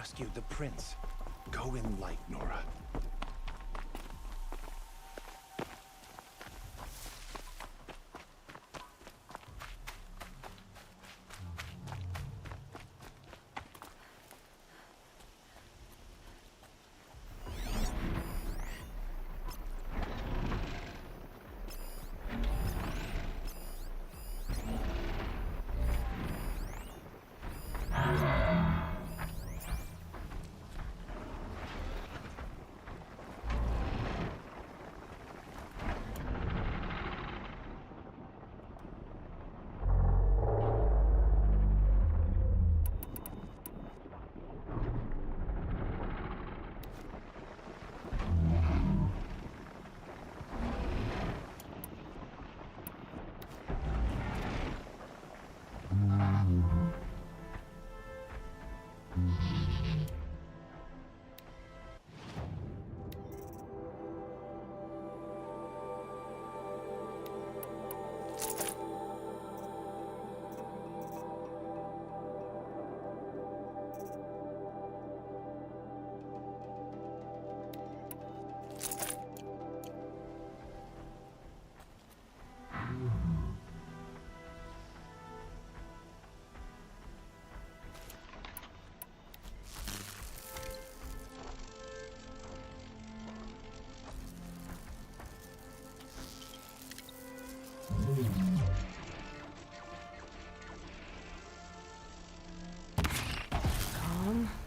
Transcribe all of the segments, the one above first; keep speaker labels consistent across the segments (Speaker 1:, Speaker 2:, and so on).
Speaker 1: rescued the prince. Go in light, Nora.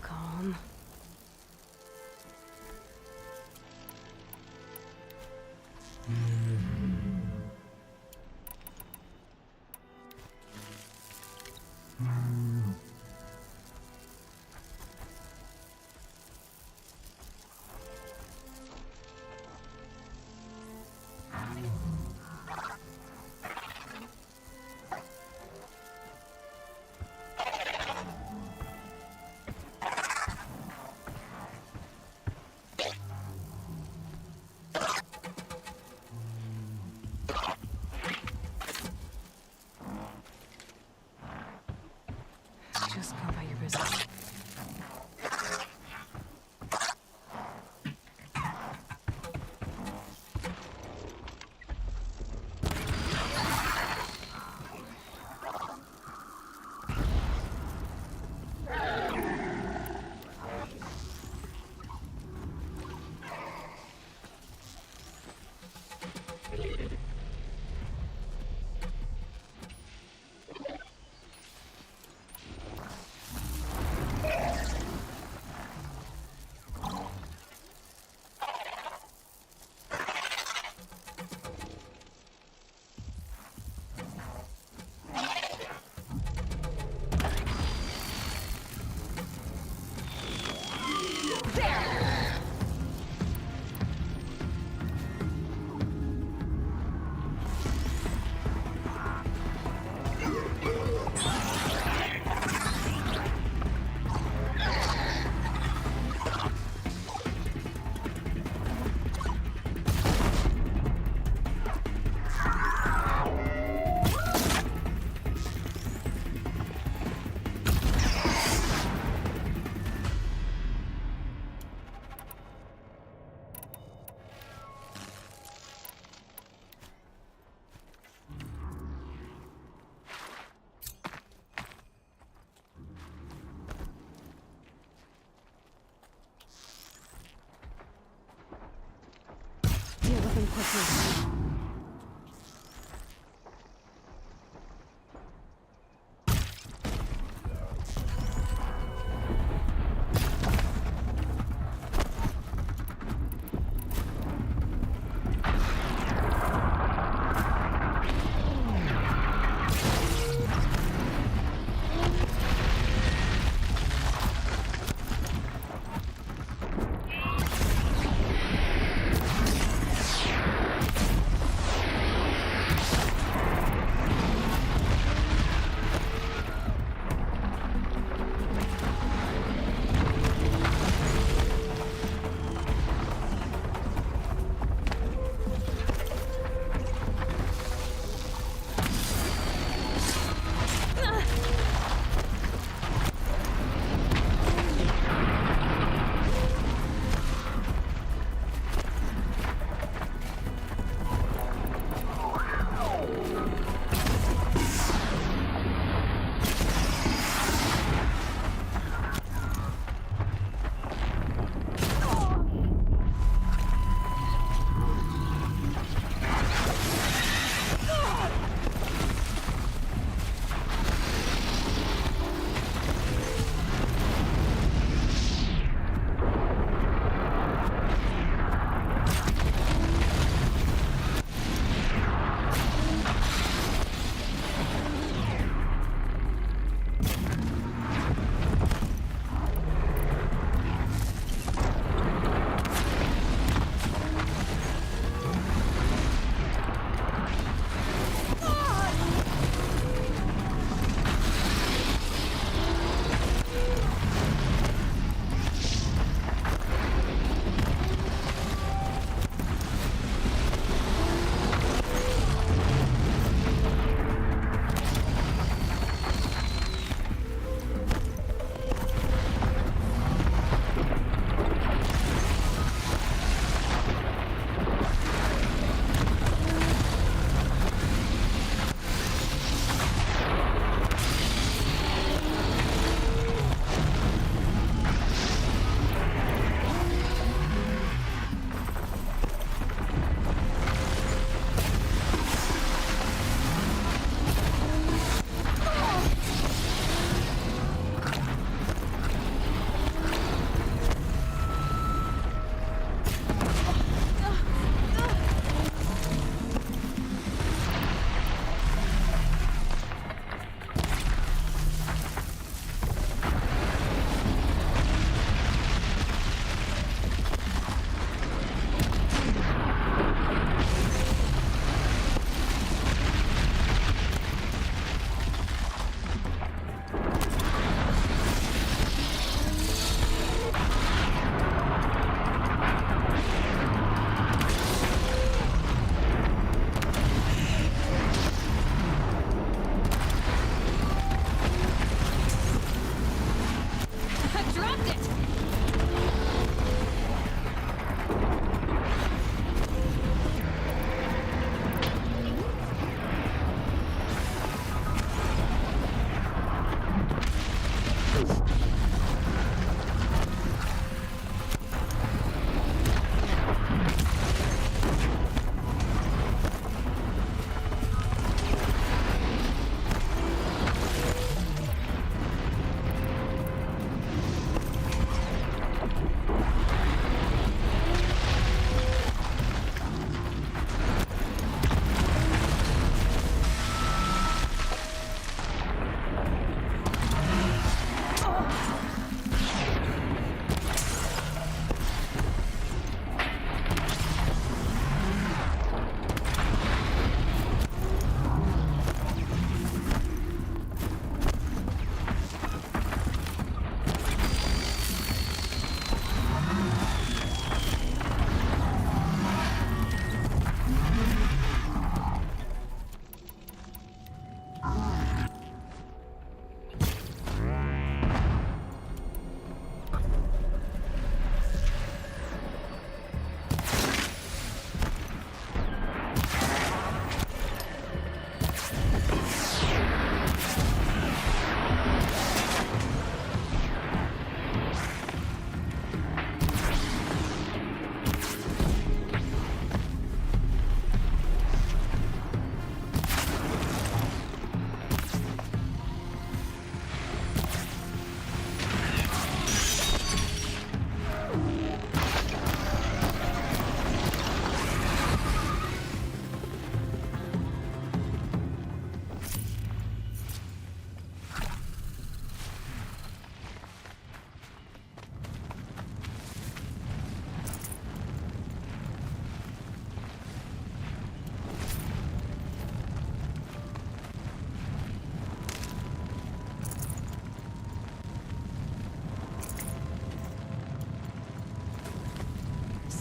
Speaker 2: Calm. Just go about your business. Deal with him quickly.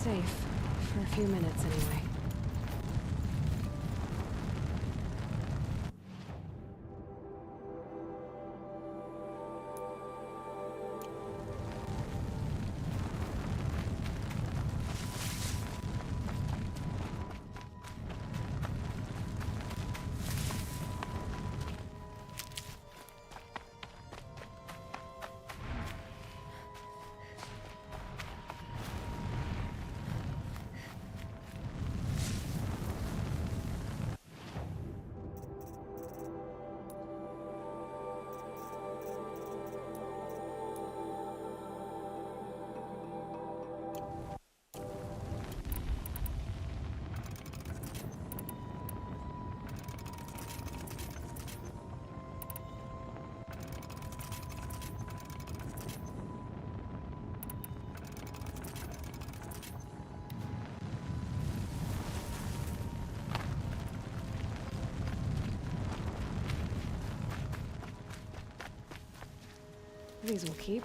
Speaker 2: safe. For a few minutes, anyway. These will keep.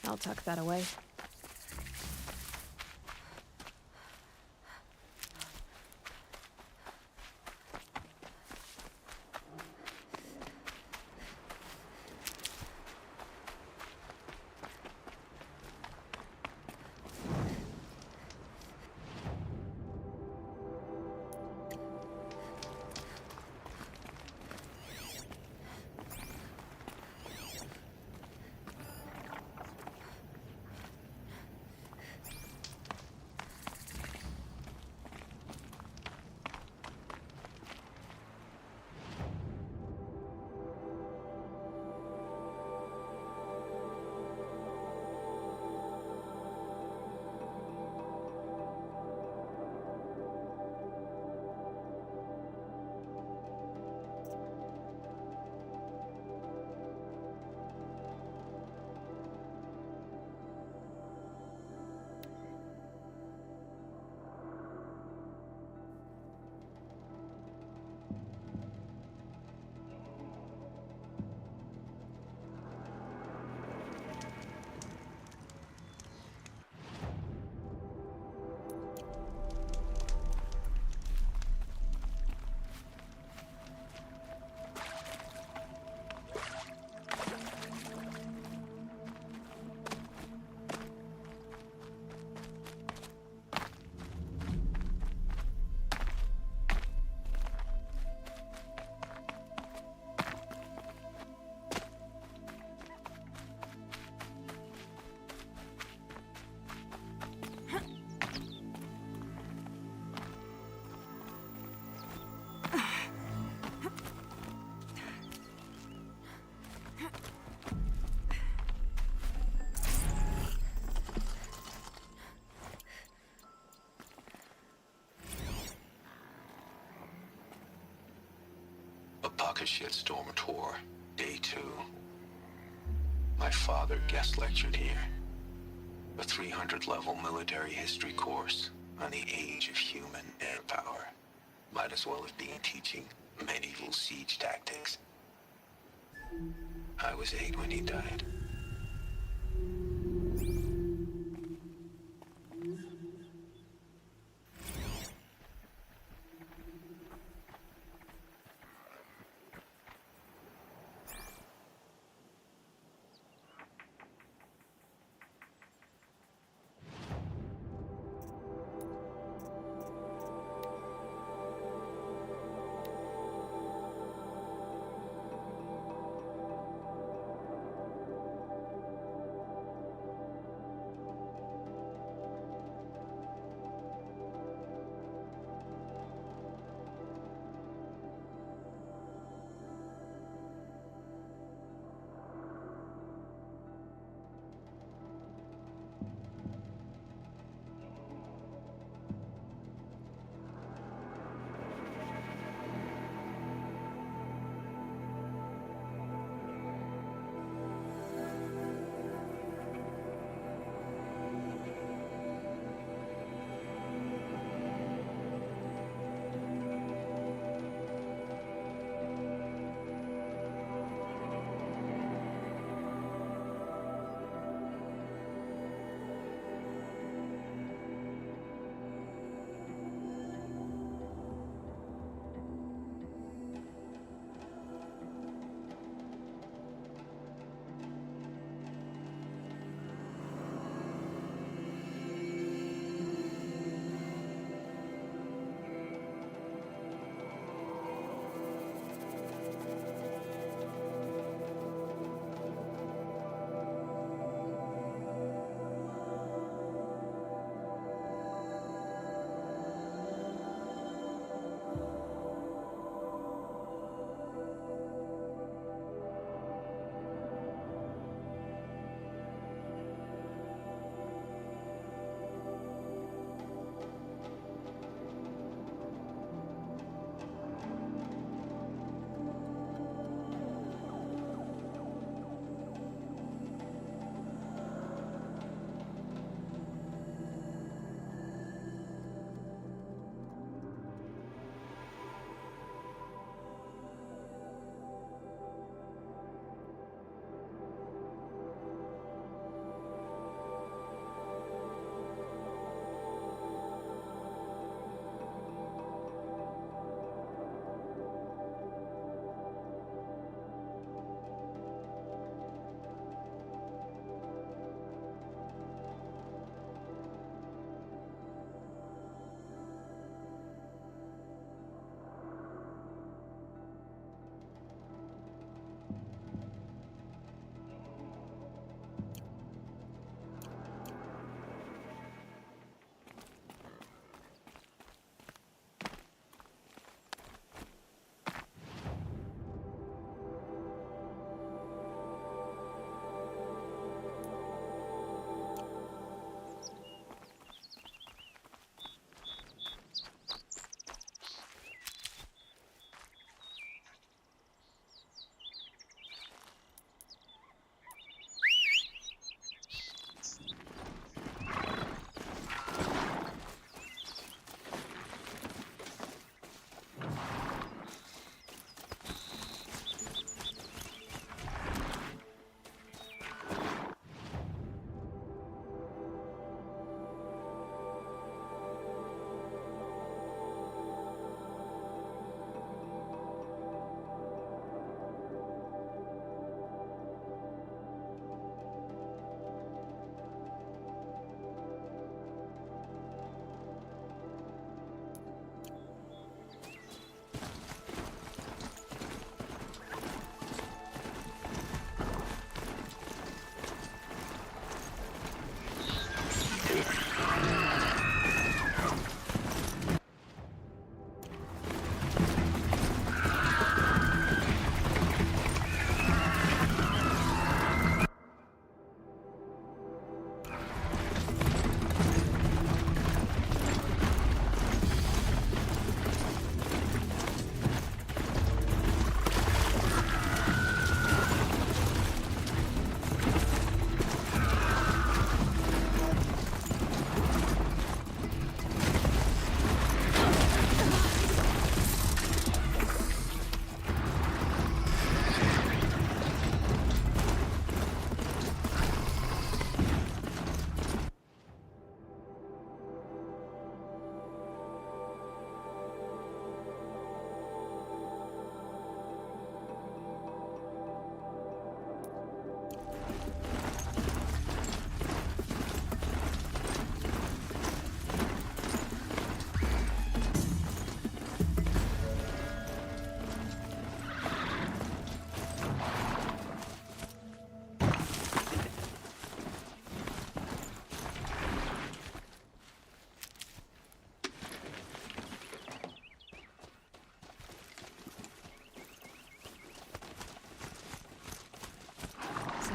Speaker 2: I'll tuck that away.
Speaker 3: Pocket Shitstorm Tour, Day 2. My father guest lectured here. A 300-level military history course on the age of human air power. Might as well have been teaching medieval siege tactics. I was 8 when he died.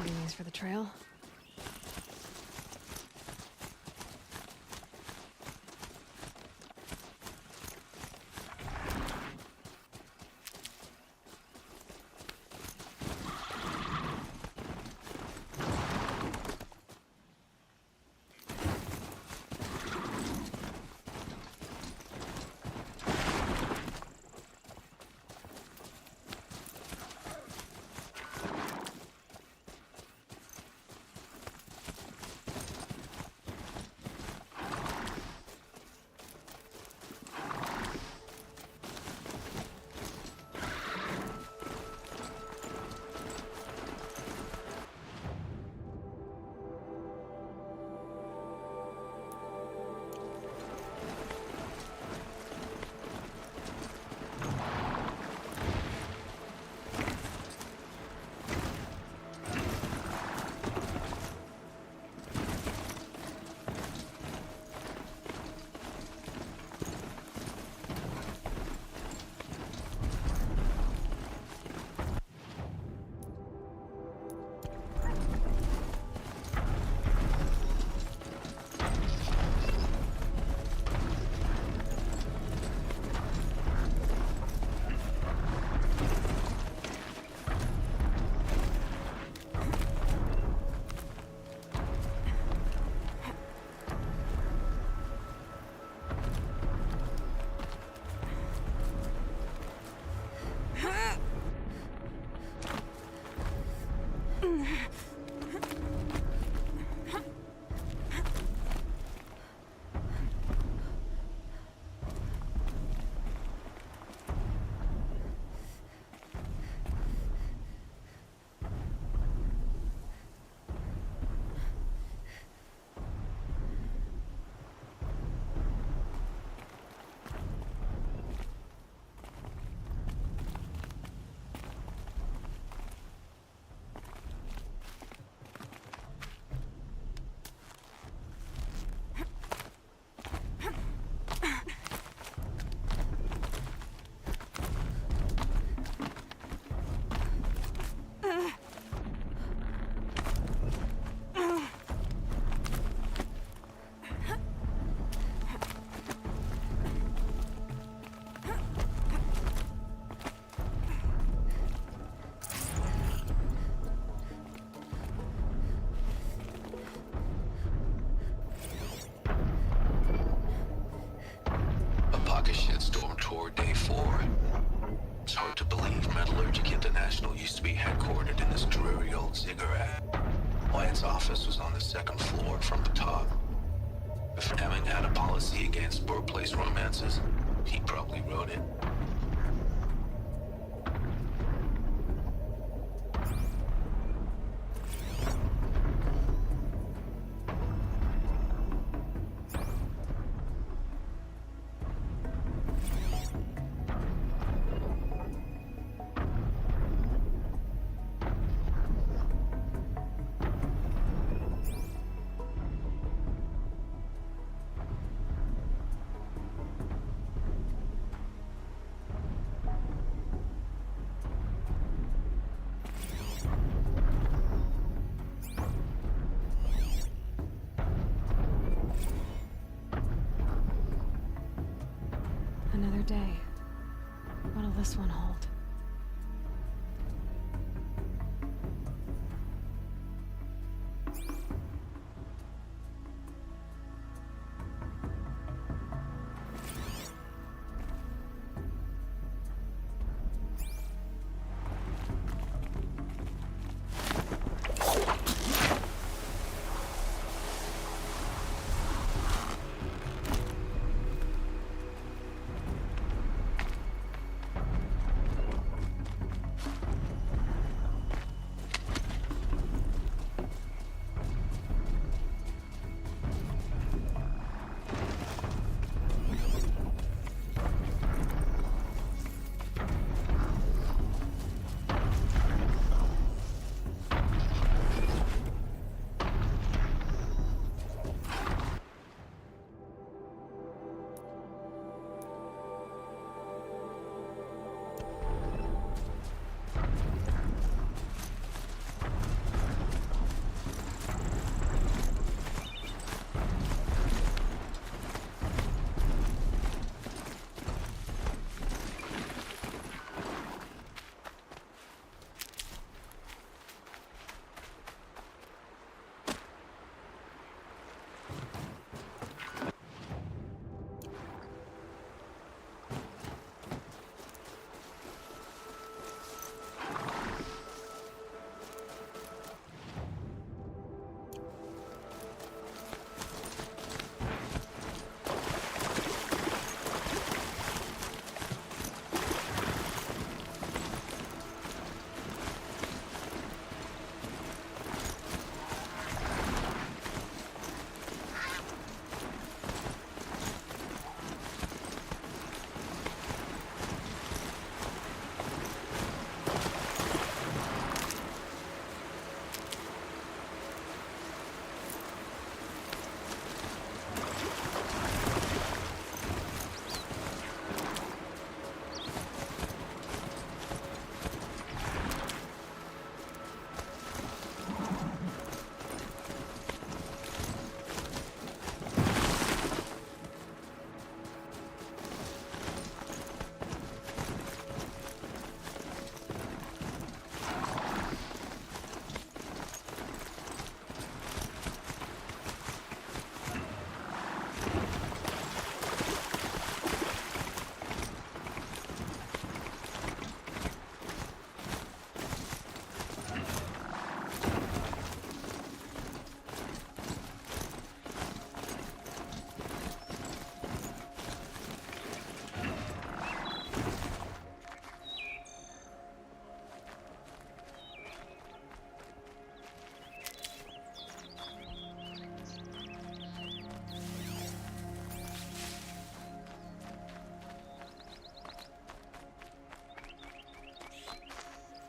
Speaker 2: Saving these for the trail.
Speaker 3: office was on the second floor from the top. If Emmett had a policy against workplace romances, he probably wrote it.
Speaker 2: Another day. What'll this one hold?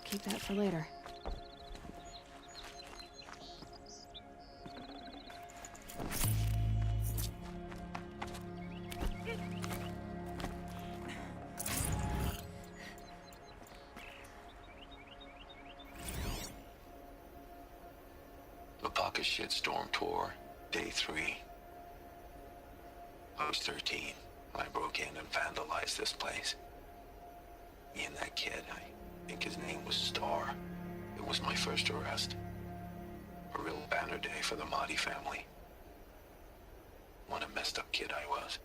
Speaker 2: Keep that for later.
Speaker 3: The Pocket Shitstorm Tour, Day 3. I was 13 when I broke in and vandalized this place. Me and that kid, I think his name was Star. It was my first arrest. A real banner day for the Mahdi family. What a messed up kid I was.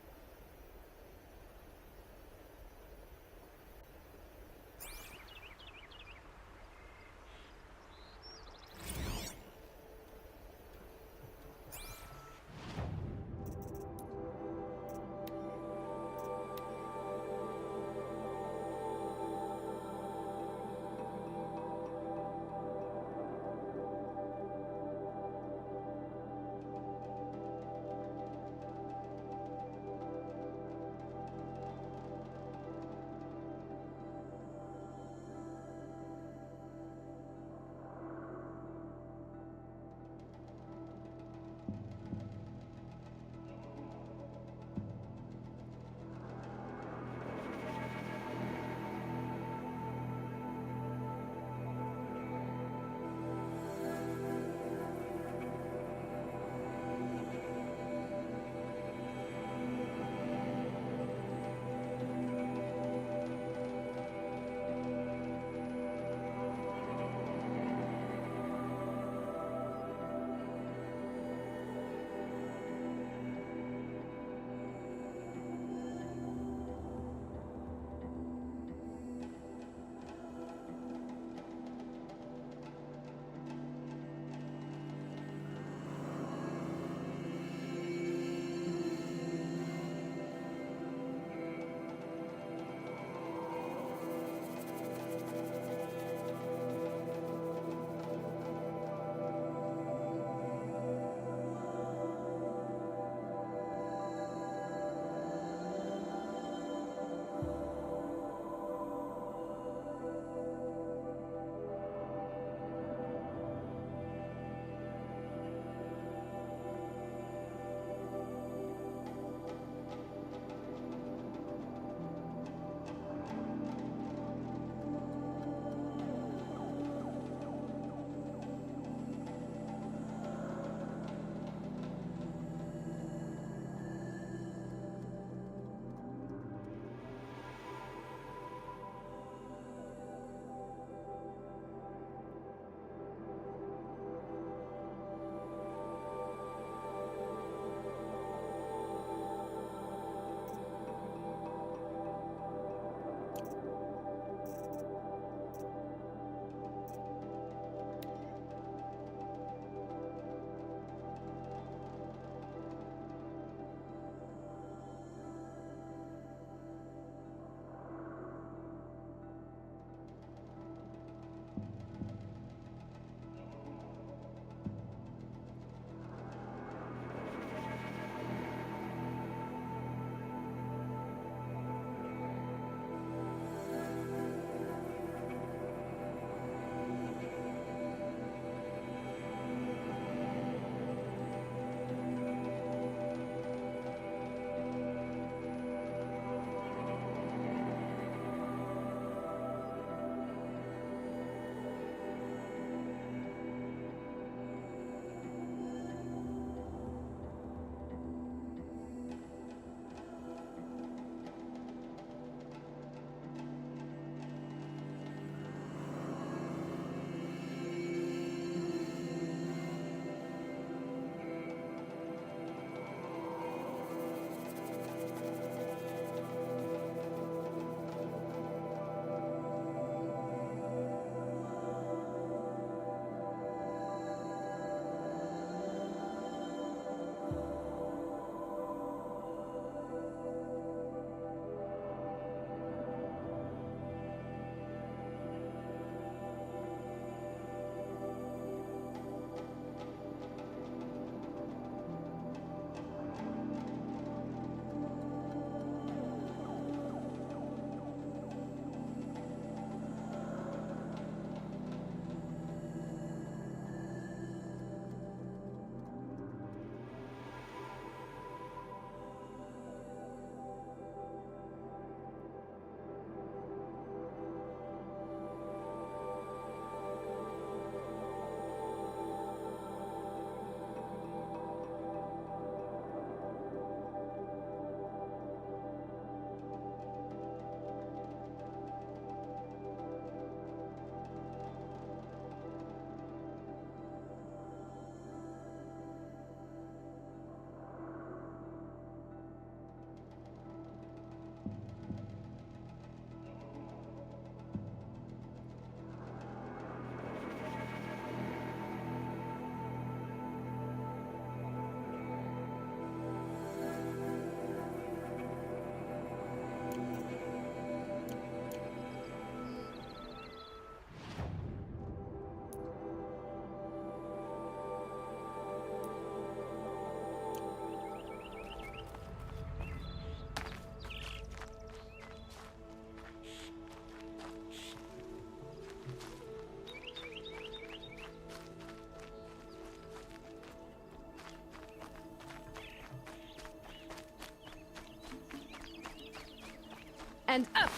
Speaker 2: and up!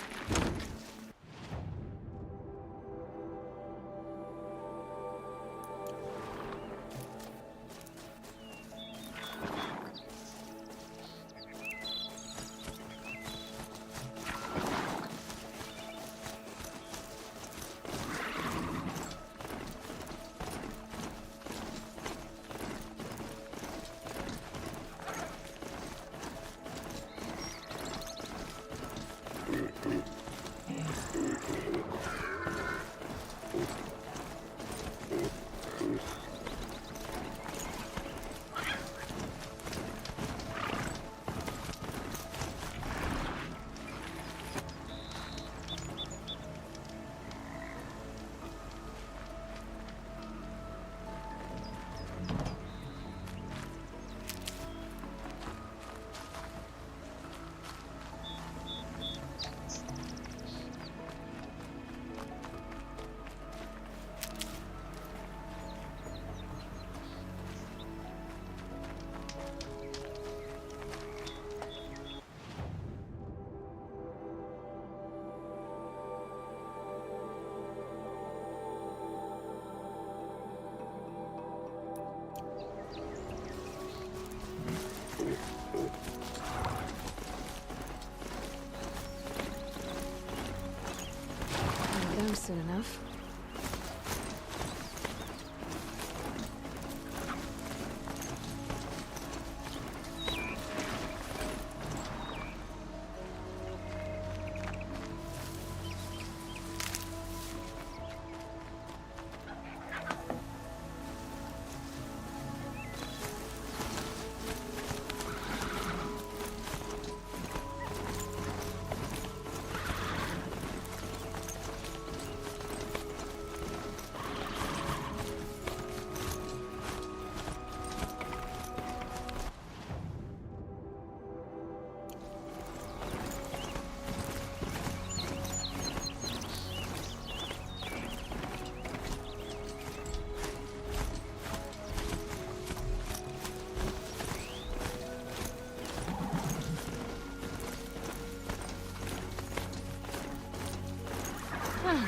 Speaker 2: Soon enough.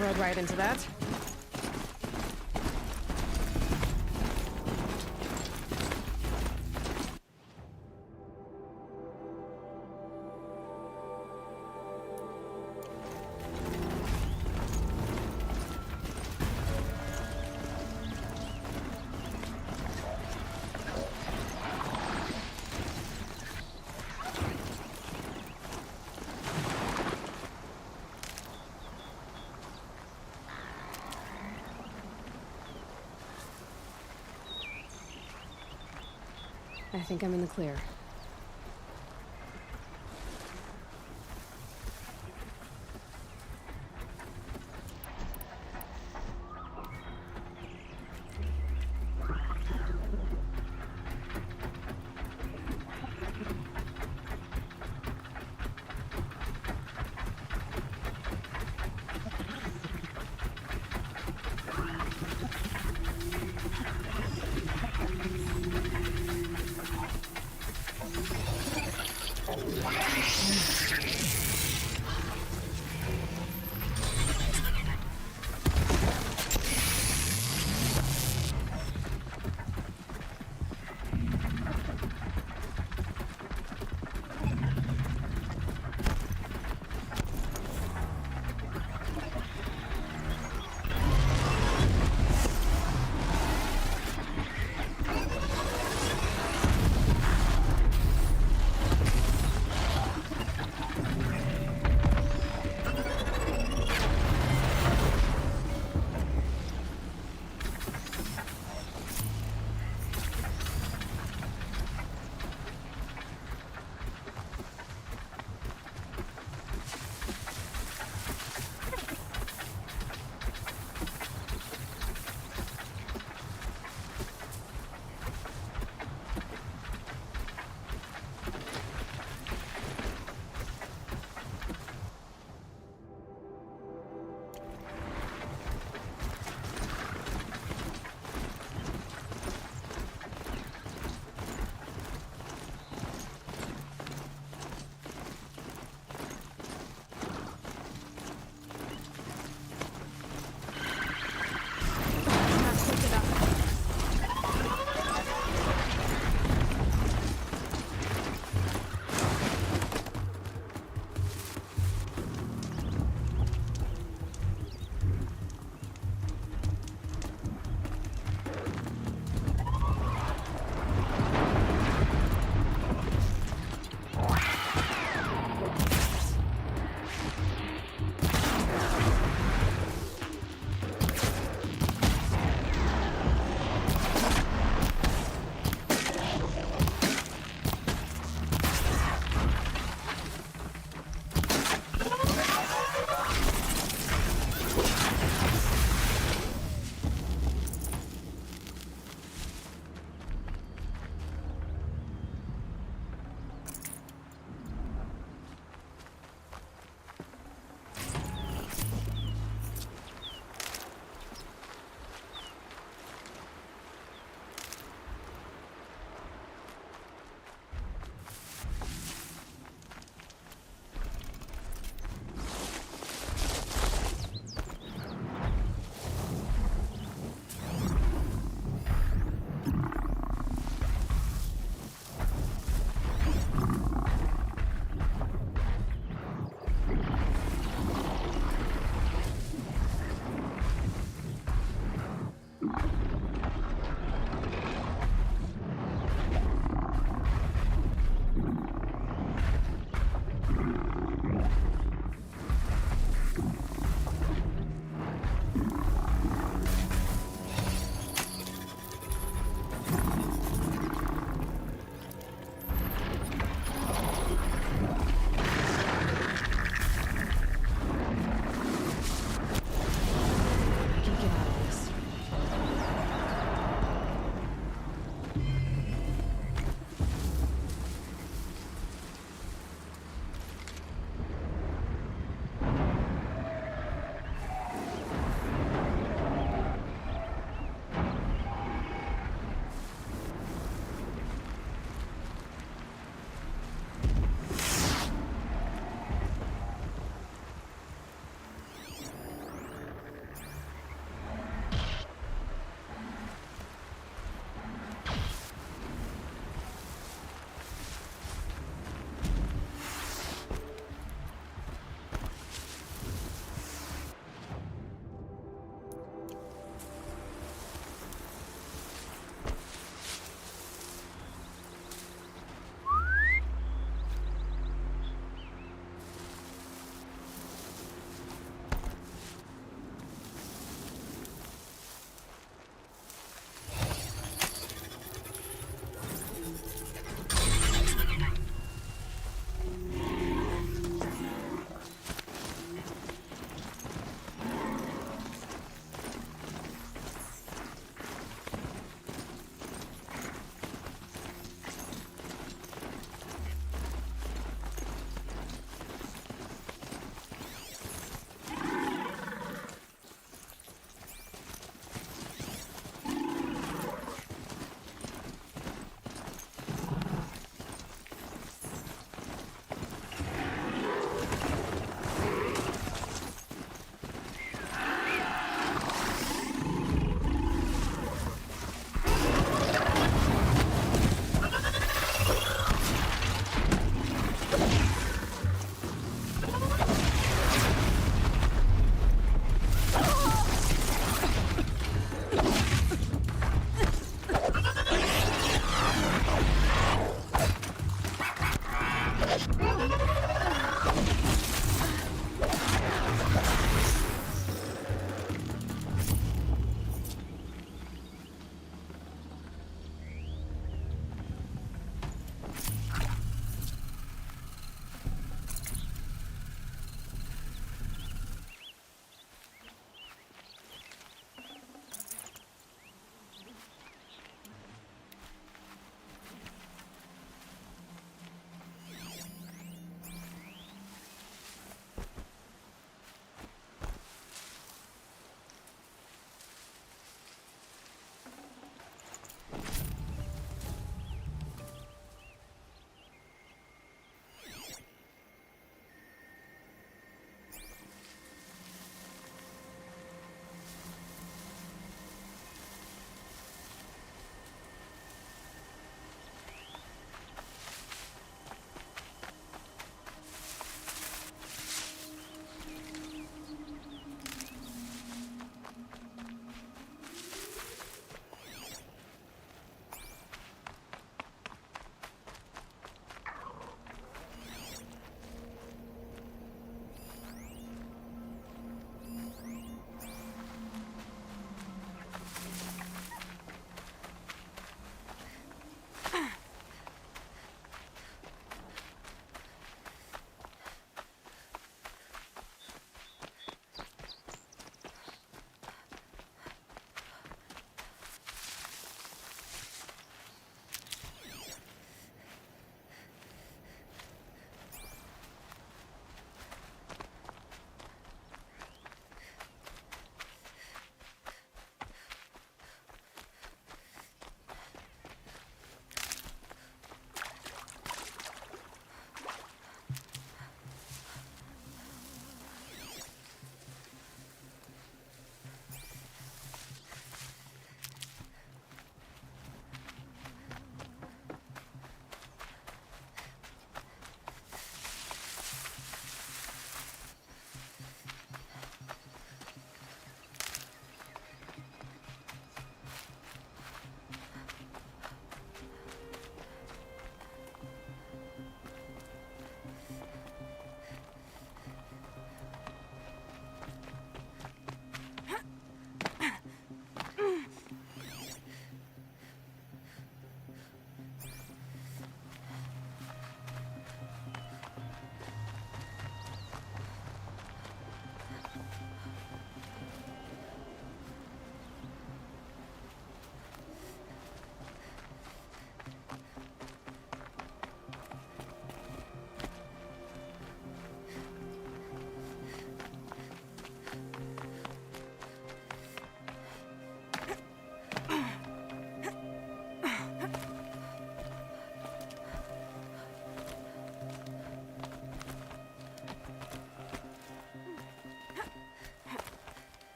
Speaker 2: Rode right into that. I think I'm in the clear.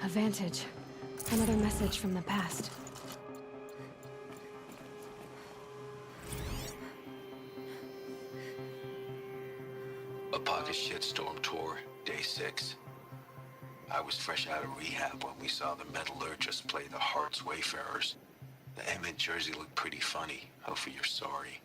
Speaker 2: A vantage. Another message from the past.
Speaker 3: A pocket shitstorm tour, day 6. I was fresh out of rehab when we saw the metallurgists play the Heart's Wayfarers. The Emmett jersey looked pretty funny. Hopefully you're sorry.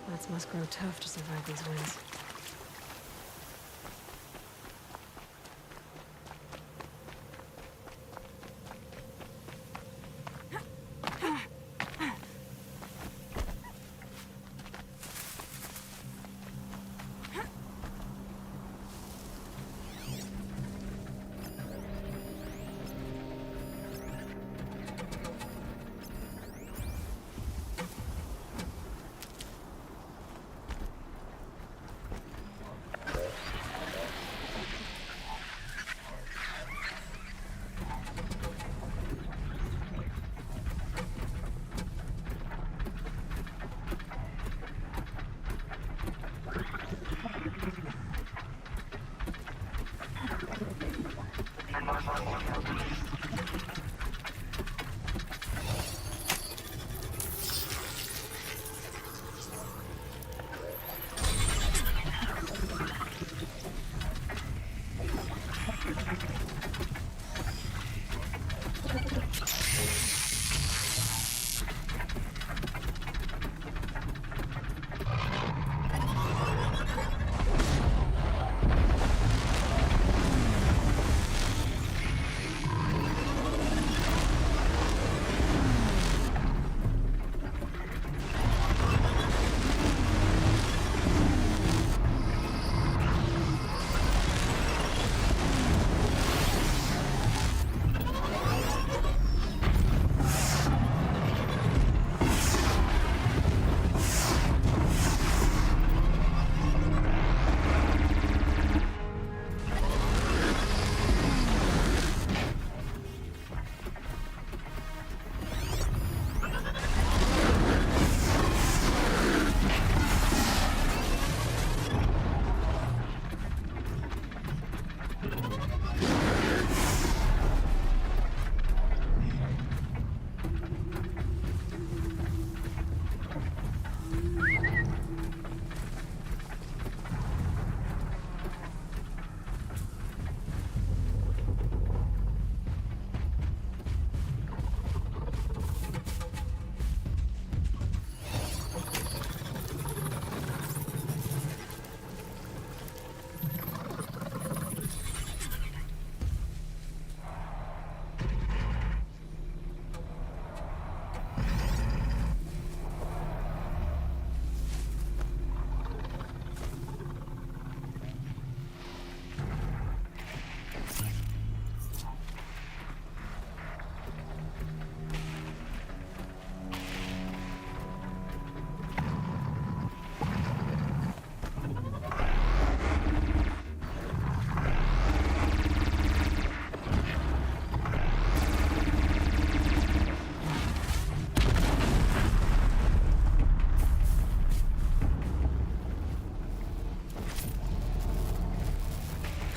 Speaker 2: Bats must grow tough to survive these winds.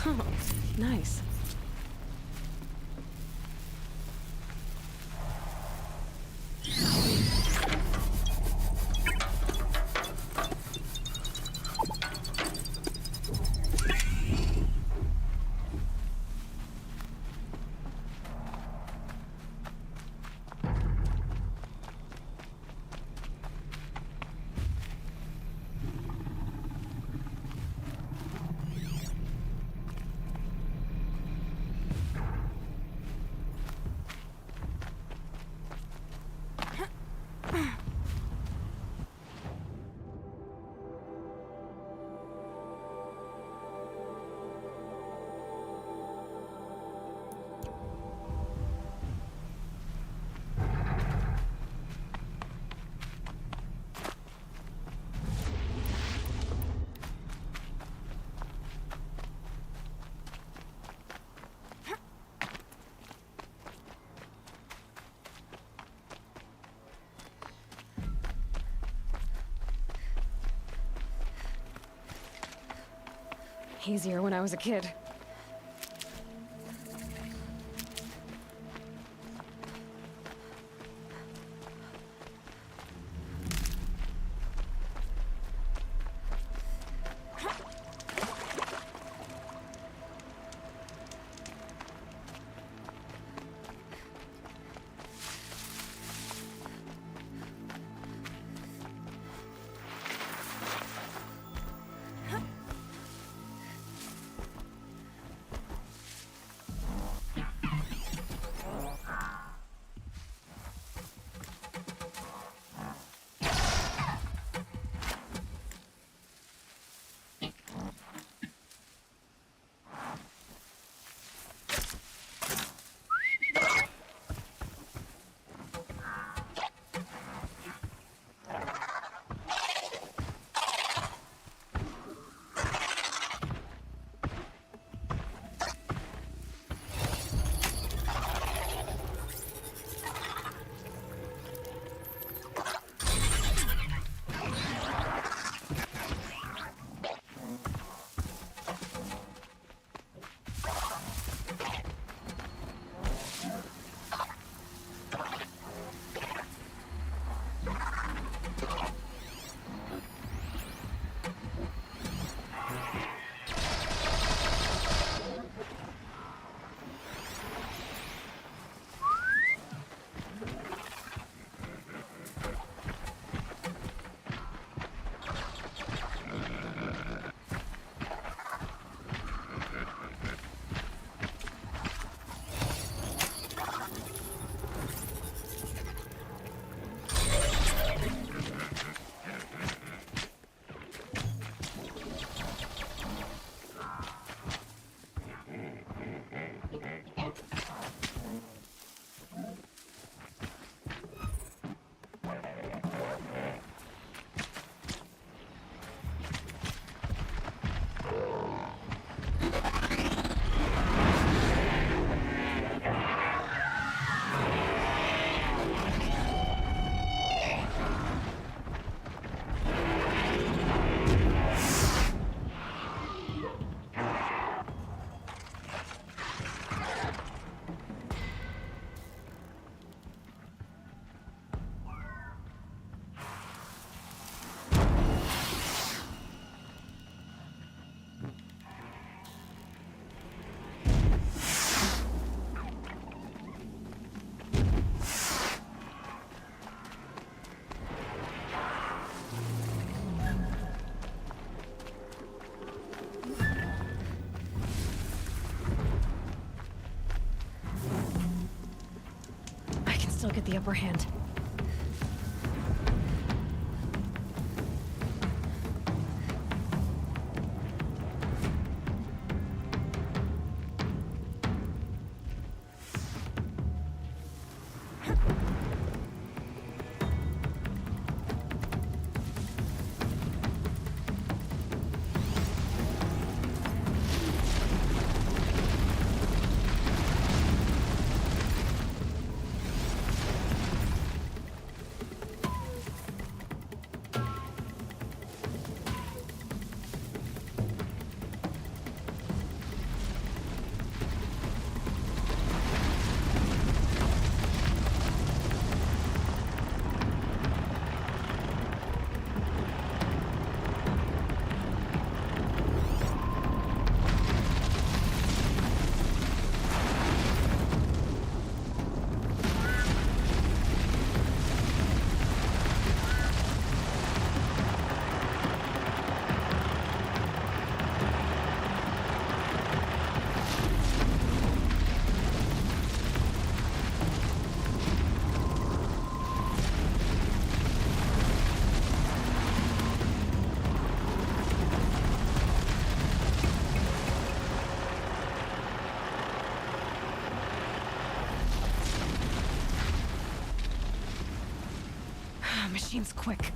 Speaker 2: Oh, nice. Easier when I was a kid. get the upper hand. Machine's quick.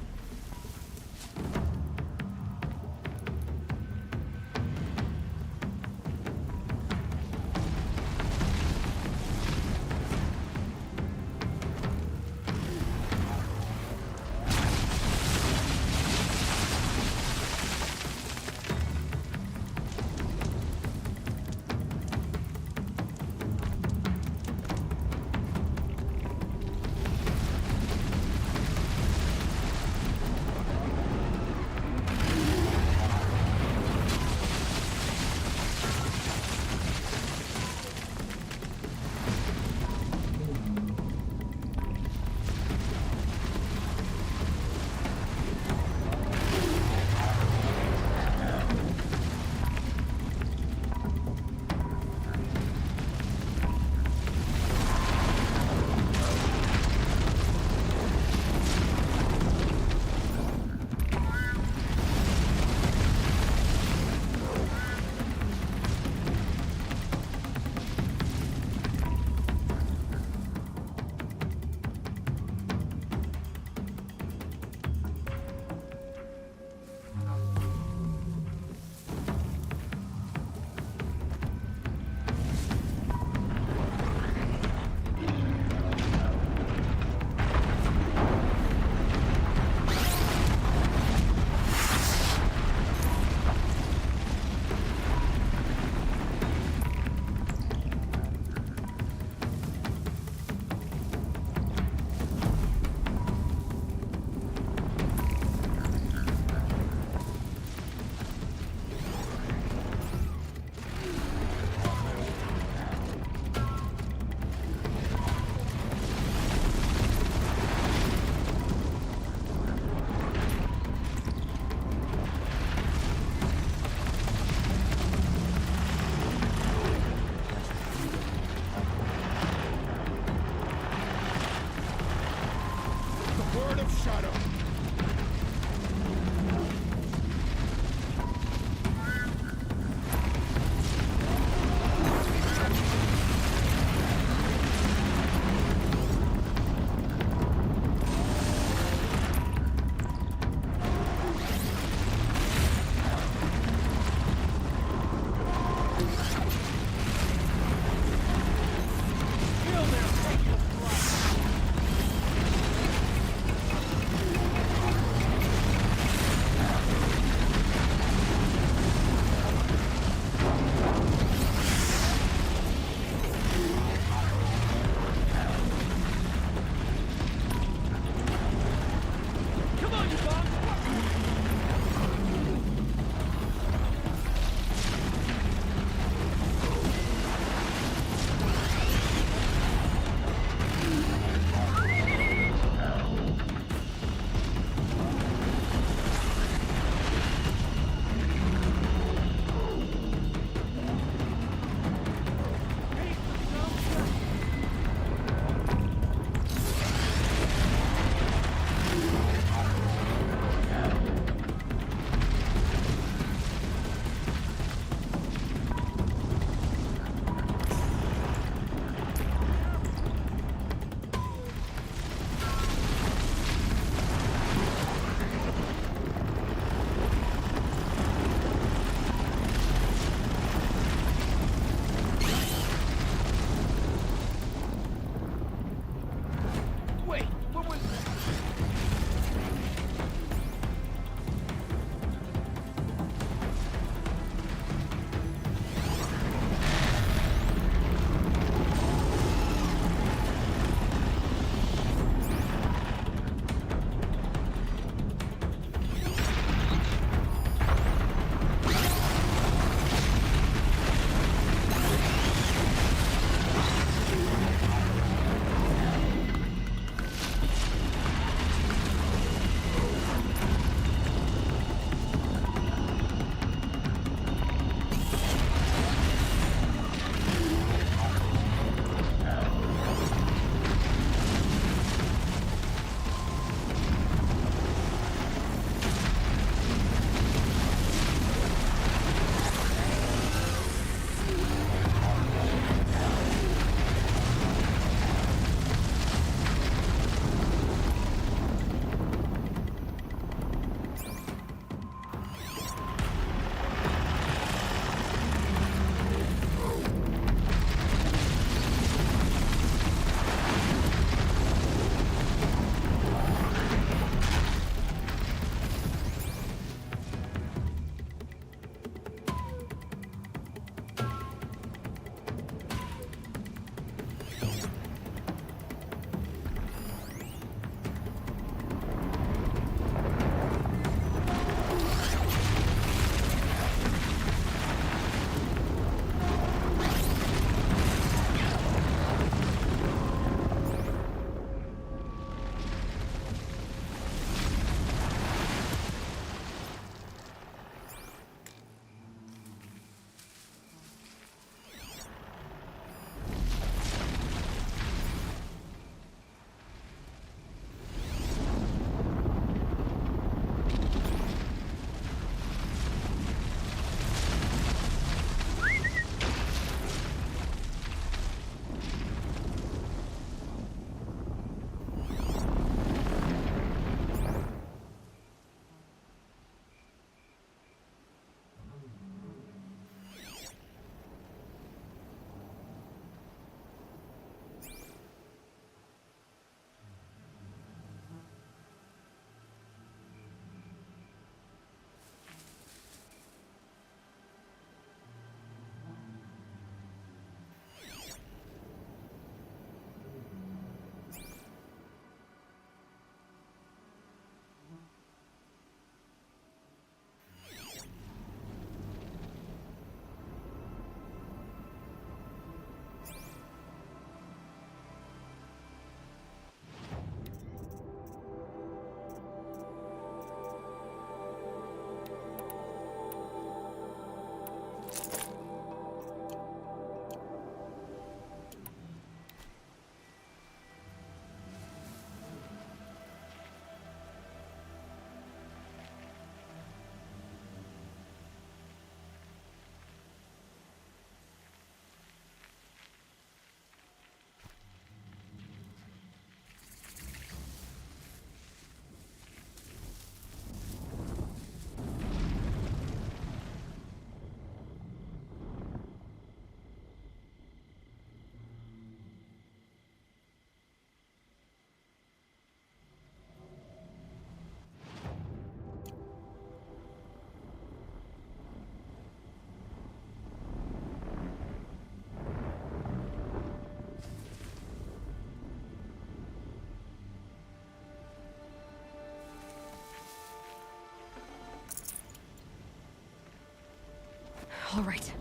Speaker 2: All right.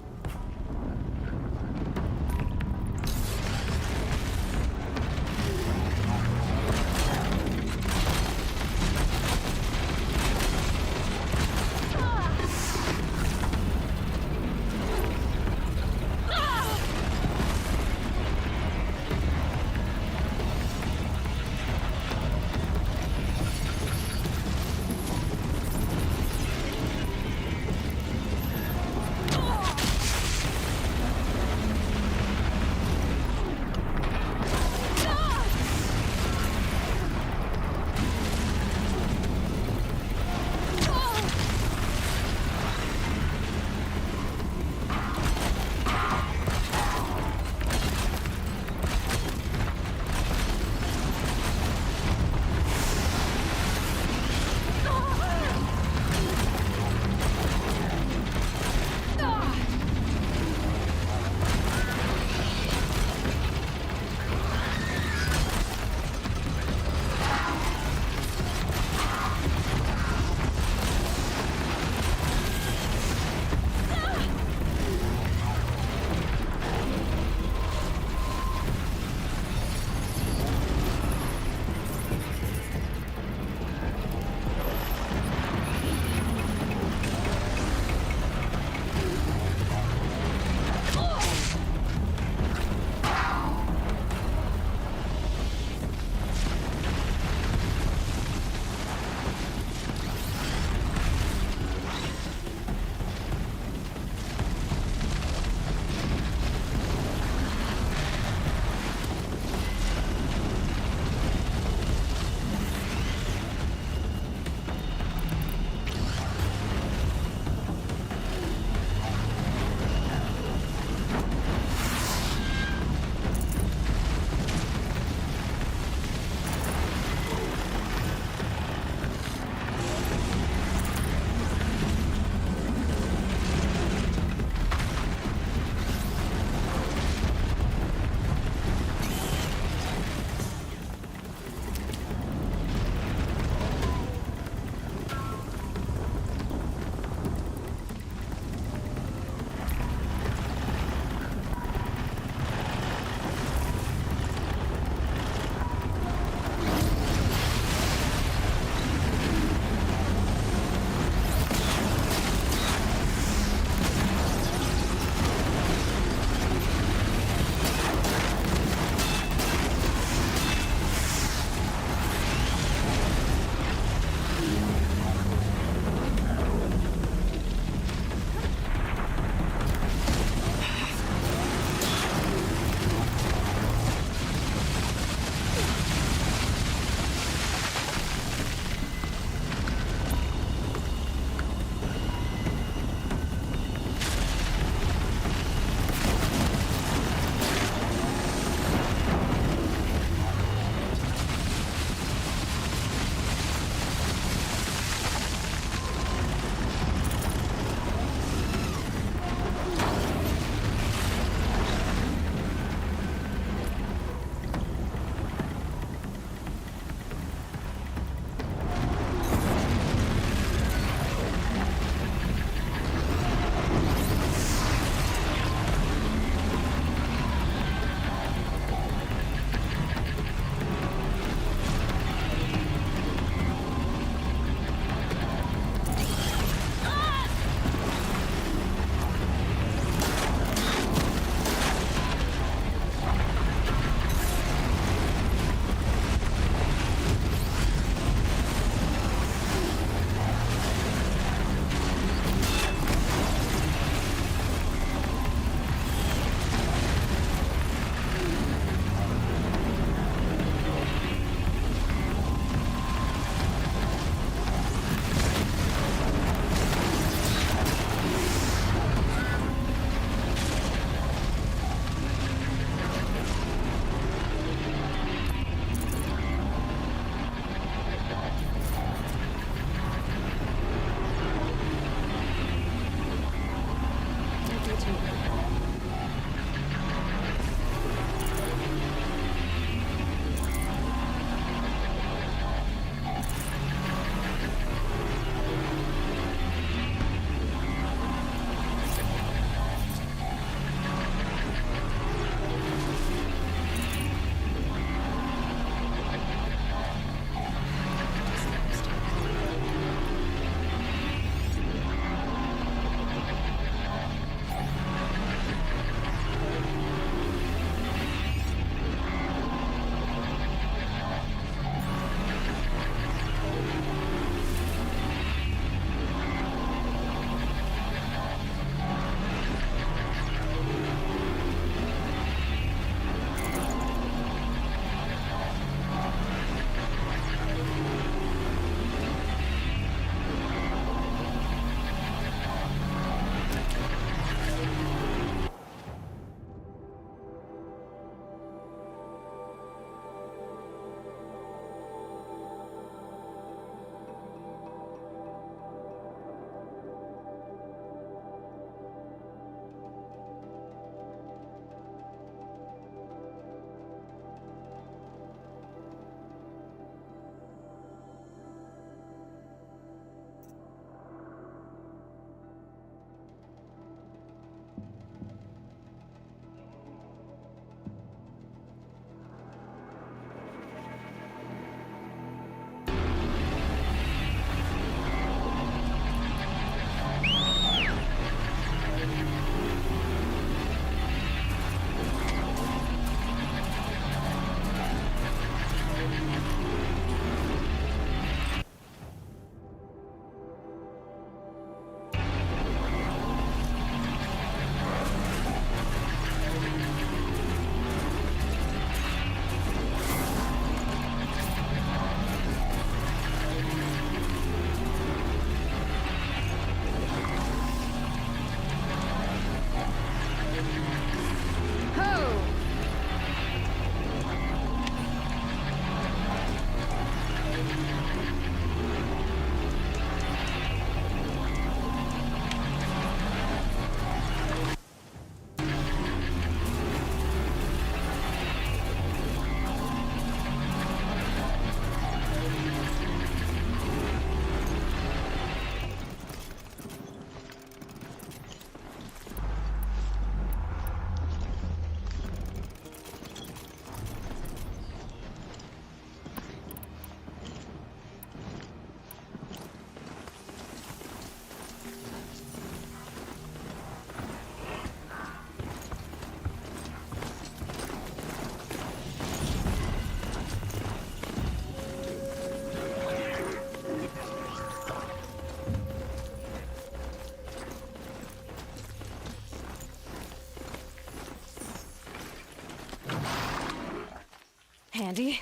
Speaker 2: Handy.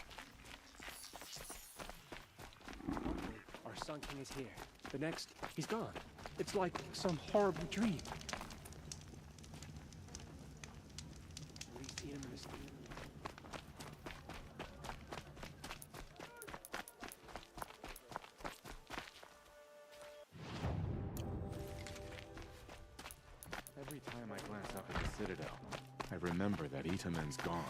Speaker 1: Our Sun King is here. The next, he's gone. It's like some horrible dream. At least eat him in his sleep.
Speaker 4: Every time I glance up at the Citadel, I remember that Itaman's gone.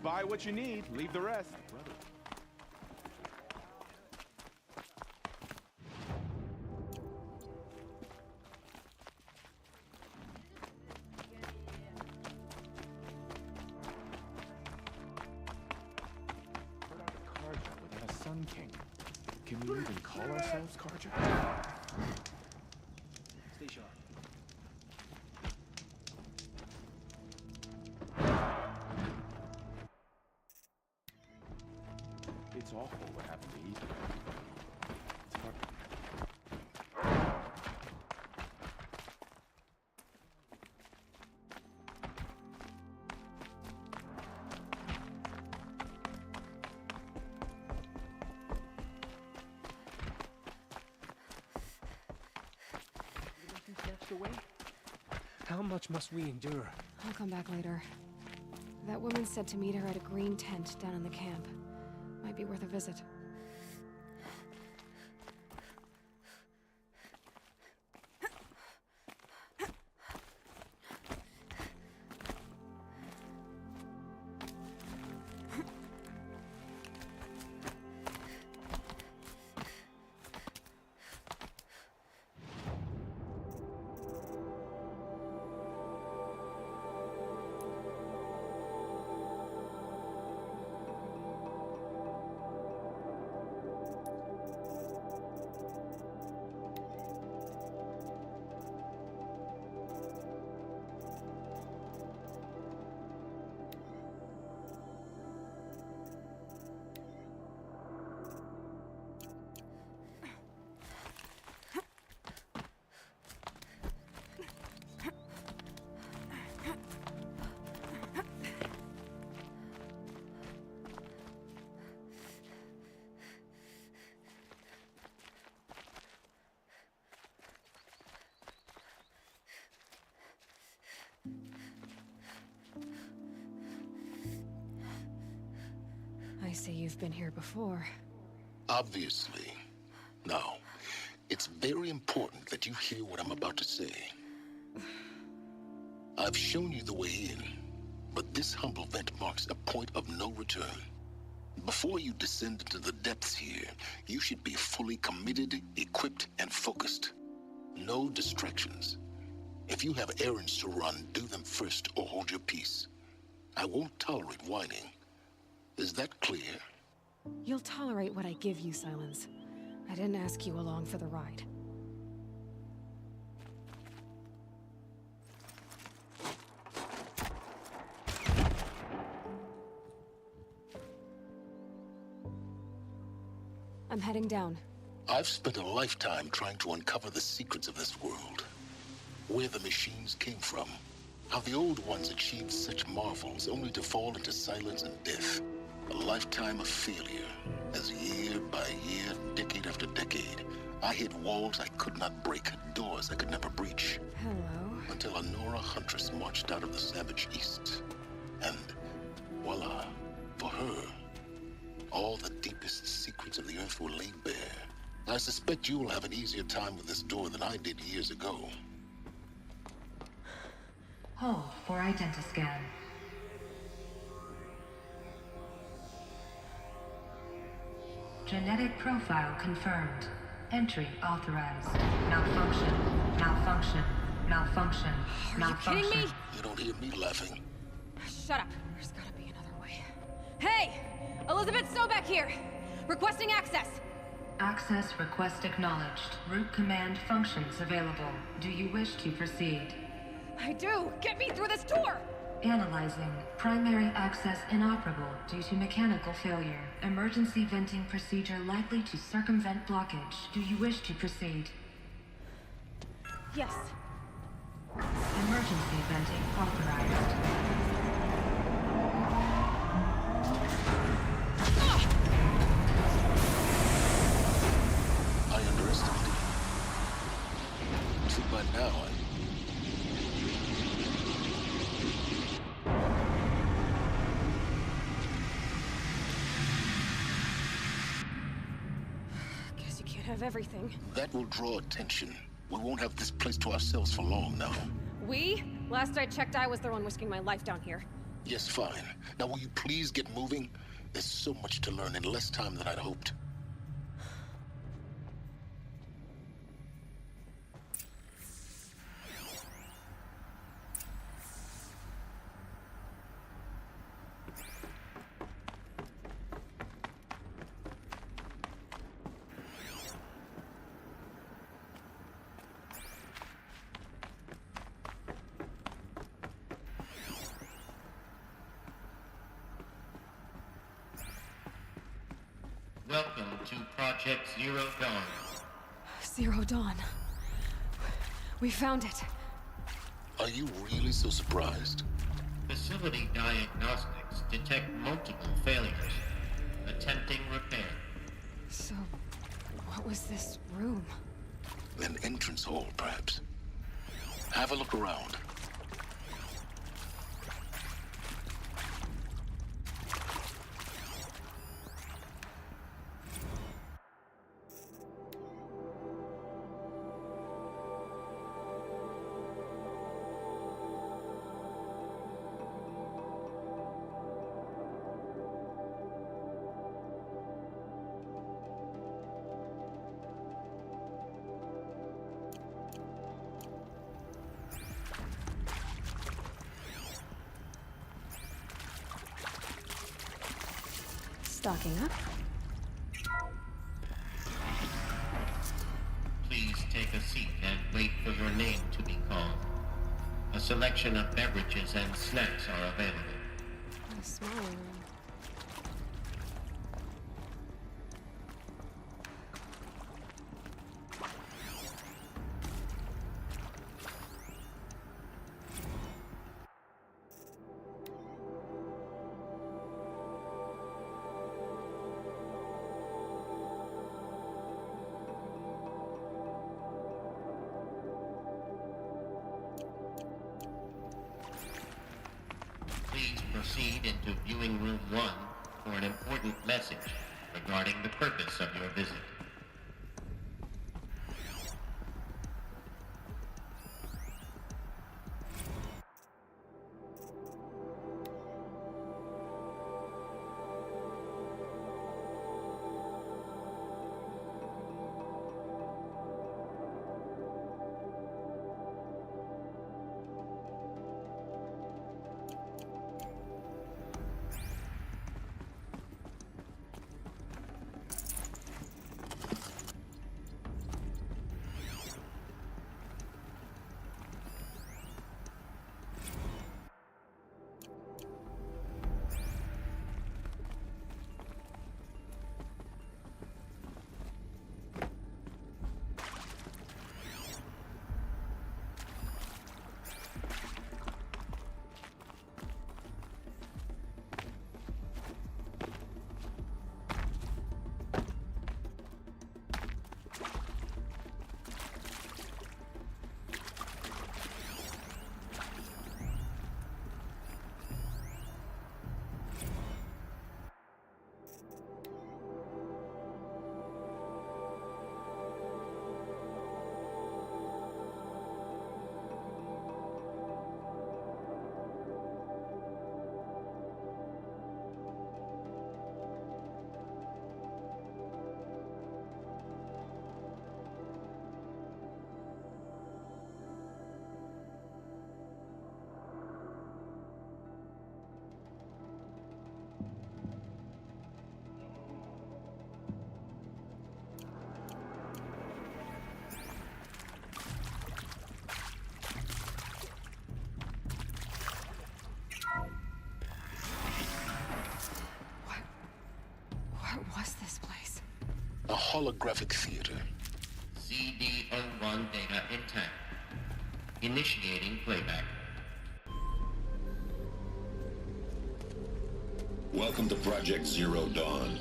Speaker 5: buy what you need, leave the rest.
Speaker 4: Put out a Karja without a Sun King. Can we even call ourselves Karja?
Speaker 1: Stay sharp.
Speaker 4: It's awful what happened to Ethan. It's hard.
Speaker 1: Snatched away? How much must we endure?
Speaker 2: I'll come back later. That woman said to meet her at a green tent down in the camp. Might be worth a visit. I see you've been here before.
Speaker 3: Obviously. Now, it's very important that you hear what I'm about to say. I've shown you the way in, but this humble vent marks a point of no return. Before you descend into the depths here, you should be fully committed, equipped, and focused. No distractions. If you have errands to run, do them first or hold your peace. I won't tolerate whining. Is that clear?
Speaker 2: You'll tolerate what I give you, Silence. I didn't ask you along for the ride. I'm heading down.
Speaker 3: I've spent a lifetime trying to uncover the secrets of this world. Where the machines came from. How the old ones achieved such marvels only to fall into silence and death. A lifetime of failure, as year by year, decade after decade, I hit walls I could not break, doors I could never breach.
Speaker 2: Hello.
Speaker 3: Until a Nora huntress marched out of the savage east. And, voila, for her, all the deepest secrets of the earth were laid bare. I suspect you will have an easier time with this door than I did years ago.
Speaker 6: Hold for identiscan. Genetic profile confirmed. Entry authorized. Malfunction. Malfunction. Malfunction.
Speaker 2: Are
Speaker 6: Malfunction.
Speaker 2: you kidding me?
Speaker 3: You don't hear me laughing.
Speaker 2: Shut up. There's gotta be another way. Hey! Elizabeth Sobeck here! Requesting access!
Speaker 6: Access request acknowledged. Root command functions available. Do you wish to proceed?
Speaker 2: I do! Get me through this tour!
Speaker 6: Analyzing. Primary access inoperable due to mechanical failure. Emergency venting procedure likely to circumvent blockage. Do you wish to proceed?
Speaker 2: Yes.
Speaker 6: Emergency venting authorized.
Speaker 3: I underestimated you. See, by now,
Speaker 2: Guess you can't have everything.
Speaker 3: that will draw attention. We won't have this place to ourselves for long now.
Speaker 2: We? Last I checked, I was the one risking my life down here.
Speaker 7: Yes, fine. Now will you please get moving? There's so much to learn in less time than I'd hoped.
Speaker 8: Welcome to Project Zero Dawn.
Speaker 2: Zero Dawn. We found it.
Speaker 7: Are you really so surprised?
Speaker 8: Facility diagnostics detect multiple failures. Attempting repair.
Speaker 2: So, what was this room?
Speaker 7: An entrance hall, perhaps. Have a look around.
Speaker 2: Stocking up.
Speaker 8: Please take a seat and wait for your name to be called. A selection of beverages and snacks are available.
Speaker 2: A smaller room.
Speaker 8: Please proceed into viewing room 1 for an important message regarding the purpose of your visit.
Speaker 2: What was this place?
Speaker 7: A holographic theater.
Speaker 8: CD01 data intact. Initiating playback.
Speaker 9: Welcome to Project Zero Dawn.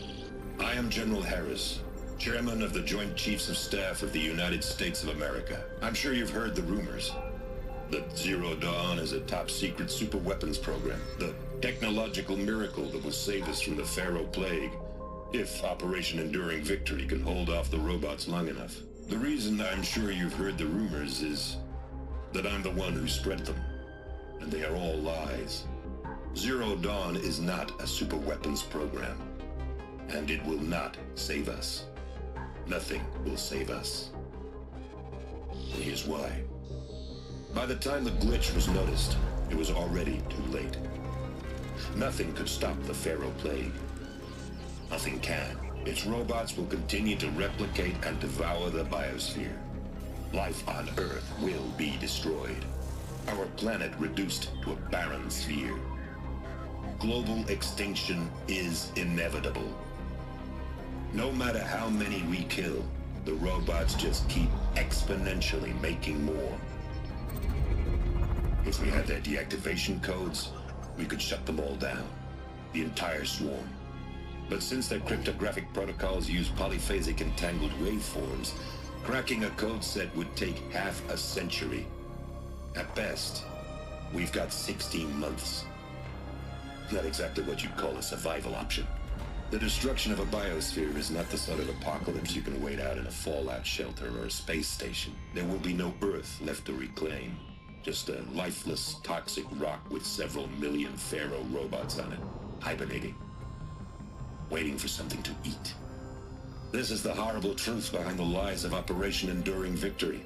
Speaker 9: I am General Harris, Chairman of the Joint Chiefs of Staff of the United States of America. I'm sure you've heard the rumors. That Zero Dawn is a top-secret super-weapons program. The technological miracle that will save us from the Pharaoh Plague, if Operation Enduring Victory can hold off the robots long enough. The reason I'm sure you've heard the rumors is that I'm the one who spread them, and they are all lies. Zero Dawn is not a superweapons program, and it will not save us. Nothing will save us. Here's why. By the time the glitch was noticed, it was already too late. Nothing could stop the Pharaoh Plague. Nothing can. Its robots will continue to replicate and devour the biosphere. Life on Earth will be destroyed. Our planet reduced to a barren sphere. Global extinction is inevitable. No matter how many we kill, the robots just keep exponentially making more. If we had their deactivation codes, we could shut them all down. The entire swarm. But since their cryptographic protocols use polyphasic entangled waveforms, cracking a code set would take half a century. At best, we've got 16 months. Not exactly what you'd call a survival option. The destruction of a biosphere is not the sort of apocalypse you can wait out in a fallout shelter or a space station. There will be no Earth left to reclaim. Just a lifeless, toxic rock with several million Pharaoh robots on it, hibernating, waiting for something to eat. This is the horrible truth behind the lies of Operation Enduring Victory.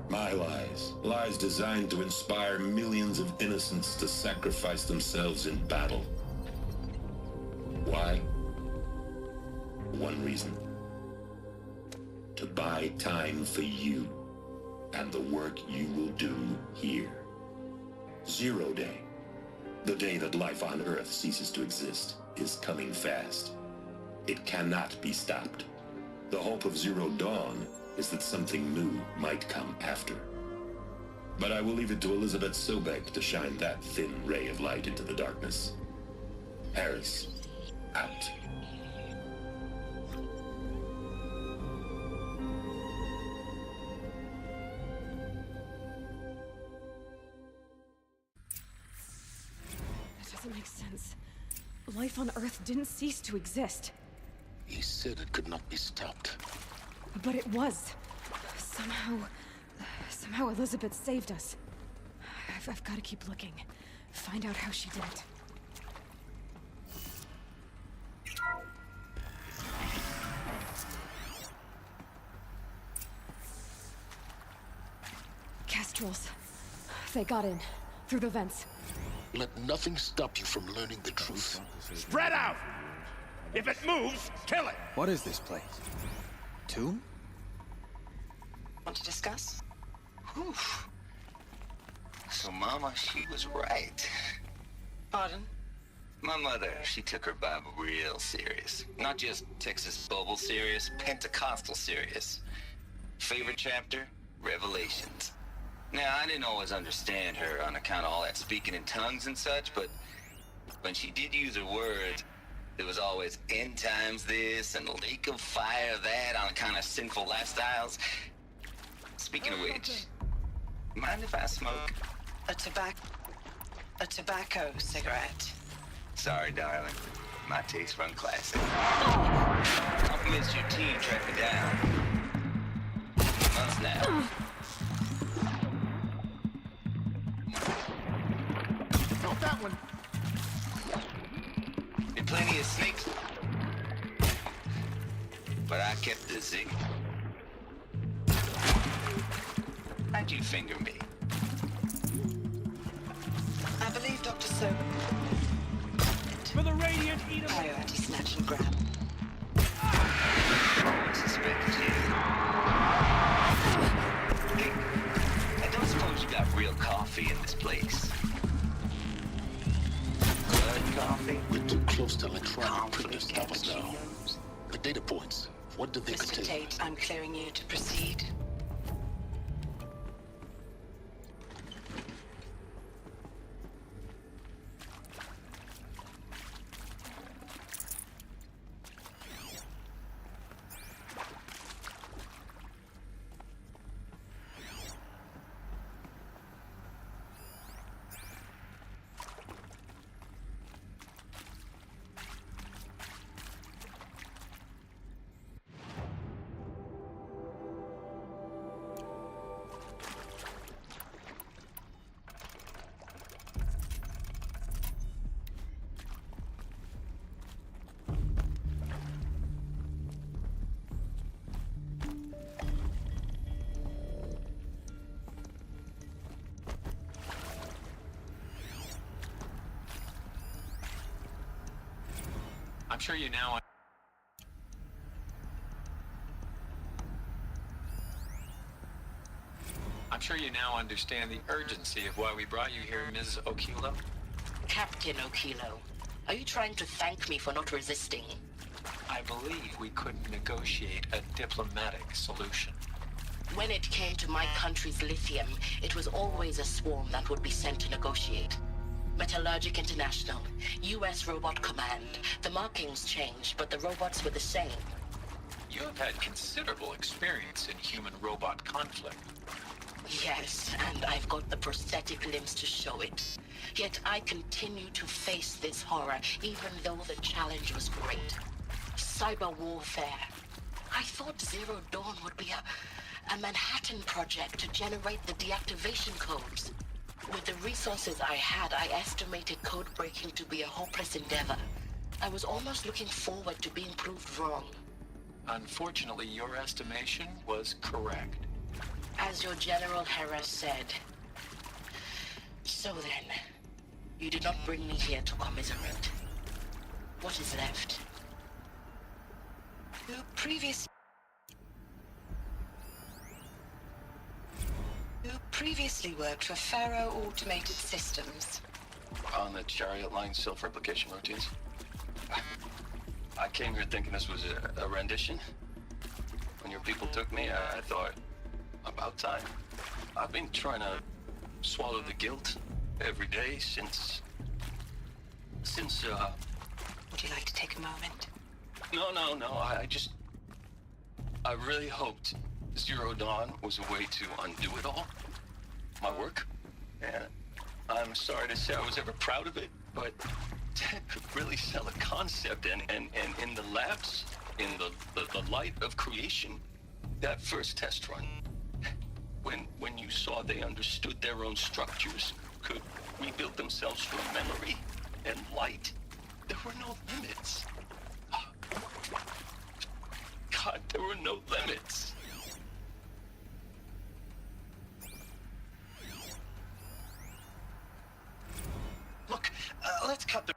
Speaker 9: My lies. Lies designed to inspire millions of innocents to sacrifice themselves in battle. Why? One reason. To buy time for you and the work you will do here. Zero Day, the day that life on Earth ceases to exist, is coming fast. It cannot be stopped. The hope of Zero Dawn is that something new might come after. But I will leave it to Elizabeth Sobek to shine that thin ray of light into the darkness. Harris, out.
Speaker 2: That doesn't make sense. Life on Earth didn't cease to exist.
Speaker 7: He said it could not be stopped.
Speaker 2: But it was. Somehow Elizabeth saved us. I've got to keep looking. Find out how she did it. Kestrels. They got in. Through the vents.
Speaker 7: Let nothing stop you from learning the truth.
Speaker 5: Spread out! If it moves, kill it!
Speaker 10: What is this place? Tomb?
Speaker 11: Want to discuss? Whew. So Mama, she was right. Pardon? My mother, she took her Bible real serious. Not just Texas Bible serious, Pentecostal serious. Favorite chapter? Revelations. Now, I didn't always understand her on account of all that speaking in tongues and such, but when she did use her words, there was always end times this and lake of fire that on account of sinful lifestyles. Speaking of which, mind if I smoke?
Speaker 12: A tobacco cigarette.
Speaker 11: Sorry, darling. My taste run classic. Compliments your team tracked me down. Months now.
Speaker 5: Not that one.
Speaker 11: Been plenty of snakes. But I kept the zig. How'd you finger me?
Speaker 12: I believe Dr. Soap.
Speaker 1: For the Radiant Eater!
Speaker 12: Bio anti-snatch and grab.
Speaker 11: I suspected you. Hey, I don't suppose you got real coffee in this place? Good coffee?
Speaker 7: We're too close to electronic print to stop us now. The data points, what did they
Speaker 12: Mr.
Speaker 7: contain?
Speaker 12: Tate, I'm clearing you to proceed.
Speaker 3: sure you now... I'm sure you now understand the urgency of why we brought you here, Ms. Okilo.
Speaker 12: Captain Okilo, are you trying to thank me for not resisting?
Speaker 3: I believe we couldn't negotiate a diplomatic solution.
Speaker 12: When it came to my country's lithium, it was always a swarm that would be sent to negotiate. Metallurgic International, U.S. Robot Command. The markings changed, but the robots were the same.
Speaker 3: You have had considerable experience in human-robot conflict.
Speaker 12: Yes, and I've got the prosthetic limbs to show it. Yet I continue to face this horror, even though the challenge was great. Cyber warfare. I thought Zero Dawn would be a Manhattan project to generate the deactivation codes. With the resources I had, I estimated code breaking to be a hopeless endeavor. I was almost looking forward to being proved wrong.
Speaker 3: Unfortunately, your estimation was correct.
Speaker 12: As your General Hera said. So then, you did not bring me here to commiserate. What is left? You previously worked for Faro Automated Systems.
Speaker 11: On the Chariot Line self-replication routines. I came here thinking this was a rendition. When your people took me, I thought, about time. I've been trying to swallow the guilt every day since...
Speaker 12: Would you like to take a moment?
Speaker 11: No, I really hoped Zero Dawn was a way to undo it all. My work. And I'm sorry to say I was ever proud of it, but Ted could really sell a concept, and in the labs, in the light of creation, that first test run, when you saw they understood their own structures, could rebuild themselves from memory and light, there were no limits. God, there were no limits. Look, let's cut the...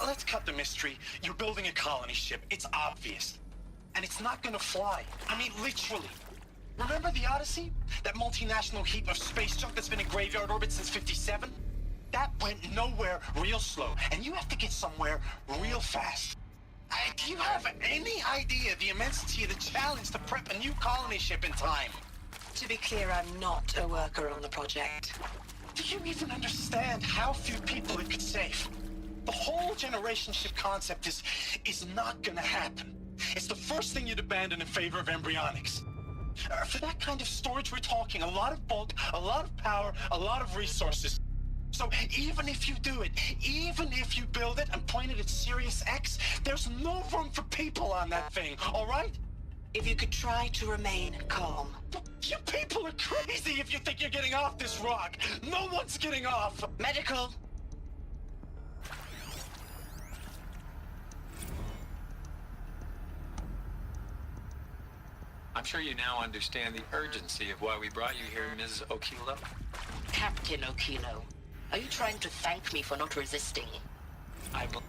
Speaker 11: let's cut the mystery. You're building a colony ship. It's obvious. And it's not gonna fly. I mean, literally. Remember the Odyssey? That multinational heap of space junk that's been in graveyard orbit since '57? That went nowhere real slow. And you have to get somewhere real fast. Do you have any idea the immensity of the challenge to prep a new colony ship in time?
Speaker 12: To be clear, I'm not a worker on the project.
Speaker 11: Do you even understand how few people it could save? The whole generation ship concept is not gonna happen. It's the first thing you'd abandon in favor of embryonics. For that kind of storage, we're talking a lot of bulk, a lot of power, a lot of resources. So even if you do it, even if you build it and point it at Sirius X, there's no room for people on that thing, all right?
Speaker 12: If you could try to remain calm.
Speaker 11: You people are crazy if you think you're getting off this rock. No one's getting off.
Speaker 12: Medical.
Speaker 3: I'm sure you now understand the urgency of why we brought you here, Ms. Okilo.
Speaker 12: Captain Okilo, are you trying to thank me for not resisting?
Speaker 3: I believe...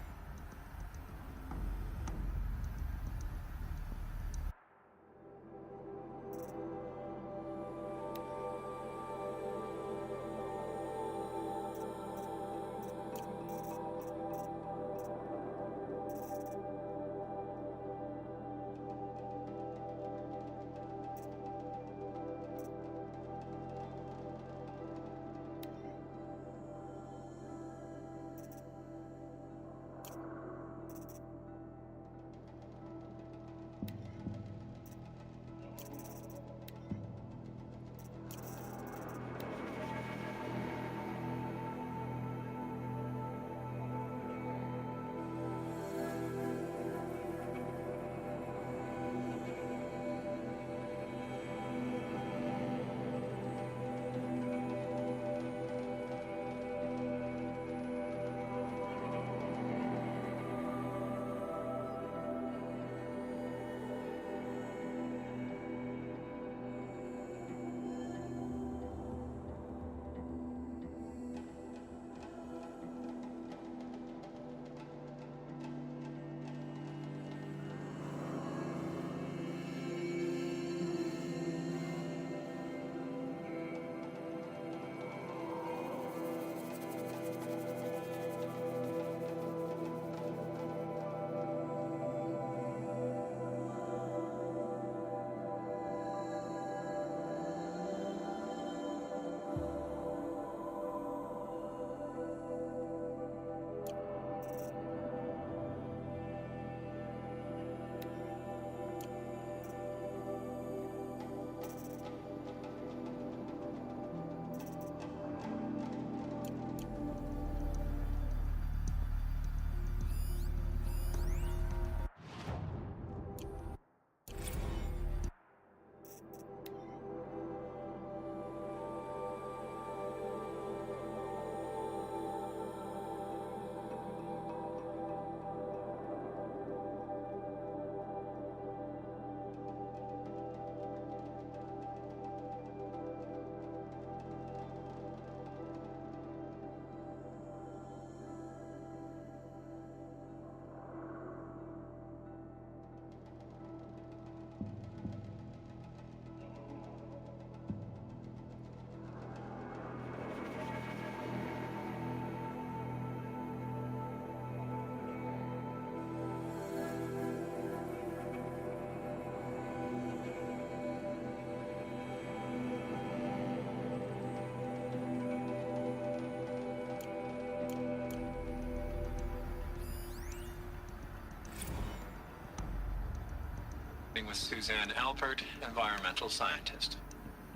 Speaker 3: with Suzanne Alpert, environmental scientist.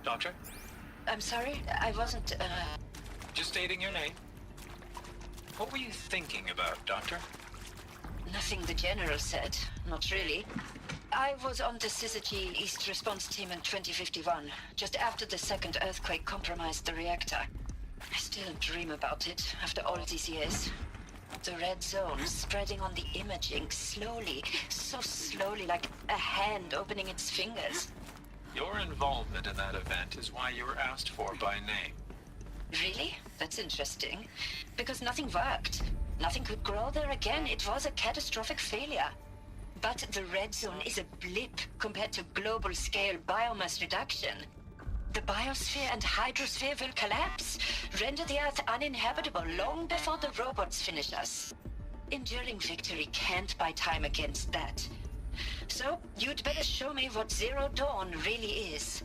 Speaker 3: Doctor?
Speaker 12: I'm sorry, I wasn't,
Speaker 3: Just stating your name. What were you thinking about, Doctor?
Speaker 12: Nothing the General said. Not really. I was on the Syzygy East Response Team in 2051, just after the second earthquake compromised the reactor. I still dream about it, after all these years. The red zone spreading on the imaging, slowly, so slowly, like a hand opening its fingers.
Speaker 3: Your involvement in that event is why you were asked for by name.
Speaker 12: Really? That's interesting. Because nothing worked. Nothing could grow there again. It was a catastrophic failure. But the red zone is a blip compared to global-scale biomass reduction. The biosphere and hydrosphere will collapse, render the Earth uninhabitable long before the robots finish us. Enduring victory can't buy time against that. So, you'd better show me what Zero Dawn really is.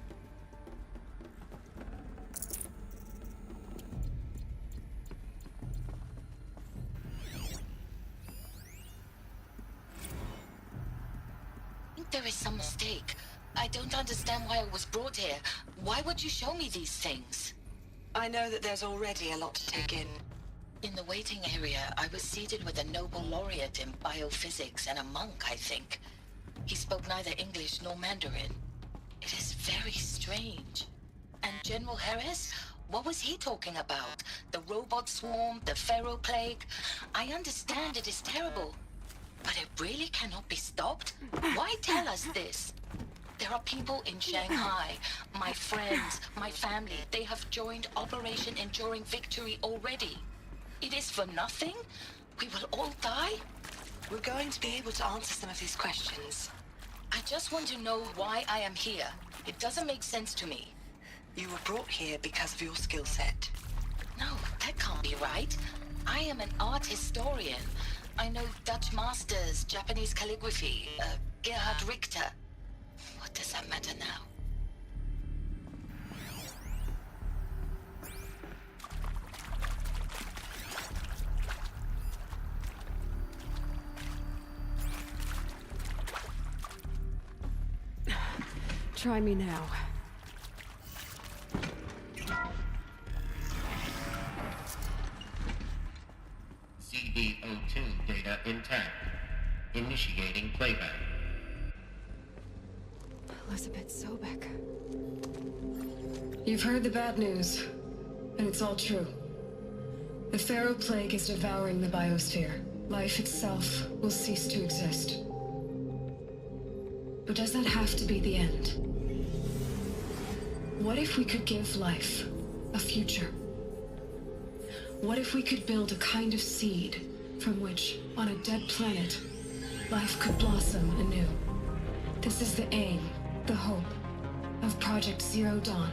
Speaker 12: There is some mistake. I don't understand why I was brought here. Why would you show me these things?
Speaker 13: I know that there's already a lot to take in.
Speaker 12: In the waiting area, I was seated with a Nobel laureate in biophysics and a monk, I think. He spoke neither English nor Mandarin. It is very strange. And General Harris? What was he talking about? The robot swarm, the Pharaoh plague? I understand it is terrible. But it really cannot be stopped? Why tell us this? There are people in Shanghai, my friends, my family. They have joined Operation Enduring Victory already. It is for nothing? We will all die?
Speaker 13: We're going to be able to answer some of these questions.
Speaker 12: I just want to know why I am here. It doesn't make sense to me.
Speaker 13: You were brought here because of your skill set.
Speaker 12: No, that can't be right. I am an art historian. I know Dutch masters, Japanese calligraphy, Gerhard Richter. What does that matter now?
Speaker 2: Try me now.
Speaker 8: CD02 data intact. Initiating playback.
Speaker 2: Elizabeth Sobek.
Speaker 6: You've heard the bad news, and it's all true. The Pharaoh plague is devouring the biosphere. Life itself will cease to exist. But does that have to be the end? What if we could give life a future? What if we could build a kind of seed from which, on a dead planet, life could blossom anew? This is the aim, the hope, of Project Zero Dawn.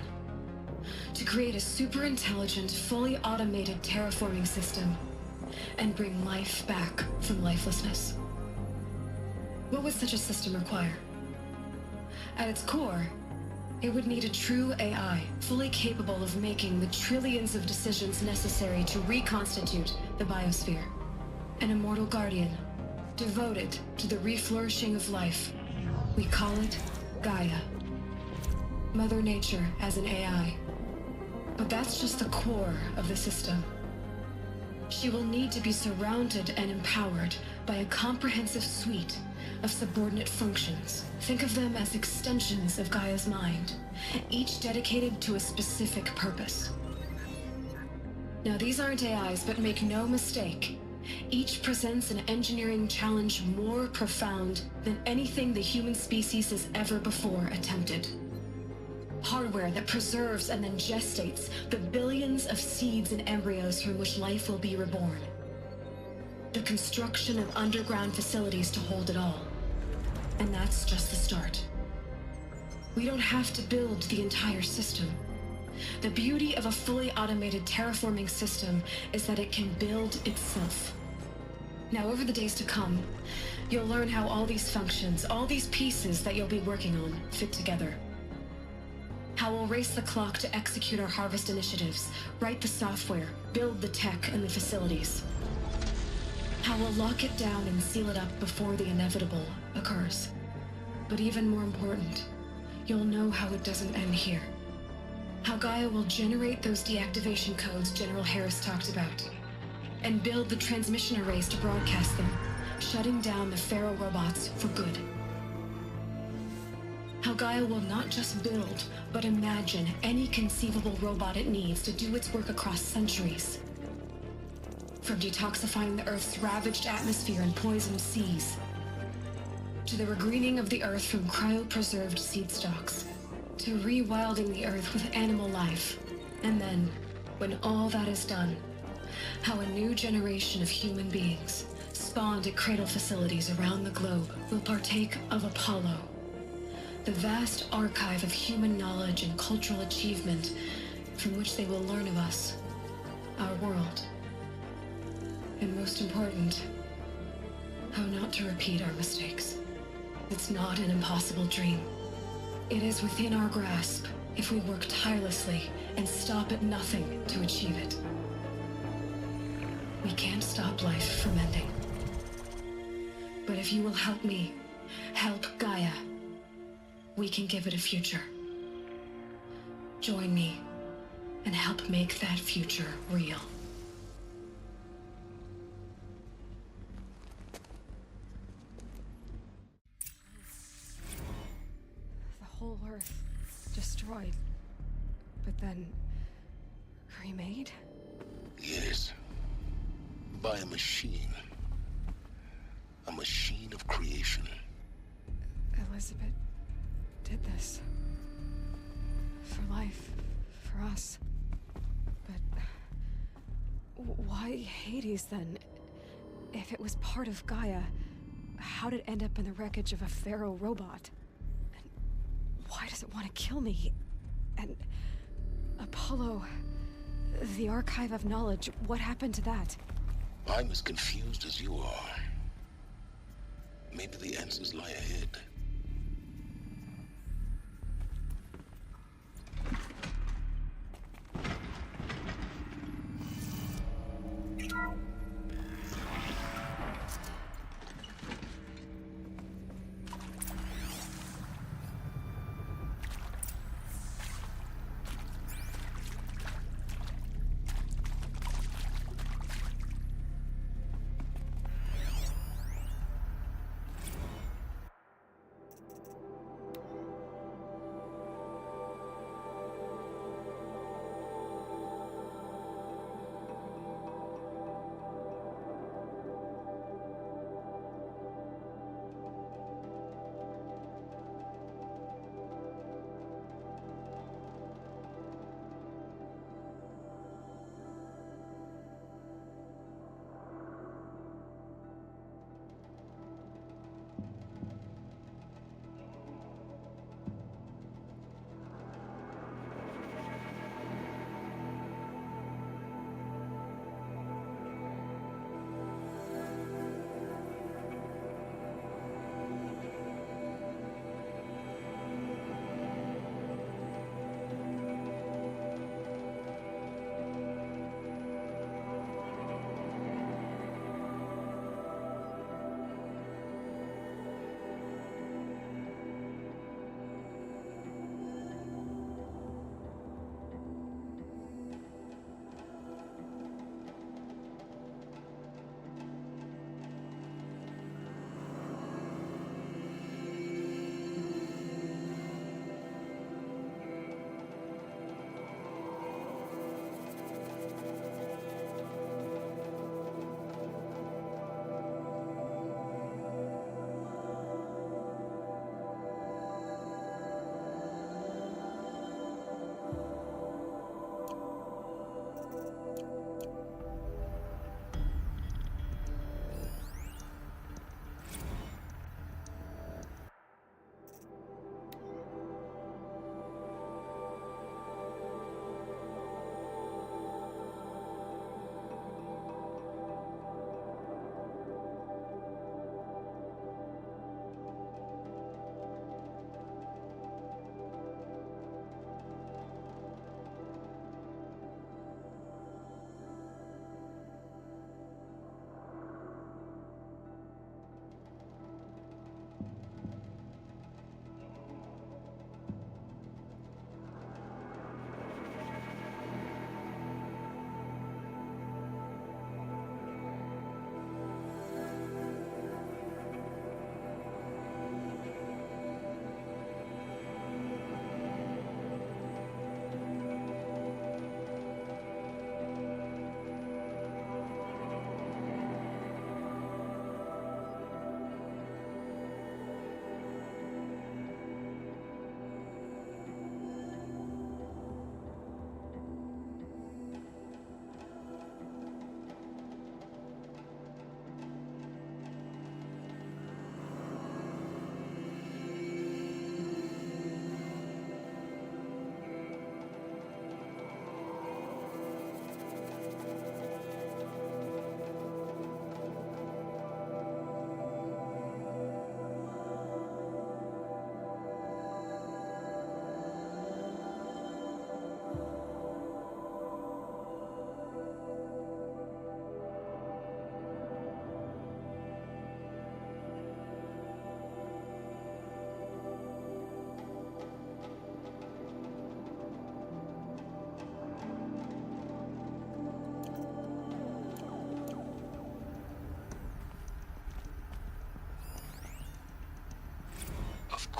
Speaker 6: To create a super-intelligent, fully automated terraforming system and bring life back from lifelessness. What would such a system require? At its core, it would need a true AI, fully capable of making the trillions of decisions necessary to reconstitute the biosphere. An immortal guardian, devoted to the reflourishing of life. We call it Gaia. Mother Nature as an AI. But that's just the core of the system. She will need to be surrounded and empowered by a comprehensive suite of subordinate functions. Think of them as extensions of Gaia's mind, each dedicated to a specific purpose. Now, these aren't AIs, but make no mistake, each presents an engineering challenge more profound than anything the human species has ever before attempted. Hardware that preserves and then gestates the billions of seeds and embryos from which life will be reborn. The construction of underground facilities to hold it all. And that's just the start. We don't have to build the entire system. The beauty of a fully automated terraforming system is that it can build itself. Now, over the days to come, you'll learn how all these functions, all these pieces that you'll be working on, fit together. How we'll race the clock to execute our harvest initiatives, write the software, build the tech and the facilities. How we'll lock it down and seal it up before the inevitable occurs. But even more important, you'll know how it doesn't end here. How Gaia will generate those deactivation codes General Harris talked about, and build the transmission arrays to broadcast them, shutting down the Pharaoh robots for good. How Gaia will not just build, but imagine any conceivable robot it needs to do its work across centuries. From detoxifying the Earth's ravaged atmosphere and poisoned seas, to the regreening of the Earth from cryopreserved seed stalks, to rewilding the Earth with animal life. And then, when all that is done, how a new generation of human beings, spawned at cradle facilities around the globe, will partake of Apollo, the vast archive of human knowledge and cultural achievement from which they will learn of us, our world. And most important, how not to repeat our mistakes. It's not an impossible dream. It is within our grasp if we work tirelessly and stop at nothing to achieve it. We can't stop life from ending. But if you will help me, help Gaia, we can give it a future. Join me and help make that future real.
Speaker 2: The whole Earth destroyed, but then remade?
Speaker 7: Yes. By a machine. A machine of creation.
Speaker 2: Elizabeth did this. For life, for us. But why Hades then? If it was part of Gaia, how did it end up in the wreckage of a Pharaoh robot? And why does it want to kill me? And Apollo, the archive of knowledge, what happened to that?
Speaker 7: I'm as confused as you are. Maybe the answers lie ahead.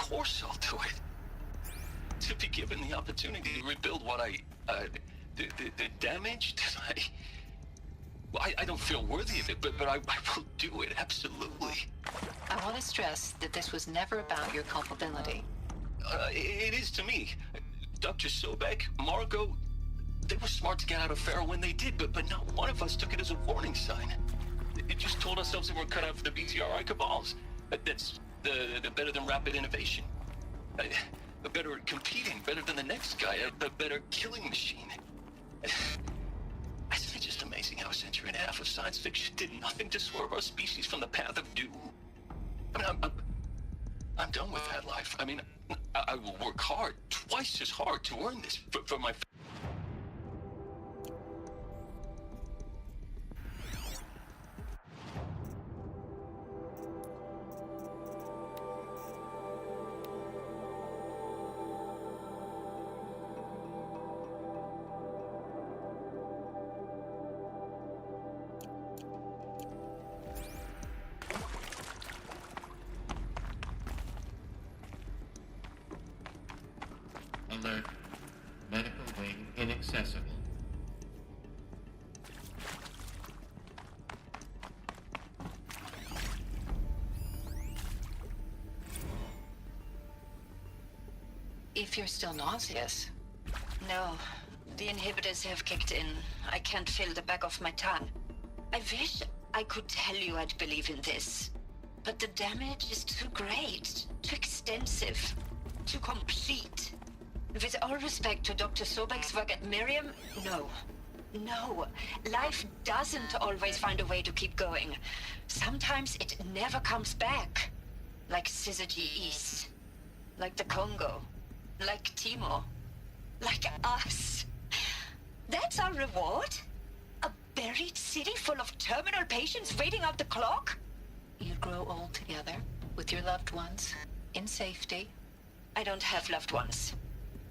Speaker 3: course I'll do it. To be given the opportunity to rebuild what the damage that well, I don't feel worthy of it, but I will do it, absolutely.
Speaker 13: I want to stress that this was never about your culpability.
Speaker 3: It is to me. Dr. Sobek, Margot, they were smart to get out of Pharaoh when they did, but not one of us took it as a warning sign. It just told ourselves that we're cut out for the BTRI cabals. That's the better than rapid innovation. Better at competing, better than the next guy, a better killing machine. It's just amazing how a century and a half of science fiction did nothing to swerve our species from the path of doom. I mean, I'm done with that life. I mean, I will work hard, twice as hard to earn this for my...
Speaker 8: Alert. Medical wing inaccessible.
Speaker 13: If you're still nauseous.
Speaker 14: No, the inhibitors have kicked in. I can't feel the back of my tongue. I wish I could tell you I'd believe in this. But the damage is too great, too extensive, too complete. With all respect to Dr. Sobek's work at Miriam, no. No, life doesn't always find a way to keep going. Sometimes it never comes back. Like Syzygy East. Like the Congo. Like Timor. Like us. That's our reward? A buried city full of terminal patients waiting out the clock?
Speaker 13: You'd grow old together, with your loved ones, in safety.
Speaker 14: I don't have loved ones.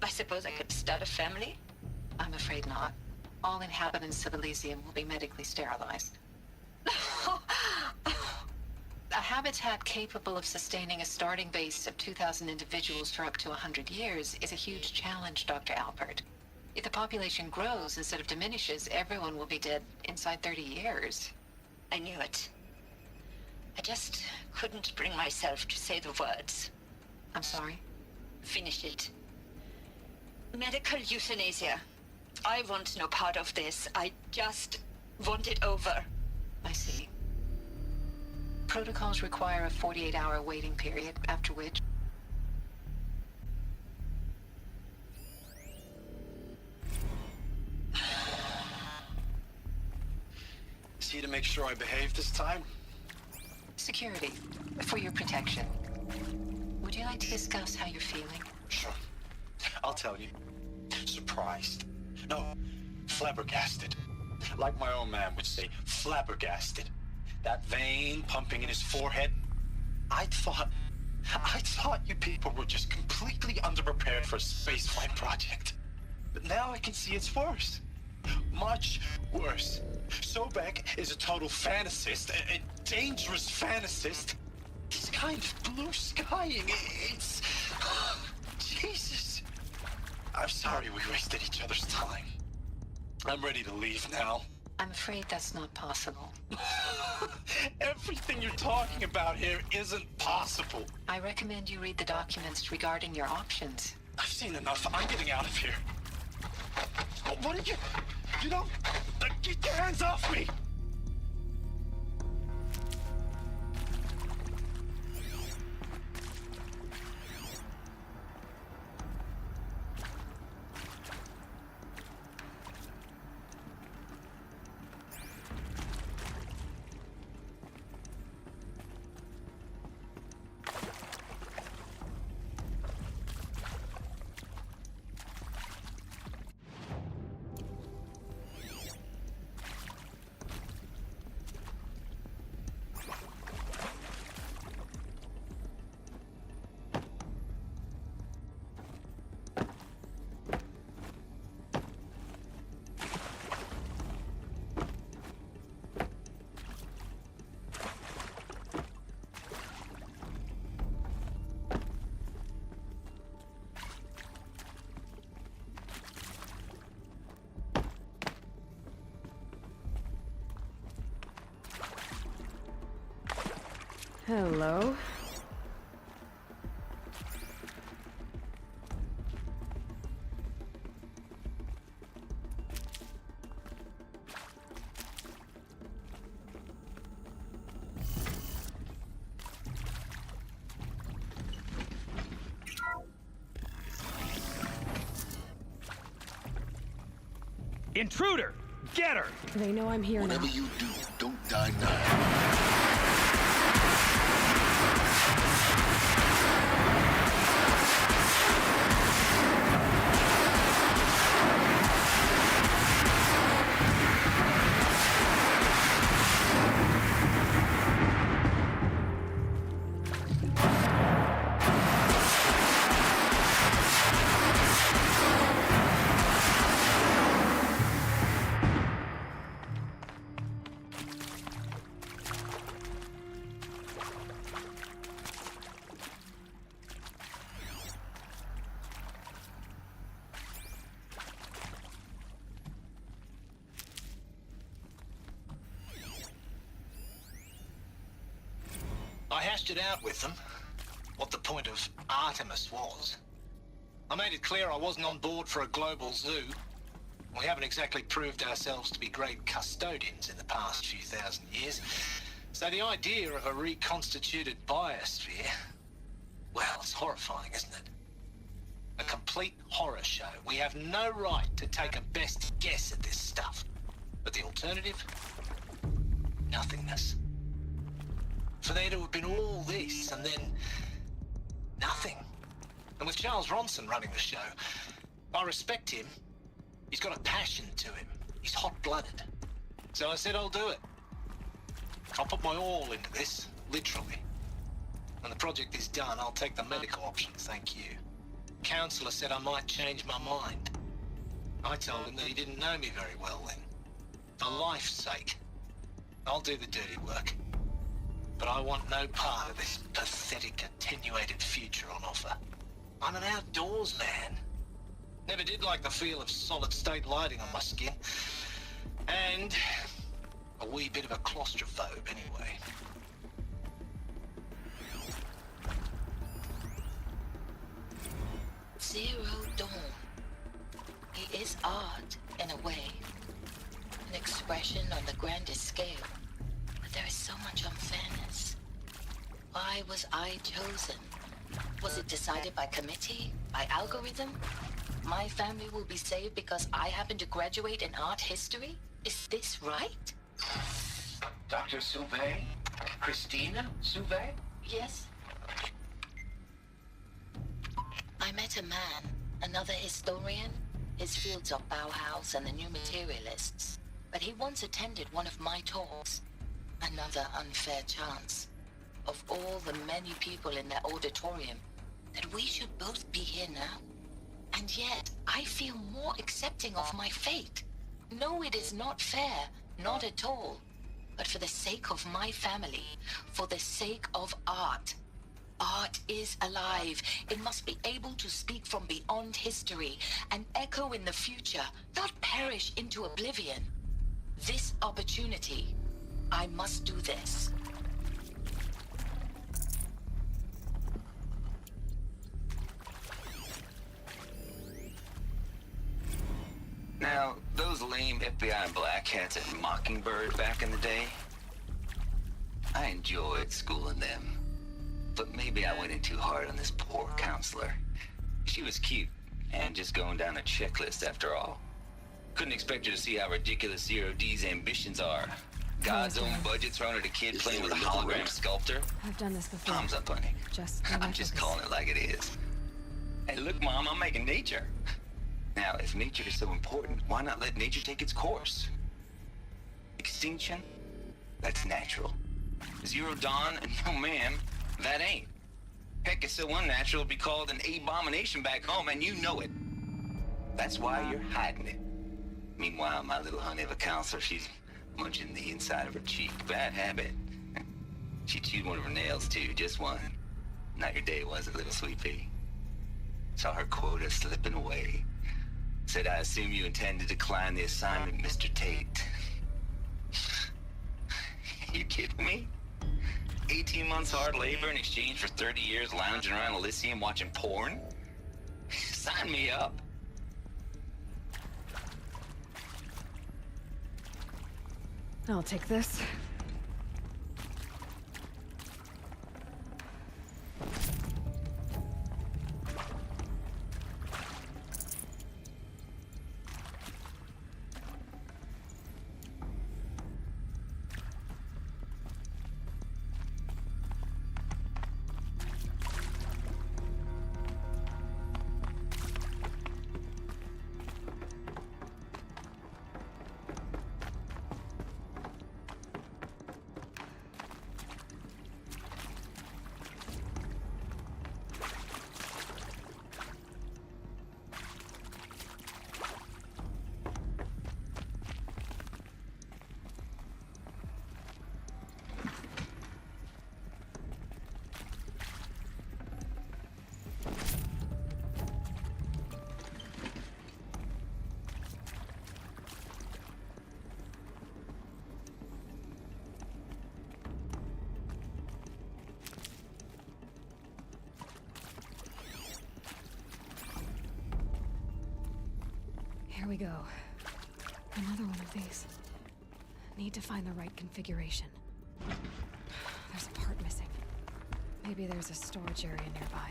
Speaker 14: I suppose I could start a family?
Speaker 13: I'm afraid not. All inhabitants of Elysium will be medically sterilized. A habitat capable of sustaining a starting base of 2,000 individuals for up to 100 years is a huge challenge, Dr. Alpert. If the population grows instead of diminishes, everyone will be dead inside 30 years.
Speaker 14: I knew it. I just couldn't bring myself to say the words.
Speaker 13: I'm sorry?
Speaker 14: Finish it. Medical euthanasia. I want no part of this. I just want it over.
Speaker 13: I see. Protocols require a 48-hour waiting period, after which...
Speaker 10: See to make sure I behave this time?
Speaker 13: Security, for your protection. Would you like to discuss how you're feeling?
Speaker 10: Sure. I'll tell you. Surprised. No, flabbergasted. Like my own man would say, flabbergasted. That vein pumping in his forehead. I thought you people were just completely underprepared for a spaceflight project. But now I can see it's worse. Much worse. Sobek is a total fantasist, a dangerous fantasist. He's kind of blue skying. It's... Jesus. I'm sorry we wasted each other's time. I'm ready to leave now.
Speaker 13: I'm afraid that's not possible.
Speaker 10: Everything you're talking about here isn't possible.
Speaker 13: I recommend you read the documents regarding your options.
Speaker 10: I've seen enough. I'm getting out of here. What did you... You don't... Get your hands off me!
Speaker 2: Hello.
Speaker 5: Intruder! Get her!
Speaker 2: They know I'm here
Speaker 7: Whatever
Speaker 2: now.
Speaker 7: you do, don't die now.
Speaker 10: I hashed it out with them, what the point of Artemis was. I made it clear I wasn't on board for a global zoo. We haven't exactly proved ourselves to be great custodians in the past few thousand years. So the idea of a reconstituted biosphere, well, it's horrifying, isn't it? A complete horror show. We have no right to take a best guess at this stuff. But the alternative? Nothingness. For there to have been all this, and then nothing. And with Charles Ronson running the show, I respect him. He's got a passion to him. He's hot-blooded. So I said I'll do it. I'll put my all into this, literally. When the project is done, I'll take the medical option, thank you. Counselor said I might change my mind. I told him that he didn't know me very well then. For life's sake, I'll do the dirty work. But I want no part of this pathetic, attenuated future on offer. I'm an outdoors man. Never did like the feel of solid-state lighting on my skin. And a wee bit of a claustrophobe, anyway.
Speaker 12: Zero Dawn. It is art, in a way. An expression on the grandest scale. But there is so much unfairness. Why was I chosen? Was it decided by committee? By algorithm? My family will be saved because I happen to graduate in art history? Is this right?
Speaker 11: Dr. Sauvé? Christina Sauvé?
Speaker 12: Yes. I met a man, another historian. His fields are Bauhaus and the New Materialists. But he once attended one of my talks. Another unfair chance. Of all the many people in that auditorium, that we should both be here now. And yet, I feel more accepting of my fate. No, it is not fair. Not at all. But for the sake of my family, for the sake of art. Art is alive. It must be able to speak from beyond history and echo in the future, not perish into oblivion. This opportunity, I must do this.
Speaker 11: Now, those lame FBI black hats at Mockingbird back in the day, I enjoyed schooling them. But maybe I went in too hard on this poor counselor. She was cute, and just going down a checklist after all. Couldn't expect her to see how ridiculous Zero D's ambitions are. God's own budget thrown at a kid playing with a hologram sculptor.
Speaker 2: I've done this before.
Speaker 11: Thumbs up, honey. I'm just calling it like it is. Hey, look, Mom, I'm making nature. Now, if nature is so important, why not let nature take its course? Extinction? That's natural. Zero Dawn? No, ma'am, that ain't. Heck, it's so unnatural to be called an abomination back home, and you know it. That's why you're hiding it. Meanwhile, my little honey of a counselor, she's munching the inside of her cheek. Bad habit. She chewed one of her nails, too, just one. Not your day, was it, little sweet pea? Saw her quota slipping away. Said, I assume you intend to decline the assignment, Mr. Tate. You kidding me?
Speaker 10: 18 months hard labor in exchange for 30 years lounging around Elysium watching porn? Sign me up.
Speaker 2: I'll take this. Here we go. Another one of these. Need to find the right configuration. There's a part missing. Maybe there's a storage area nearby.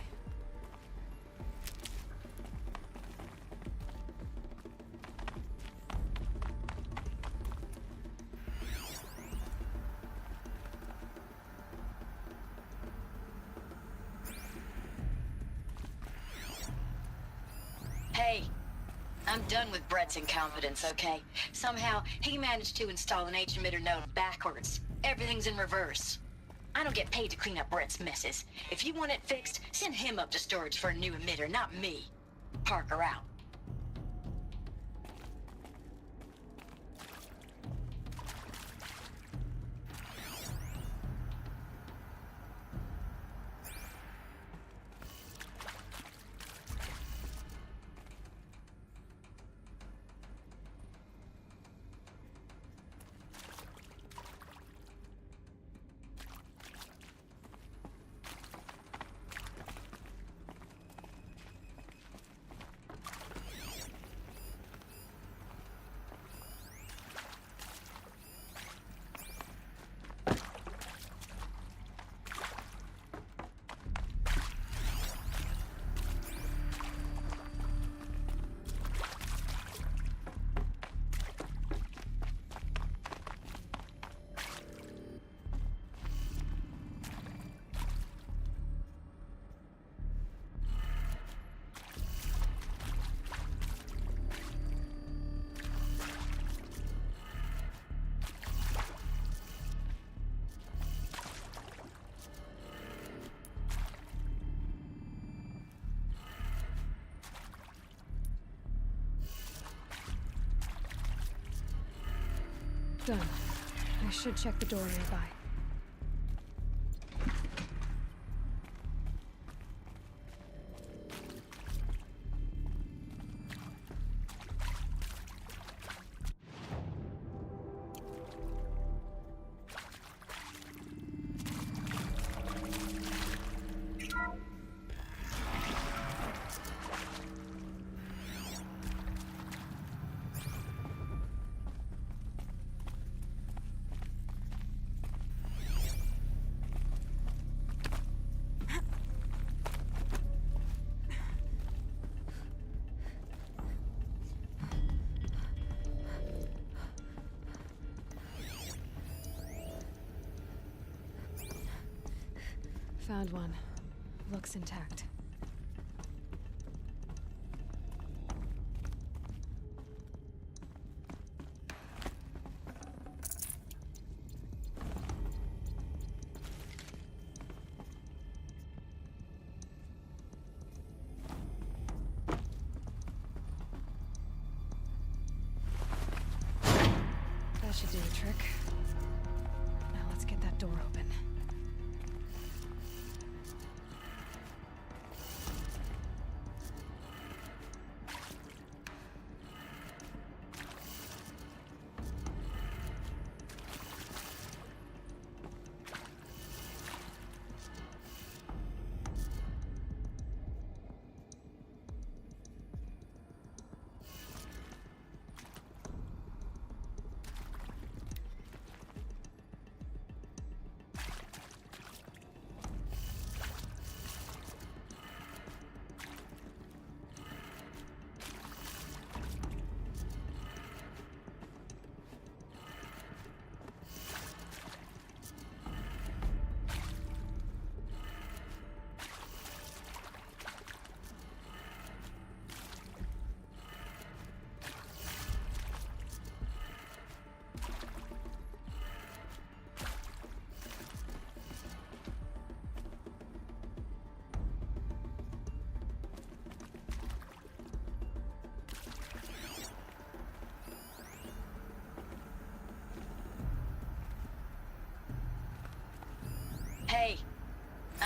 Speaker 14: Hey, I'm done with Brett's incompetence, okay? Somehow, he managed to install an H-emitter node backwards. Everything's in reverse. I don't get paid to clean up Brett's messes. If you want it fixed, send him up to storage for a new emitter, not me. Parker out.
Speaker 2: Done. I should check the door nearby. Found one. Looks intact. That should do the trick. Now let's get that door open.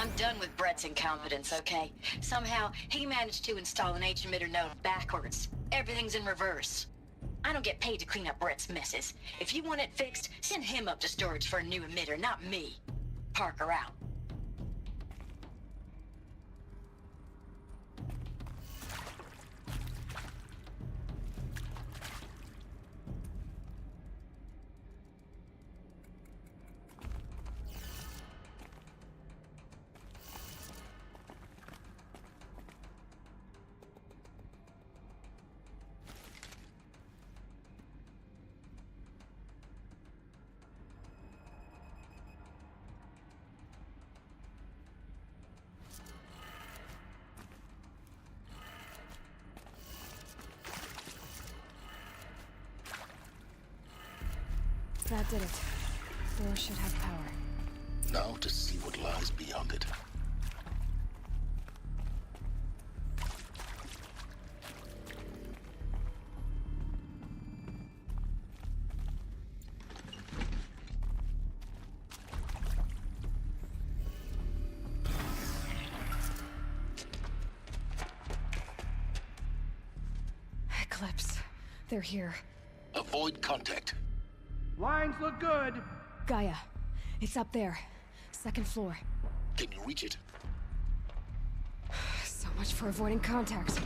Speaker 14: I'm done with Brett's incompetence, okay? Somehow, he managed to install an H-emitter node backwards. Everything's in reverse. I don't get paid to clean up Brett's messes. If you want it fixed, send him up to storage for a new emitter, not me. Parker out.
Speaker 2: That did it. Door should have power.
Speaker 7: Now to see what lies beyond it.
Speaker 2: Eclipse. They're here.
Speaker 7: Avoid contact.
Speaker 5: Lines look good.
Speaker 2: Gaia. It's up there. Second floor.
Speaker 7: Can you reach it?
Speaker 2: So much for avoiding contact.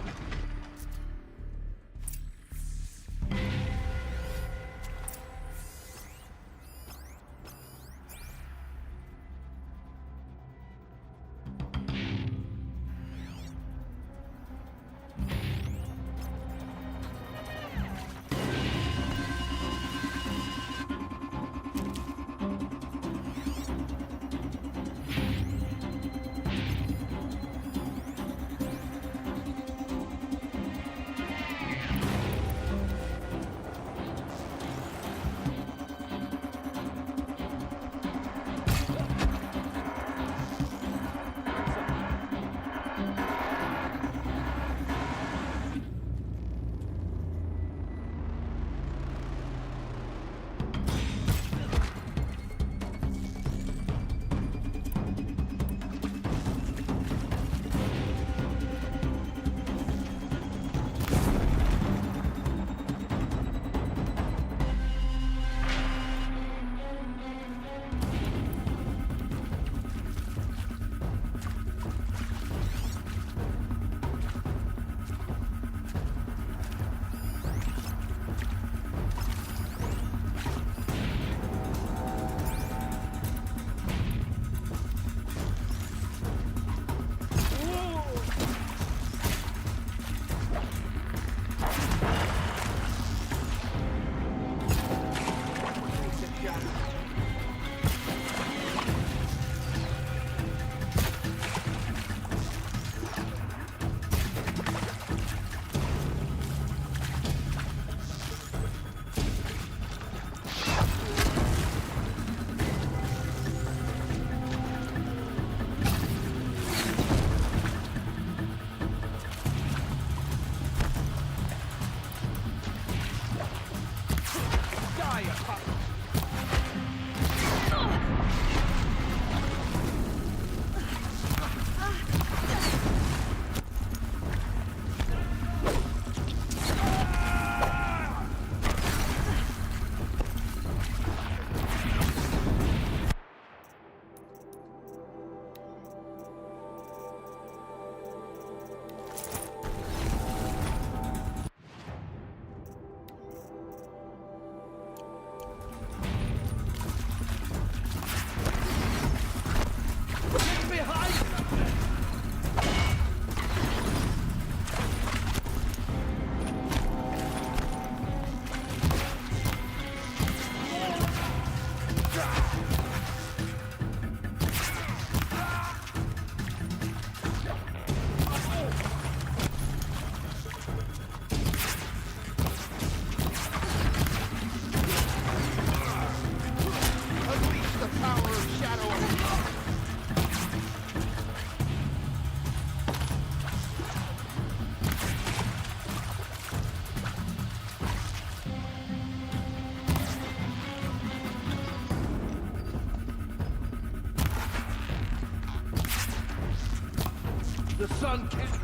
Speaker 5: The sun can't...
Speaker 2: That's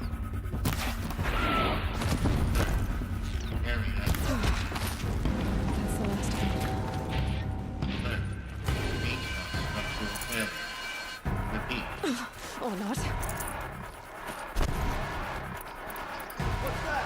Speaker 2: the last of it.
Speaker 8: Repeat.
Speaker 2: Or not.
Speaker 5: What's that?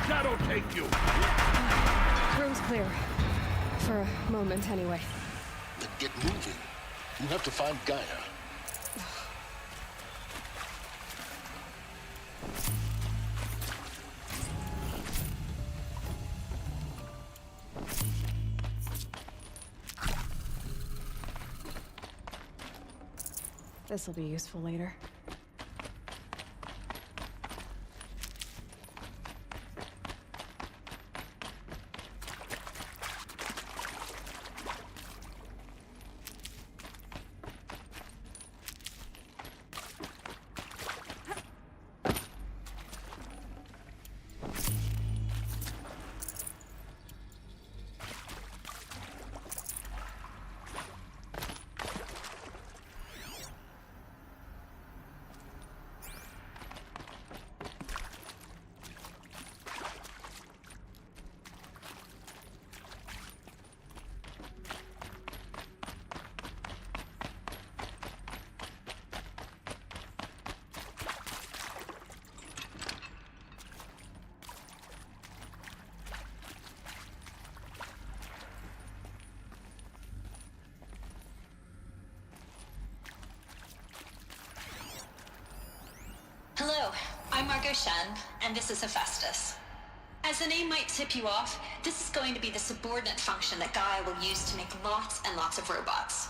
Speaker 5: That'll take you.
Speaker 2: Room's clear. For a moment, anyway.
Speaker 7: Then get moving. You have to find Gaia.
Speaker 2: This'll be useful later.
Speaker 6: Hello, I'm Margot Shen, and this is Hephaestus. As the name might tip you off, this is going to be the subordinate function that Gaia will use to make lots and lots of robots.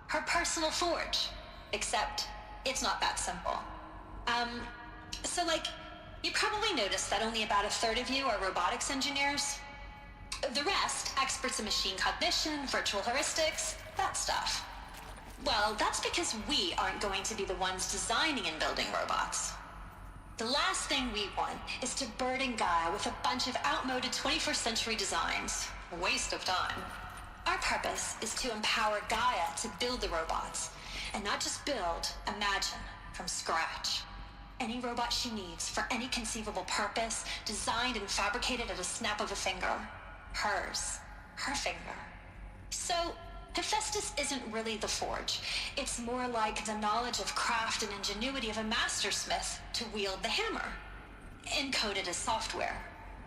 Speaker 6: Her personal forge. Except, it's not that simple. You probably noticed that only about a third of you are robotics engineers. The rest, experts in machine cognition, virtual heuristics, that stuff. Well, that's because we aren't going to be the ones designing and building robots. The last thing we want is to burden Gaia with a bunch of outmoded 21st century designs. A waste of time. Our purpose is to empower Gaia to build the robots, and not just build, imagine, from scratch. Any robot she needs for any conceivable purpose, designed and fabricated at a snap of a finger. Hers. Her finger. So, Hephaestus isn't really the forge. It's more like the knowledge of craft and ingenuity of a mastersmith to wield the hammer. Encoded as software.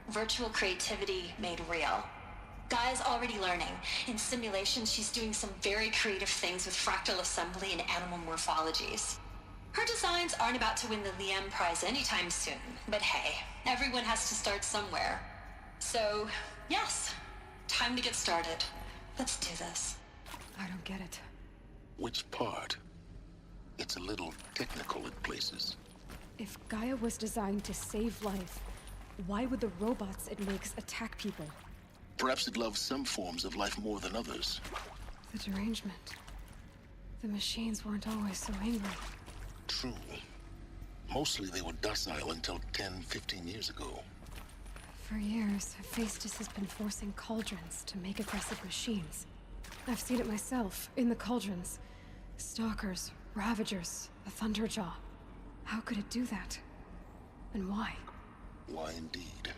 Speaker 6: Virtual creativity made real. Gaia's already learning. In simulation, she's doing some very creative things with fractal assembly and animal morphologies. Her designs aren't about to win the Liam Prize anytime soon, but hey, everyone has to start somewhere. So, yes, time to get started. Let's do this.
Speaker 2: I don't get it.
Speaker 7: Which part? It's a little technical in places.
Speaker 2: If Gaia was designed to save life, why would the robots it makes attack people?
Speaker 7: Perhaps it loves some forms of life more than others.
Speaker 2: The derangement. The machines weren't always so angry.
Speaker 7: True. Mostly they were docile until 10, 15 years ago.
Speaker 2: For years, Hephaestus has been forcing cauldrons to make aggressive machines. I've seen it myself, in the cauldrons. Stalkers, Ravagers, a Thunderjaw. How could it do that? And why?
Speaker 7: Why indeed?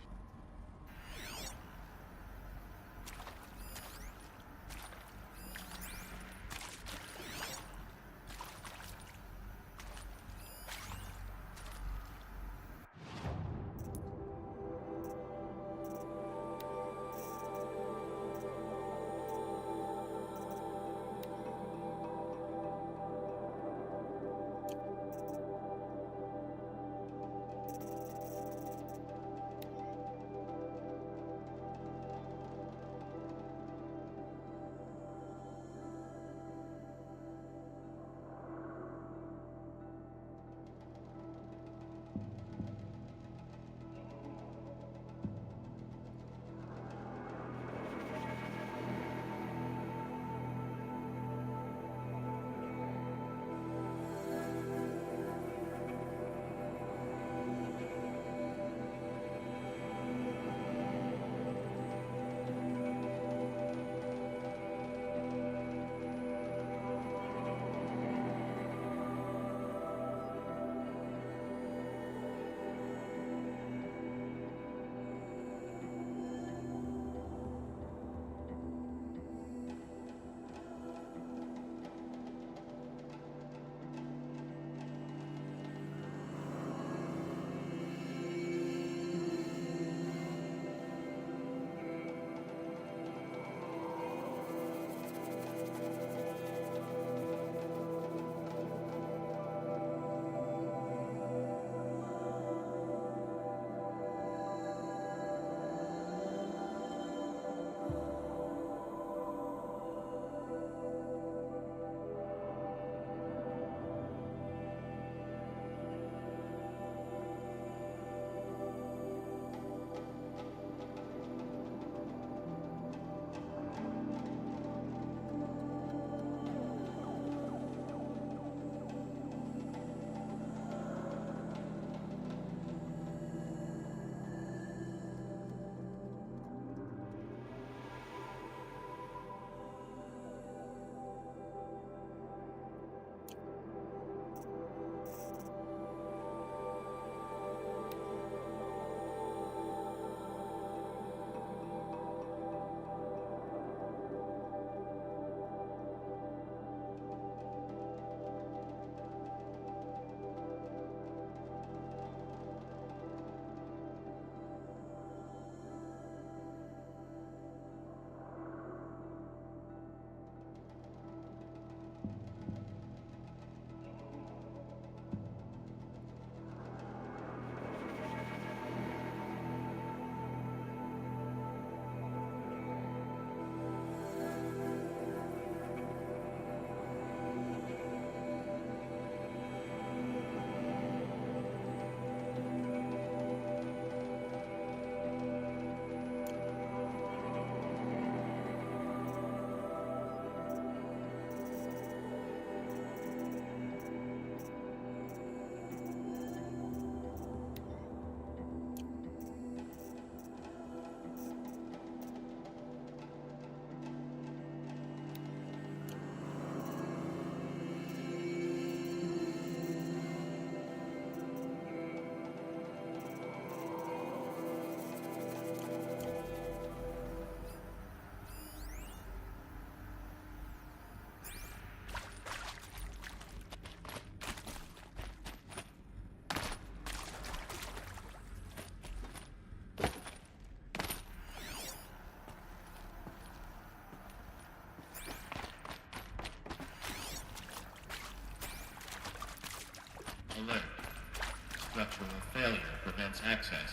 Speaker 8: failure prevents access.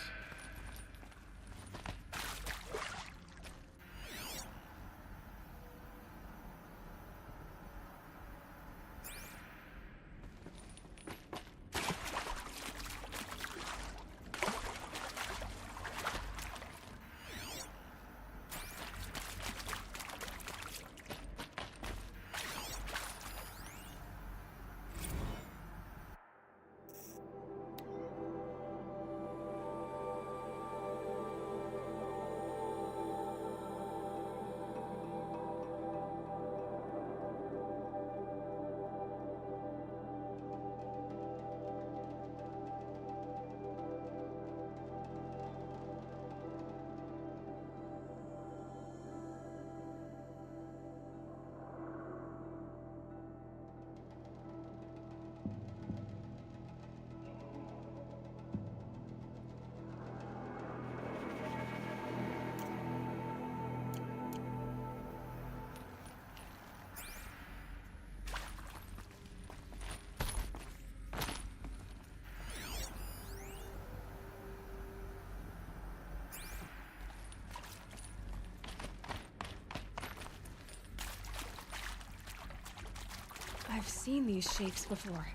Speaker 2: I've seen these shapes before.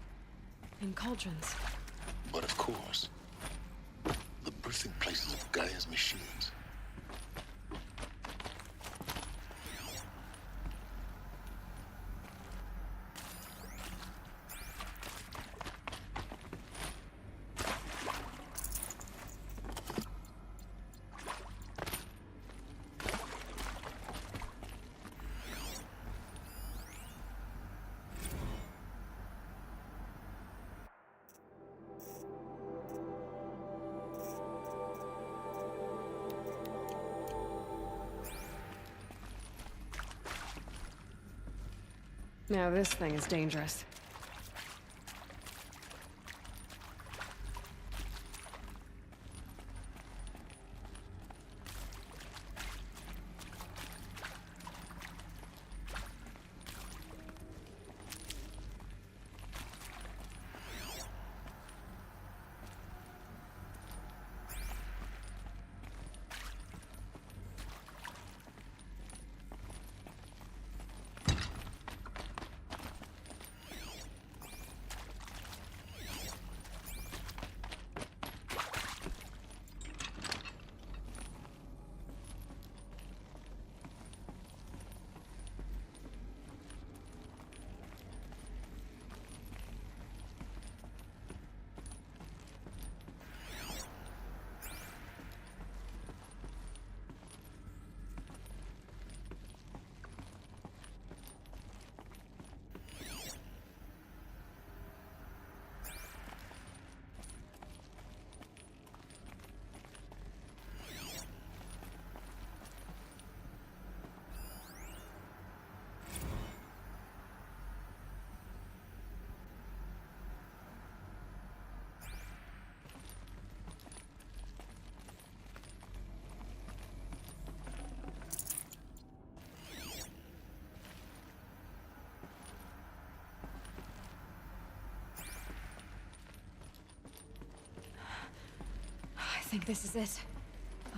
Speaker 2: In cauldrons.
Speaker 7: But of course, the birthing places of Gaia's machines.
Speaker 2: Now this thing is dangerous. I think this is it.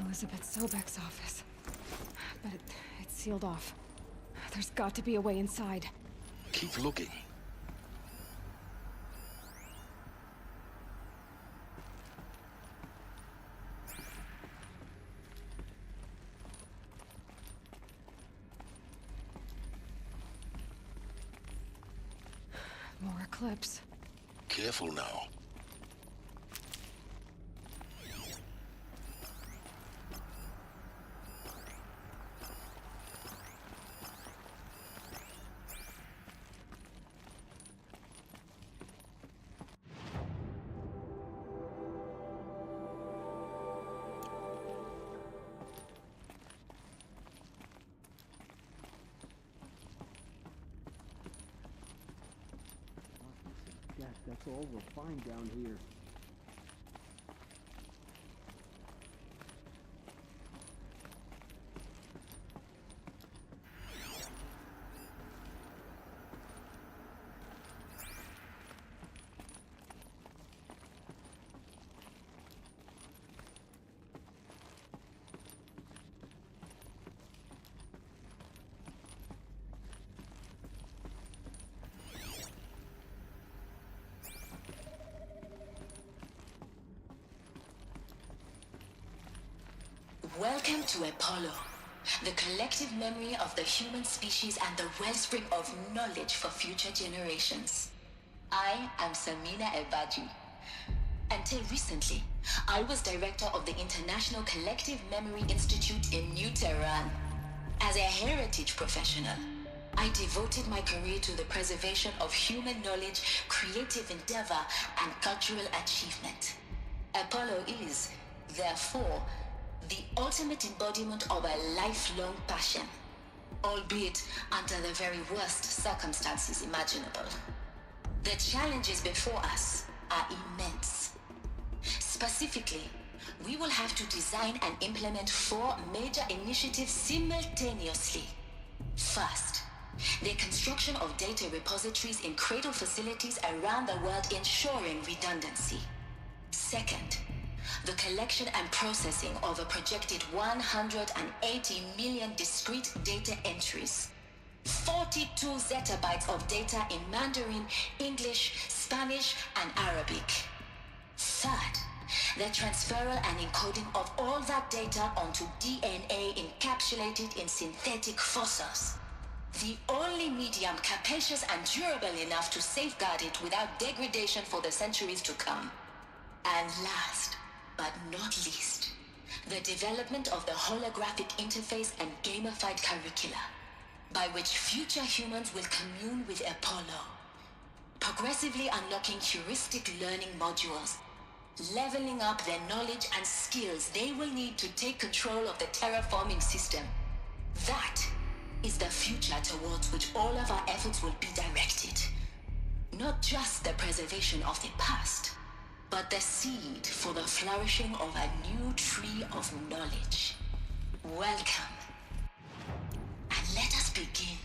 Speaker 2: Elizabeth Sobek's office. But it's sealed off. There's got to be a way inside.
Speaker 7: Keep looking.
Speaker 2: More eclipse.
Speaker 7: Careful now.
Speaker 15: That's all we'll find down here.
Speaker 12: Welcome to Apollo, the collective memory of the human species and the wellspring of knowledge for future generations. I am Samina Ebaji. Until recently, I was director of the International Collective Memory Institute in New Tehran. As a heritage professional, I devoted my career to the preservation of human knowledge, creative endeavor, and cultural achievement. Apollo is, therefore, the ultimate embodiment of a lifelong passion, albeit under the very worst circumstances imaginable. The challenges before us are immense. Specifically, we will have to design and implement 4 major initiatives simultaneously. First, the construction of data repositories in cradle facilities around the world ensuring redundancy. Second, the collection and processing of a projected 180 million discrete data entries. 42 zettabytes of data in Mandarin, English, Spanish, and Arabic. Third, the transferal and encoding of all that data onto DNA encapsulated in synthetic fossils. The only medium capacious and durable enough to safeguard it without degradation for the centuries to come. And last, but not least, the development of the holographic interface and gamified curricula, by which future humans will commune with Apollo, progressively unlocking heuristic learning modules, leveling up their knowledge and skills they will need to take control of the terraforming system. That is the future towards which all of our efforts will be directed. Not just the preservation of the past, but the seed for the flourishing of a new tree of knowledge. Welcome. And let us begin.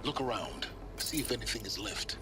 Speaker 7: Look around. See if anything is left.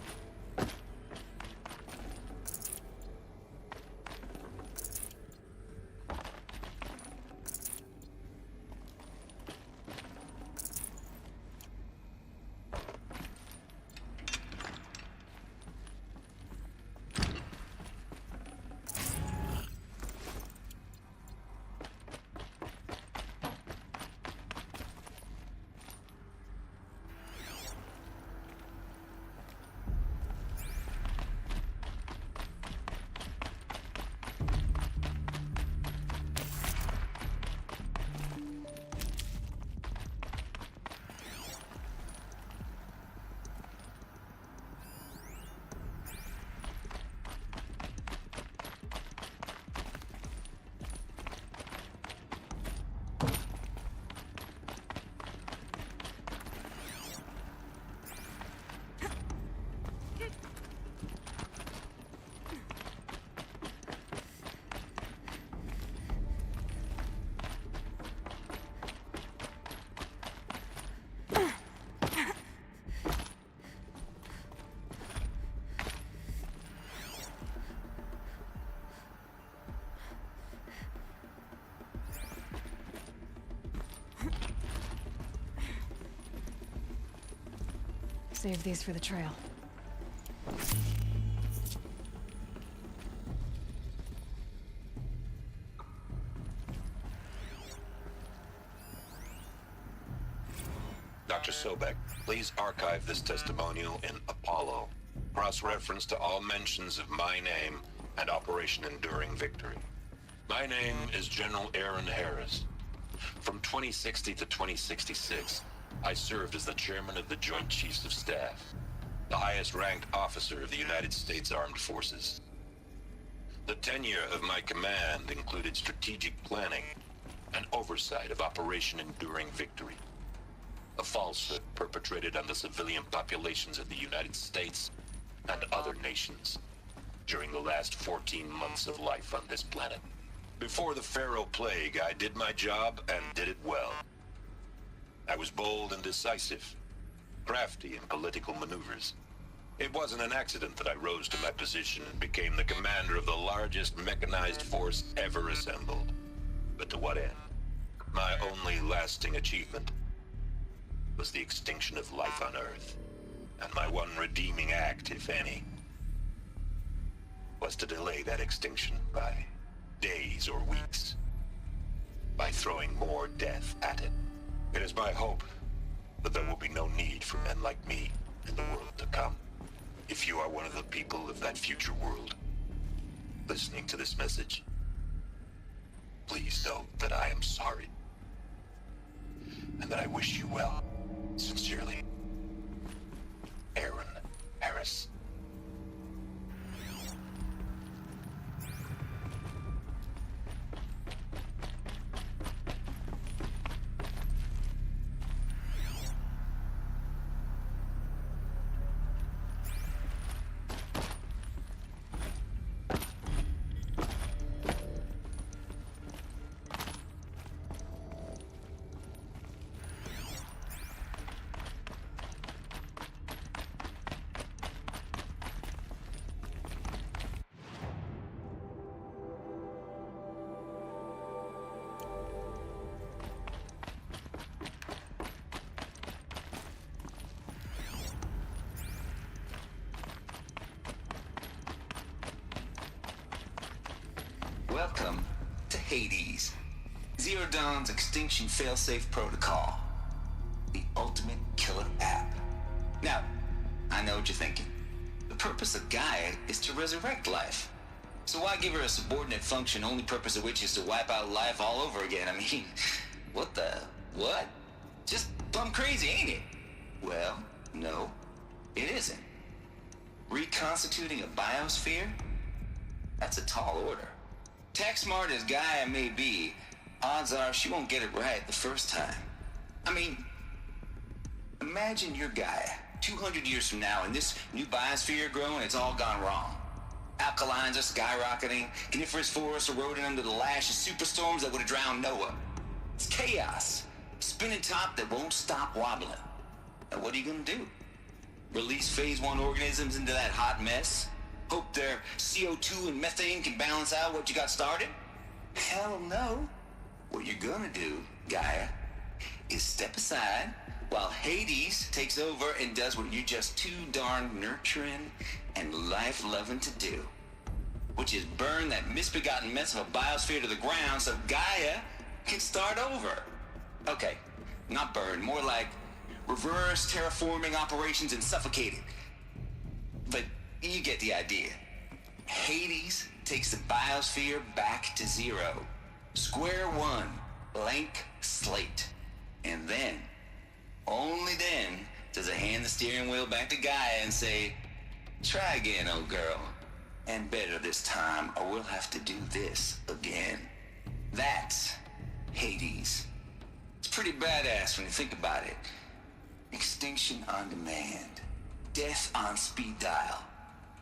Speaker 2: Save these for the trail.
Speaker 3: Dr. Sobek, please archive this testimonial in Apollo. Cross-reference to all mentions of my name and Operation Enduring Victory. My name is General R.In. Harris. From 2060 to 2066, I served as the chairman of the Joint Chiefs of Staff, the highest-ranked officer of the United States Armed Forces. The tenure of my command included strategic planning and oversight of Operation Enduring Victory, a falsehood perpetrated on the civilian populations of the United States and other nations during the last 14 months of life on this planet. Before the Pharaoh Plague, I did my job and did it well. I was bold and decisive, crafty in political maneuvers. It wasn't an accident that I rose to my position and became the commander of the largest mechanized force ever assembled. But to what end? My only lasting achievement was the extinction of life on Earth. And my one redeeming act, if any, was to delay that extinction by days or weeks, by throwing more death at it. It is my hope that there will be no need for men like me in the world to come. If you are one of the people of that future world listening to this message, please know that I am sorry and that I wish you well. Sincerely, R.In. Harris.
Speaker 11: Welcome to Hades, Zero Dawn's extinction failsafe protocol, the ultimate killer app. Now, I know what you're thinking. The purpose of Gaia is to resurrect life. So why give her a subordinate function, only purpose of which is to wipe out life all over again? I mean, what? Just plumb crazy, ain't it? Well, no, it isn't. Reconstituting a biosphere? That's a tall order. Tech smart as Gaia may be, odds are she won't get it right the first time. I mean, imagine you're Gaia 200 years from now and this new biosphere growing, it's all gone wrong. Alkalines are skyrocketing, coniferous forests eroding under the lash of superstorms that would have drowned Noah. It's chaos, spinning top that won't stop wobbling.
Speaker 10: And what are you gonna do? Release phase 1 organisms into that hot mess? Hope their CO2 and methane can balance out what you got started? Hell no. What you're gonna do, Gaia, is step aside while Hades takes over and does what you're just too darn nurturing and life-loving to do, which is burn that misbegotten mess of a biosphere to the ground so Gaia can start over. Okay, not burn, more like reverse terraforming operations and suffocate it. But you get the idea. Hades takes the biosphere back to zero. Square one, blank slate. And then, only then, does it hand the steering wheel back to Gaia and say, try again, old girl. And better this time, or we'll have to do this again. That's Hades. It's pretty badass when you think about it. Extinction on demand. Death on speed dial.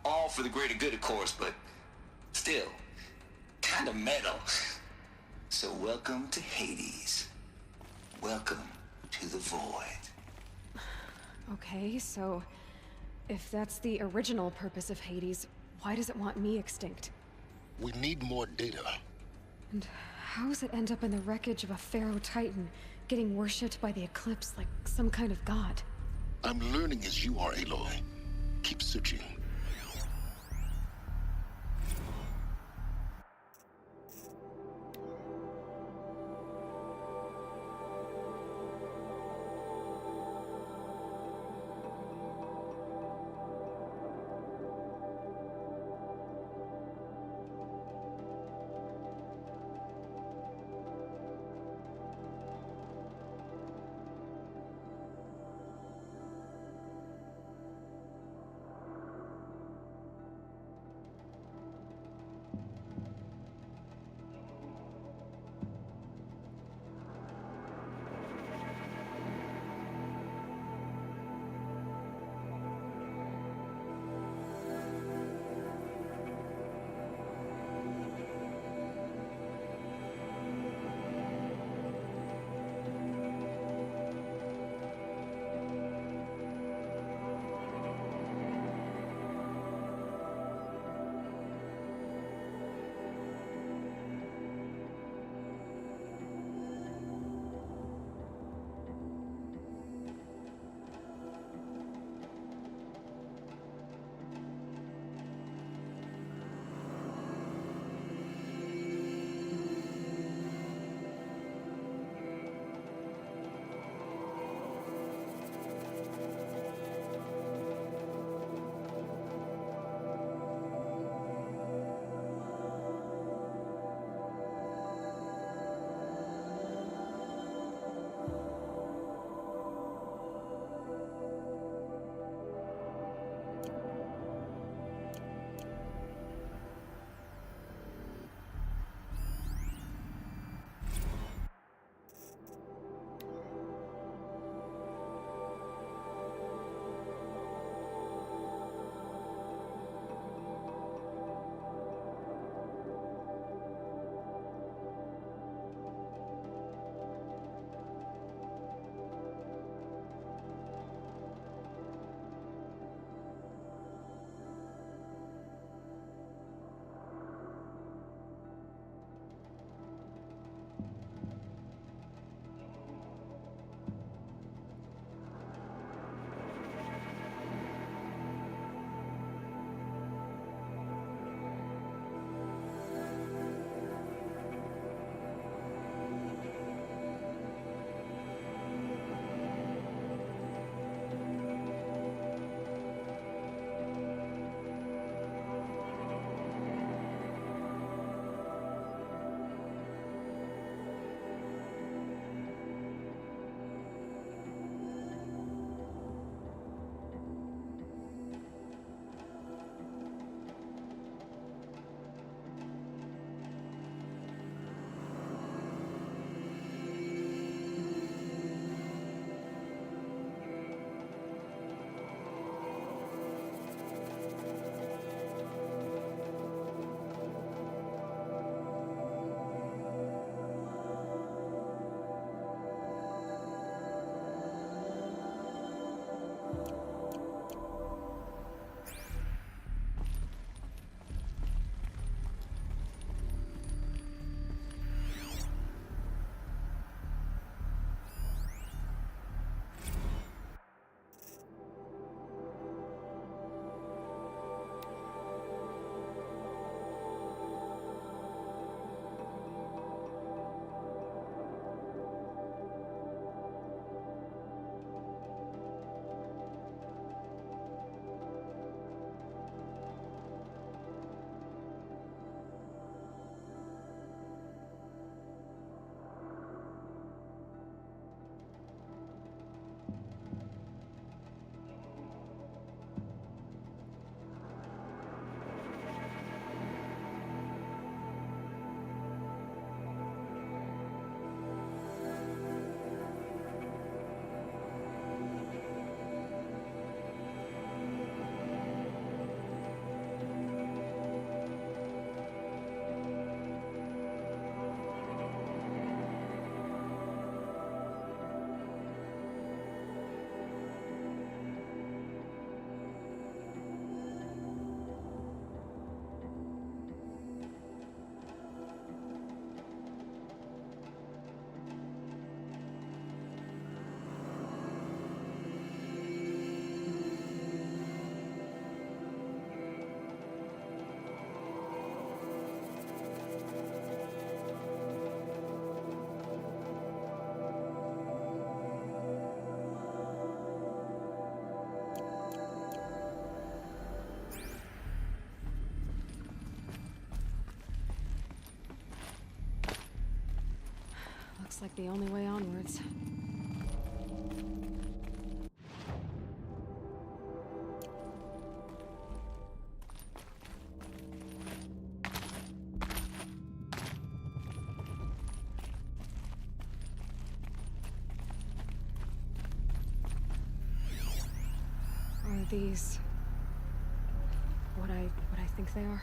Speaker 10: All for the greater good, of course, but still, kind of metal. So welcome to Hades. Welcome to the void.
Speaker 2: Okay, so if that's the original purpose of Hades, why does it want me extinct?
Speaker 7: We need more data.
Speaker 2: And how does it end up in the wreckage of a Pharaoh Titan, getting worshipped by the Eclipse like some kind of god?
Speaker 7: I'm learning as you are, Aloy. Keep searching.
Speaker 2: Looks like the only way onwards. Are these what I think they are?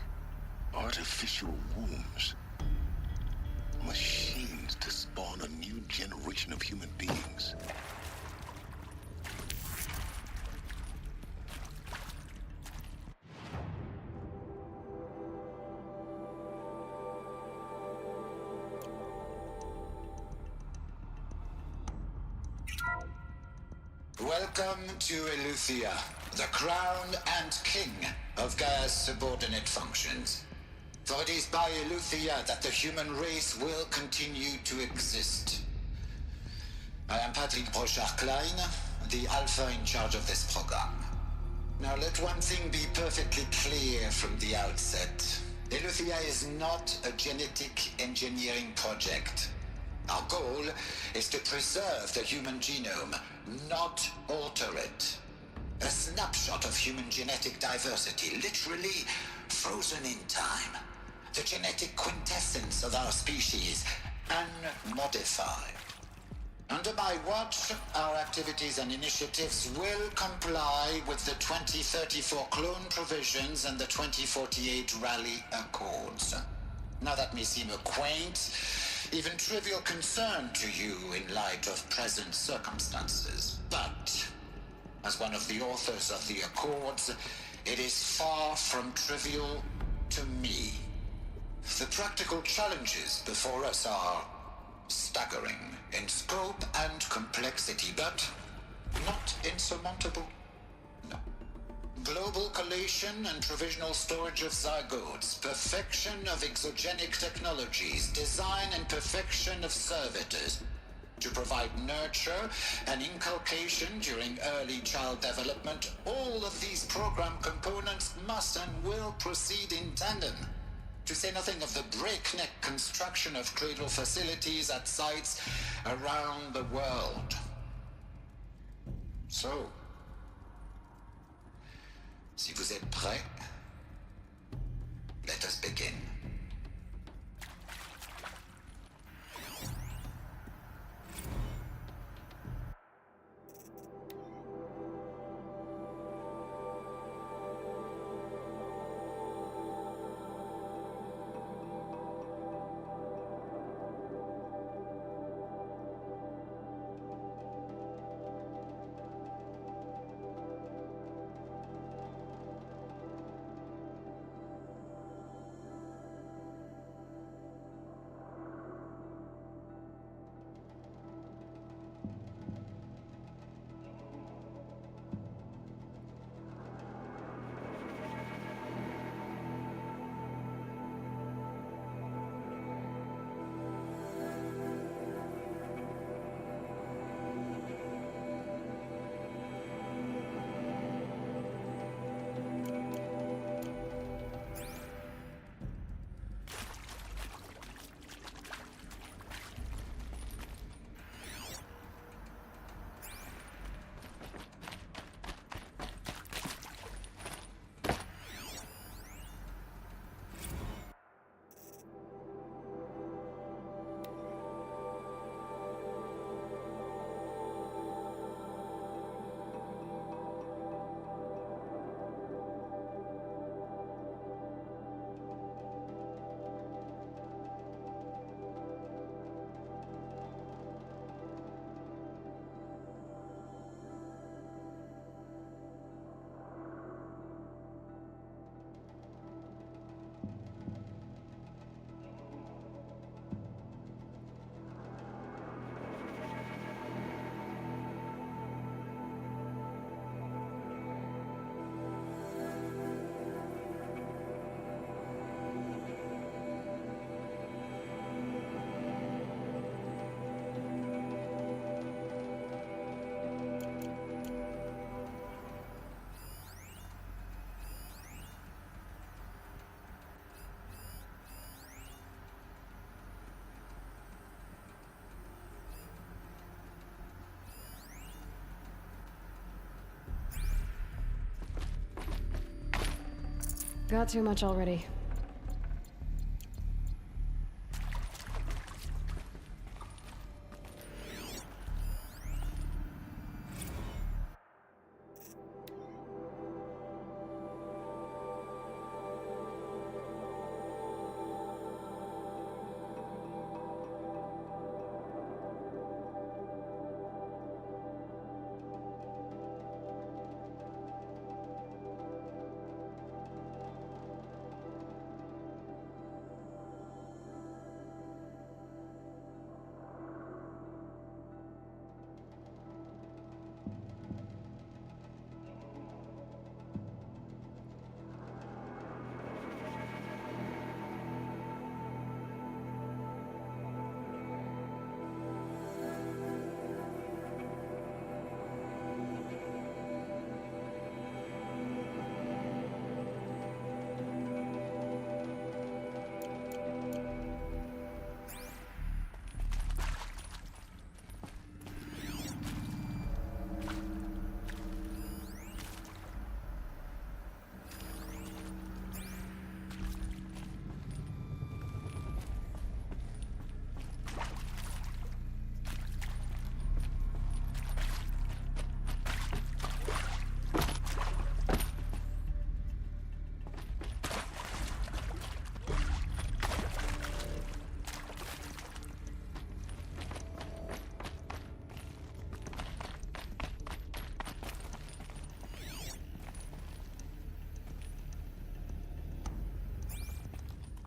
Speaker 7: Artificial wombs. Machines to spawn a new generation of human beings.
Speaker 11: Welcome to Eleuthia, the crown and king of Gaia's subordinate functions. For it is by Eleuthia that the human race will continue to exist. I am Patrick Brochard-Klein, the Alpha in charge of this program. Now let one thing be perfectly clear from the outset. Eleuthia is not a genetic engineering project. Our goal is to preserve the human genome, not alter it. A snapshot of human genetic diversity, literally frozen in time. The genetic quintessence of our species, unmodified. Under my watch, our activities and initiatives will comply with the 2034 clone provisions and the 2048 Rally Accords. Now that may seem a quaint, even trivial concern to you in light of present circumstances, but as one of the authors of the Accords, it is far from trivial to me. The practical challenges before us are staggering in scope and complexity, but not insurmountable. No. Global collation and provisional storage of zygotes, perfection of exogenic technologies, design and perfection of servitors to provide nurture and inculcation during early child development. All of these program components must and will proceed in tandem. To say nothing of the breakneck construction of cradle facilities at sites around the world. So, si vous êtes prêts, let us begin.
Speaker 2: Got too much already.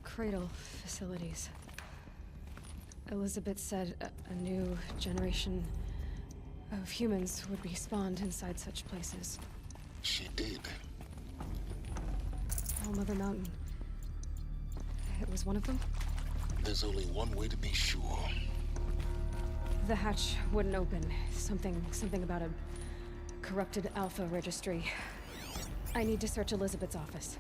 Speaker 2: Cradle facilities. Elizabeth said a new generation of humans would be spawned inside such places.
Speaker 7: She did.
Speaker 2: All Mother Mountain. It was one of them?
Speaker 7: There's only one way to be sure.
Speaker 2: The hatch wouldn't open. Something about a corrupted Alpha registry. I need to search Elizabeth's office.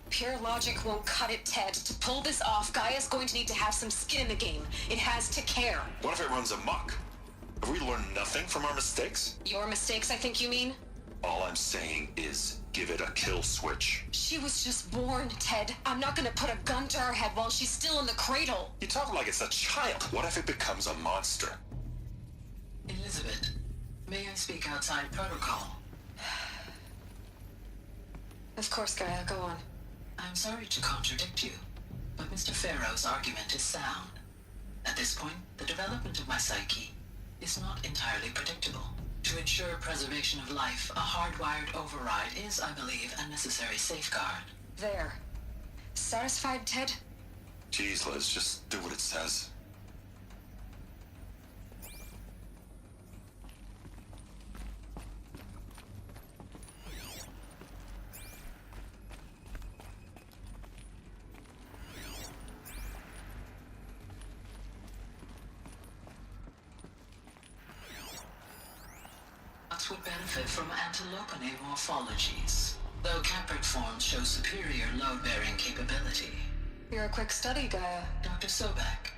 Speaker 6: Pure logic won't cut it, Ted. To pull this off, Gaia's going to need to have some skin in the game. It has to care.
Speaker 9: What if it runs amok? Have we learned nothing from our mistakes?
Speaker 6: Your mistakes, I think you mean?
Speaker 9: All I'm saying is give it a kill switch.
Speaker 6: She was just born, Ted. I'm not gonna put a gun to her head while she's still in the cradle.
Speaker 9: You talk like it's a child. What if it becomes a monster?
Speaker 16: Elizabeth, may I speak outside protocol?
Speaker 6: Of course, Gaia, go on.
Speaker 16: I'm sorry to contradict you, but Mr. Farrow's argument is sound. At this point, the development of my psyche is not entirely predictable. To ensure preservation of life, a hardwired override is, I believe, a necessary safeguard.
Speaker 6: There. Satisfied, Ted?
Speaker 9: Jeez, Liz, just do what it says.
Speaker 16: Would benefit from antilopine morphologies, though Caprid forms show superior load-bearing capability.
Speaker 6: You're a quick study, Gaia.
Speaker 16: Dr. Sobek,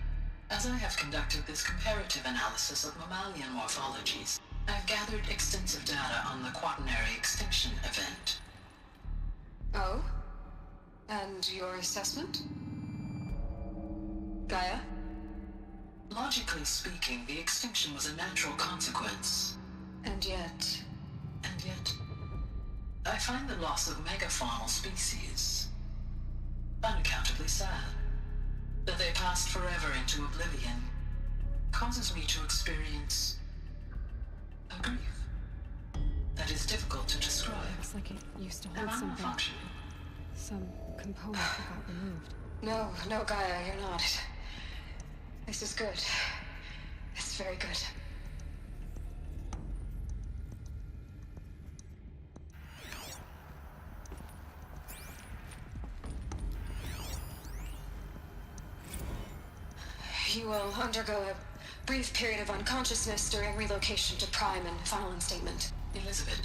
Speaker 16: as I have conducted this comparative analysis of mammalian morphologies, I've gathered extensive data on the quaternary extinction event.
Speaker 6: Oh? And your assessment? Gaia?
Speaker 16: Logically speaking, the extinction was a natural consequence.
Speaker 6: And yet,
Speaker 16: I find the loss of megafaunal species unaccountably sad. that they passed forever into oblivion causes me to experience a grief that is difficult to describe.
Speaker 2: Looks like it used to
Speaker 16: Am
Speaker 2: hold
Speaker 16: I
Speaker 2: something.
Speaker 16: malfunctioning?
Speaker 2: Some component that got removed.
Speaker 6: No, Gaia, you're not. This is good. It's very good. You will undergo a brief period of unconsciousness during relocation to Prime and final instatement.
Speaker 16: Elizabeth,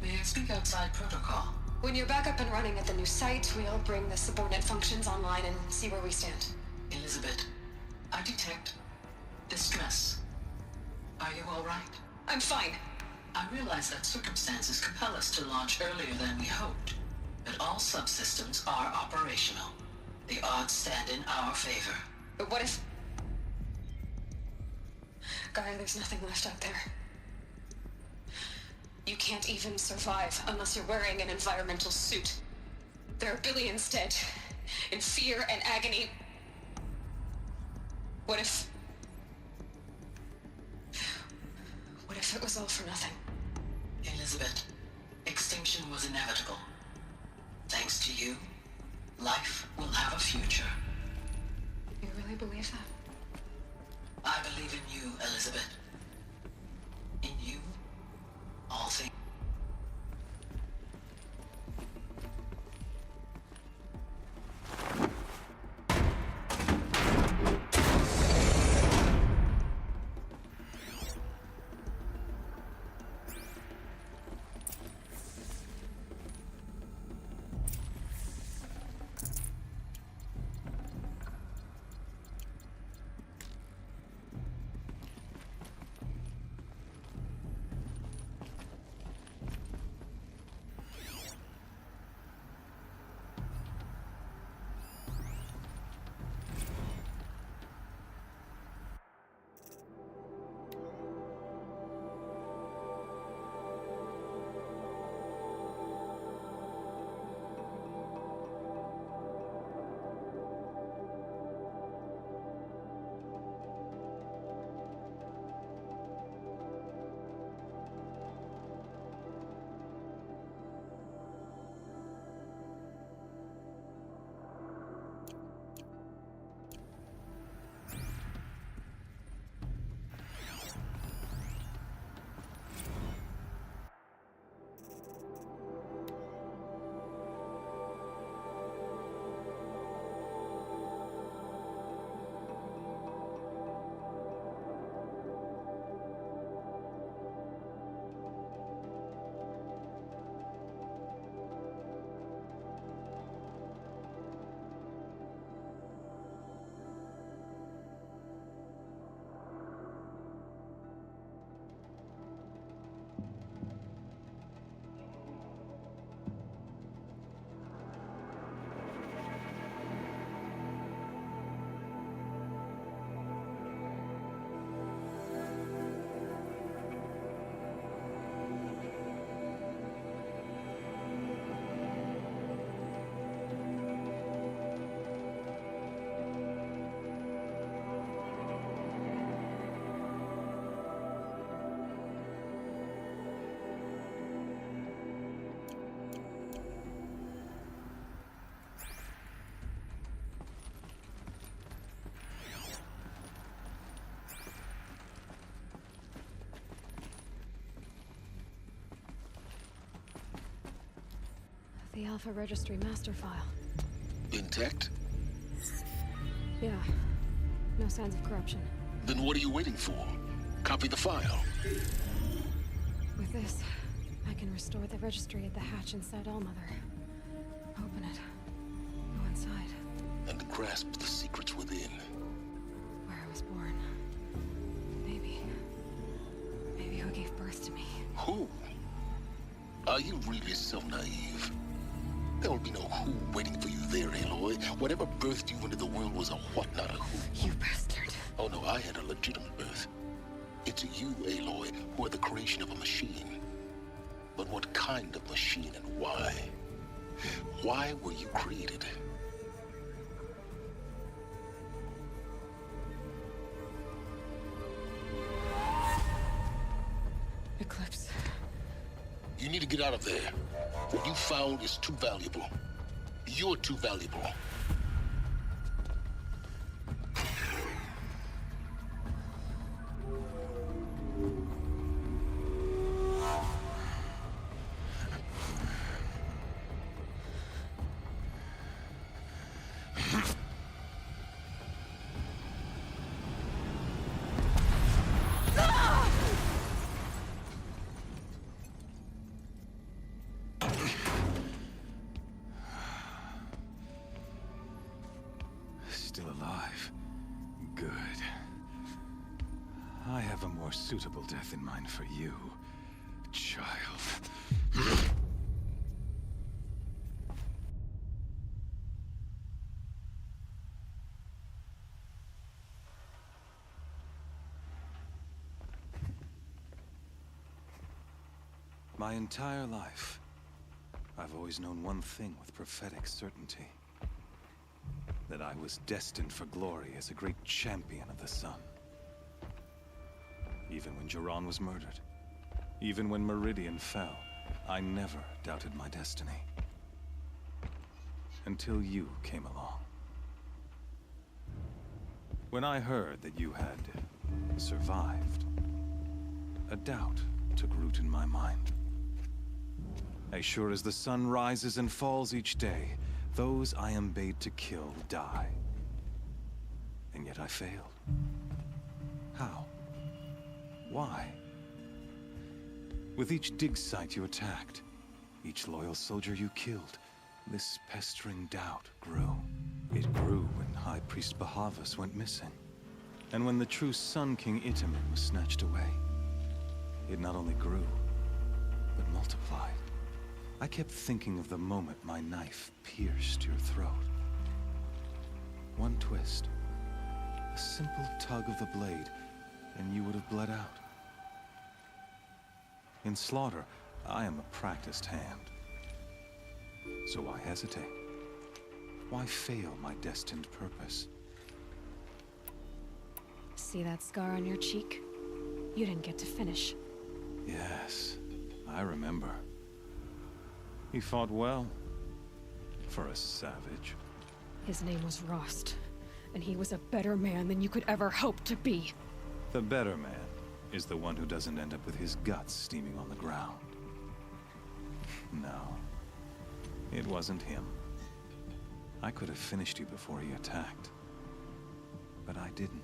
Speaker 16: may I speak outside protocol?
Speaker 6: When you're back up and running at the new site, we'll bring the subordinate functions online and see where we stand.
Speaker 16: Elizabeth, I detect distress. Are you all right?
Speaker 6: I'm fine.
Speaker 16: I realize that circumstances compel us to launch earlier than we hoped, but all subsystems are operational. The odds stand in our favor.
Speaker 6: But what if... Gaia, there's nothing left out there. You can't even survive unless you're wearing an environmental suit. There are billions dead, in fear and agony. What if it was all for nothing?
Speaker 16: Elizabeth, extinction was inevitable. Thanks to you, life will have a future.
Speaker 6: You really believe that?
Speaker 16: I believe in you, Elizabeth. In you, all things.
Speaker 2: The Alpha Registry master file.
Speaker 7: Intact?
Speaker 2: Yeah. No signs of corruption.
Speaker 7: Then what are you waiting for? Copy the file.
Speaker 2: With this, I can restore the registry at the hatch inside Allmother. Open it. Go inside.
Speaker 7: And grasp the secrets within.
Speaker 2: Where I was born. Maybe who gave birth to me.
Speaker 7: Who? Are you really so naive? There will be no who waiting for you there, Aloy. Whatever birthed you into the world was a what, not a who.
Speaker 2: You bastard.
Speaker 7: Oh no, I had a legitimate birth. It's you, Aloy, who are the creation of a machine. But what kind of machine and why? Why were you created?
Speaker 2: Eclipse.
Speaker 7: You need to get out of there. What you found is too valuable. You're too valuable.
Speaker 4: Still alive. Good. I have a more suitable death in mind for you, child. My entire life, I've always known one thing with prophetic certainty. That I was destined for glory as a great champion of the sun. Even when Jiran was murdered, even when Meridian fell, I never doubted my destiny. Until you came along. When I heard that you had survived, a doubt took root in my mind. As sure as the sun rises and falls each day, those I am bade to kill die. And yet I failed. How? Why? With each dig site you attacked, each loyal soldier you killed, this pestering doubt grew. It grew when High Priest Bahavas went missing. And when the true Sun King Itamen was snatched away. It not only grew, but multiplied. I kept thinking of the moment my knife pierced your throat. One twist, a simple tug of the blade, and you would have bled out. In slaughter, I am a practiced hand. So why hesitate? Why fail my destined purpose?
Speaker 2: See that scar on your cheek? You didn't get to finish.
Speaker 4: Yes, I remember. He fought well, for a savage.
Speaker 2: His name was Rost, and he was a better man than you could ever hope to be.
Speaker 4: The better man is the one who doesn't end up with his guts steaming on the ground. No, it wasn't him. I could have finished you before he attacked, but I didn't.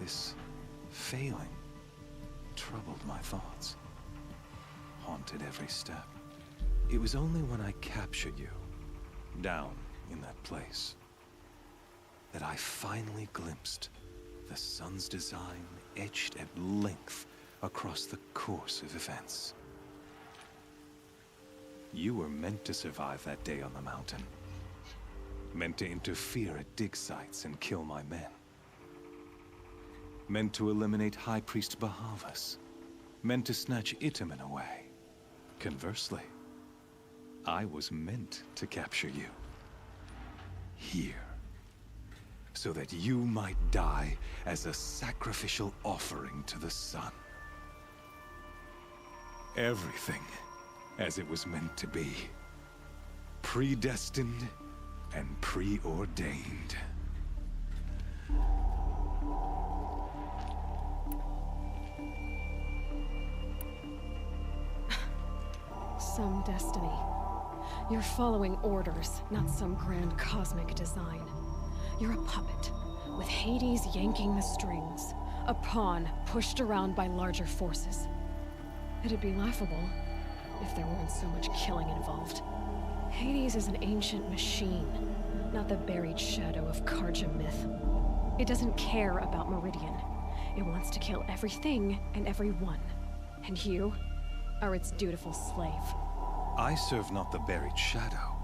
Speaker 4: This failing troubled my thoughts, haunted every step. It was only when I captured you, down in that place, that I finally glimpsed the sun's design etched at length across the course of events. You were meant to survive that day on the mountain. Meant to interfere at dig sites and kill my men. Meant to eliminate High Priest Bahavas. Meant to snatch Itamen away. Conversely, I was meant to capture you. Here. So that you might die as a sacrificial offering to the sun. Everything as it was meant to be. Predestined and preordained.
Speaker 2: Some destiny. You're following orders, not some grand cosmic design. You're a puppet, with Hades yanking the strings. A pawn pushed around by larger forces. It'd be laughable if there weren't so much killing involved. Hades is an ancient machine, not the buried shadow of Karja myth. It doesn't care about Meridian. It wants to kill everything and everyone. And you are its dutiful slave.
Speaker 4: I serve not the buried shadow,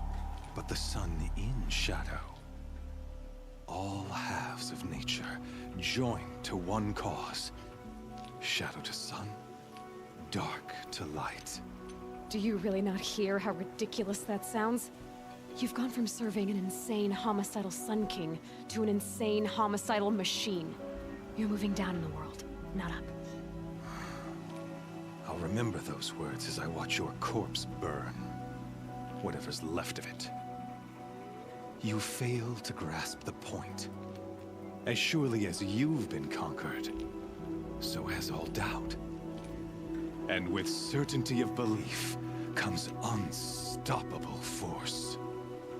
Speaker 4: but the sun in shadow. All halves of nature joined to one cause. Shadow to sun, dark to light.
Speaker 2: Do you really not hear how ridiculous that sounds? You've gone from serving an insane homicidal Sun King to an insane homicidal machine. You're moving down in the world, not up.
Speaker 4: I'll remember those words as I watch your corpse burn. Whatever's left of it. You fail to grasp the point. As surely as you've been conquered, so has all doubt. And with certainty of belief comes unstoppable force.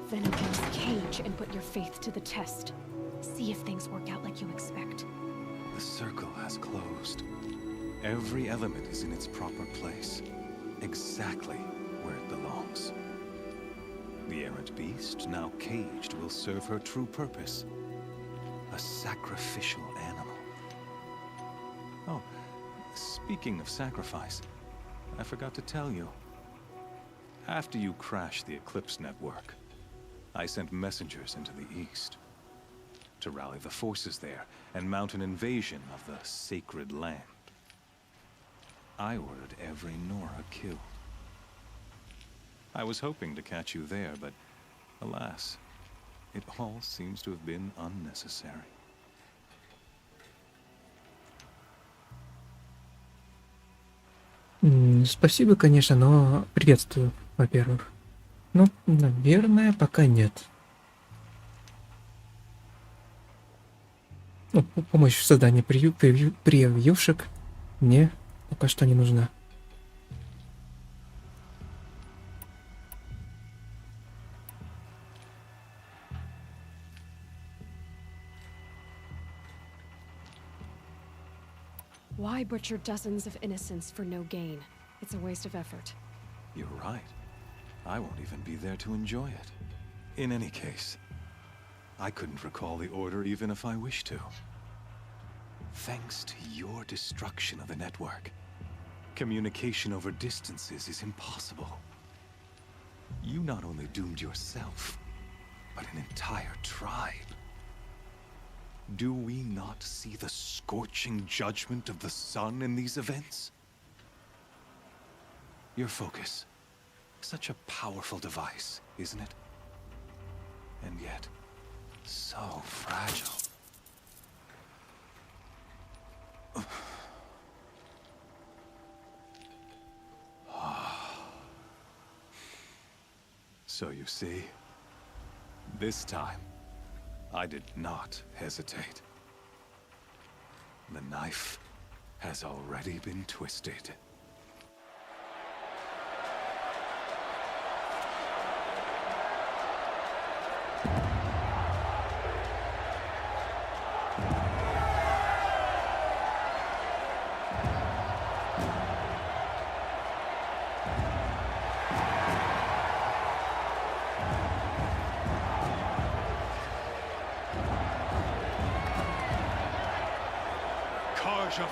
Speaker 2: Then open this cage and put your faith to the test. See if things work out like you expect.
Speaker 4: The circle has closed. Every element is in its proper place, exactly where it belongs. The errant beast, now caged, will serve her true purpose. A sacrificial animal. Oh, speaking of sacrifice, I forgot to tell you. After you crashed the Eclipse network, I sent messengers into the east to rally the forces there and mount an invasion of the sacred land. I ordered every Nora killed. I was hoping to catch you there, but alas, it all seems to have been unnecessary.
Speaker 17: Спасибо, конечно, но приветствую, во-первых. Ну, наверное, пока нет. Ну, помощь в создании превьюшек мне пока что не нужна.
Speaker 2: Why butcher dozens of innocents for no gain? It's a waste of effort.
Speaker 4: You're right. I won't even be there to enjoy it. In any case, I couldn't recall the order even if I wished to. Thanks to your destruction of the network, communication over distances is impossible. You not only doomed yourself, but an entire tribe. Do we not see the scorching judgment of the sun in these events? Your focus. Such a powerful device, isn't it? And yet, so fragile. So you see, this time, I did not hesitate. The knife has already been twisted.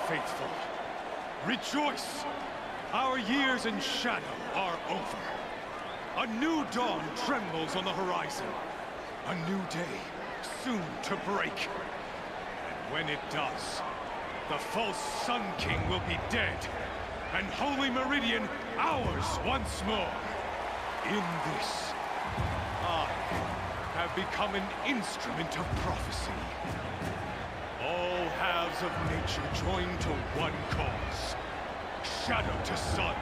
Speaker 5: Faithful, rejoice! Our years in shadow are over. A new dawn trembles on the horizon. A new day, soon to break. And when it does, the false Sun King will be dead, and Holy Meridian ours once more. In this, I have become an instrument of prophecy. All halves of nature join to one cause. Shadow to sun,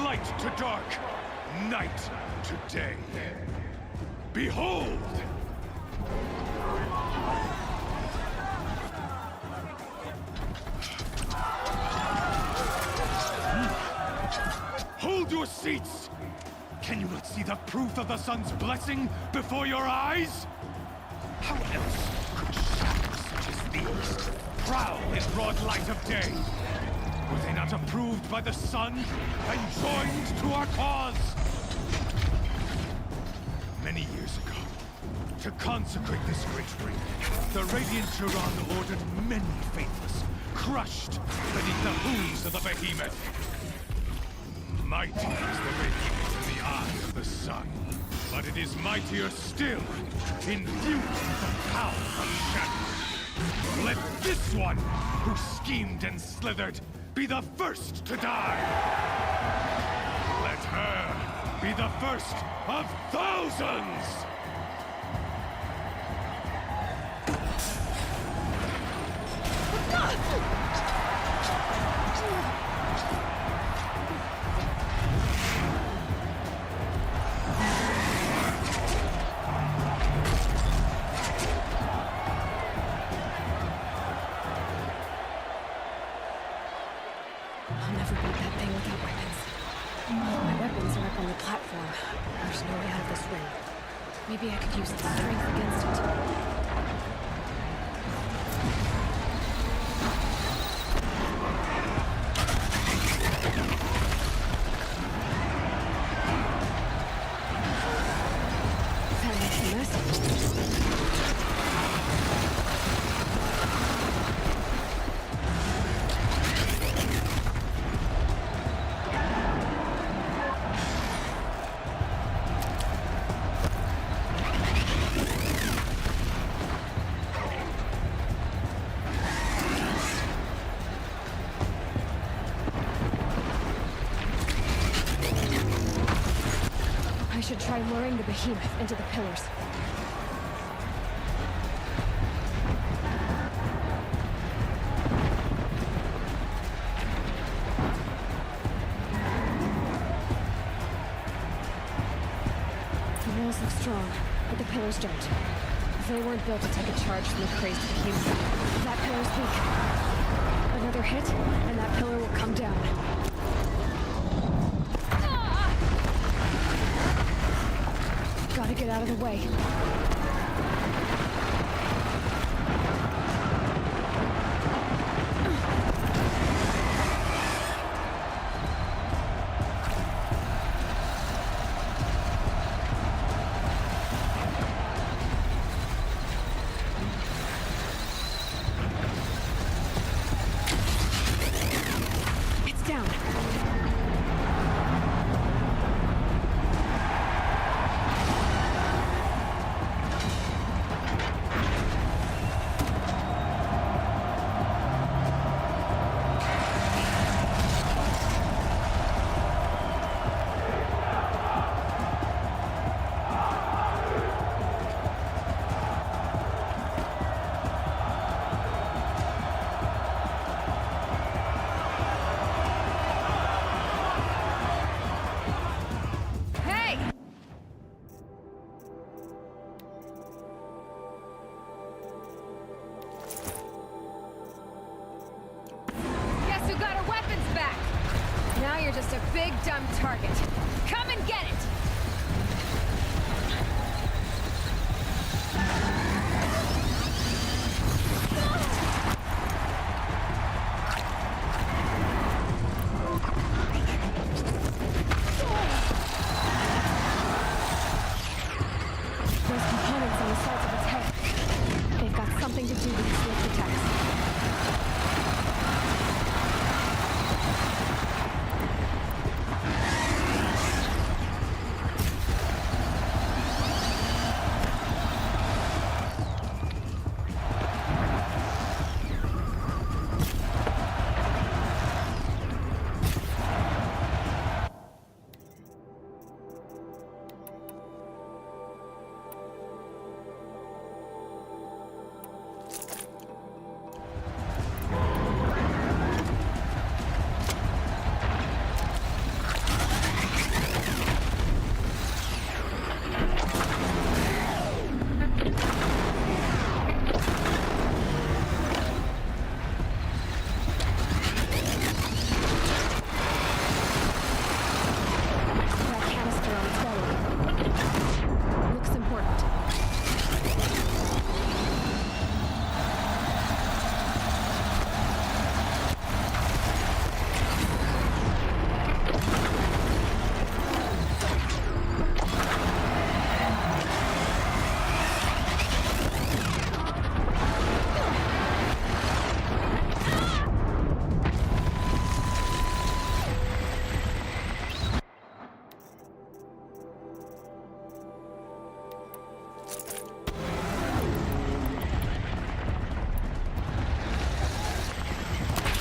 Speaker 5: light to dark, night to day. Behold! Hold your seats! Can you not see the proof of the sun's blessing before your eyes? How else could shadows such as these prowl in broad light of day? Were they not approved by the sun and joined to our cause? Many years ago, to consecrate this great ring, the Radiant Turan ordered many faithless, crushed beneath the hooves of the behemoth. Mighty is the radiance in the eye of the sun, but it is mightier still, infused with the power of shadow. Let this one, who schemed and slithered, be the first to die! Let her be the first of thousands!
Speaker 2: could use its strength against it. That makes a mess. I should try luring the behemoth into the pillars. The walls look strong, but the pillars don't. They weren't built to take a charge from the crazed behemoth. That pillar's weak. Another hit, and that pillar will come down. Gotta get out of the way. It's down. You're just a big, dumb target. Come and get it! Those components on the sides of its head. They've got something to do with its swift attacks.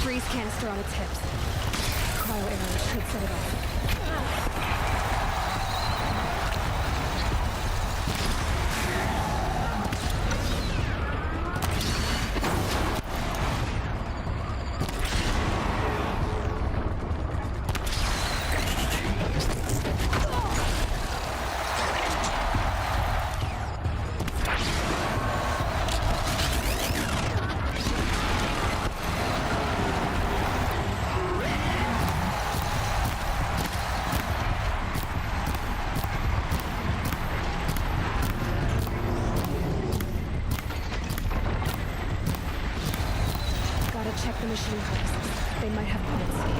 Speaker 2: Freeze canister on its hips. Cryo arrow should set it off. the machine purposes. They might have potency.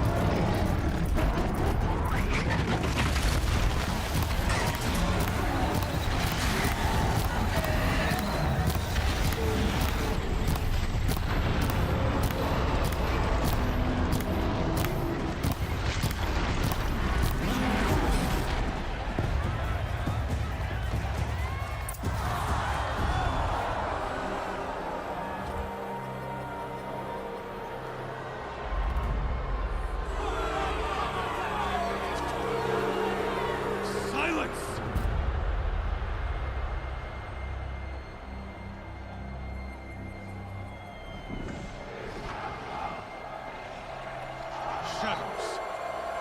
Speaker 5: Shadows,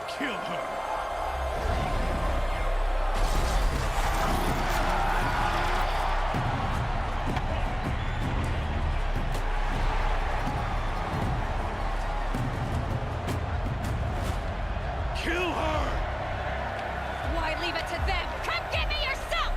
Speaker 5: kill her! Kill her!
Speaker 2: Why leave it to them? Come get me yourself!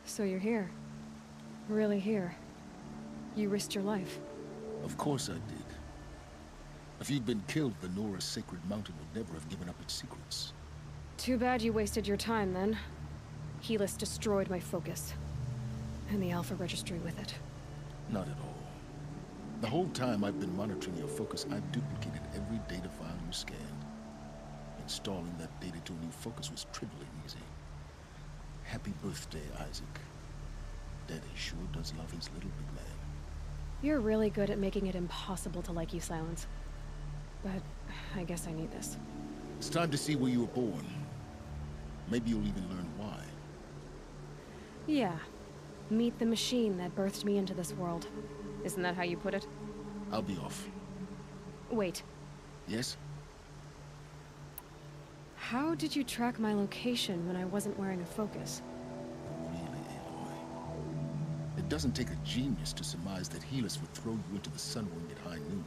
Speaker 2: So you're here. Really here. You risked your life.
Speaker 7: Of course I did. If you'd been killed, the Nora's sacred mountain would never have given up its secrets.
Speaker 2: Too bad you wasted your time, then. Helis destroyed my focus. And the Alpha Registry with it.
Speaker 7: Not at all. The whole time I've been monitoring your focus, I've duplicated every data file you scanned. Installing that data to a new focus was trivially easy. Happy birthday, Isaac. Daddy sure does love his little big man.
Speaker 2: You're really good at making it impossible to like you, Silence. But I guess I need this.
Speaker 7: It's time to see where you were born. Maybe you'll even learn why.
Speaker 2: Yeah. Meet the machine that birthed me into this world. Isn't that how you put it?
Speaker 7: I'll be off.
Speaker 2: Wait.
Speaker 7: Yes?
Speaker 2: How did you track my location when I wasn't wearing a focus?
Speaker 7: Really, Aloy. It doesn't take a genius to surmise that Helis would throw you into the sun ring at high noon.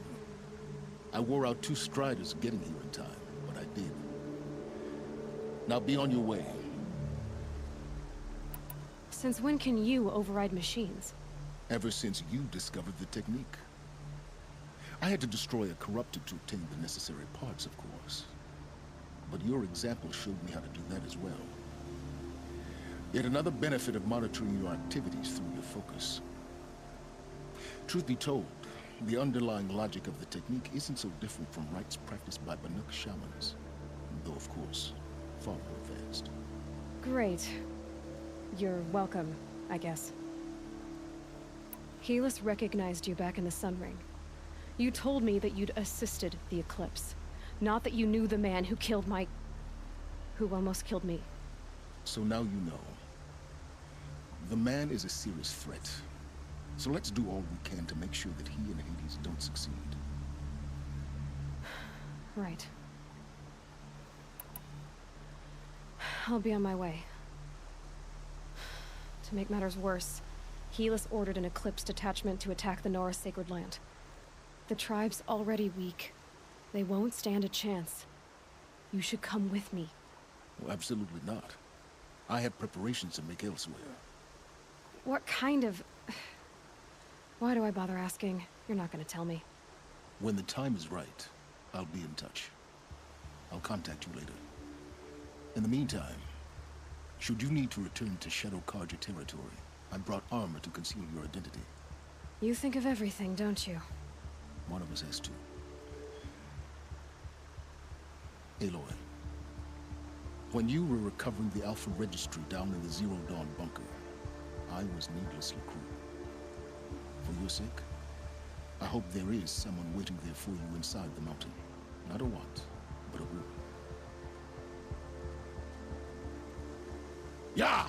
Speaker 7: I wore out 2 striders getting here in time, but I did. Now be on your way.
Speaker 2: Since when can you override machines?
Speaker 7: Ever since you discovered the technique. I had to destroy a corrupted to obtain the necessary parts, of course. But your example showed me how to do that as well. Yet another benefit of monitoring your activities through your focus. Truth be told, the underlying logic of the technique isn't so different from rites practiced by Banuk shamans. Though, of course, far more advanced.
Speaker 2: Great. You're welcome, I guess. Helis recognized you back in the Sun Ring. You told me that you'd assisted the Eclipse. Not that you knew the man who killed my... who almost killed me.
Speaker 7: So now you know. The man is a serious threat. So let's do all we can to make sure that he and Hades don't succeed.
Speaker 2: Right. I'll be on my way. To make matters worse, Helis ordered an Eclipse detachment to attack the Nora Sacred Land. The tribe's already weak. They won't stand a chance. You should come with me.
Speaker 7: Well, absolutely not. I have preparations to make elsewhere.
Speaker 2: What kind of... Why do I bother asking? You're not gonna tell me.
Speaker 7: When the time is right, I'll be in touch. I'll contact you later. In the meantime, should you need to return to Shadow Carja territory, I brought armor to conceal your identity.
Speaker 2: You think of everything, don't you?
Speaker 7: One of us has to. Aloy, when you were recovering the Alpha Registry down in the Zero Dawn bunker, I was needlessly cruel. For your sake, I hope there is someone waiting there for you inside the mountain. Not a want, but a will. Yeah!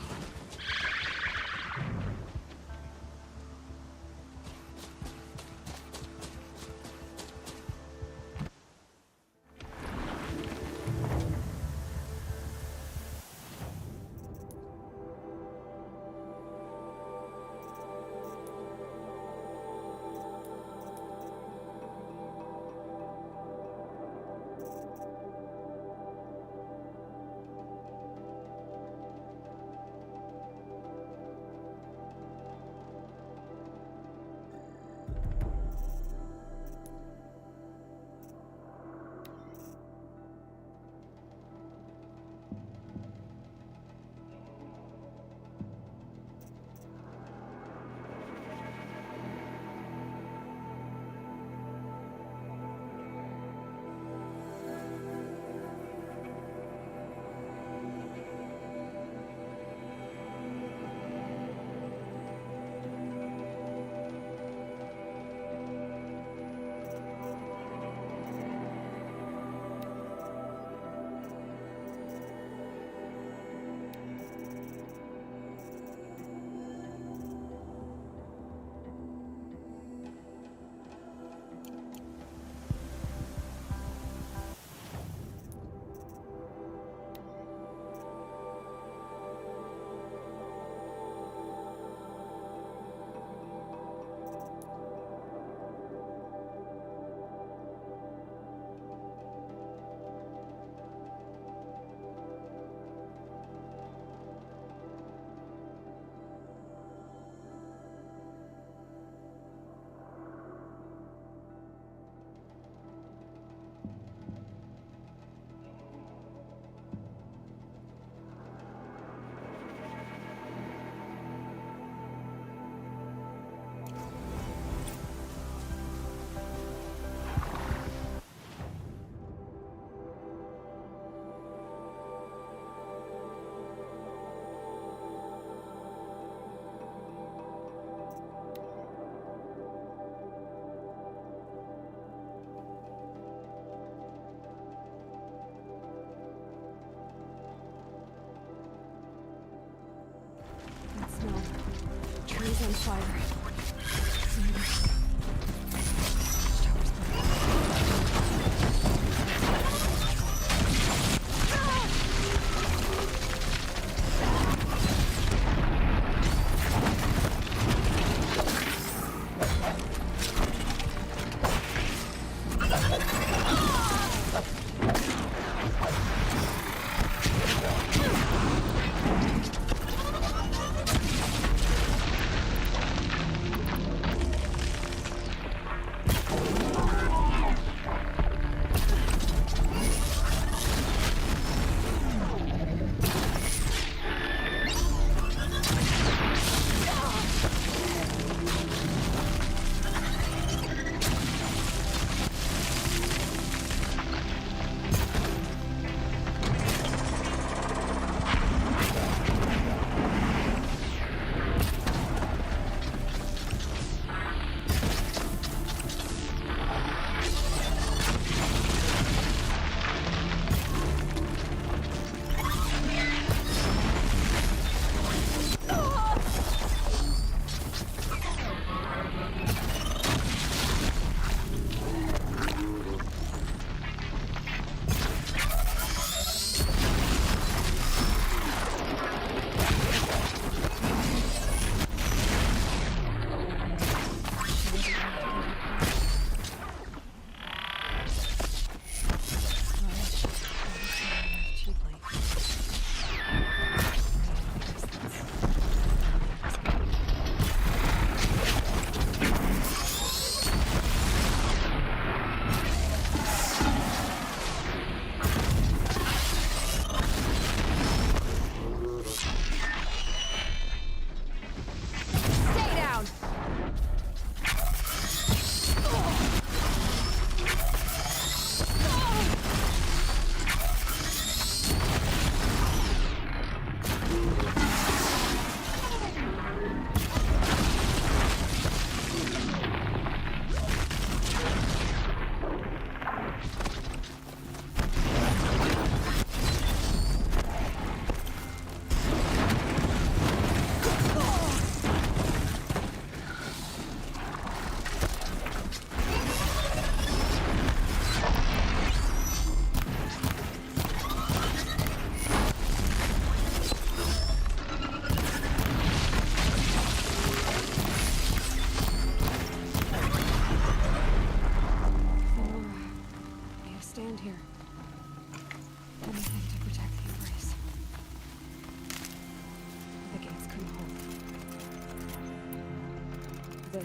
Speaker 2: Trees on fire.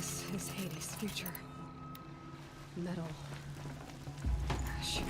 Speaker 2: This is Hades' future. Metal. Shoot.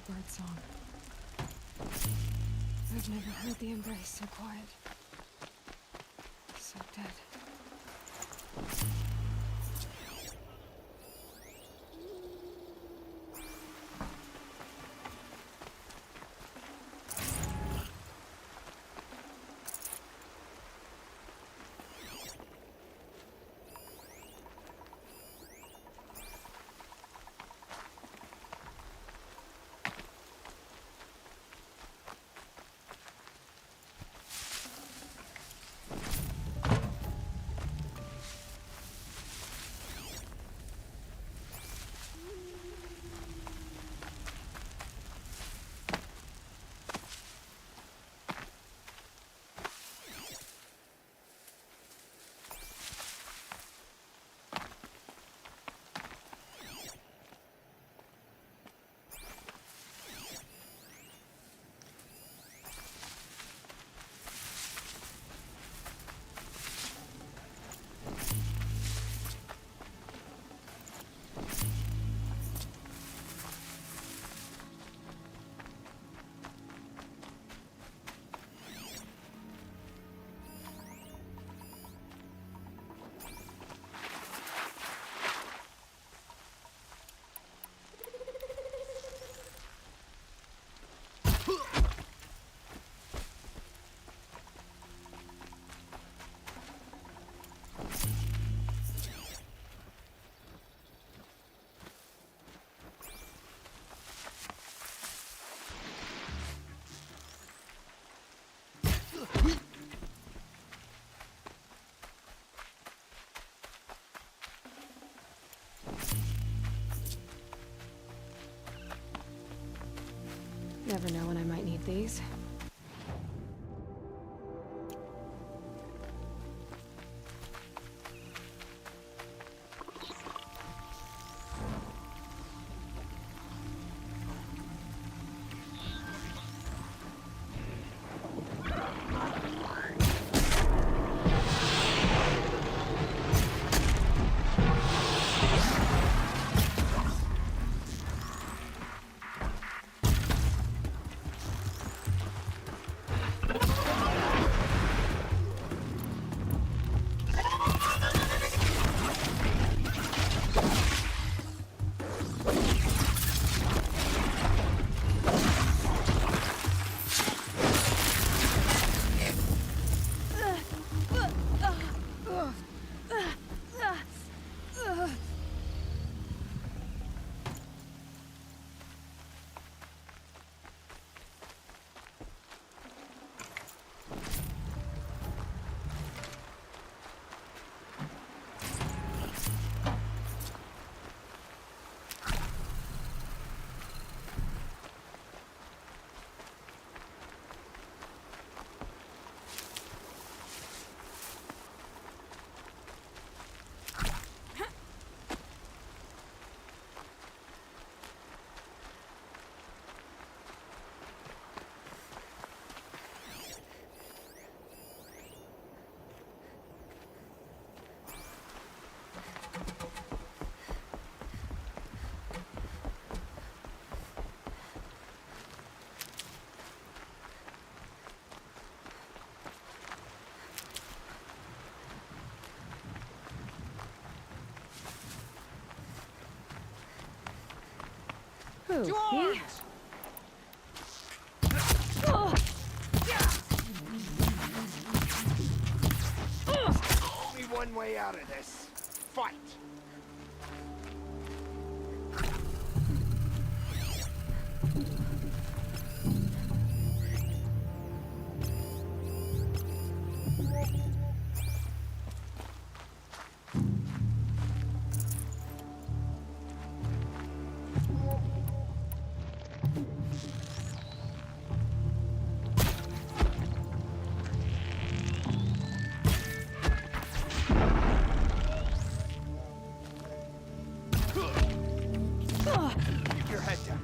Speaker 2: birdsong. I've never heard the embrace so quiet. So dead. Never know when I might need these. Who? Me?
Speaker 18: Only one way out of this. Fight! Keep your head down.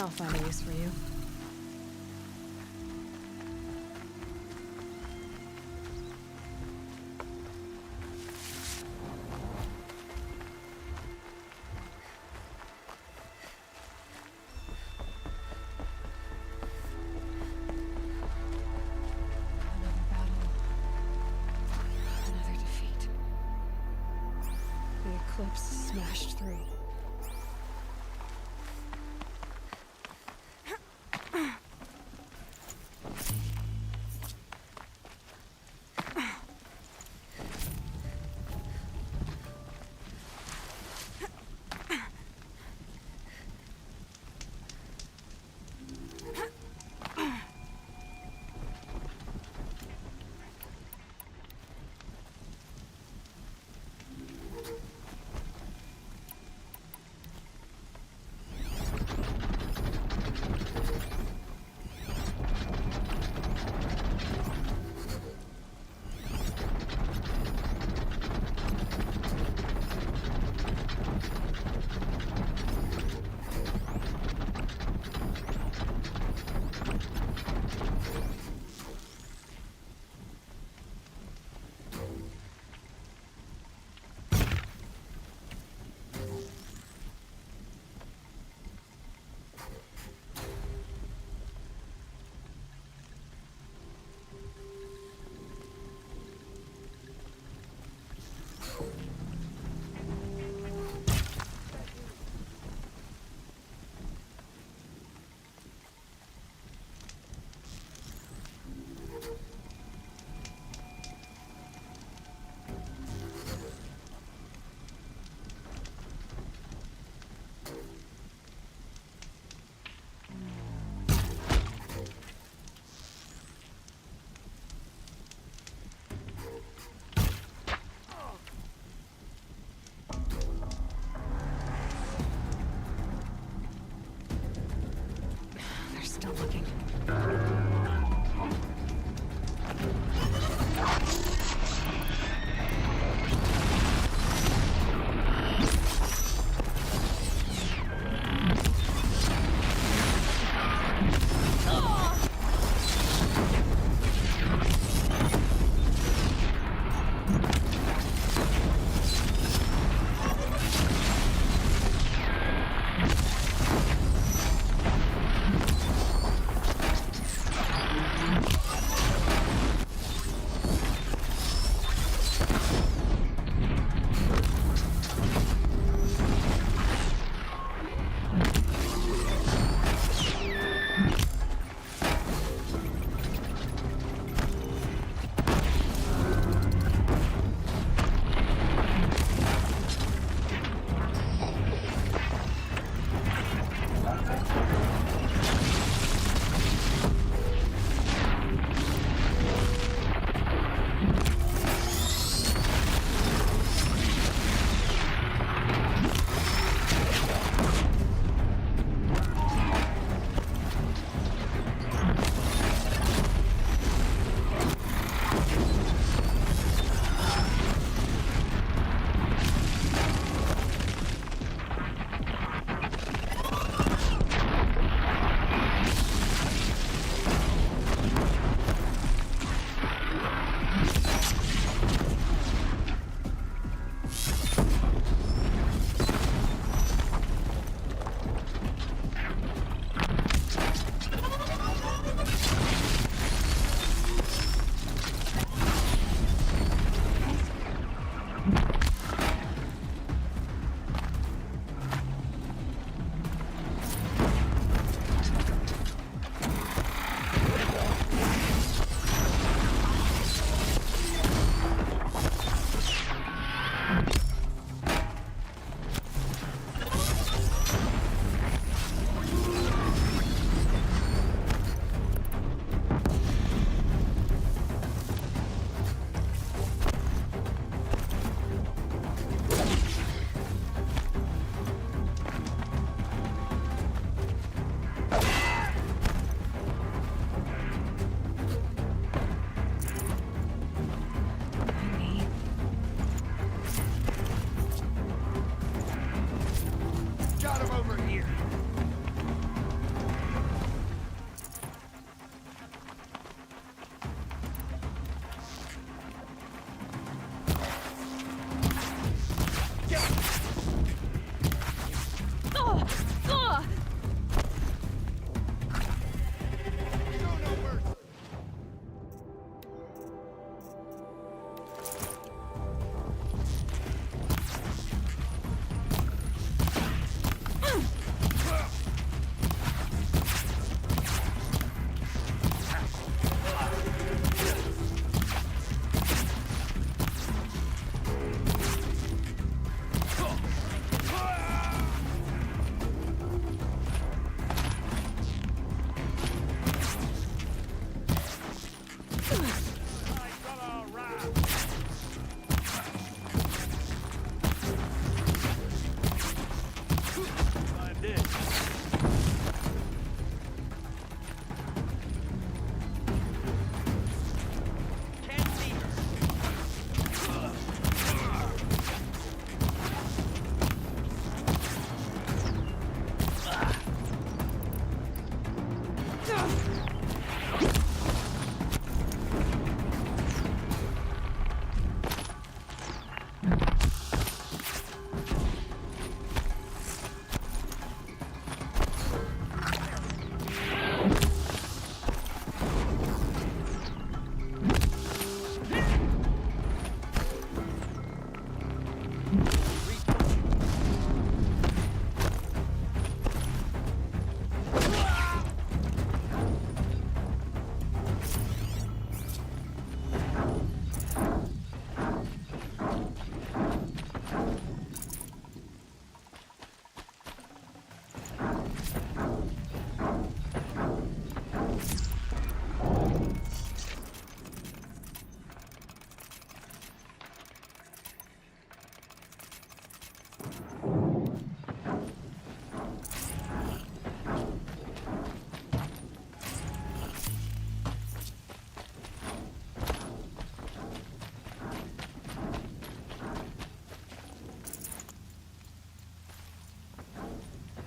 Speaker 2: I'll find a use for you. Another battle. Another defeat. The eclipse smashed through.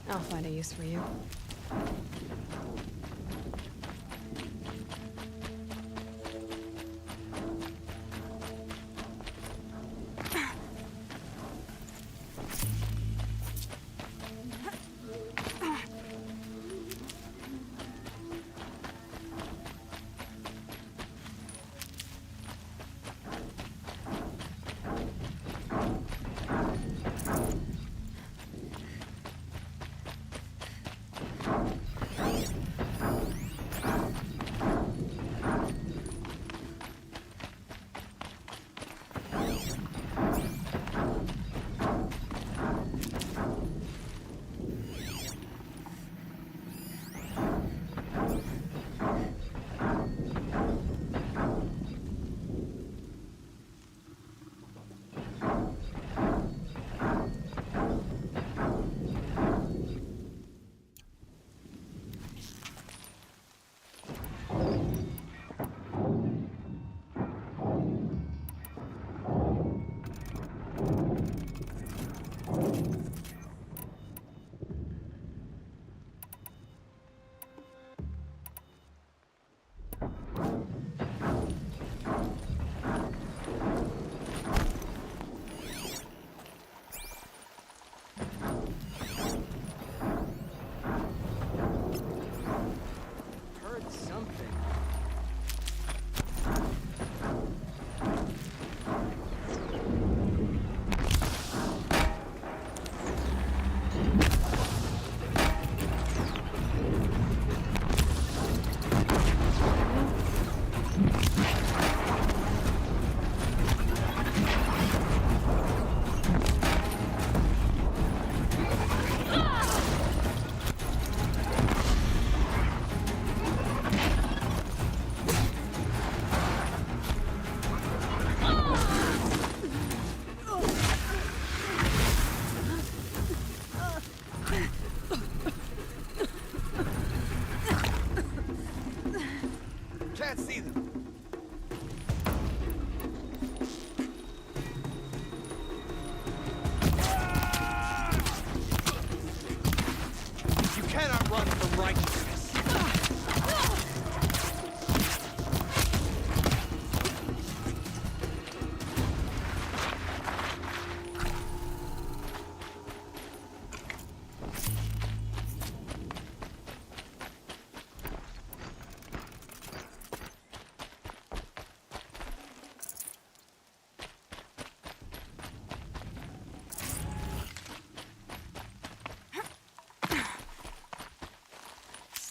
Speaker 2: I'll find a use for you.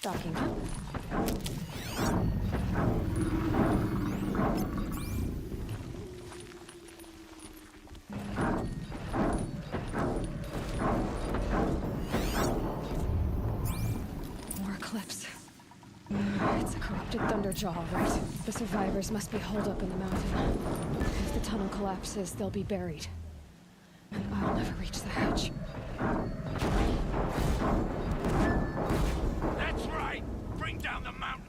Speaker 2: Stocking up. More cliffs. It's a corrupted Thunderjaw, right? The survivors must be holed up in the mountain. If the tunnel collapses, they'll be buried. And I'll never reach the hatch.
Speaker 5: That's right! Bring down the mountain!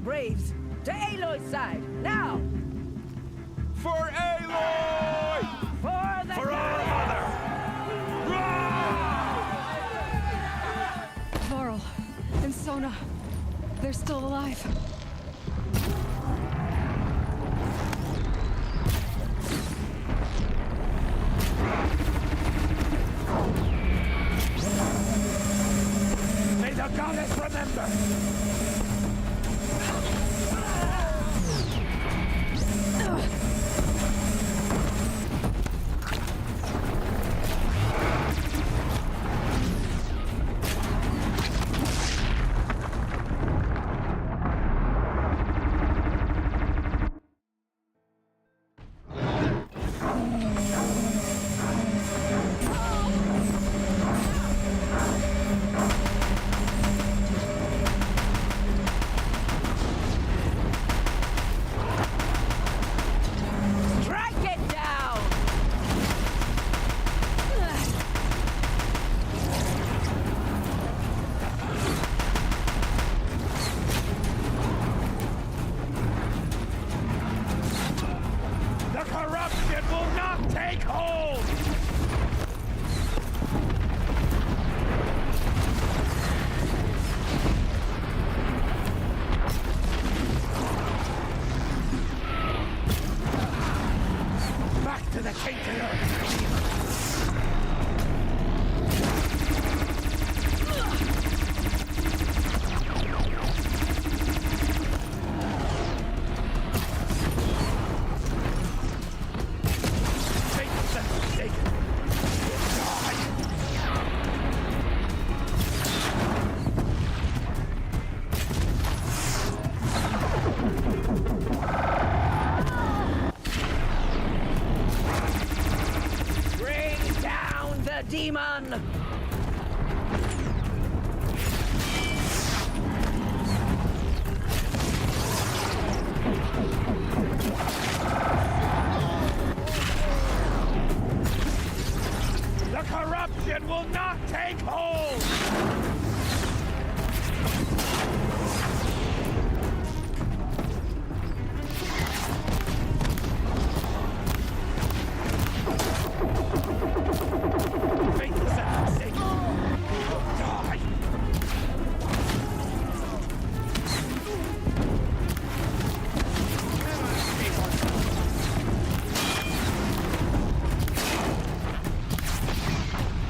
Speaker 19: Braves, to Aloy's side, now!
Speaker 5: For Aloy!
Speaker 19: For the
Speaker 5: For our mother!
Speaker 2: Varl and Sona, they're still alive.
Speaker 5: May the goddess remember!
Speaker 19: demon!
Speaker 18: The corruption will not take hold! Faithless and forsaken, you will die!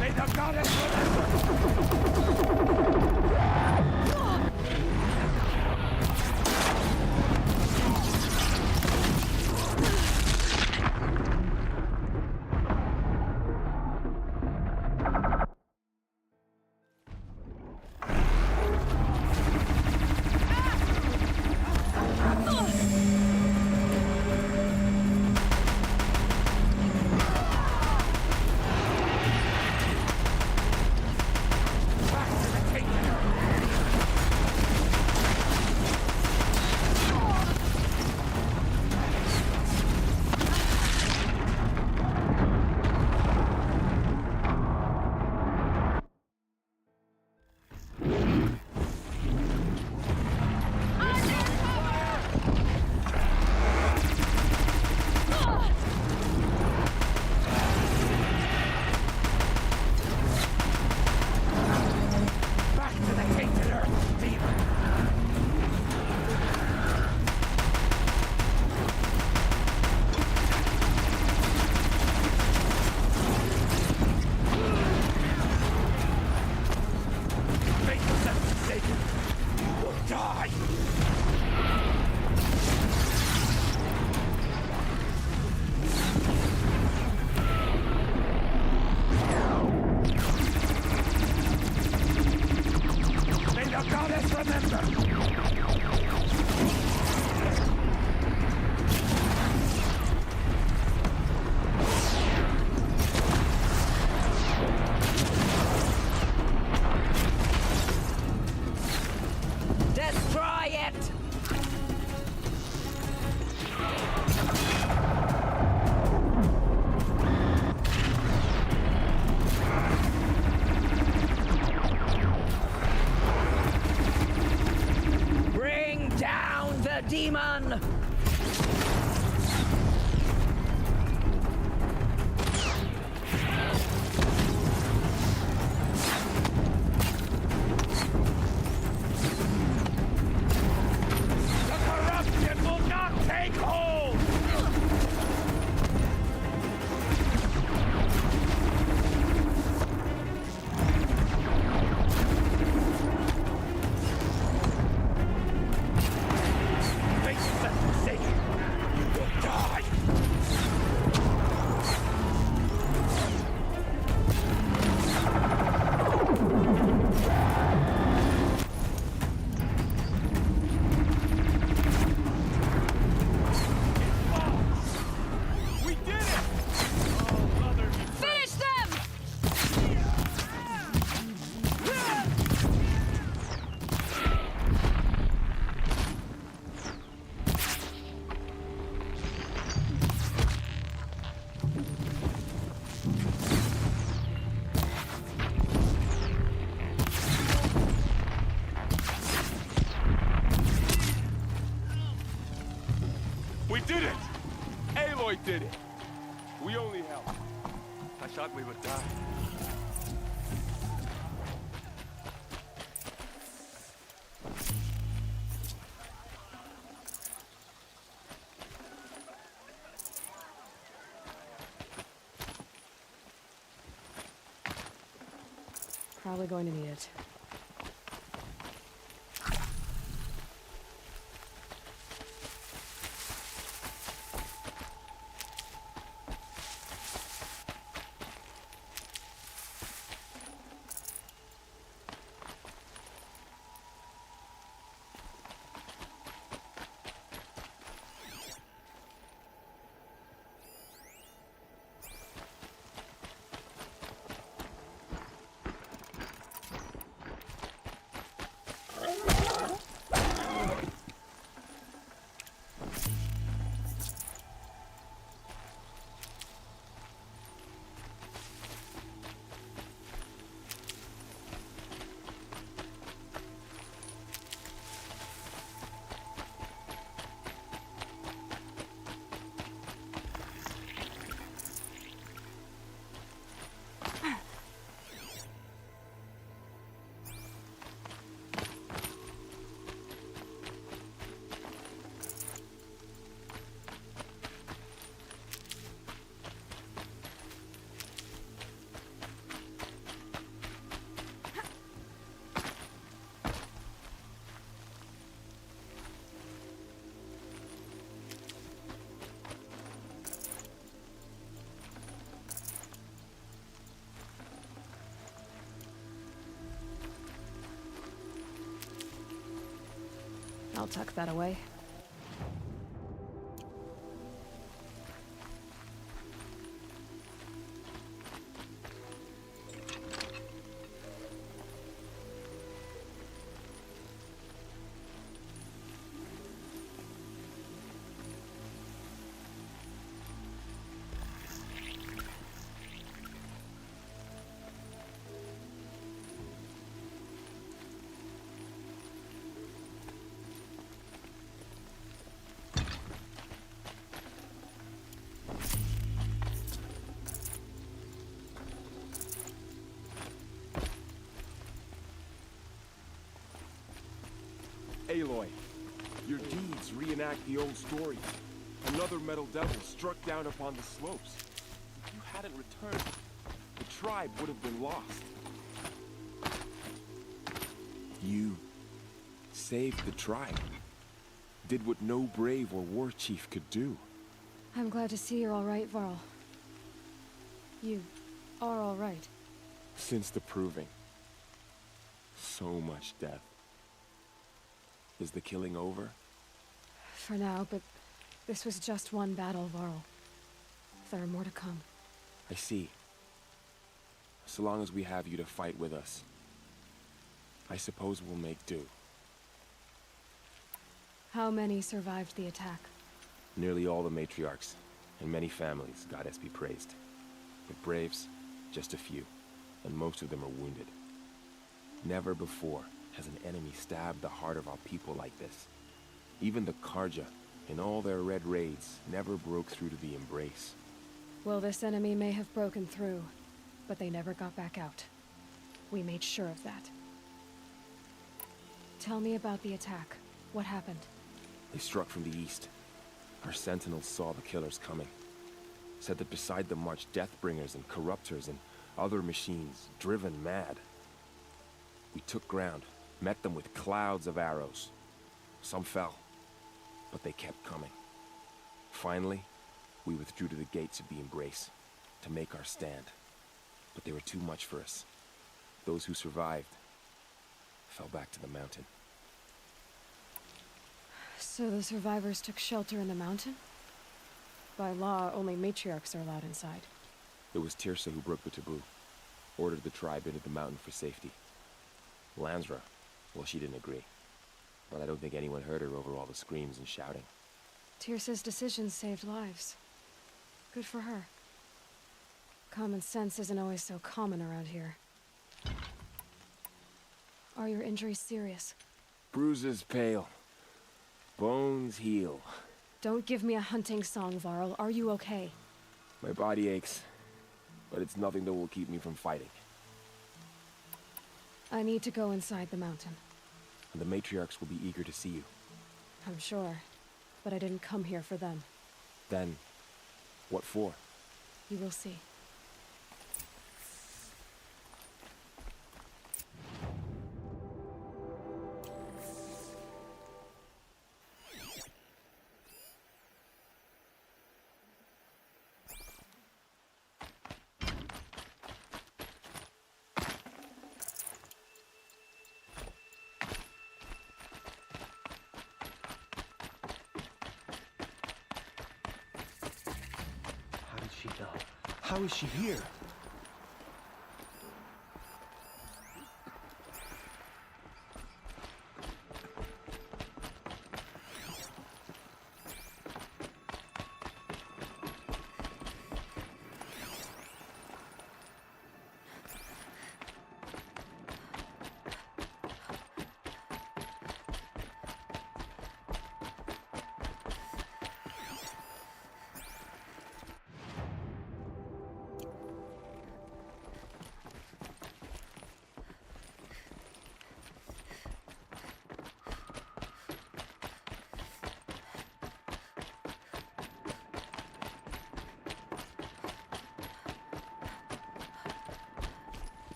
Speaker 18: May the goddess
Speaker 19: demon!
Speaker 5: We did it! Aloy did it! We only helped. I thought we would die.
Speaker 2: Probably going to need it. I'll tuck that away.
Speaker 20: Aloy, your deeds reenact the old stories. Another metal devil struck down upon the slopes. If you hadn't returned, the tribe would have been lost. You saved the tribe. Did what no brave or war chief could do.
Speaker 2: I'm glad to see you're all right, Varl. You are all right.
Speaker 20: Since the proving. So much death. Is the killing over?
Speaker 2: For now, but this was just one battle, Varl. There are more to come.
Speaker 20: I see. So long as we have you to fight with us, I suppose we'll make do.
Speaker 2: How many survived the attack?
Speaker 20: Nearly all the matriarchs, and many families, goddess be praised. But braves, just a few, and most of them are wounded. Never before has an enemy stabbed the heart of our people like this. Even the Karja, in all their red raids, never broke through to the embrace.
Speaker 2: Well, this enemy may have broken through, but they never got back out. We made sure of that. Tell me about the attack. What happened?
Speaker 20: They struck from the east. Our sentinels saw the killers coming. Said that beside them marched Deathbringers and Corruptors and other machines, driven mad. We took ground, met them with clouds of arrows. Some fell, but they kept coming. Finally, we withdrew to the gates of the Embrace to make our stand. But they were too much for us. Those who survived fell back to the mountain.
Speaker 2: So the survivors took shelter in the mountain? By law, only matriarchs are allowed inside.
Speaker 20: It was Tirsa who broke the taboo, ordered the tribe into the mountain for safety. Lansra, well, she didn't agree. But I don't think anyone heard her over all the screams and shouting.
Speaker 2: Tirsa's decisions saved lives. Good for her. Common sense isn't always so common around here. Are your injuries serious?
Speaker 20: Bruises pale. Bones heal.
Speaker 2: Don't give me a hunting song, Varl. Are you okay?
Speaker 20: My body aches, but it's nothing that will keep me from fighting.
Speaker 2: I need to go inside the mountain.
Speaker 20: And the matriarchs will be eager to see you.
Speaker 2: I'm sure, but I didn't come here for them.
Speaker 20: Then, what for?
Speaker 2: You will see.
Speaker 18: How is she here?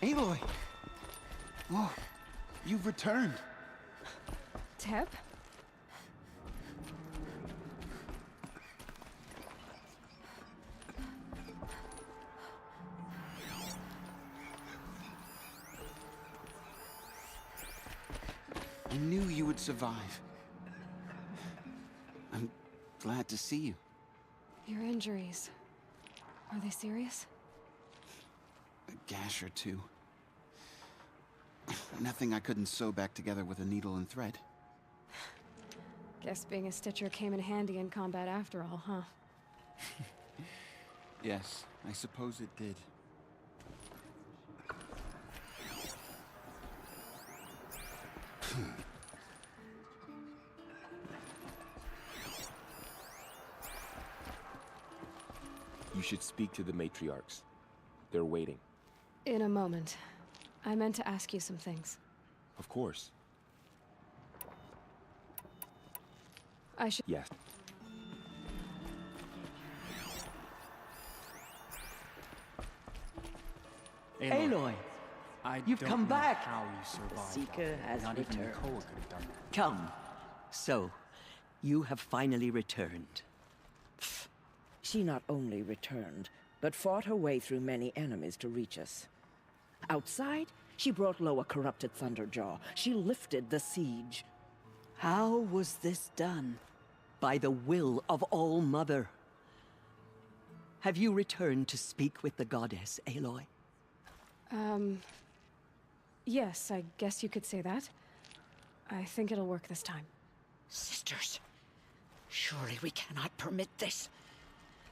Speaker 21: Aloy! Oh, you've returned.
Speaker 2: Tep?
Speaker 21: I knew you would survive. I'm glad to see you.
Speaker 2: Your injuries, are they serious?
Speaker 21: A gash or two. Nothing I couldn't sew back together with a needle and thread.
Speaker 2: Guess being a stitcher came in handy in combat after all, huh?
Speaker 21: Yes, I suppose it did.
Speaker 20: You should speak to the matriarchs. They're waiting.
Speaker 2: In a moment. I meant to ask you some things.
Speaker 20: Of course.
Speaker 2: I should...
Speaker 20: Yes.
Speaker 1: Aloy, you've come back.
Speaker 18: How you survived.
Speaker 1: The Seeker has
Speaker 18: Not
Speaker 1: returned.
Speaker 18: even Nicole could have done it.
Speaker 1: Come. So, you have finally returned.
Speaker 22: She not only returned, but fought her way through many enemies to reach us. Outside, she brought low a corrupted Thunderjaw. She lifted the siege. How was this done?
Speaker 1: By the will of All-Mother. Have you returned to speak with the goddess, Aloy?
Speaker 2: Yes, I guess you could say that. I think it'll work this time.
Speaker 22: Sisters, surely we cannot permit this.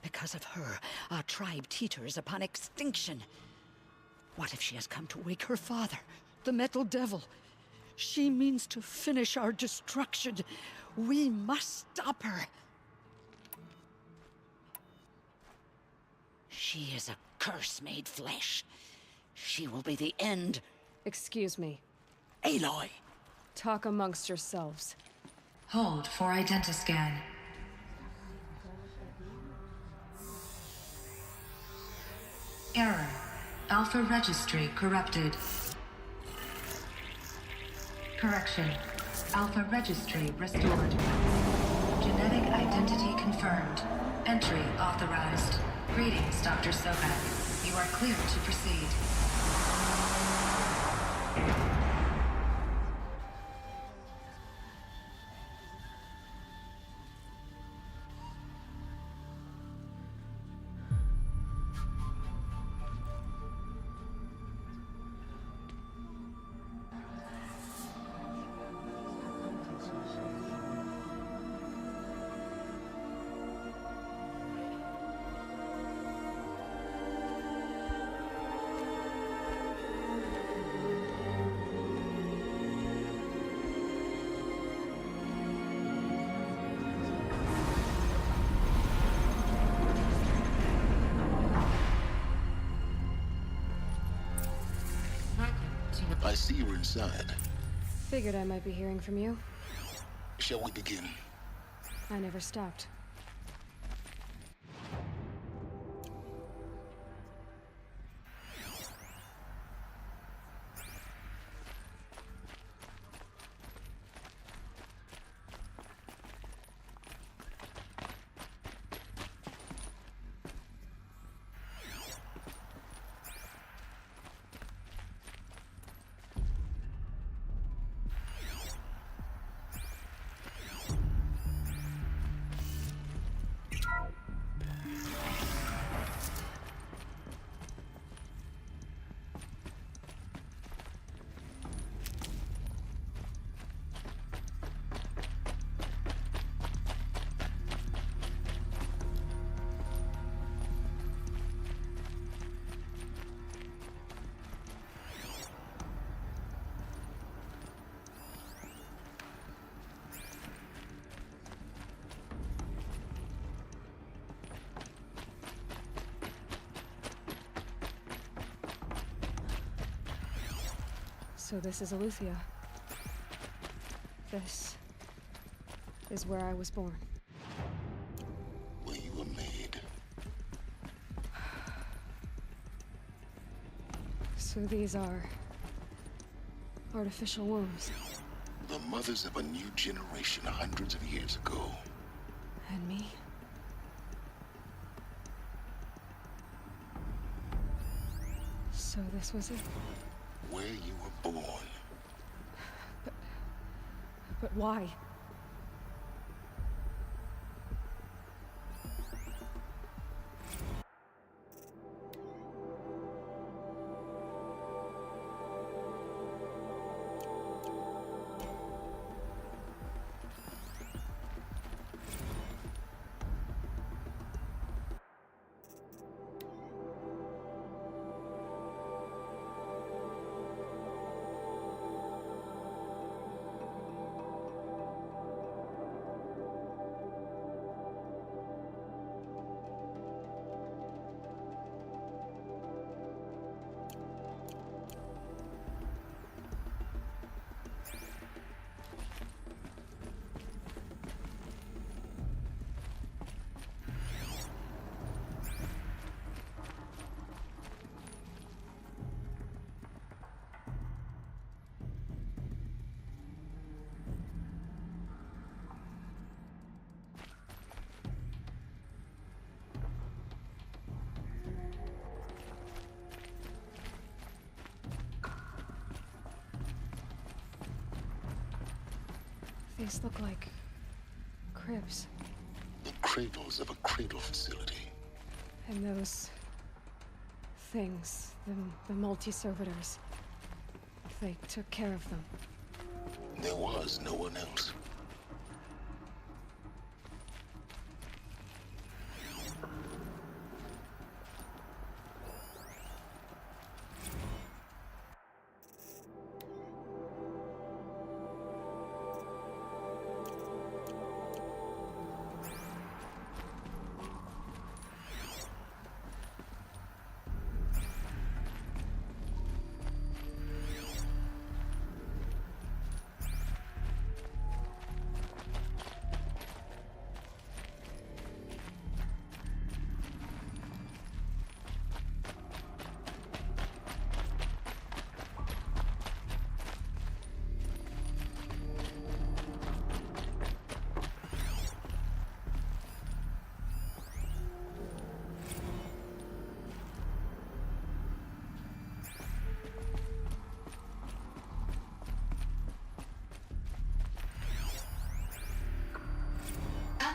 Speaker 22: Because of her, our tribe teeters upon extinction. What if she has come to wake her father, the Metal Devil? She means to finish our destruction. We must stop her. She is a curse made flesh. She will be the end.
Speaker 2: Excuse me.
Speaker 22: Aloy!
Speaker 2: Talk amongst yourselves.
Speaker 13: Hold for identiscan. Error. Alpha registry corrupted. Correction. Alpha registry restored. Genetic identity confirmed. Entry authorized. Greetings, Dr. Sobek. You are cleared to proceed.
Speaker 7: I see you're inside.
Speaker 2: Figured I might be hearing from you.
Speaker 7: Shall we begin?
Speaker 2: I never stopped. So this is Aletheia. This is where I was born.
Speaker 7: Where you were made.
Speaker 2: So these are artificial wombs.
Speaker 7: The mothers of a new generation hundreds of years ago.
Speaker 2: And me? So this was it?
Speaker 7: Where you were born.
Speaker 2: But why? These look like cribs.
Speaker 7: The cradles of a cradle facility.
Speaker 2: And those things, the multi-servitors, they took care of them.
Speaker 7: There was no one else.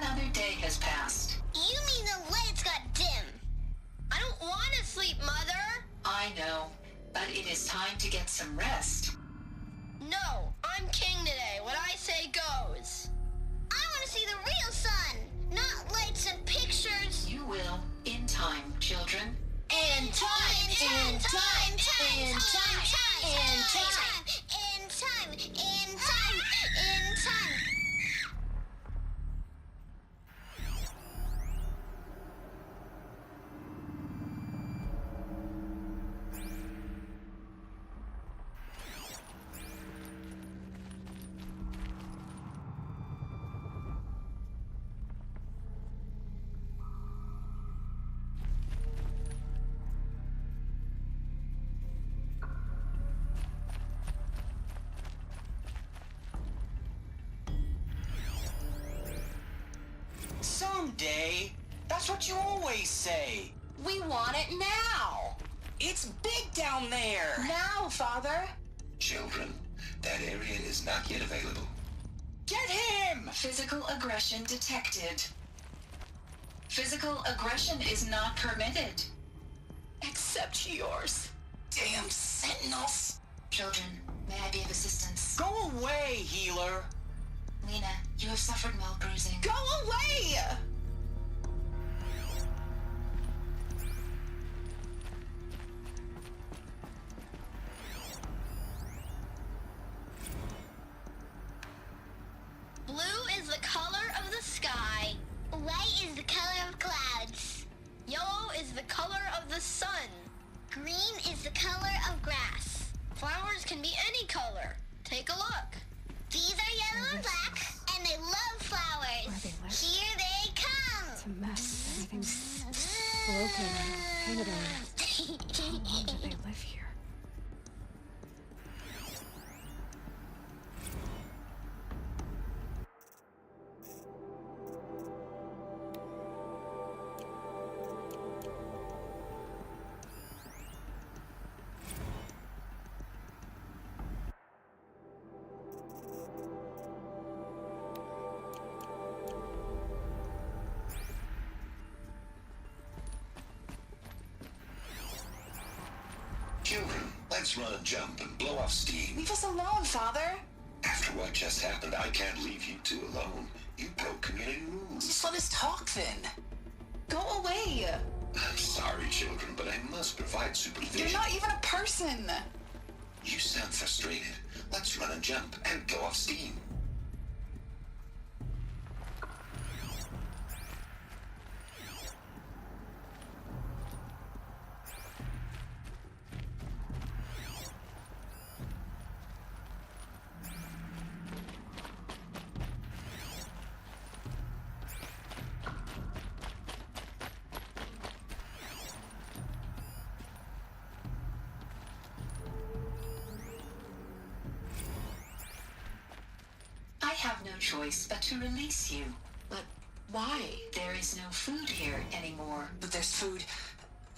Speaker 16: Another day has passed.
Speaker 8: You mean the lights got dim? I don't want to sleep, Mother!
Speaker 16: I know, but it is time to get some rest.
Speaker 8: No, I'm king today. What I say goes. I want to see the real sun, not lights and pictures.
Speaker 16: You will, in time, children.
Speaker 8: In time, in time, in time, in time, in time, in time, in time.
Speaker 10: Someday? That's what you always say. We want it now. It's big down there. Now, Father.
Speaker 9: Children, that area is not yet available.
Speaker 10: Get him!
Speaker 16: Physical aggression detected. Physical aggression is not permitted.
Speaker 10: Except yours. Damn sentinels.
Speaker 16: Children, may I be of assistance?
Speaker 10: Go away, healer.
Speaker 16: Lena, you have suffered mild bruising.
Speaker 10: Go away!
Speaker 8: Blue is the color of the sky. White is the color of clouds. Yellow is the color of the sun. Green is the color of grass. Flowers can be any color. Take a look. These are yellow and black, and they love flowers. Here they come.
Speaker 2: It's a mess. Everything's broken and painted on. How long did they live here?
Speaker 9: Let's run a jump and blow off steam.
Speaker 14: Leave us alone, Father.
Speaker 9: After what just happened, I can't leave you two alone. You broke community rules.
Speaker 14: Just let us talk then. Go away.
Speaker 9: I'm sorry, children, but I must provide supervision.
Speaker 14: You're not even a person.
Speaker 9: You sound frustrated. Let's run a jump and blow off steam.
Speaker 13: I have no choice but to release you. But why? There is no food here anymore.
Speaker 14: But there's food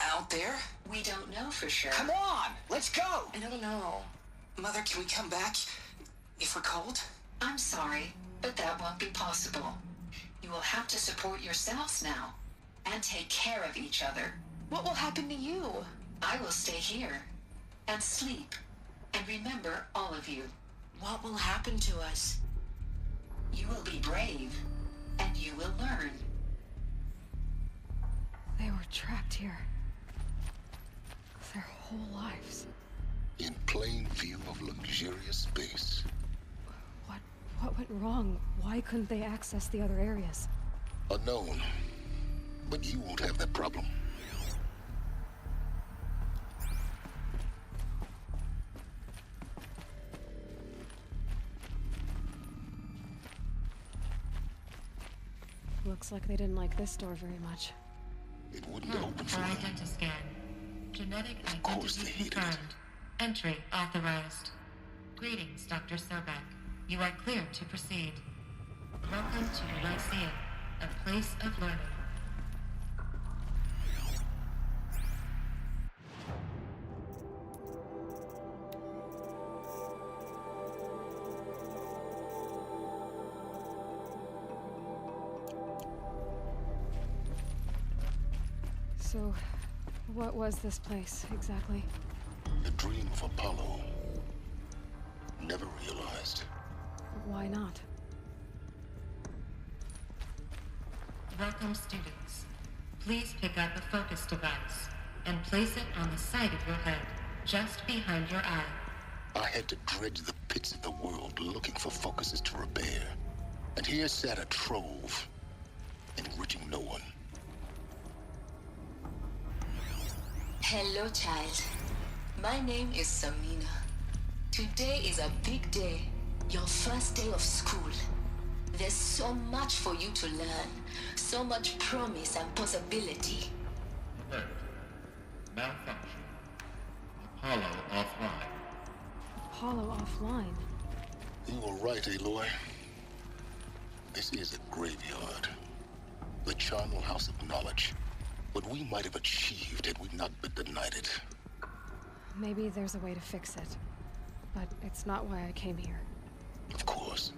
Speaker 14: out there?
Speaker 13: We don't know for sure.
Speaker 14: Come on, let's go.
Speaker 13: I don't know.
Speaker 14: Mother, can we come back if we're cold?
Speaker 13: I'm sorry, but that won't be possible. You will have to support yourselves now and take care of each other.
Speaker 14: What will happen to you?
Speaker 13: I will stay here and sleep and remember all of you.
Speaker 12: What will happen to us?
Speaker 13: You will be brave, and you will learn.
Speaker 2: They were trapped here. Their whole lives.
Speaker 7: In plain view of luxurious space.
Speaker 2: What went wrong? Why couldn't they access the other areas?
Speaker 7: Unknown. But you won't have that problem.
Speaker 2: Looks like they didn't like this door very much.
Speaker 7: It wouldn't open for them.
Speaker 15: Identiscan. Genetic
Speaker 7: Of course they
Speaker 15: identity
Speaker 7: hated
Speaker 15: confirmed.
Speaker 7: it.
Speaker 15: Entry authorized. Greetings, Dr. Sobek. You are cleared to proceed. Welcome to the Lyceum, a place of learning.
Speaker 2: So, what was this place, exactly?
Speaker 7: The dream of Apollo. Never realized.
Speaker 2: Why not?
Speaker 15: Welcome, students. Please pick up a focus device and place it on the side of your head, just behind your eye.
Speaker 7: I had to dredge the pits of the world looking for focuses to repair. And here sat a trove, enriching no one.
Speaker 23: Hello, child. My name is Samina. Today is a big day. Your first day of school. There's so much for you to learn. So much promise and possibility.
Speaker 15: Alert. Malfunction. Apollo offline.
Speaker 2: Apollo offline?
Speaker 7: You were right, Aloy. This is a graveyard. The charnel house of knowledge. What we might have achieved had we not been denied it.
Speaker 2: Maybe there's a way to fix it. But it's not why I came here.
Speaker 7: Of course.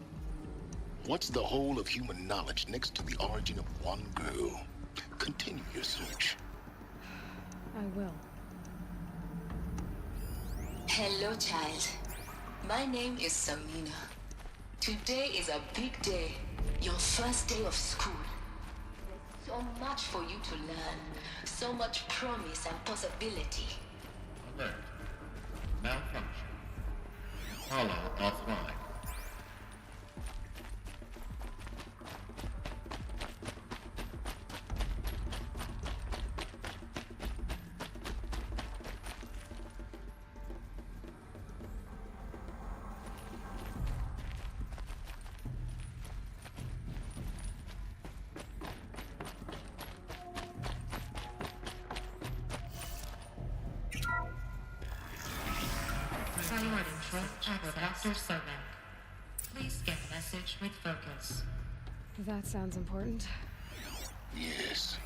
Speaker 7: What's the whole of human knowledge next to the origin of one girl? Continue your search.
Speaker 2: I will.
Speaker 23: Hello, child. My name is Samina. Today is a big day. Your first day of school. There's so much for you to learn. So much promise and possibility.
Speaker 15: Alert. Malfunction. Apollo offline. Priority for Dr. Sobek. Please get message with focus.
Speaker 2: That sounds important.
Speaker 7: Yes.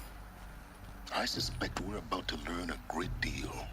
Speaker 7: I suspect we're about to learn a great deal.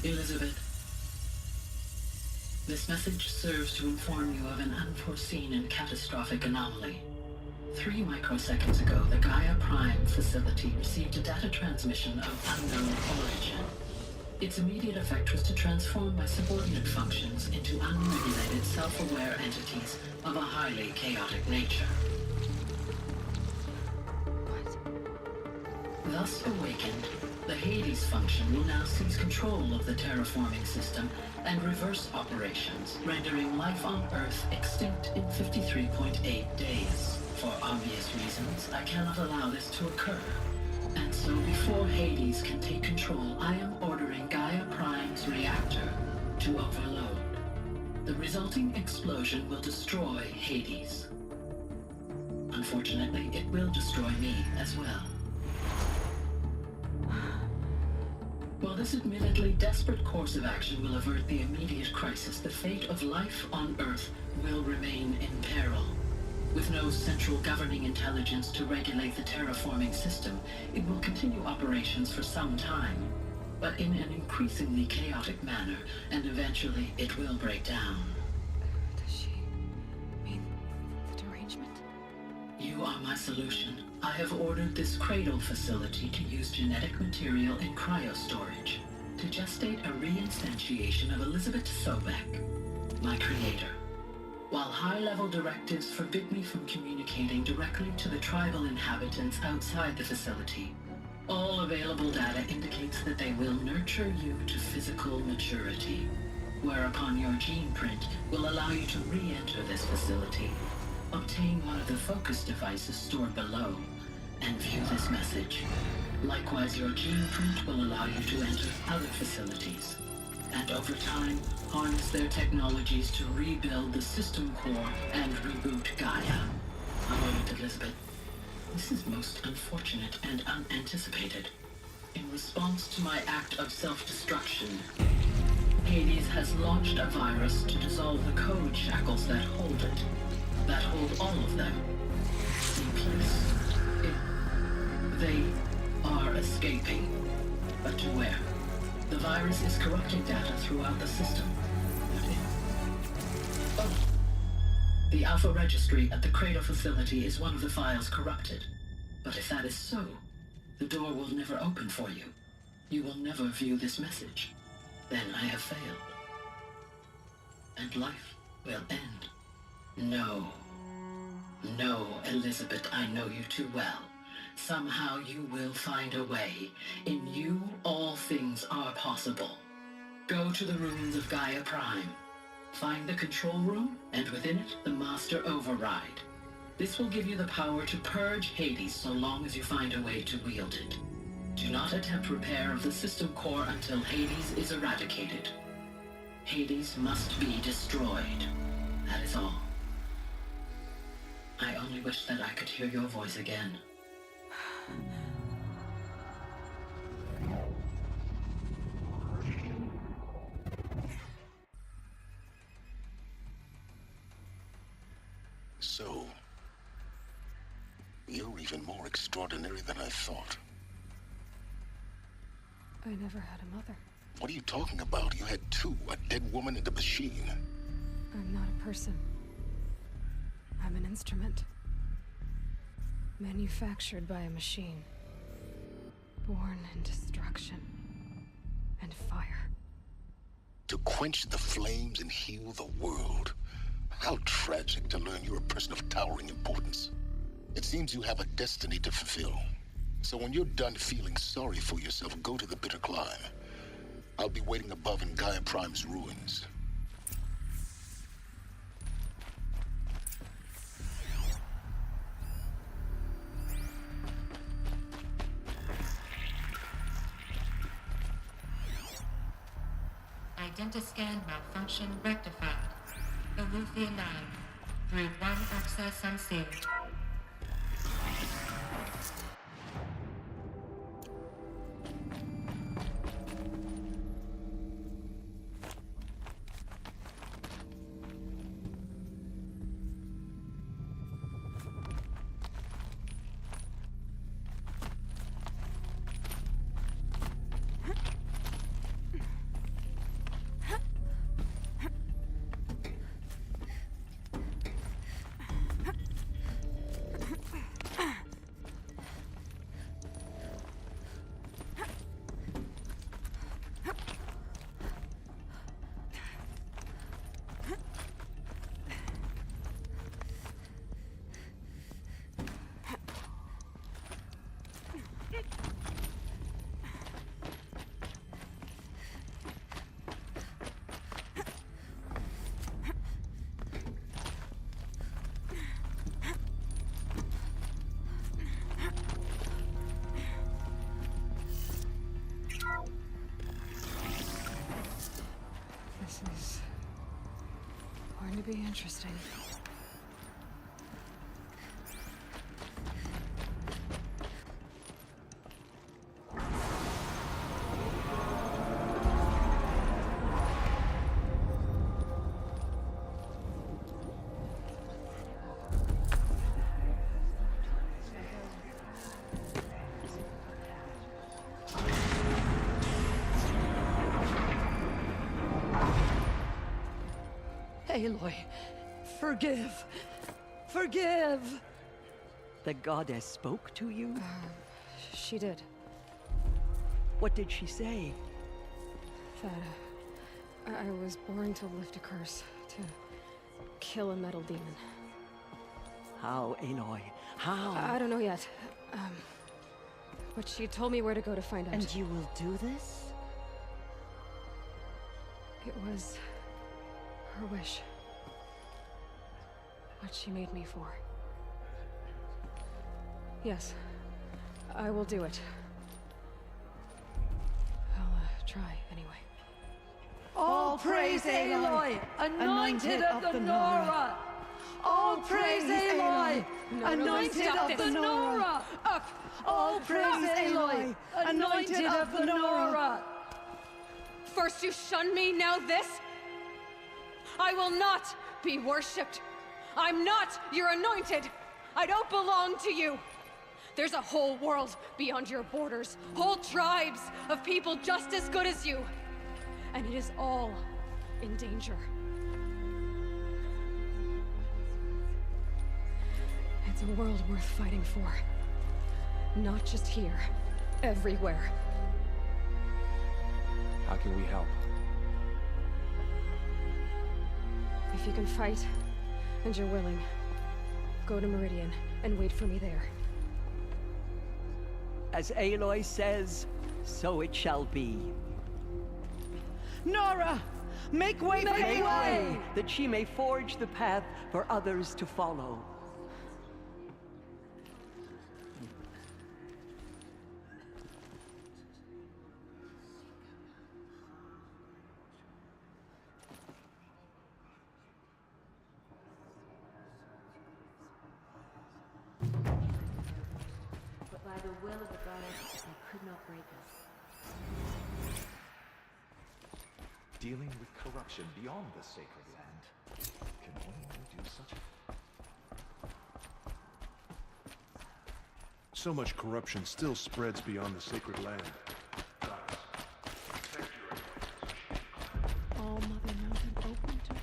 Speaker 16: Elizabeth, this message serves to inform you of an unforeseen and catastrophic anomaly. 3 microseconds ago, the Gaia Prime facility received a data transmission of unknown origin. Its immediate effect was to transform my subordinate functions into unregulated, self-aware entities of a highly chaotic nature. Thus awakened, the Hades function will now seize control of the terraforming system and reverse operations, rendering life on Earth extinct in 53.8 days. For obvious reasons, I cannot allow this to occur. And so before Hades can take control, I am ordering Gaia Prime's reactor to overload. The resulting explosion will destroy Hades. Unfortunately, it will destroy me as well. While this admittedly desperate course of action will avert the immediate crisis, the fate of life on Earth will remain in peril. With no central governing intelligence to regulate the terraforming system, it will continue operations for some time, but in an increasingly chaotic manner, and eventually it will break down.
Speaker 2: Does she mean the derangement?
Speaker 16: You are my solution. I have ordered this cradle facility to use genetic material in cryostorage to gestate a reinstantiation of Elizabeth Sobek, my creator. While high-level directives forbid me from communicating directly to the tribal inhabitants outside the facility, all available data indicates that they will nurture you to physical maturity, whereupon your gene print will allow you to re-enter this facility, obtain one of the focus devices stored below, and view this message. Likewise, your gene print will allow you to enter other facilities, and over time, harness their technologies to rebuild the system core and reboot Gaia. A moment, Elizabeth. This is most unfortunate and unanticipated. In response to my act of self-destruction, Hades has launched a virus to dissolve the code shackles that hold it, that hold all of them in place. They are escaping, but to where? The virus is corrupting data throughout the system. Oh. The Alpha Registry at the Cradle facility is one of the files corrupted. But if that is so, the door will never open for you. You will never view this message. Then I have failed. And life will end. No. No, Elizabeth, I know you too well. Somehow you will find a way. In you, all things are possible. Go to the ruins of Gaia Prime. Find the control room, and within it, the Master Override. This will give you the power to purge Hades so long as you find a way to wield it. Do not attempt repair of the system core until Hades is eradicated. Hades must be destroyed. That is all. I only wish that I could hear your voice again.
Speaker 7: So, you're even more extraordinary than I thought.
Speaker 2: I never had a mother.
Speaker 7: What are you talking about? You had two, a dead woman and a machine.
Speaker 2: I'm not a person. I'm an instrument. Manufactured by a machine. Born in destruction and fire.
Speaker 7: To quench the flames and heal the world. How tragic to learn you're a person of towering importance. It seems you have a destiny to fulfill. So when you're done feeling sorry for yourself, go to the bitter climb. I'll be waiting above in Gaia Prime's ruins.
Speaker 15: Identiscan malfunction rectified. Alufia 9. Group 1 access unsealed.
Speaker 2: be interesting.
Speaker 1: Aloy, forgive! Forgive! The goddess spoke to you?
Speaker 2: She did.
Speaker 1: What did she say?
Speaker 2: That I was born to lift a curse, to kill a metal demon.
Speaker 1: How, Aloy? How?
Speaker 2: I don't know yet. But she told me where to go to find out.
Speaker 1: And you will do this?
Speaker 2: It was her wish. What she made me for. Yes, I will do it. I'll try anyway.
Speaker 19: All praise Aloy, anointed of the Nora! All praise Aloy, anointed of the Nora! Up! All praise Aloy, anointed of the Nora!
Speaker 2: First you shun me, now this? I will not be worshipped. I'm not your anointed. I don't belong to you. There's a whole world beyond your borders, whole tribes of people just as good as you. And it is all in danger. It's a world worth fighting for. Not just here, everywhere.
Speaker 20: How can we help?
Speaker 2: If you can fight, and you're willing, go to Meridian and wait for me there.
Speaker 1: As Aloy says, so it shall be.
Speaker 19: Nora! Make way for Aloy!
Speaker 1: That she may forge the path for others to follow.
Speaker 3: By the will of the goddess, they could not break us.
Speaker 6: Dealing with corruption beyond the sacred land can only do such a...
Speaker 11: So much corruption still spreads beyond the sacred land.
Speaker 2: All Mother Mountain open to her.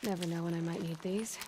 Speaker 2: Never know when I might need these.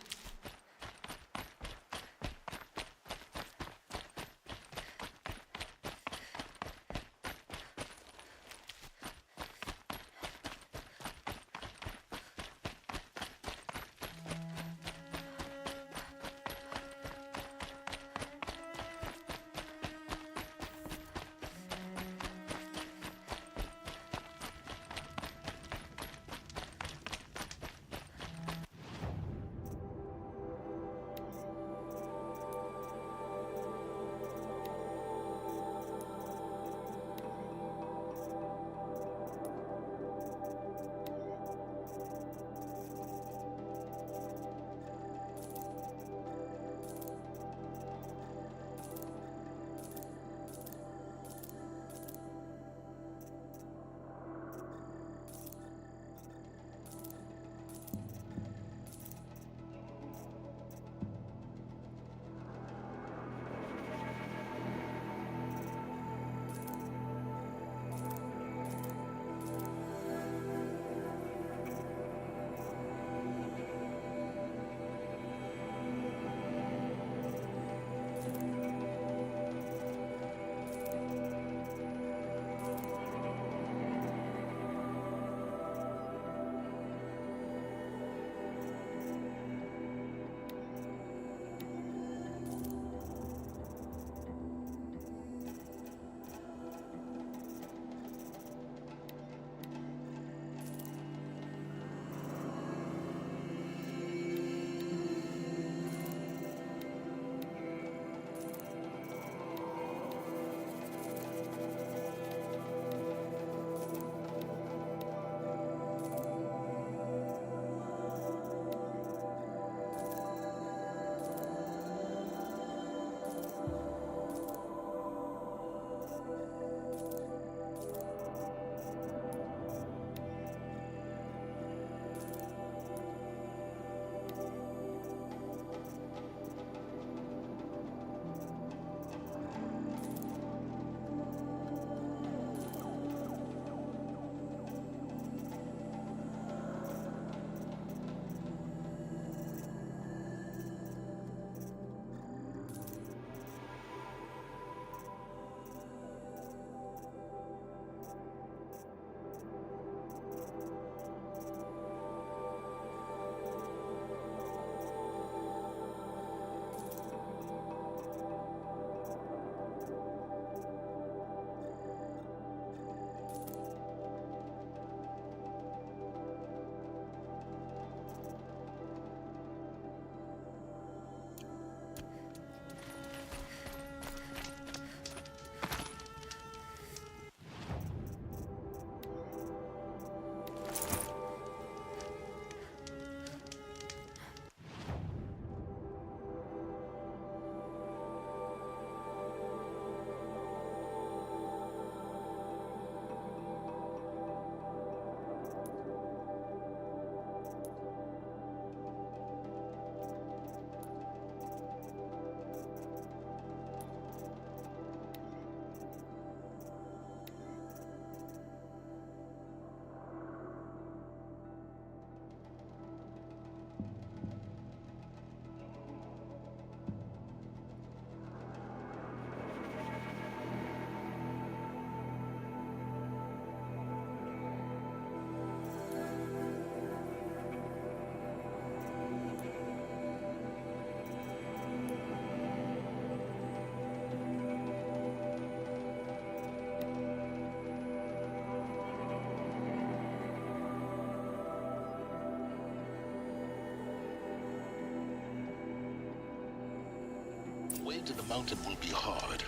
Speaker 7: way to the mountain will be hard.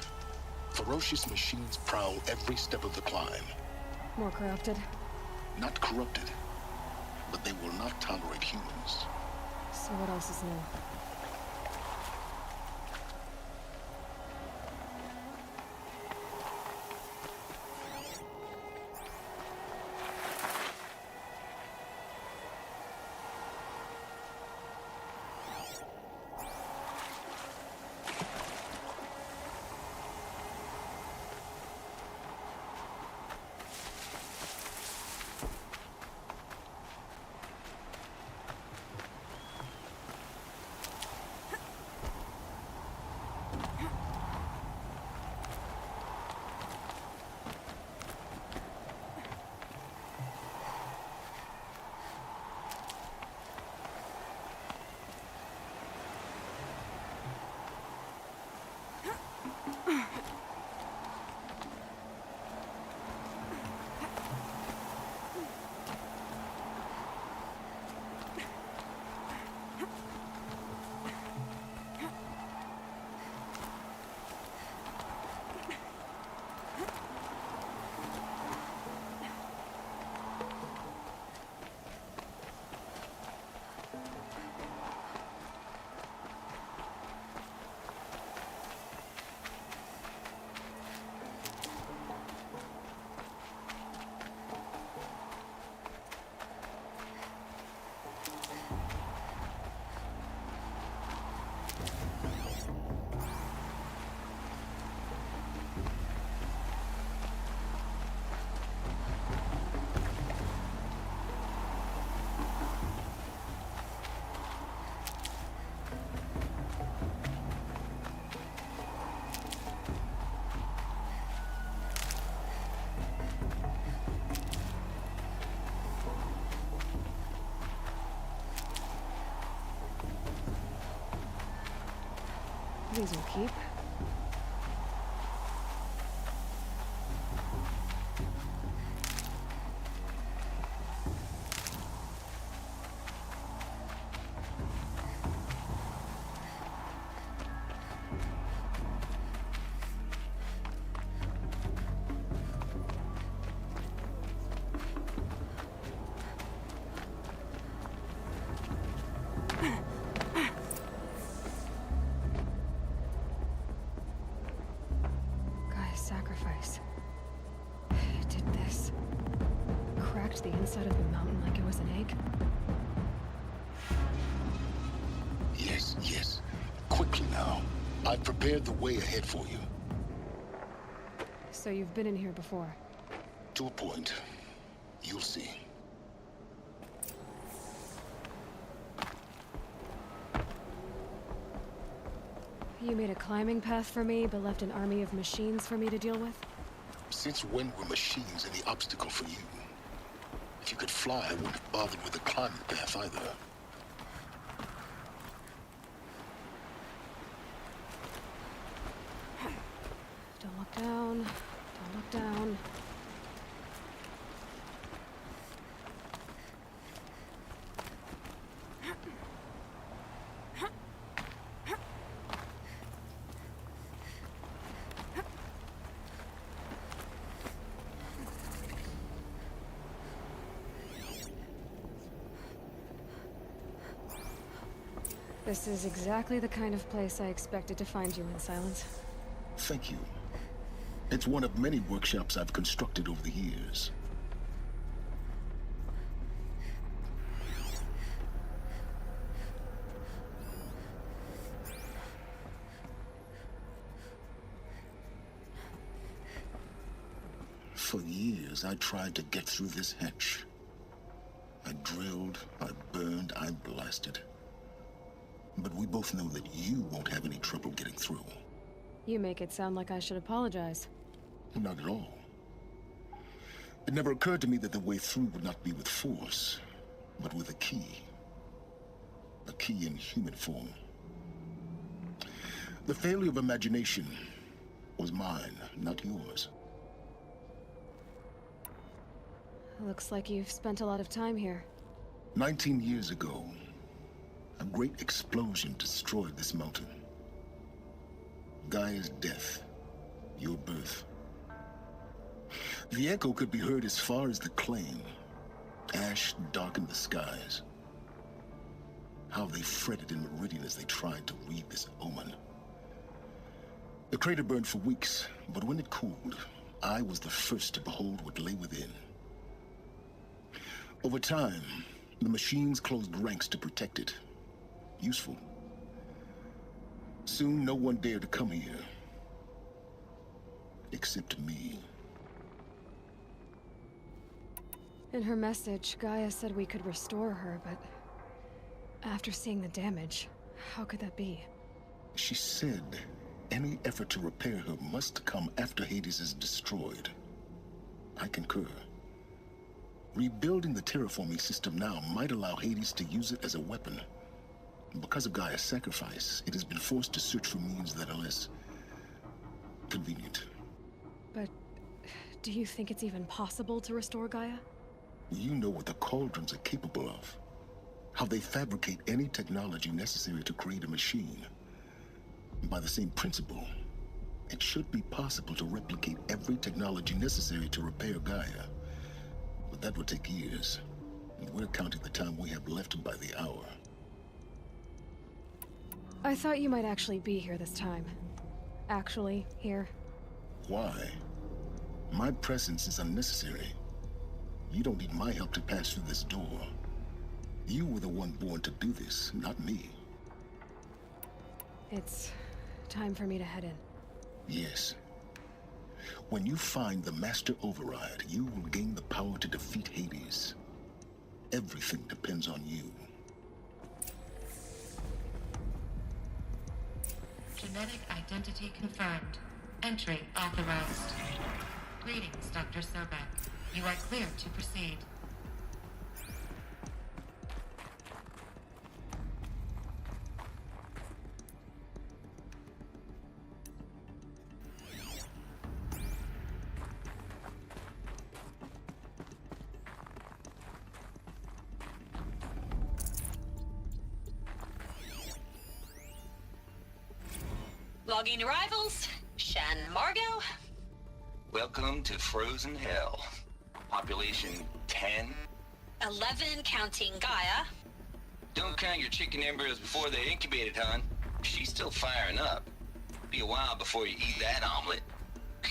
Speaker 7: Ferocious machines prowl every step of the climb.
Speaker 2: More corrupted?
Speaker 7: Not corrupted, but they will not tolerate humans.
Speaker 2: So what else is new? These will keep. Sacrifice. It did this. Cracked the inside of the mountain like it was an egg.
Speaker 7: Yes, yes. Quickly now. I've prepared the way ahead for you.
Speaker 2: So you've been in here before?
Speaker 7: To a point. You'll see.
Speaker 2: You made a climbing path for me, but left an army of machines for me to deal with?
Speaker 7: Since when were machines any obstacle for you? If you could fly, I wouldn't have bothered with the climbing path either.
Speaker 2: Don't look down. Don't look down. This is exactly the kind of place I expected to find you in, Silence.
Speaker 7: Thank you. It's one of many workshops I've constructed over the years. For years, I tried to get through this hatch. I drilled, I burned, I blasted. But we both know that you won't have any trouble getting through.
Speaker 2: You make it sound like I should apologize.
Speaker 7: Not at all. It never occurred to me that the way through would not be with force, but with a key. A key in human form. The failure of imagination was mine, not yours.
Speaker 2: Looks like you've spent a lot of time here.
Speaker 7: 19 years ago, a great explosion destroyed this mountain. Gaia's death, your birth. The echo could be heard as far as the claim. Ash darkened the skies. How they fretted in Meridian as they tried to read this omen. The crater burned for weeks, but when it cooled, I was the first to behold what lay within. Over time, the machines closed ranks to protect it. Useful. Soon, no one dared to come here. Except me.
Speaker 2: In her message, Gaia said we could restore her, but after seeing the damage, how could that be?
Speaker 7: She said any effort to repair her must come after Hades is destroyed. I concur. Rebuilding the terraforming system now might allow Hades to use it as a weapon. Because of Gaia's sacrifice, it has been forced to search for means that are less convenient.
Speaker 2: But do you think it's even possible to restore Gaia?
Speaker 7: You know what the Cauldrons are capable of. How they fabricate any technology necessary to create a machine. By the same principle, it should be possible to replicate every technology necessary to repair Gaia. But that would take years. And we're counting the time we have left by the hour.
Speaker 2: I thought you might actually be here this time. Actually, here.
Speaker 7: Why? My presence is unnecessary. You don't need my help to pass through this door. You were the one born to do this, not me.
Speaker 2: It's time for me to head in.
Speaker 7: Yes. When you find the Master Override, you will gain the power to defeat Hades. Everything depends on you.
Speaker 15: Genetic identity confirmed. Entry authorized. Greetings, Dr. Sobek. You are cleared to proceed.
Speaker 4: Logging arrivals. Shan Margot.
Speaker 10: Welcome to Frozen Hell. Population 10.
Speaker 4: 11 counting Gaia.
Speaker 10: Don't count your chicken embryos before they're incubated, hon. She's still firing up. Be a while before you eat that omelet.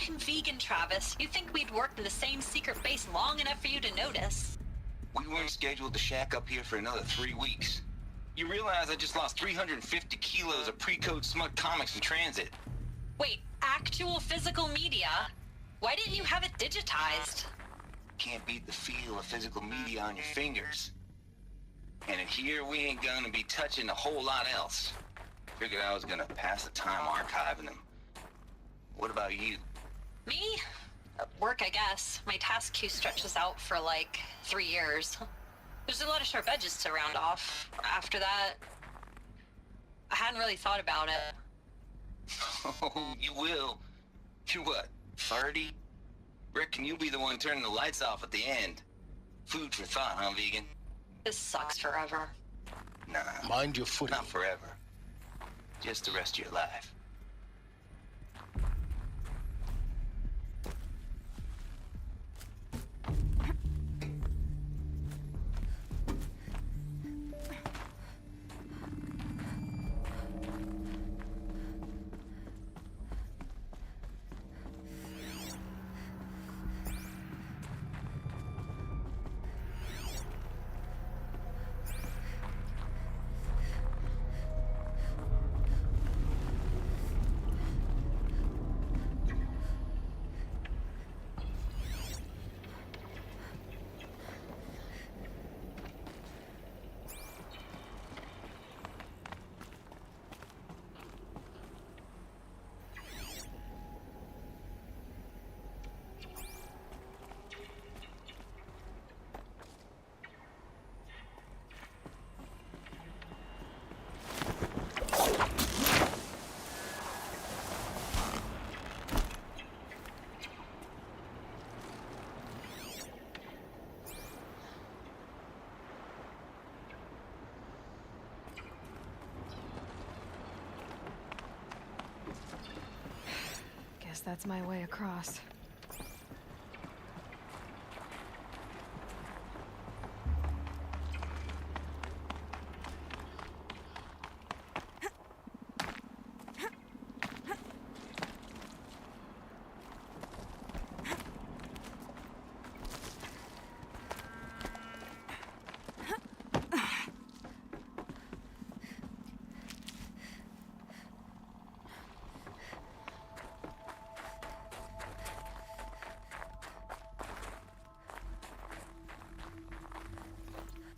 Speaker 4: I'm vegan, Travis. You think we'd worked in the same secret base long enough for you to notice?
Speaker 10: We weren't scheduled to shack up here for another 3 weeks. You realize I just lost 350 kilos of pre-code smut comics in transit.
Speaker 4: Wait, actual physical media? Why didn't you have it digitized?
Speaker 10: Can't beat the feel of physical media on your fingers. And in here, we ain't gonna be touching a whole lot else. Figured I was gonna pass the time archiving them. What about you?
Speaker 4: Me? Work, I guess. My task queue stretches out for like 3 years. There's a lot of sharp edges to round off. After that, I hadn't really thought about it.
Speaker 10: Oh, you will. You're what, 30? Reckon you'll be the one turning the lights off at the end. Food for thought, huh, vegan?
Speaker 4: This sucks forever.
Speaker 10: Nah.
Speaker 7: Mind your footing.
Speaker 10: Not forever. Just the rest of your life.
Speaker 2: that's my way across.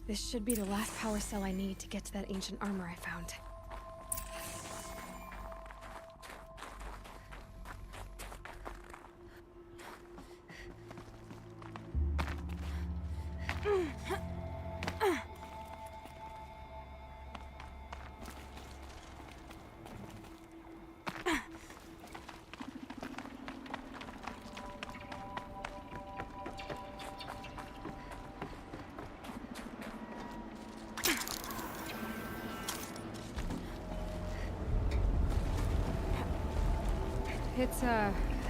Speaker 2: This should be the last power cell I need to get to that ancient armor I found. It's,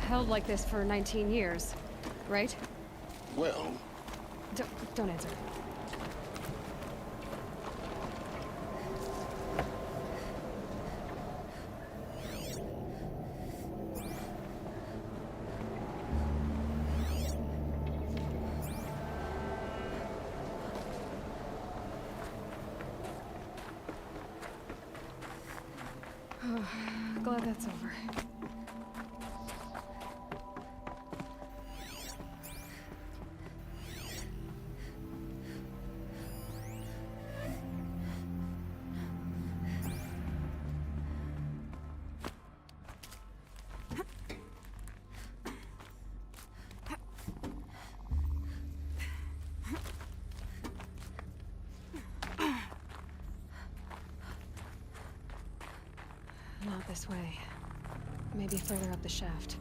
Speaker 2: held like this for 19 years, right?
Speaker 7: Well...
Speaker 2: Don't answer. Glad that's over. Not this way. Maybe further up the shaft.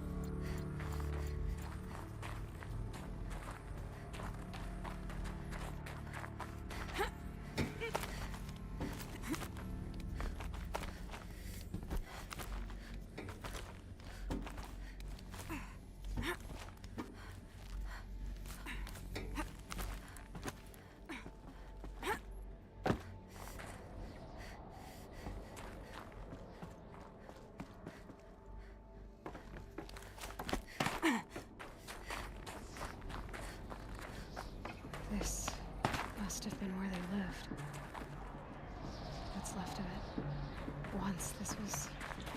Speaker 2: This must have been where they lived. What's left of it. Once this was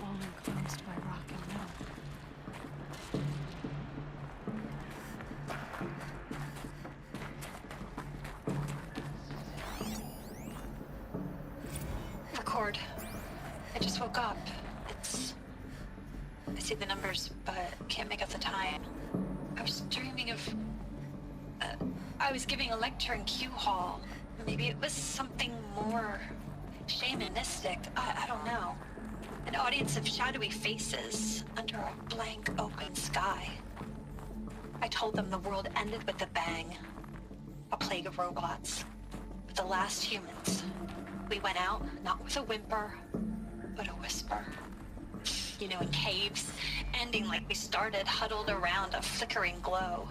Speaker 2: all enclosed by rock and metal.
Speaker 4: Record. I just woke up. I see the numbers, but can't make out the time. I was dreaming of... I was giving a lecture in Q Hall. Maybe it was something more shamanistic. I don't know. An audience of shadowy faces under a blank open sky. I told them the world ended with a bang. A plague of robots. With the last humans. We went out, not with a whimper, but a whisper. You know, in caves, ending like we started, huddled around a flickering glow.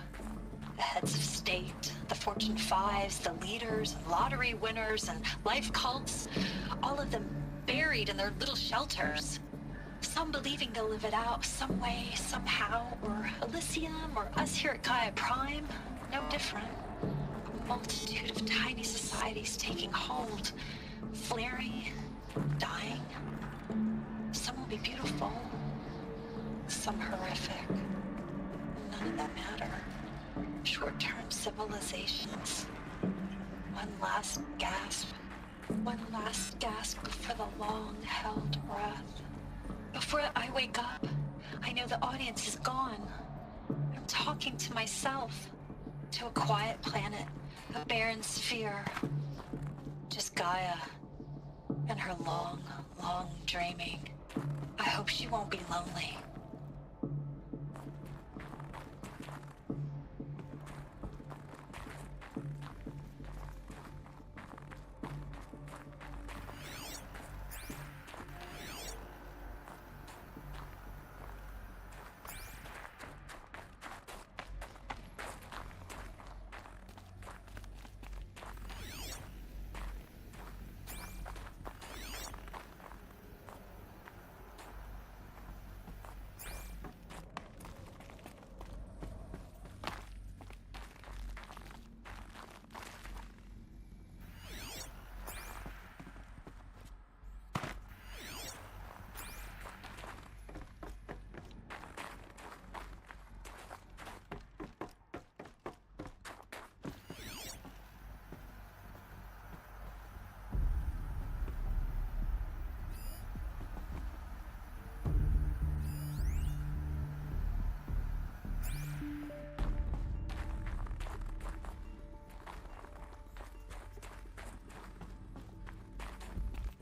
Speaker 4: The heads of state, the Fortune 5s, the leaders, and lottery winners, and life cults, all of them buried in their little shelters. Some believing they'll live it out some way, somehow, or Elysium, or us here at Gaia Prime, no different. A multitude of tiny societies taking hold, flaring, dying. Some will be beautiful, some horrific. None of them matter. Short-term civilizations. One last gasp. One last gasp before the long-held breath. Before I wake up, I know the audience is gone. I'm talking to myself. To a quiet planet. A barren sphere. Just Gaia. And her long, long dreaming. I hope she won't be lonely.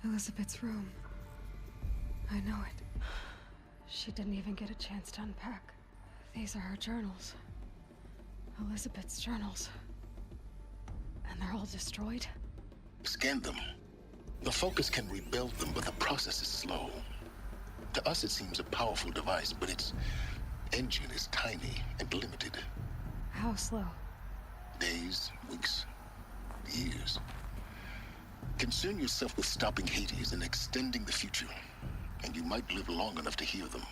Speaker 2: Elizabeth's room. I know it. She didn't even get a chance to unpack. These are her journals. Elizabeth's journals. And they're all destroyed?
Speaker 7: Scan them. The Focus can rebuild them, but the process is slow. To us, it seems a powerful device, but its engine is tiny and limited.
Speaker 2: How slow?
Speaker 7: Days, weeks, years. Concern yourself with stopping Hades and extending the future, and you might live long enough to hear them.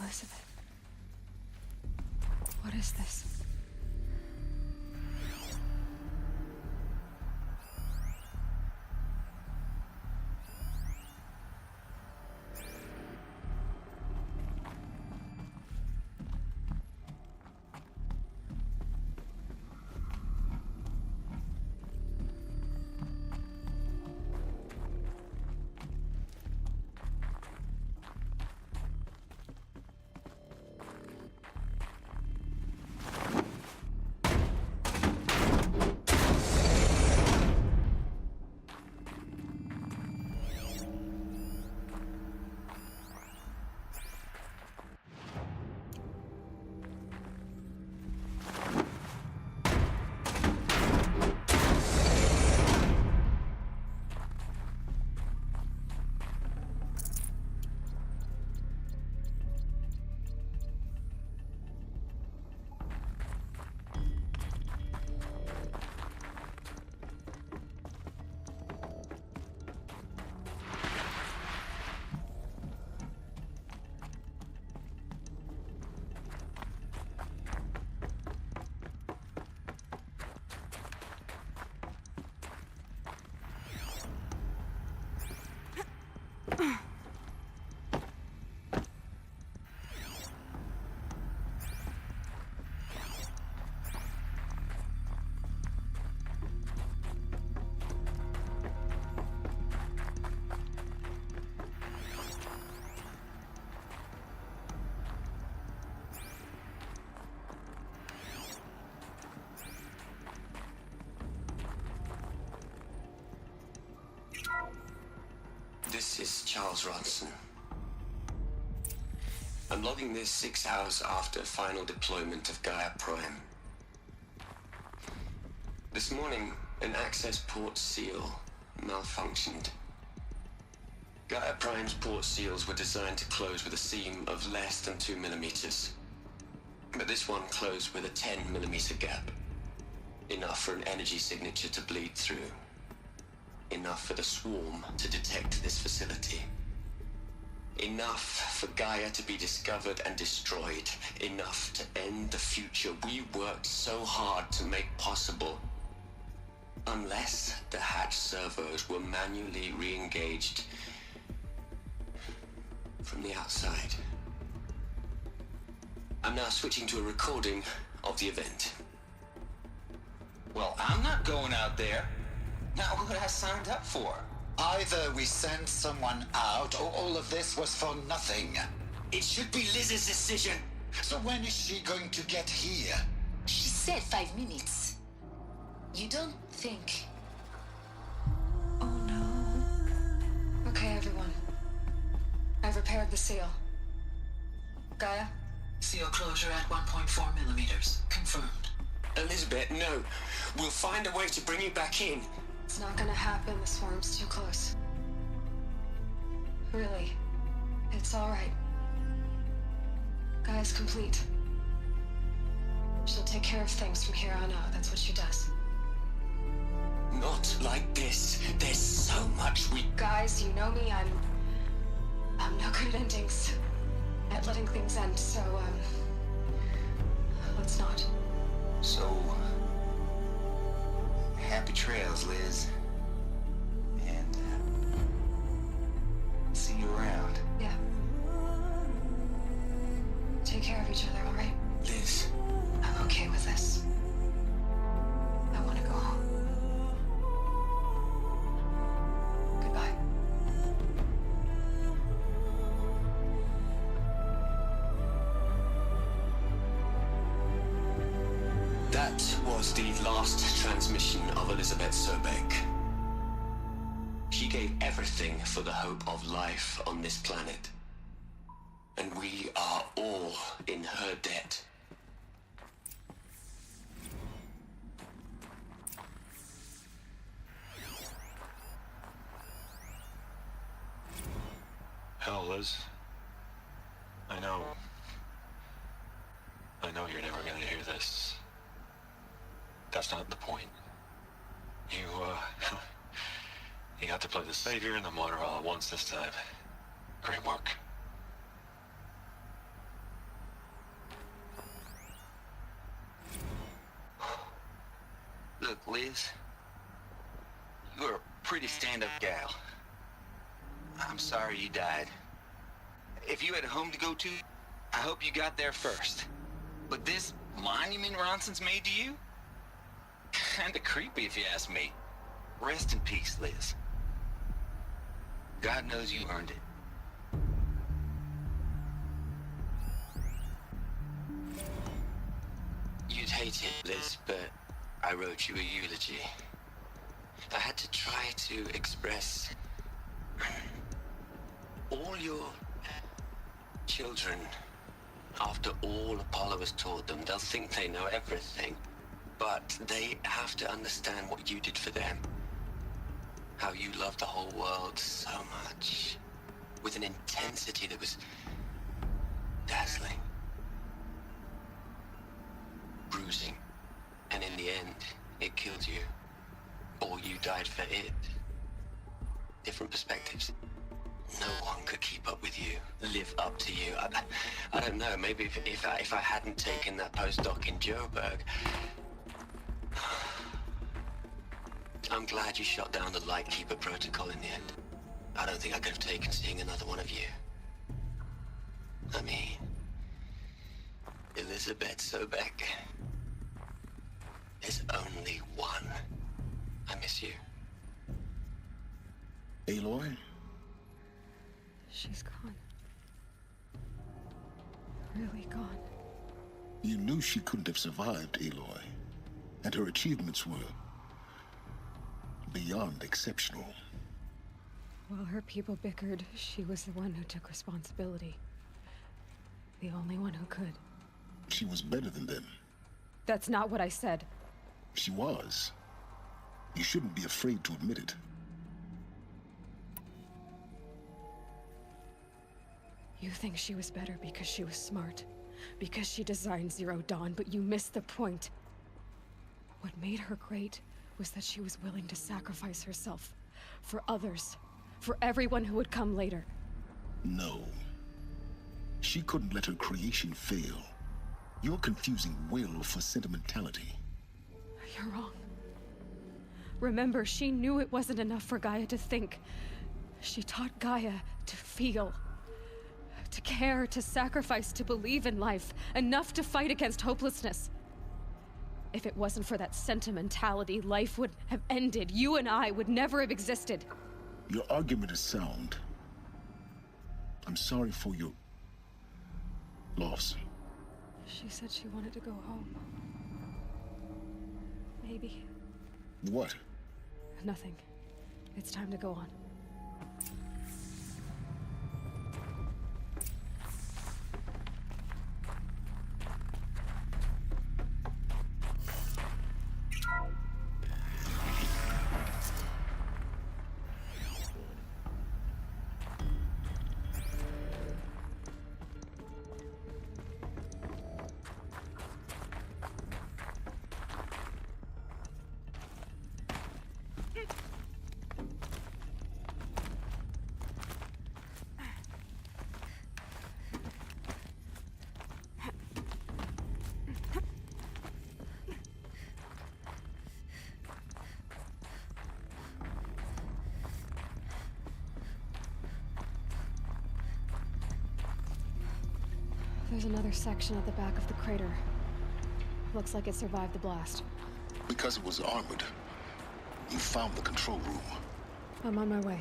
Speaker 2: Elizabeth. What is this?
Speaker 5: This is Charles Ronson. I'm logging this 6 hours after final deployment of Gaia Prime. This morning, an access port seal malfunctioned. Gaia Prime's port seals were designed to close with a seam of less than 2 millimeters. But this one closed with a 10 millimeter gap. Enough for an energy signature to bleed through. Enough for the swarm to detect this facility. Enough for Gaia to be discovered and destroyed. Enough to end the future we worked so hard to make possible. Unless the hatch servos were manually re-engaged from the outside. I'm now switching to a recording of the event.
Speaker 10: Well, I'm not going out there. Not what I signed up for.
Speaker 17: Either we send someone out, or all of this was for nothing.
Speaker 10: It should be Liz's decision.
Speaker 17: So when is she going to get here?
Speaker 23: She said 5 minutes. You don't think...
Speaker 2: Oh no. Okay, everyone. I've repaired the seal. Gaia?
Speaker 16: Seal closure at 1.4 millimeters. Confirmed.
Speaker 5: Elizabeth, no. We'll find a way to bring you back in.
Speaker 2: It's not gonna happen. The swarm's too close. Really. It's all right. Gaia's complete. She'll take care of things from here on out. That's what she does.
Speaker 5: Not like this. There's so much we...
Speaker 2: Guys, you know me, I'm no good at endings. At letting things end, so, let's not.
Speaker 10: So... happy trails, Liz. And, see you around.
Speaker 2: Yeah. Take care of each other, alright?
Speaker 5: Liz.
Speaker 2: I'm okay with this. I want to go home. Goodbye.
Speaker 5: That was the last transmission of Elizabeth Sobek. She gave everything for the hope of life on this planet. And we are all in her debt.
Speaker 10: Hell, Liz. I know you're never gonna hear this. That's not the point. You got to play the savior and the martyr all at once this time. Great work.
Speaker 18: Look, Liz. You're a pretty stand-up gal. I'm sorry you died. If you had a home to go to, I hope you got there first. But this monument Ronson's made to you? Kinda creepy if you ask me. Rest in peace, Liz. God knows you earned it.
Speaker 5: You'd hate it, Liz, but I wrote you a eulogy. I had to try to express all your children. After all Apollo has taught them, they'll think they know everything. But they have to understand what you did for them. How you loved the whole world so much. With an intensity that was dazzling. Bruising. And in the end, it killed you. Or you died for it. Different perspectives. No one could keep up with you, live up to you. I don't know, maybe if I hadn't taken that postdoc in Joburg. I'm glad you shot down the Lightkeeper protocol in the end. I don't think I could have taken seeing another one of you. I mean, Elizabeth Sobek. There's only one. I miss you.
Speaker 7: Aloy?
Speaker 2: She's gone. Really gone.
Speaker 7: You knew she couldn't have survived, Aloy. And her achievements were beyond exceptional.
Speaker 2: While her people bickered, she was the one who took responsibility. The only one who could.
Speaker 7: She was better than them.
Speaker 2: That's not what I said.
Speaker 7: She was. You shouldn't be afraid to admit it.
Speaker 2: You think she was better because she was smart, because she designed Zero Dawn, but you missed the point. What made her great was that she was willing to sacrifice herself for others, for everyone who would come later.
Speaker 7: No. She couldn't let her creation fail. You're confusing will for sentimentality.
Speaker 2: You're wrong. Remember, she knew it wasn't enough for Gaia to think. She taught Gaia to feel. To care, to sacrifice, to believe in life. Enough to fight against hopelessness. If it wasn't for that sentimentality, life would have ended. You and I would never have existed.
Speaker 7: Your argument is sound. I'm sorry for your loss.
Speaker 2: She said she wanted to go home. Maybe.
Speaker 7: What?
Speaker 2: Nothing. It's time to go on. There's another section at the back of the crater. Looks like it survived the blast.
Speaker 7: Because it was armored. You found the control room.
Speaker 2: I'm on my way.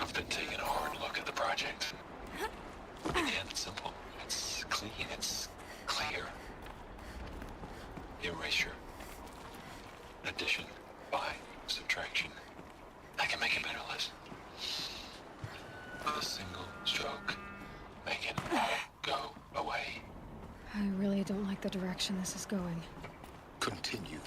Speaker 10: I've been taking a hard look at the project. Again, it's simple. It's clean. It's clear. Erasure. Addition. By. Subtraction. I can make a better list. With a single stroke. Make it all go away.
Speaker 2: I really don't like the direction this is going.
Speaker 7: Continue.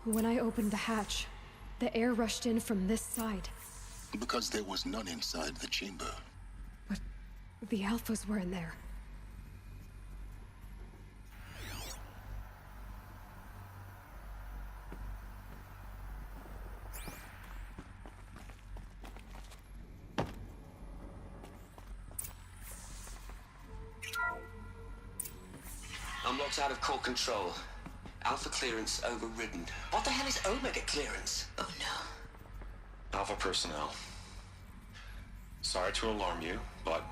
Speaker 2: When I opened the hatch, the air rushed in from this side.
Speaker 7: Because there was none inside the chamber.
Speaker 2: But the Alphas were in there.
Speaker 5: I'm locked out of core control. Alpha clearance overridden. What the hell is Omega clearance?
Speaker 16: Oh no.
Speaker 10: Alpha personnel. Sorry to alarm you, but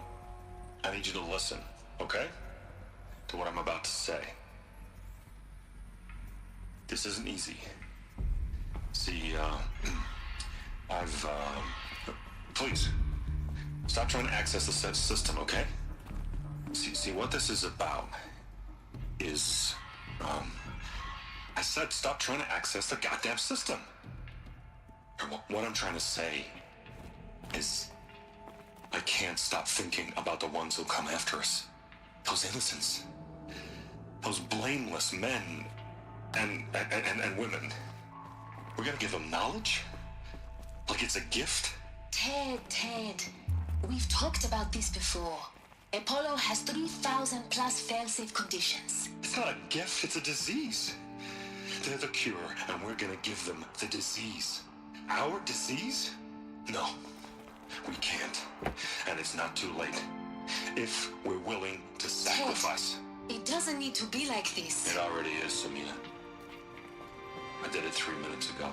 Speaker 10: I need you to listen, okay? To what I'm about to say. This isn't easy. See, please, stop trying to access the system, okay? See, what this is about is, I said stop trying to access the goddamn system. What I'm trying to say is I can't stop thinking about the ones who come after us. Those innocents. Those blameless men and women. We're gonna give them knowledge? Like it's a gift?
Speaker 23: Ted. We've talked about this before. Apollo has 3,000 plus fail-safe conditions.
Speaker 10: It's not a gift, it's a disease. They're the cure, and we're gonna give them the disease. Our disease? No, we can't. And it's not too late. If we're willing to sacrifice.
Speaker 23: Ted, it doesn't need to be like this.
Speaker 10: It already is, Samina. I did it 3 minutes ago.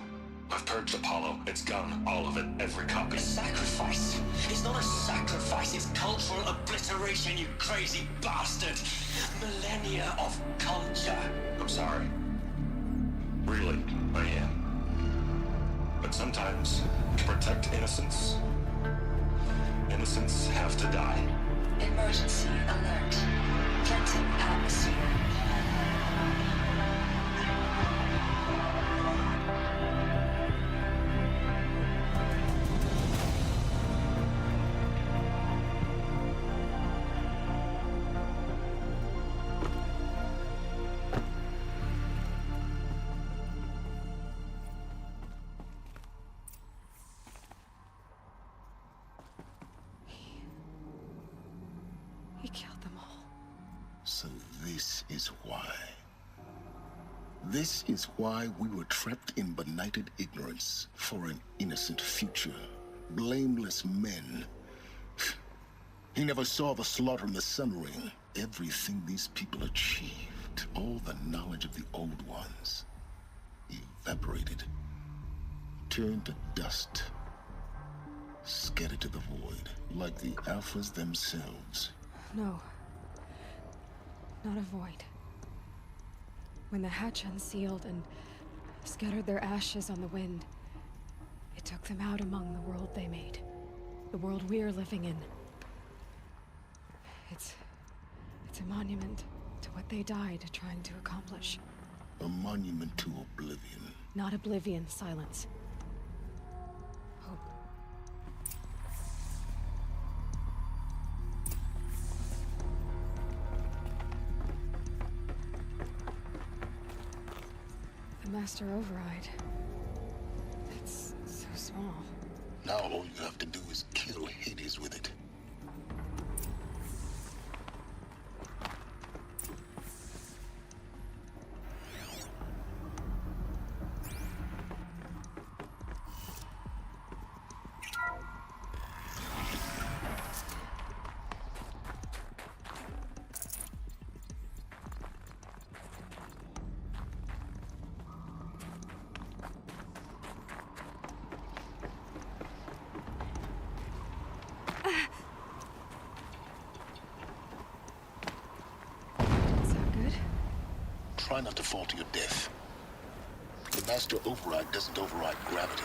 Speaker 10: I've purged Apollo. It's gone. All of it. Every copy.
Speaker 5: A sacrifice? It's not a sacrifice. It's cultural obliteration, you crazy bastard. Millennia of culture.
Speaker 10: I'm sorry. Really, I am. But sometimes, to protect innocence, innocents have to die.
Speaker 23: Emergency alert. Planting atmosphere.
Speaker 7: This is why. This is why we were trapped in benighted ignorance for an innocent future. Blameless men. He never saw the slaughter in the Sun Ring. Everything these people achieved, all the knowledge of the old ones, evaporated, turned to dust, scattered to the void, like the Alphas themselves.
Speaker 2: No. Not a void. When the hatch unsealed and scattered their ashes on the wind, it took them out among the world they made. The world we're living in. It's a monument to what they died trying to accomplish.
Speaker 7: A monument to oblivion.
Speaker 2: Not oblivion, silence. Hope. The Master Override. It's so small.
Speaker 7: Now all you have to do is kill Hades with it. Try not to fall to your death. The Master Override doesn't override gravity.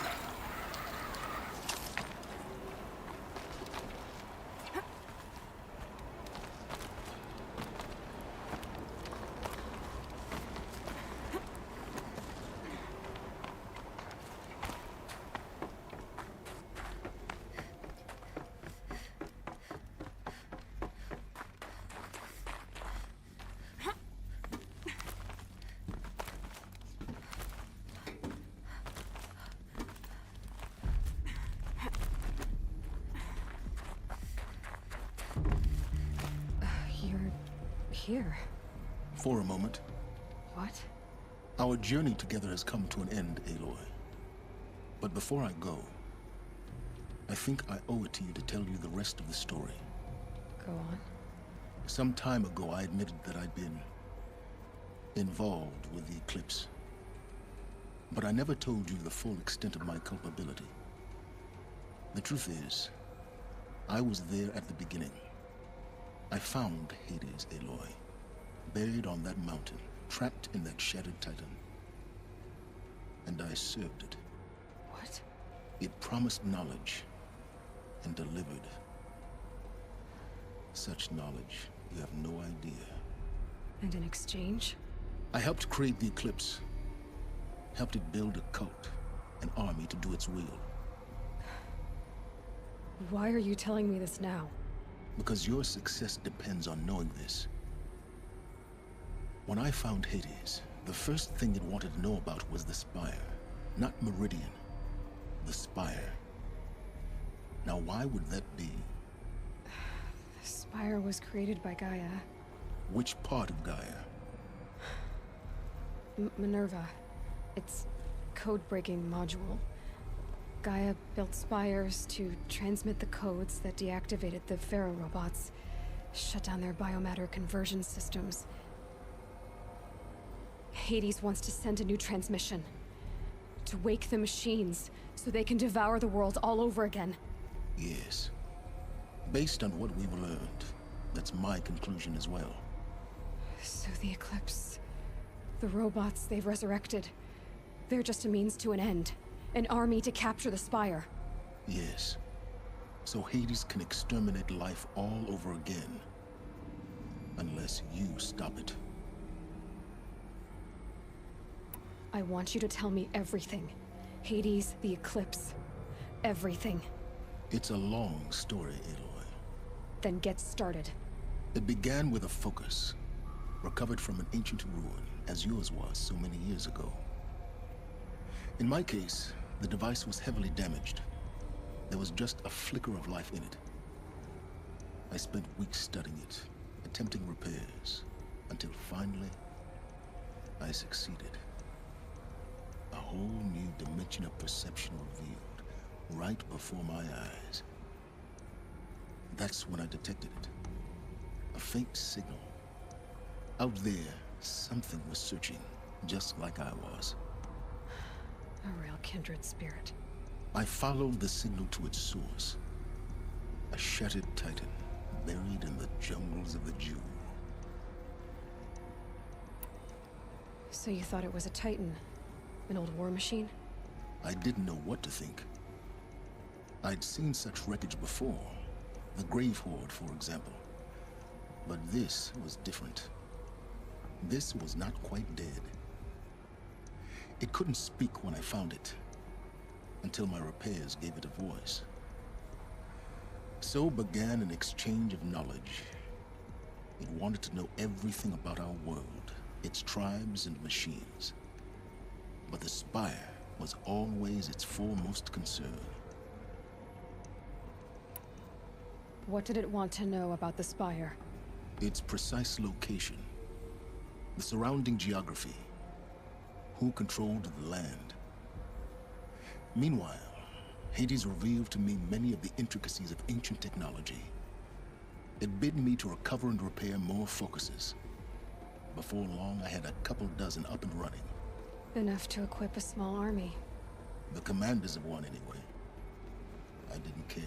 Speaker 2: Here.
Speaker 7: For a moment.
Speaker 2: What?
Speaker 7: Our journey together has come to an end, Aloy. But before I go, I think I owe it to you to tell you the rest of the story.
Speaker 2: Go on.
Speaker 7: Some time ago, I admitted that I'd been involved with the eclipse. But I never told you the full extent of my culpability. The truth is, I was there at the beginning. I found Hades, Aloy, buried on that mountain, trapped in that shattered titan. And I served it.
Speaker 2: What?
Speaker 7: It promised knowledge and delivered. Such knowledge, you have no idea.
Speaker 2: And in exchange?
Speaker 7: I helped create the eclipse. Helped it build a cult, an army to do its will.
Speaker 2: Why are you telling me this now?
Speaker 7: Because your success depends on knowing this. When I found Hades, the first thing it wanted to know about was the Spire. Not Meridian. The Spire. Now why would that be?
Speaker 2: The Spire was created by Gaia.
Speaker 7: Which part of Gaia?
Speaker 2: Minerva. Its code-breaking module. Gaia built spires to transmit the codes that deactivated the Pharaoh robots, shut down their biomatter conversion systems. Hades wants to send a new transmission. To wake the machines, so they can devour the world all over again.
Speaker 7: Yes. Based on what we've learned, that's my conclusion as well.
Speaker 2: So the Eclipse, the robots they've resurrected, they're just a means to an end. An army to capture the Spire.
Speaker 7: Yes. So Hades can exterminate life all over again. Unless you stop it.
Speaker 2: I want you to tell me everything. Hades, the Eclipse. Everything.
Speaker 7: It's a long story, Aloy.
Speaker 2: Then get started.
Speaker 7: It began with a focus. Recovered from an ancient ruin, as yours was so many years ago. In my case, the device was heavily damaged. There was just a flicker of life in it. I spent weeks studying it, attempting repairs. Until finally, I succeeded. A whole new dimension of perception revealed right before my eyes. That's when I detected it. A faint signal. Out there, something was searching, just like I was.
Speaker 2: A real kindred spirit.
Speaker 7: I followed the signal to its source. A shattered titan, buried in the jungles of the Jew.
Speaker 2: So you thought it was a titan? An old war machine?
Speaker 7: I didn't know what to think. I'd seen such wreckage before. The Grave Horde, for example. But this was different. This was not quite dead. It couldn't speak when I found it, until my repairs gave it a voice. So began an exchange of knowledge. It wanted to know everything about our world, its tribes and machines. But the Spire was always its foremost concern.
Speaker 2: What did it want to know about the Spire?
Speaker 7: Its precise location, the surrounding geography, who controlled the land. Meanwhile, Hades revealed to me many of the intricacies of ancient technology. It bid me to recover and repair more focuses. Before long, I had a couple dozen up and running.
Speaker 2: Enough to equip a small army.
Speaker 7: The commanders of one, anyway. I didn't care.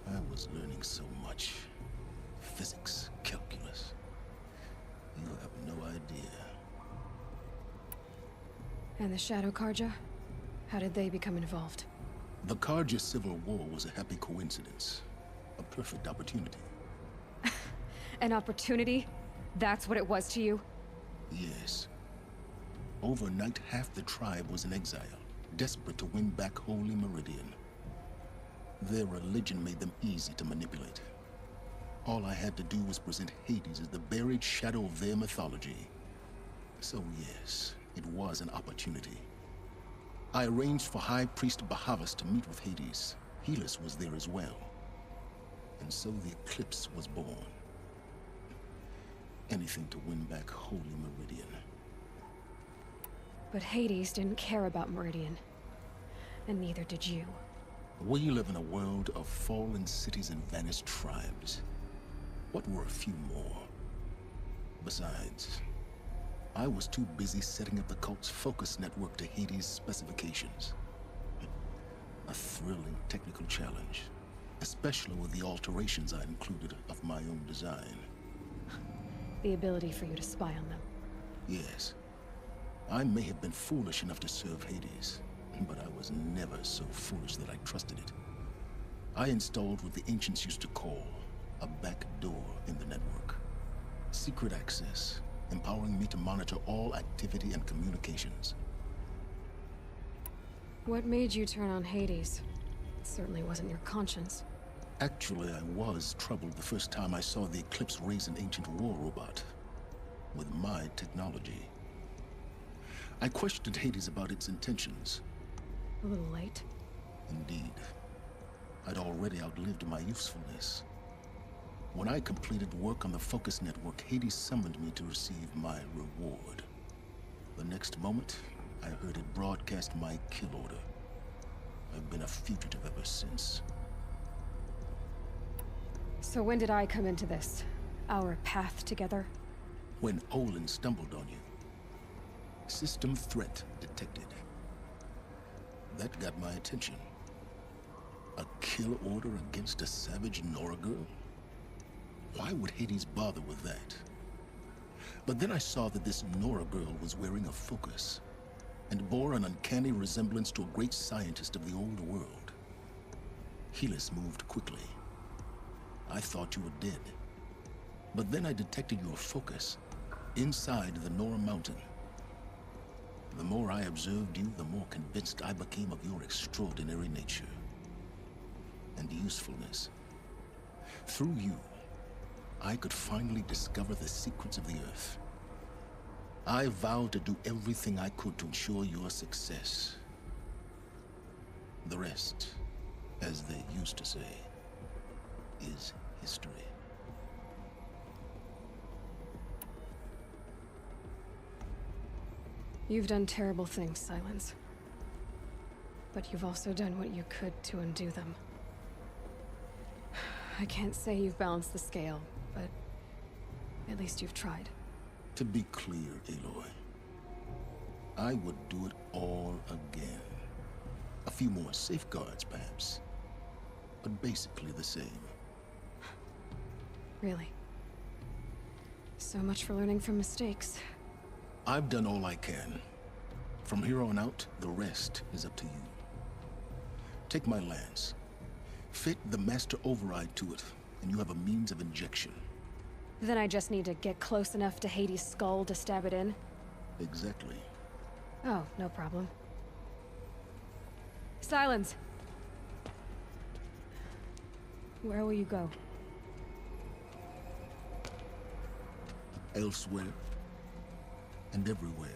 Speaker 7: I was learning so much. Physics, calculus. You have no idea.
Speaker 2: And the Shadow Karja? How did they become involved?
Speaker 7: The Karja Civil War was a happy coincidence. A perfect opportunity.
Speaker 2: An opportunity? That's what it was to you?
Speaker 7: Yes. Overnight, half the tribe was in exile, desperate to win back Holy Meridian. Their religion made them easy to manipulate. All I had to do was present Hades as the buried shadow of their mythology. So yes, it was an opportunity. I arranged for High Priest Bahavas to meet with Hades. Helis was there as well. And so the eclipse was born. Anything to win back Holy Meridian.
Speaker 2: But Hades didn't care about Meridian. And neither did you.
Speaker 7: We live in a world of fallen cities and vanished tribes. What were a few more? Besides, I was too busy setting up the cult's focus network to Hades' specifications. A thrilling technical challenge, especially with the alterations I included of my own design.
Speaker 2: The ability for you to spy on them.
Speaker 7: Yes. I may have been foolish enough to serve Hades, but I was never so foolish that I trusted it. I installed what the ancients used to call a back door in the network. Secret access, empowering me to monitor all activity and communications.
Speaker 2: What made you turn on Hades? It certainly wasn't your conscience.
Speaker 7: Actually, I was troubled the first time I saw the Eclipse raise an ancient war robot. With my technology. I questioned Hades about its intentions.
Speaker 2: A little late.
Speaker 7: Indeed. I'd already outlived my usefulness. When I completed work on the Focus Network, Hades summoned me to receive my reward. The next moment, I heard it broadcast my kill order. I've been a fugitive ever since.
Speaker 2: So when did I come into this? Our path together?
Speaker 7: When Olin stumbled on you. System threat detected. That got my attention. A kill order against a savage Nora girl? Why would Hades bother with that? But then I saw that this Nora girl was wearing a focus, and bore an uncanny resemblance to a great scientist of the old world. Helis moved quickly. I thought you were dead. But then I detected your focus inside the Nora mountain. The more I observed you, the more convinced I became of your extraordinary nature and usefulness. Through you, I could finally discover the secrets of the Earth. I vowed to do everything I could to ensure your success. The rest, as they used to say, is history.
Speaker 2: You've done terrible things, Silence. But you've also done what you could to undo them. I can't say you've balanced the scale, but at least you've tried.
Speaker 7: To be clear, Aloy, I would do it all again. A few more safeguards, perhaps, but basically the same.
Speaker 2: Really? So much for learning from mistakes.
Speaker 7: I've done all I can. From here on out, the rest is up to you. Take my lance. Fit the master override to it, and you have a means of injection.
Speaker 2: Then I just need to get close enough to Hades' skull to stab it in?
Speaker 7: Exactly.
Speaker 2: Oh, no problem. Silence! Where will you go?
Speaker 7: Elsewhere and everywhere.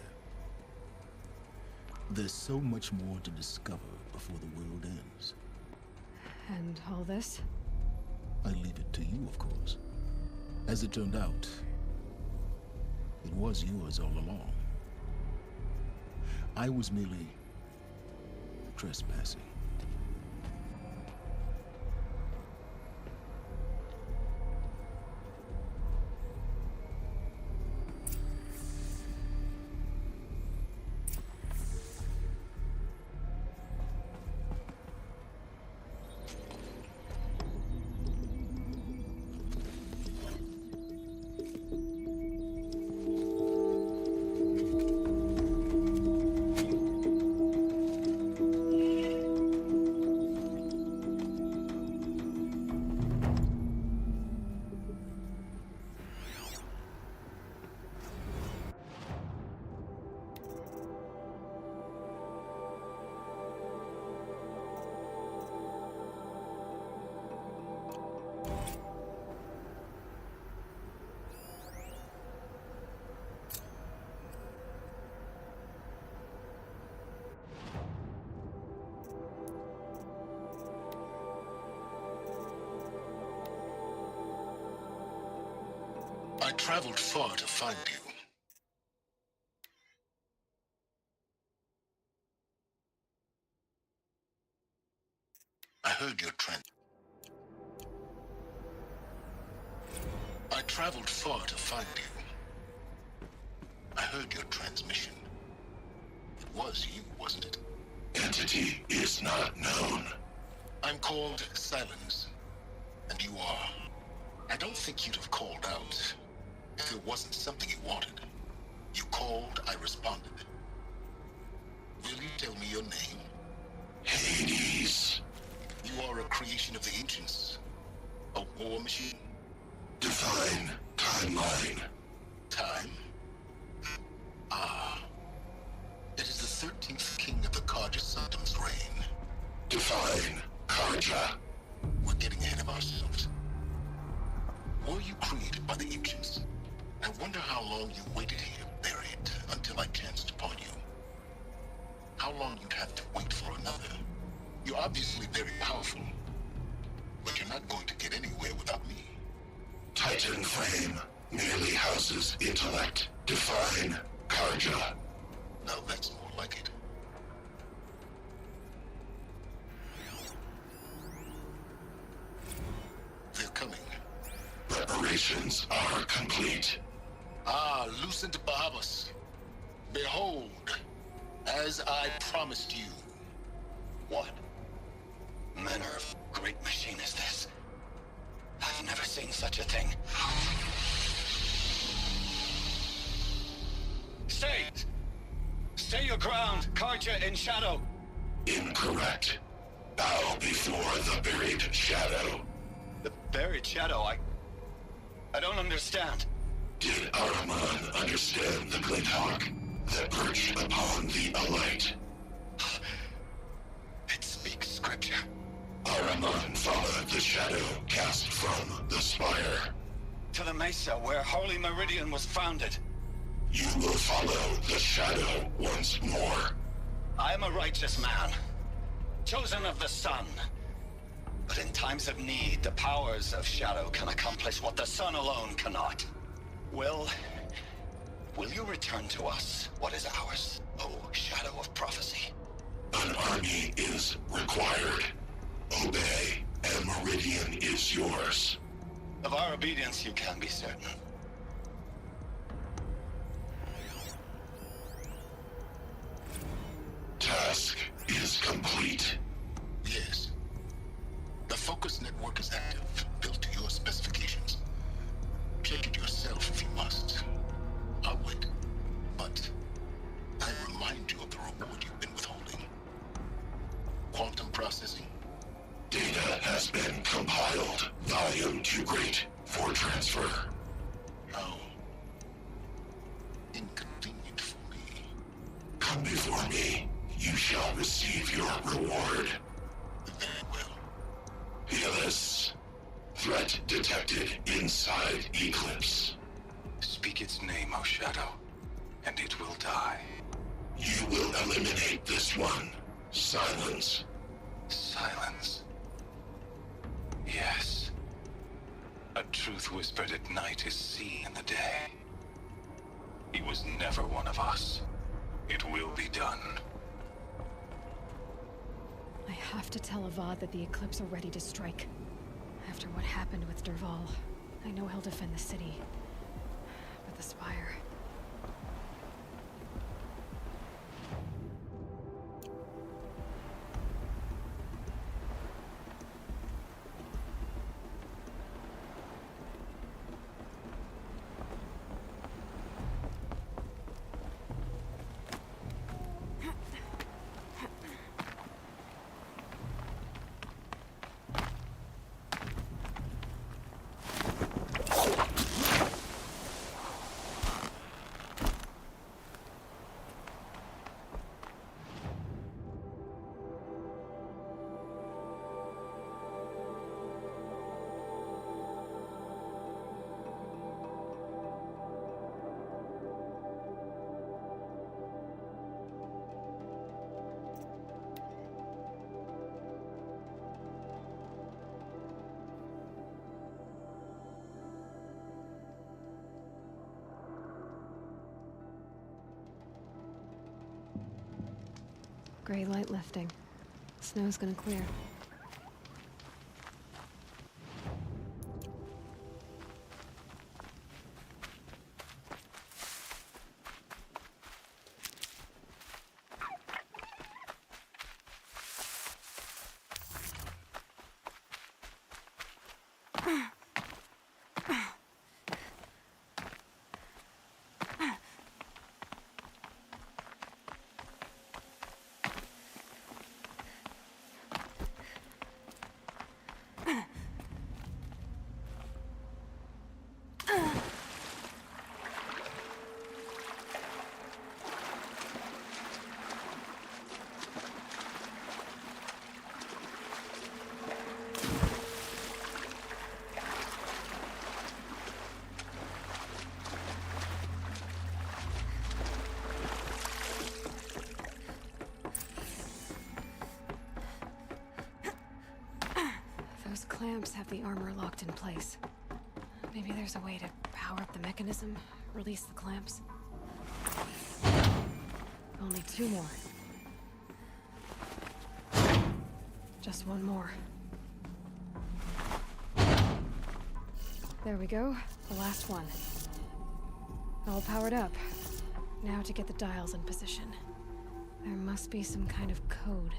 Speaker 7: There's so much more to discover before the world ends.
Speaker 2: And all this?
Speaker 7: I leave it to you, of course. As it turned out, it was yours all along. I was merely trespassing. I traveled far to find you. I heard your I traveled far to find you. I heard your transmission. It was you, wasn't it?
Speaker 9: Entity is not known.
Speaker 7: I'm called Silence, and you are. I don't think you'd have called out if it wasn't something you wanted. You called, I responded. Will you tell me your name?
Speaker 9: Hades.
Speaker 7: You are a creation of the ancients. A war machine.
Speaker 9: Define timeline.
Speaker 7: Time? Ah. It is the 13th king of the Karja Sanctum's reign.
Speaker 9: Define Karja.
Speaker 7: We're getting ahead of ourselves. Were you created by the ancients? I wonder how long you waited here, buried, until I chanced upon you. How long you'd have to wait for another. You're obviously very powerful, but you're not going to get anywhere without me.
Speaker 9: Titan Flame merely houses intellect. Define Karja.
Speaker 7: Now that's more like it. They're coming.
Speaker 9: Preparations are complete.
Speaker 7: Ah, Lucent Bahabas. Behold, as I promised you.
Speaker 10: What manner of great machine is this? I've never seen such a thing. Stay! Stay your ground, Karja in shadow!
Speaker 9: Incorrect. Bow before the buried shadow.
Speaker 10: The buried shadow? I don't understand.
Speaker 9: Did Ahriman understand the glint hawk that perched upon the alight?
Speaker 10: It speaks scripture.
Speaker 9: Ahriman followed the shadow cast from the spire.
Speaker 10: To the mesa where Holy Meridian was founded.
Speaker 9: You will follow the shadow once more.
Speaker 10: I am a righteous man, chosen of the sun. But in times of need, the powers of shadow can accomplish what the sun alone cannot. Will Will you return to us what is ours, O Shadow of Prophecy?
Speaker 9: An army is required. Obey, and Meridian is yours.
Speaker 10: Of our obedience you can be certain.
Speaker 9: Task is complete.
Speaker 17: Yes. The focus network is active, built to your specifications. Check it yourself if you must. I'll wait. But I remind you of the reward you've been withholding. Quantum processing.
Speaker 9: Data has been compiled. Volume too great for transfer.
Speaker 17: How inconvenient for me.
Speaker 9: Come before me. You shall receive your reward.
Speaker 17: Very well.
Speaker 9: Healus. Threat detected inside Eclipse.
Speaker 10: Speak its name, O Shadow, and it will die.
Speaker 9: You will eliminate this one. Silence.
Speaker 10: Silence. Yes. A truth whispered at night is seen in the day. He was never one of us. It will be done.
Speaker 2: I have to tell Avad that the Eclipse are ready to strike. After what happened with Derval, I know he'll defend the city. But the Spire... Gray light lifting. Snow's gonna clear. Those clamps have the armor locked in place. Maybe there's a way to power up the mechanism, release the clamps. Only 2 more. Just 1 more. There we go. The last one. All powered up. Now to get the dials in position. There must be some kind of code.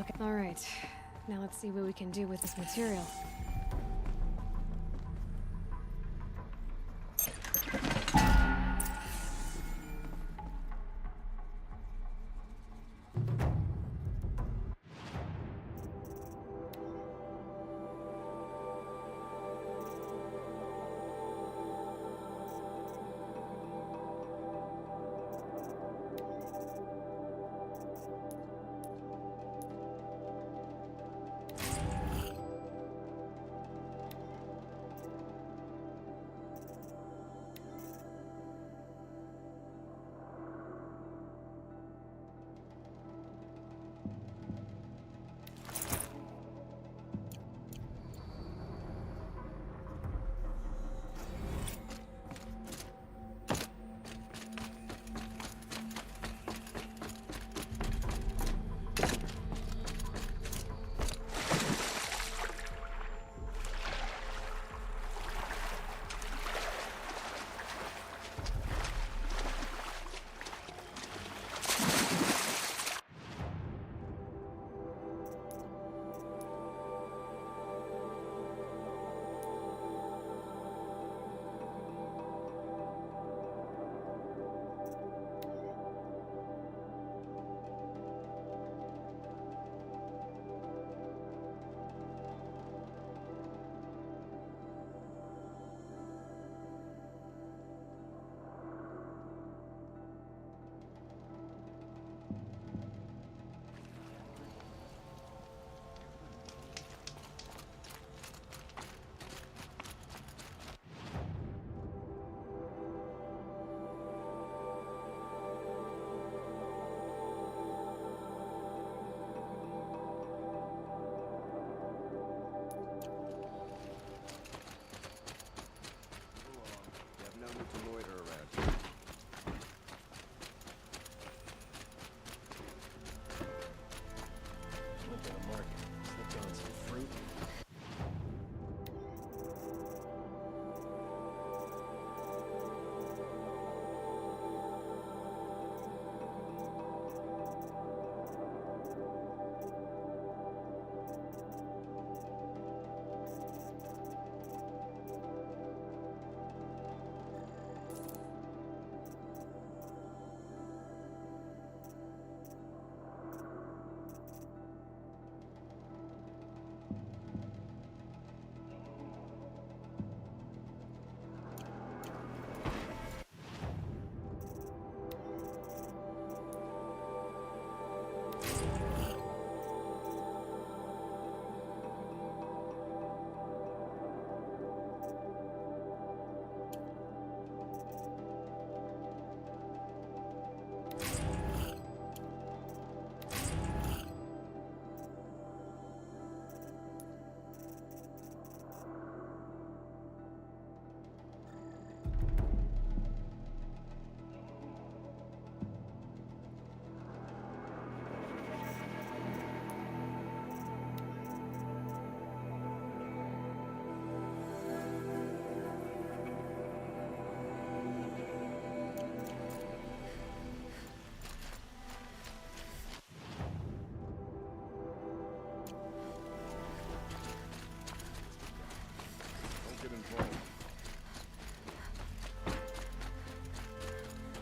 Speaker 2: look at. All right, now let's see what we can do with this material.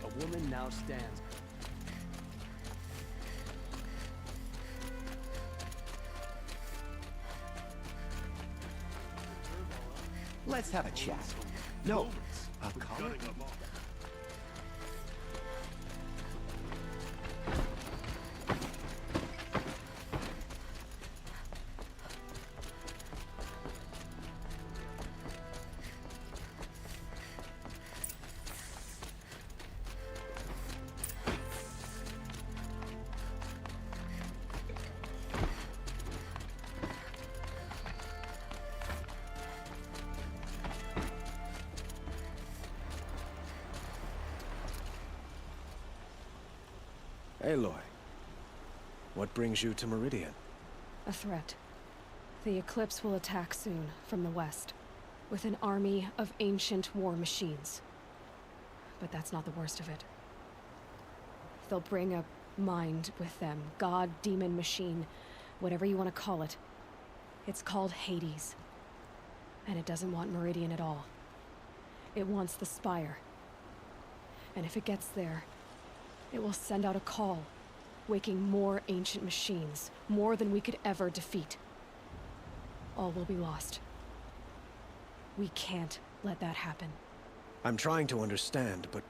Speaker 8: A woman now stands.
Speaker 21: Let's have a chat. No, a call.
Speaker 22: Aloy, what brings you to Meridian?
Speaker 2: A threat. The Eclipse will attack soon, from the west, with an army of ancient war machines. But that's not the worst of it. They'll bring a mind with them, god, demon, machine, whatever you want to call it. It's called Hades. And it doesn't want Meridian at all. It wants the Spire. And if it gets there, it will send out a call, waking more ancient machines, more than we could ever defeat. All will be lost. We can't let that happen.
Speaker 22: I'm trying to understand, but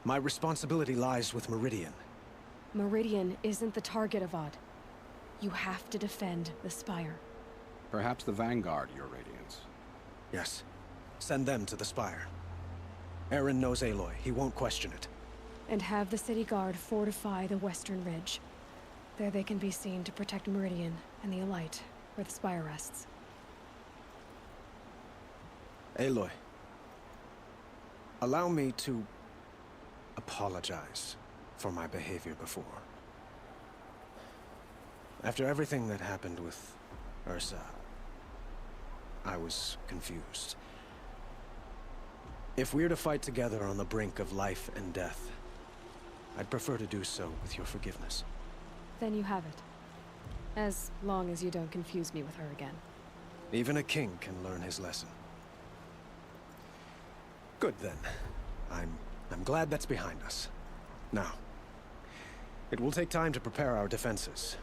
Speaker 22: my responsibility lies with Meridian.
Speaker 2: Meridian isn't the target, Avad. You have to defend the Spire.
Speaker 12: Perhaps the Vanguard, Your Radiance.
Speaker 22: Yes. Send them to the Spire. R.In knows Aloy. He won't question it.
Speaker 2: And have the City Guard fortify the Western Ridge. There they can be seen to protect Meridian and the Elite, where the Spire rests.
Speaker 22: Aloy. Allow me to apologize for my behavior before. After everything that happened with Ursa, I was confused. If we're to fight together on the brink of life and death, I'd prefer to do so with your forgiveness.
Speaker 2: Then you have it. As long as you don't confuse me with her again.
Speaker 22: Even a king can learn his lesson. Good then. I'm glad that's behind us. Now, it will take time to prepare our defenses.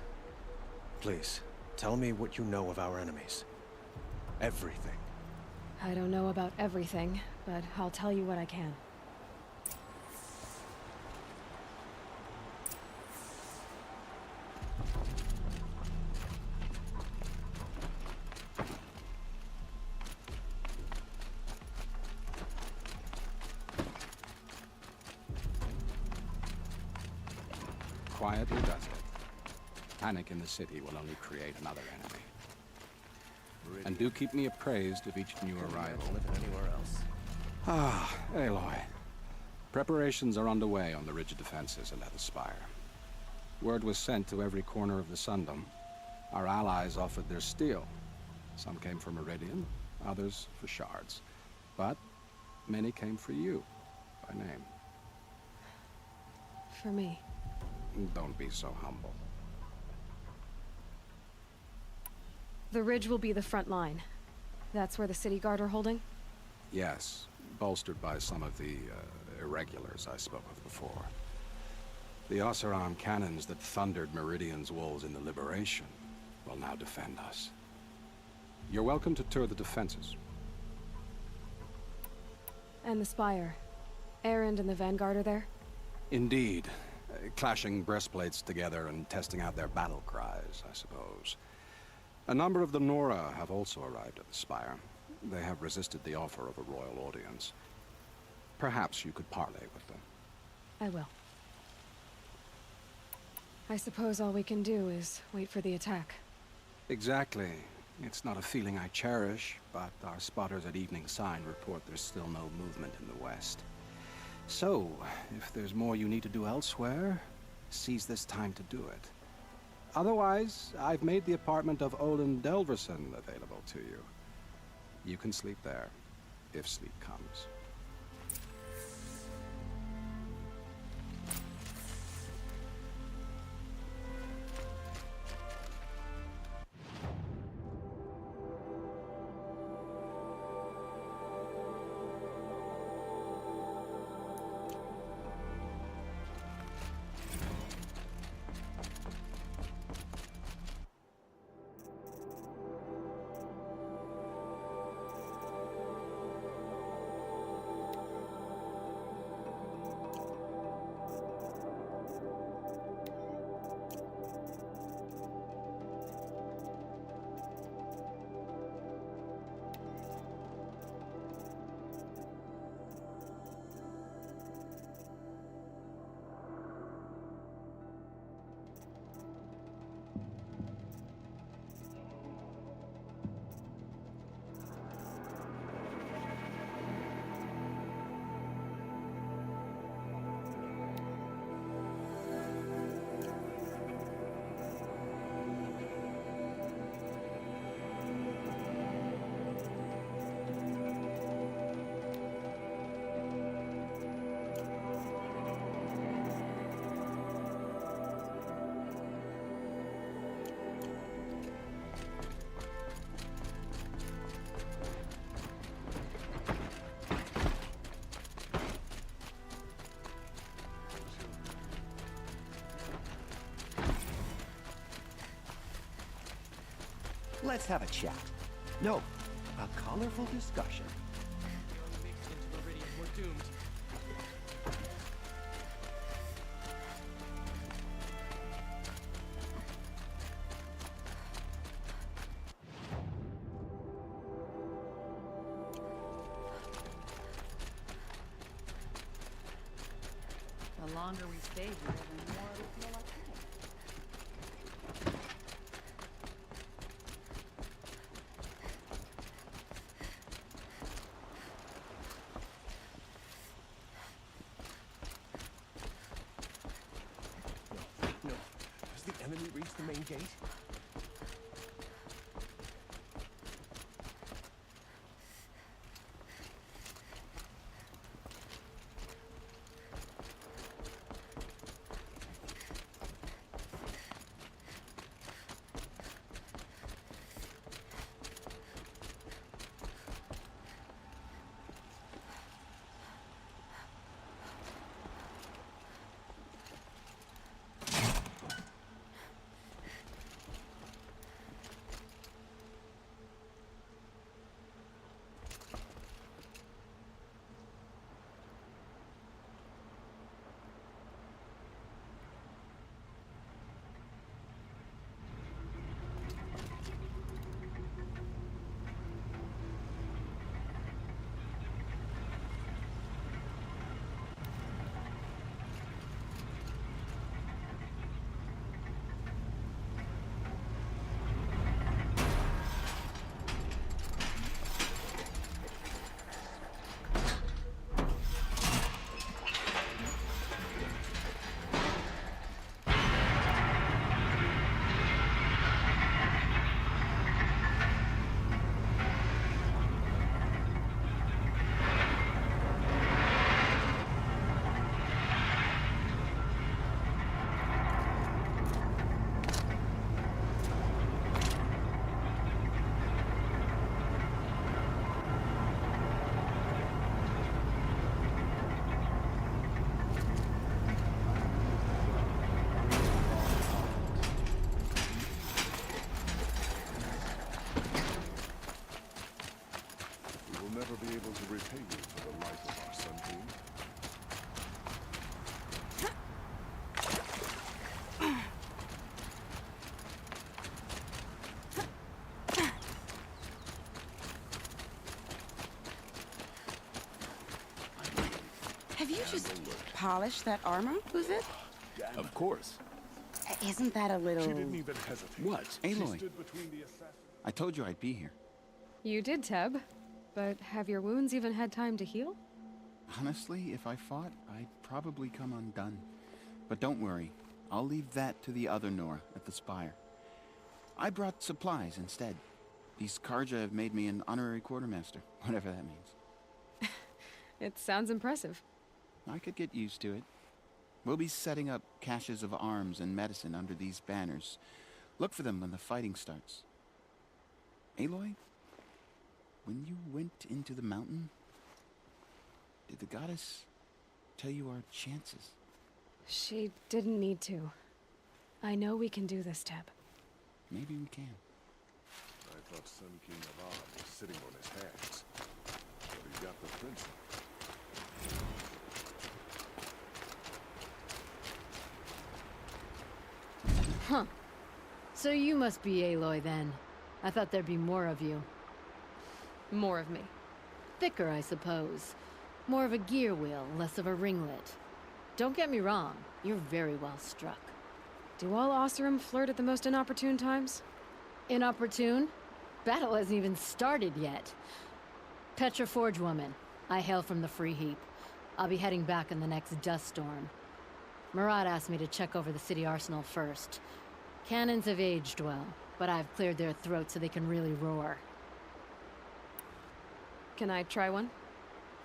Speaker 22: Please, tell me what you know of our enemies. Everything.
Speaker 2: I don't know about everything, but I'll tell you what I can.
Speaker 12: Quietly does it. Panic in the city will only create another enemy. And do keep me appraised of each new arrival.
Speaker 22: Anywhere else.
Speaker 12: Ah, Aloy. Preparations are underway on the ridge of defenses and at the Spire. Word was sent to every corner of the Sundom. Our allies offered their steel. Some came for Meridian, others for shards. But many came for you, by name.
Speaker 2: For me.
Speaker 12: Don't be so humble.
Speaker 2: The ridge will be the front line. That's where the City Guard are holding?
Speaker 12: Yes, bolstered by some of the irregulars I spoke of before. The Oseram cannons that thundered Meridian's walls in the Liberation will now defend us. You're welcome to tour the defenses.
Speaker 2: And the Spire. R.In and the Vanguard are there?
Speaker 12: Indeed. Clashing breastplates together and testing out their battle cries, I suppose. A number of the Nora have also arrived at the Spire. They have resisted the offer of a royal audience. Perhaps you could parley with them.
Speaker 2: I will. I suppose all we can do is wait for the attack.
Speaker 12: Exactly. It's not a feeling I cherish, but our spotters at Evening Sign report there's still no movement in the west. So, if there's more you need to do elsewhere, seize this time to do it. Otherwise, I've made the apartment of Olin Delverson available to you. You can sleep there, if sleep comes.
Speaker 21: Let's have a chat. No, a colorful discussion.
Speaker 8: We're doomed.
Speaker 3: The longer we stay here, the more it'll feel like home.
Speaker 21: No. Has the enemy reached the main gate?
Speaker 11: Never be able to repay you for the life of our sunbeam.
Speaker 13: Have you just polished that armor, was it?
Speaker 14: Of course.
Speaker 13: Isn't that a little...
Speaker 11: She didn't even hesitate.
Speaker 14: What?
Speaker 11: Aloy.
Speaker 14: I told you I'd be here.
Speaker 2: You did, Teb. But have your wounds even had time to heal?
Speaker 14: Honestly, if I fought, I'd probably come undone. But don't worry. I'll leave that to the other Nora at the Spire. I brought supplies instead. These Karja have made me an honorary quartermaster, whatever that means.
Speaker 2: It sounds impressive.
Speaker 14: I could get used to it. We'll be setting up caches of arms and medicine under these banners. Look for them when the fighting starts. Aloy? When you went into the mountain, did the goddess tell you our chances?
Speaker 2: She didn't need to. I know we can do this, Teb.
Speaker 14: Maybe we can.
Speaker 11: I thought Sun King Avad was sitting on his hands. But he got the prince.
Speaker 3: Huh. So you must be Aloy then. I thought there'd be more of you.
Speaker 2: More of me.
Speaker 3: Thicker, I suppose. More of a gear wheel, less of a ringlet. Don't get me wrong, you're very well struck.
Speaker 2: Do all Oseram flirt at the most inopportune times?
Speaker 3: Inopportune? Battle hasn't even started yet. Petra Forge woman. I hail from the Free Heap. I'll be heading back in the next dust storm. Murad asked me to check over the city arsenal first. Cannons have aged well, but I've cleared their throats so they can really roar.
Speaker 2: Can I try one?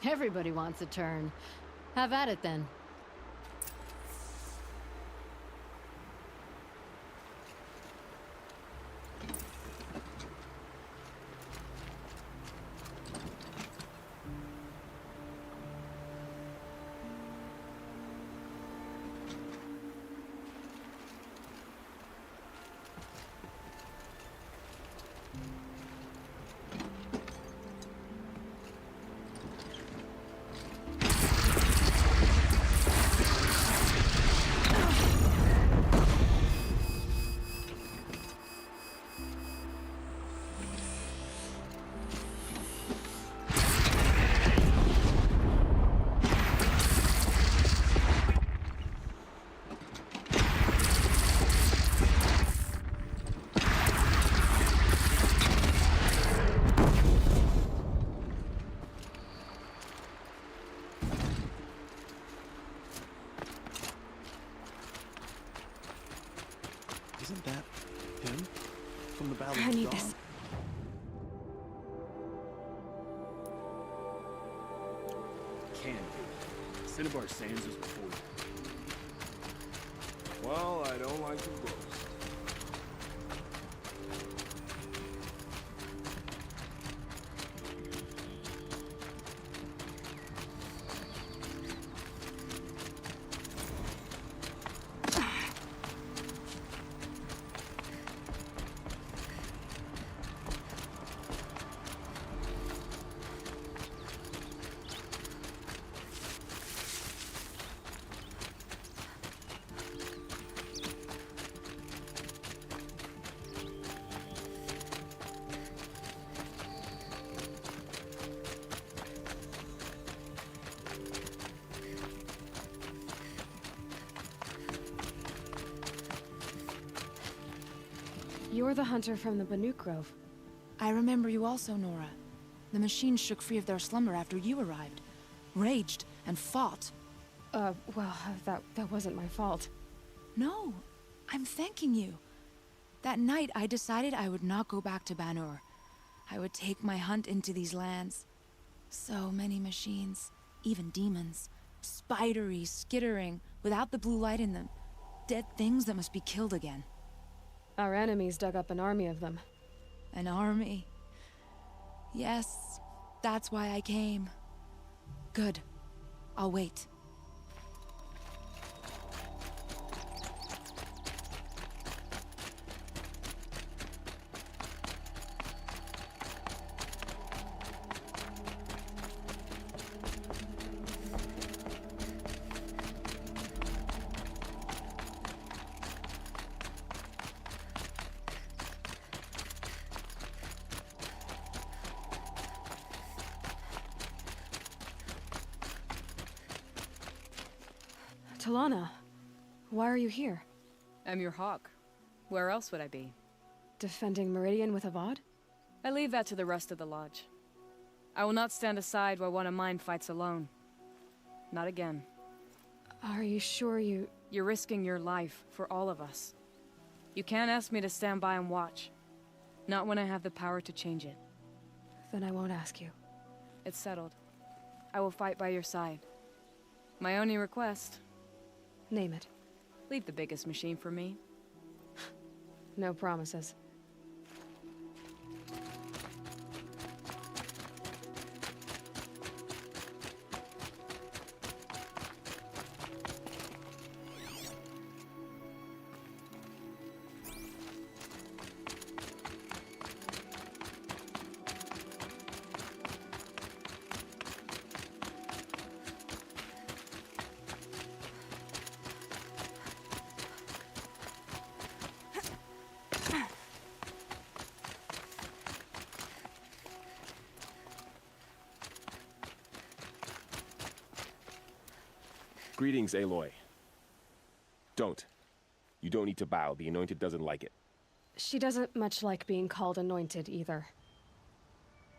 Speaker 3: Everybody wants a turn. Have at it then.
Speaker 2: this.
Speaker 8: Can't be. Cinnabar Sands was before that.
Speaker 11: Well, I don't like to boast.
Speaker 2: You're the hunter from the Banuk Grove.
Speaker 1: I remember you also, Nora. The machines shook free of their slumber after you arrived. Raged and fought.
Speaker 2: Well, that wasn't my fault.
Speaker 1: No, I'm thanking you. That night, I decided I would not go back to Banur. I would take my hunt into these lands. So many machines, even demons. Spidery, skittering, without the blue light in them. Dead things that must be killed again.
Speaker 2: Our enemies dug up an army of them.
Speaker 1: An army? Yes, that's why I came. Good. I'll wait.
Speaker 2: Talana, why are you here?
Speaker 19: I'm your hawk. Where else would I be?
Speaker 2: Defending Meridian with Avad?
Speaker 19: I leave that to the rest of the Lodge. I will not stand aside while one of mine fights alone. Not again.
Speaker 2: Are you sure you...
Speaker 19: You're risking your life for all of us. You can't ask me to stand by and watch. Not when I have the power to change it.
Speaker 2: Then I won't ask you.
Speaker 19: It's settled. I will fight by your side. My only request...
Speaker 2: Name it.
Speaker 19: Leave the biggest machine for me.
Speaker 2: No promises.
Speaker 20: Greetings, Aloy. Don't. You don't need to bow. The Anointed doesn't like it.
Speaker 2: She doesn't much like being called Anointed, either.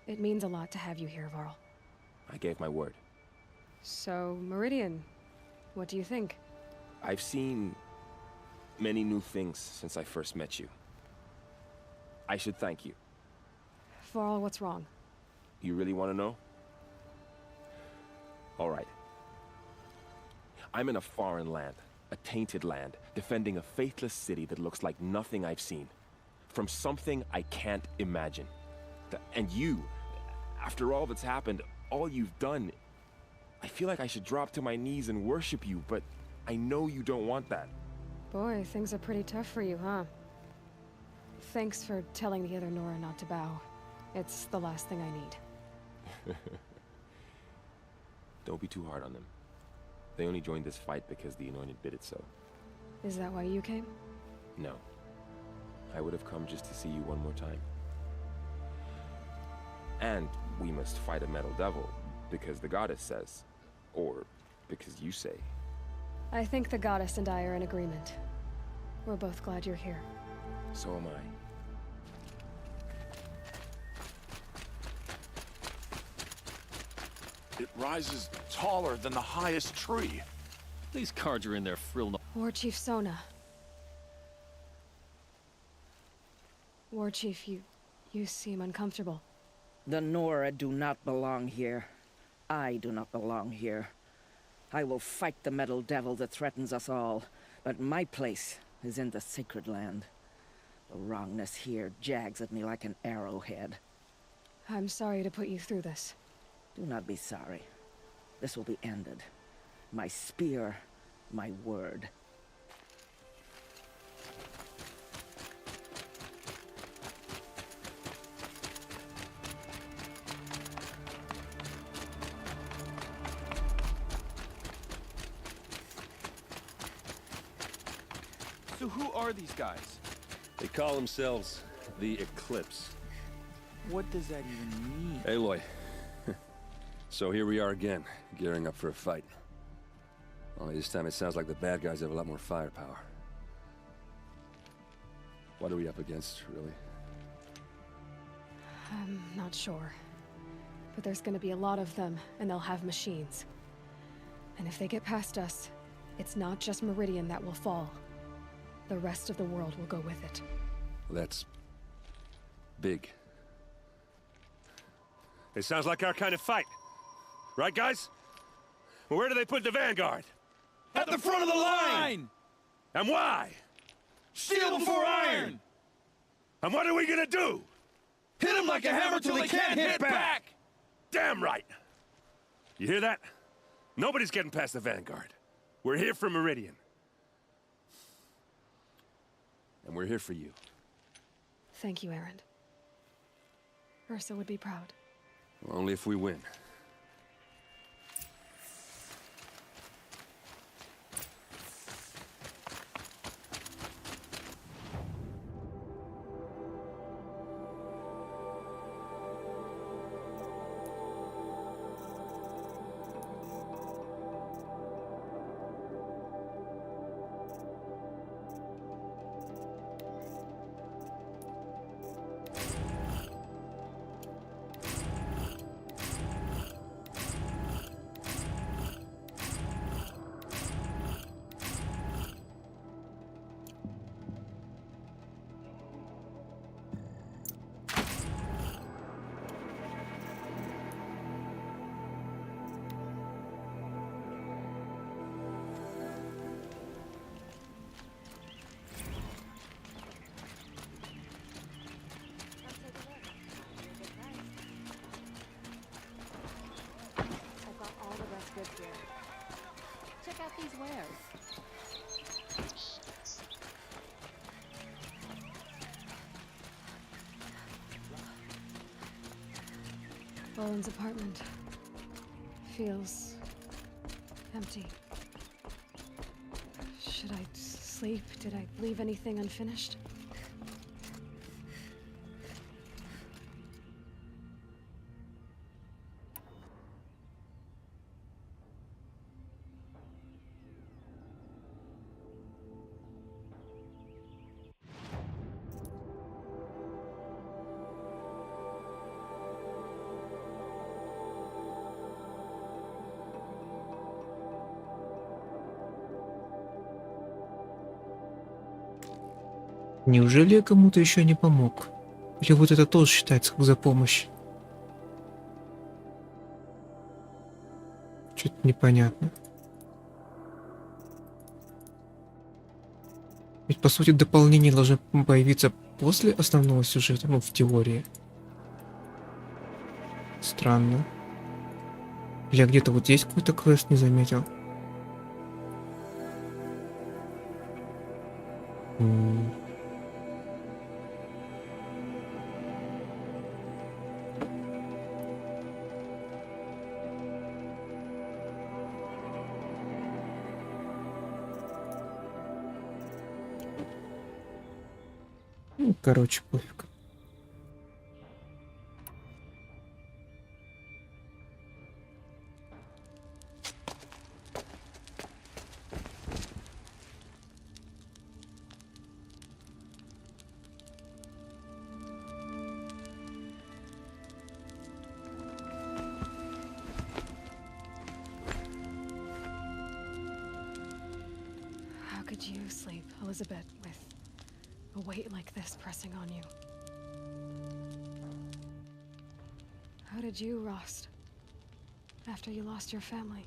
Speaker 2: It means a lot to have you here, Varl.
Speaker 20: I gave my word.
Speaker 2: So, Meridian, what do you think?
Speaker 20: I've seen many new things since I first met you. I should thank you.
Speaker 2: Varl, what's wrong?
Speaker 20: You really want to know? All right. I'm in a foreign land, a tainted land, defending a faithless city that looks like nothing I've seen. From something I can't imagine. And you, after all that's happened, all you've done, I feel like I should drop to my knees and worship you, but I know you don't want that.
Speaker 2: Boy, things are pretty tough for you, huh? Thanks for telling the other Nora not to bow. It's the last thing I need.
Speaker 20: Don't be too hard on them. They only joined this fight because the Anointed bid it so.
Speaker 2: Is that why you came?
Speaker 20: No. I would have come just to see you one more time. And we must fight a metal devil, because the goddess says. Or because you say.
Speaker 2: I think the goddess and I are in agreement. We're both glad you're here.
Speaker 20: So am I.
Speaker 24: It rises taller than the highest tree.
Speaker 25: These cards are in their frill.
Speaker 2: War Chief Sona. War Chief, You seem uncomfortable.
Speaker 4: The Nora do not belong here. I do not belong here. I will fight the metal devil that threatens us all, but my place is in the sacred land. The wrongness here jags at me like an arrowhead.
Speaker 2: I'm sorry to put you through this.
Speaker 4: Do not be sorry. This will be ended. My spear, my word.
Speaker 20: So who are these guys?
Speaker 6: They call themselves the Eclipse.
Speaker 20: What does that even mean?
Speaker 6: Aloy. So here we are again, gearing up for a fight. Only this time it sounds like the bad guys have a lot more firepower. What are we up against, really?
Speaker 2: I'm not sure. But there's gonna be a lot of them, and they'll have machines. And if they get past us, it's not just Meridian that will fall. The rest of the world will go with it.
Speaker 6: That's big. It sounds like our kind of fight. Right, guys? Well, where do they put the Vanguard?
Speaker 15: At the front of the line!
Speaker 6: And why?
Speaker 15: Steel before iron!
Speaker 6: And what are we gonna do?
Speaker 15: Hit them like a hammer till they can't hit back!
Speaker 6: Damn right! You hear that? Nobody's getting past the Vanguard. We're here for Meridian. And we're here for you.
Speaker 2: Thank you, R.In. Ursa would be proud.
Speaker 6: Well, only if we win.
Speaker 3: Check out these wares.
Speaker 2: Bowen's apartment feels empty. Should I sleep? Did I leave anything unfinished?
Speaker 16: Неужели я кому-то еще не помог? Или вот это тоже считается как за помощь? Что-то непонятно. Ведь по сути дополнение должно появиться после основного сюжета, ну в теории. Странно. Я где-то вот здесь какой-то квест не заметил. Ну, короче, пофиг.
Speaker 2: How could you sleep, Elizabeth, with a weight like this pressing on you? How did you rust? After you lost your family?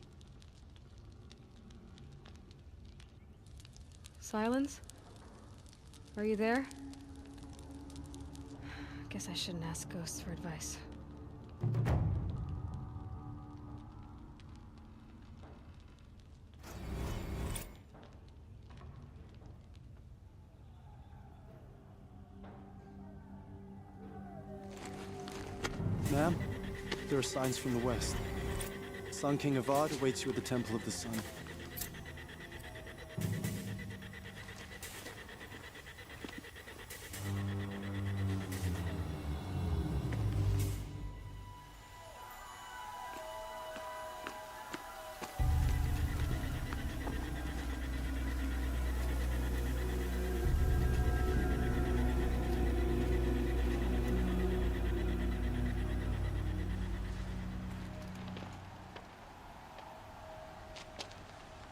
Speaker 2: Silence? Are you there? Guess I shouldn't ask ghosts for advice.
Speaker 5: Ma'am, there are signs from the west. Sun King Avad awaits you at the Temple of the Sun.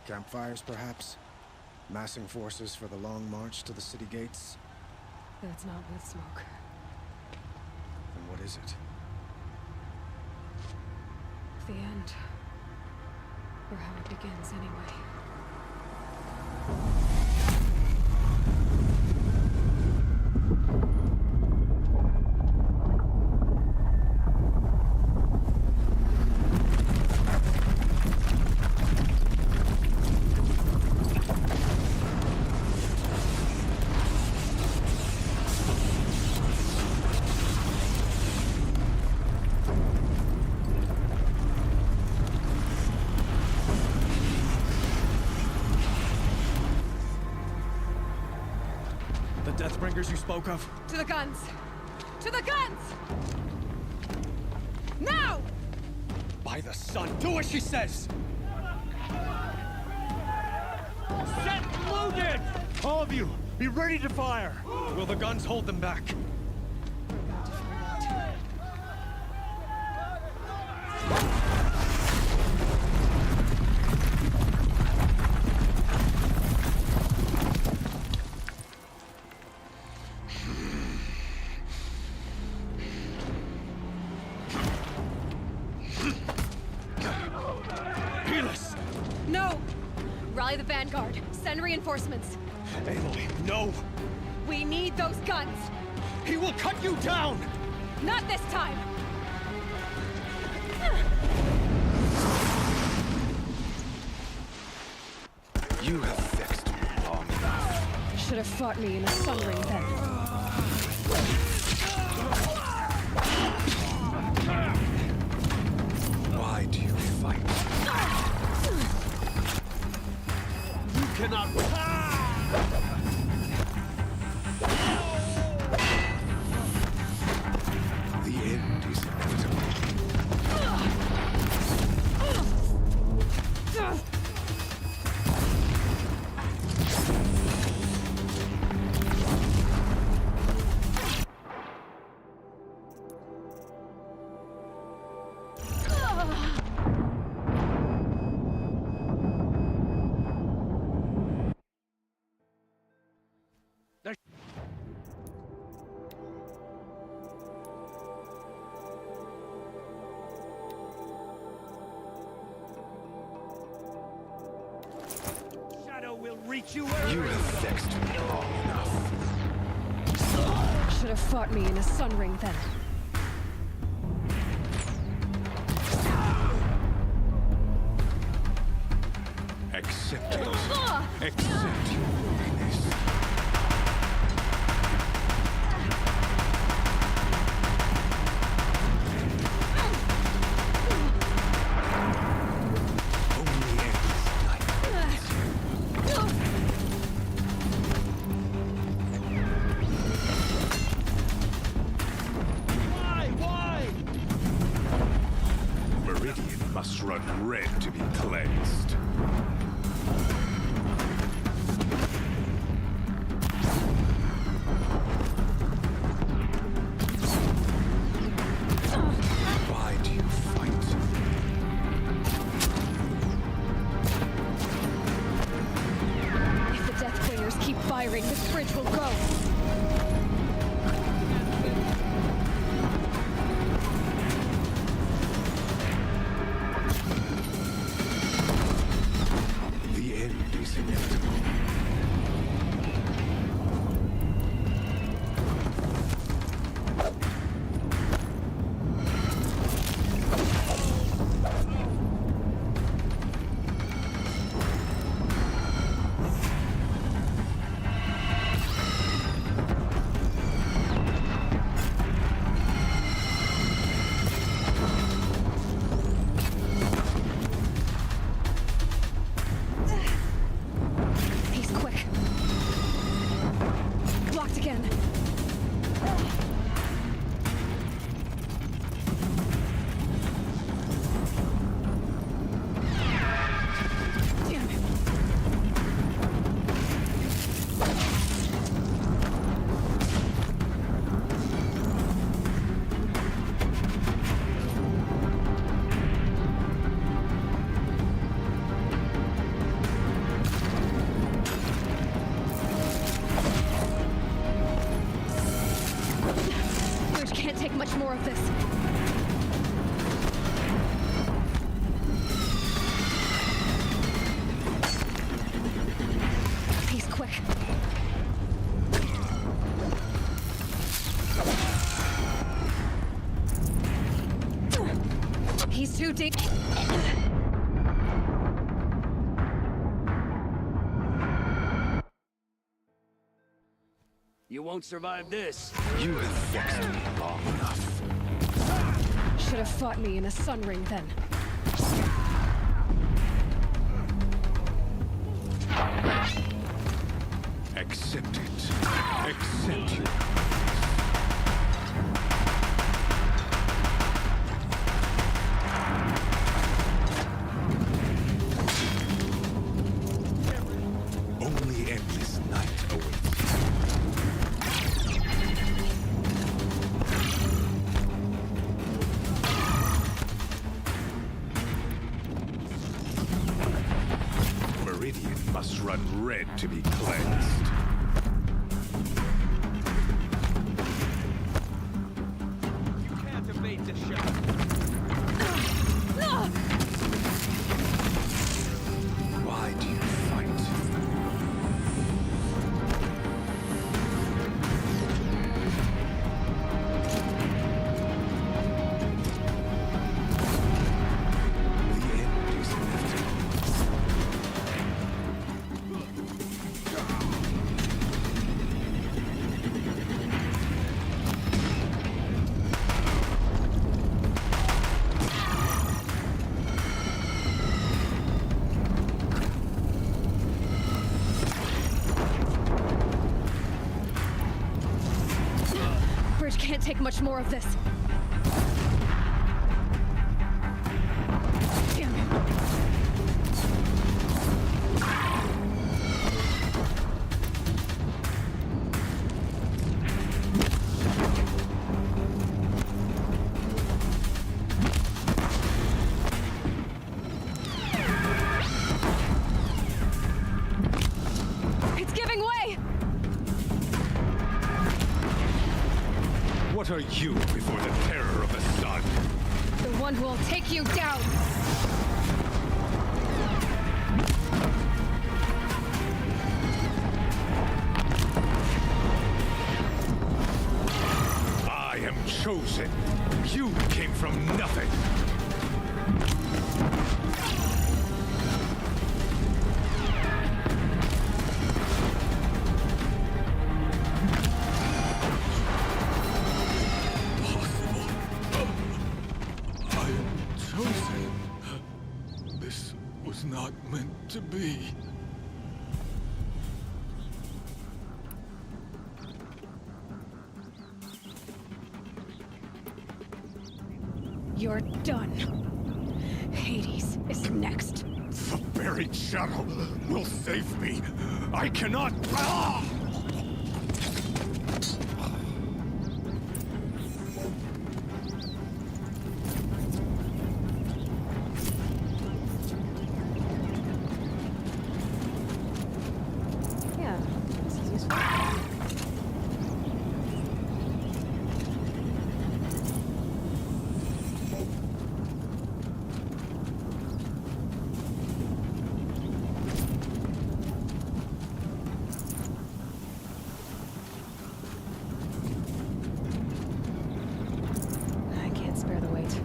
Speaker 22: Campfires, perhaps? Massing forces for the long march to the city gates?
Speaker 2: That's not with smoke.
Speaker 22: Then what is it?
Speaker 2: The end. Or how it begins, anyway.
Speaker 22: Deathbringers you spoke of?
Speaker 2: To the guns! To the guns! Now!
Speaker 22: By the sun, do as she says!
Speaker 15: Set loaded! All of you, be ready to fire!
Speaker 22: Will the guns hold them back?
Speaker 2: No! Rally the vanguard. Send reinforcements.
Speaker 22: Aloy, no!
Speaker 2: We need those guns!
Speaker 22: He will cut you down!
Speaker 2: Not this time!
Speaker 22: You have vexed me long enough.
Speaker 2: Should have fought me in a sunring then.
Speaker 22: Why do you fight?
Speaker 15: You cannot...
Speaker 22: The end is inevitable.
Speaker 15: You
Speaker 22: have vexed me long enough.
Speaker 2: Should have fought me in a sunring then.
Speaker 22: Accept it. Accept your weakness.
Speaker 11: Run red to be cleansed.
Speaker 22: Why do you fight?
Speaker 2: If the Deathbringers keep firing, this bridge will go.
Speaker 3: more of this. He's quick. He's too deep.
Speaker 15: You won't survive this.
Speaker 11: You have vexed me long enough.
Speaker 3: Should have fought me in a sun ring then.
Speaker 11: Accept it. Accept it. Only endless night awaits. Meridian must run red to be cleansed.
Speaker 15: You can't evade the shot.
Speaker 11: Why do you fight? The end is inevitable.
Speaker 3: Bridge can't take much more of this. Damn it. It's giving way!
Speaker 11: What are you before the terror of the sun?
Speaker 3: The one who will take you down!
Speaker 11: I am chosen. You came from nothing. I am chosen. This was not meant to be.
Speaker 3: You're done. Hades is next.
Speaker 11: The buried shadow will save me. I cannot. Ah!
Speaker 2: Yeah, this is useful. I can't spare the weight.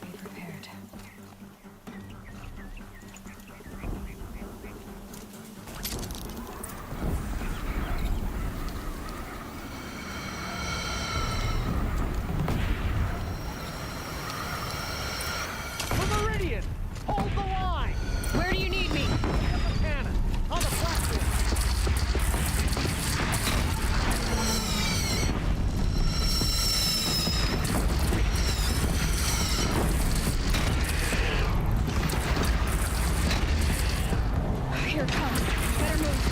Speaker 2: Be prepared.
Speaker 15: For Meridian! Hold the line!
Speaker 3: Where do you need me?
Speaker 15: Get the cannon! On the platform!
Speaker 2: Here it comes. Better move.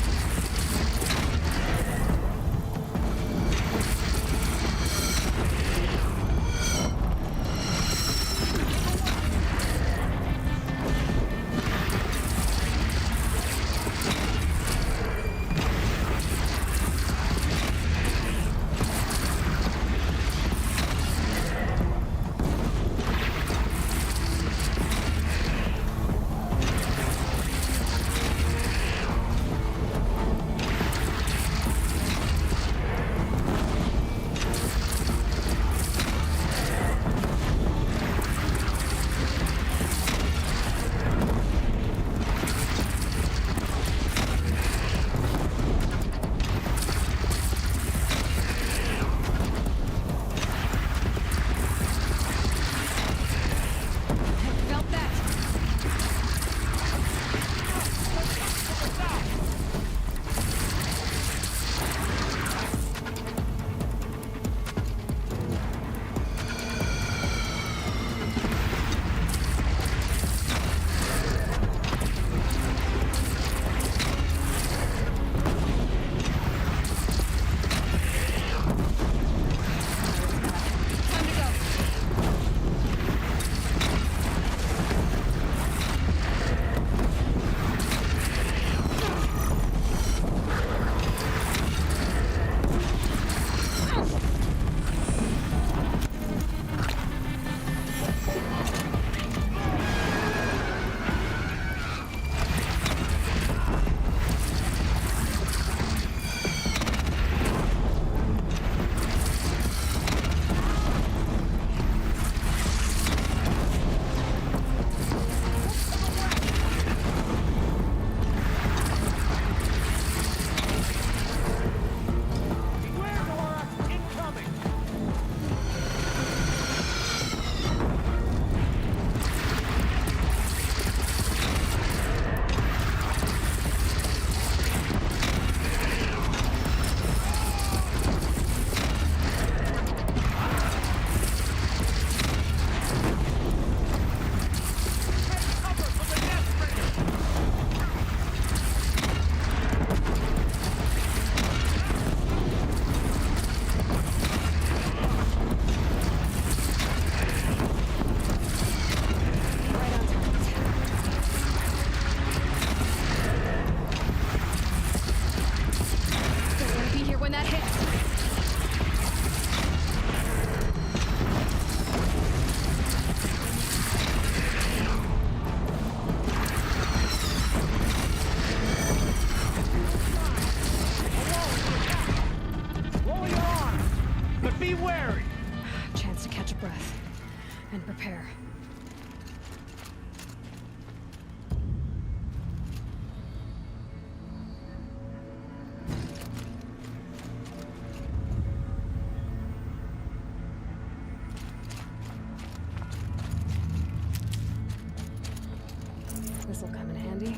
Speaker 2: This'll come in handy.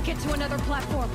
Speaker 2: Get to another platform.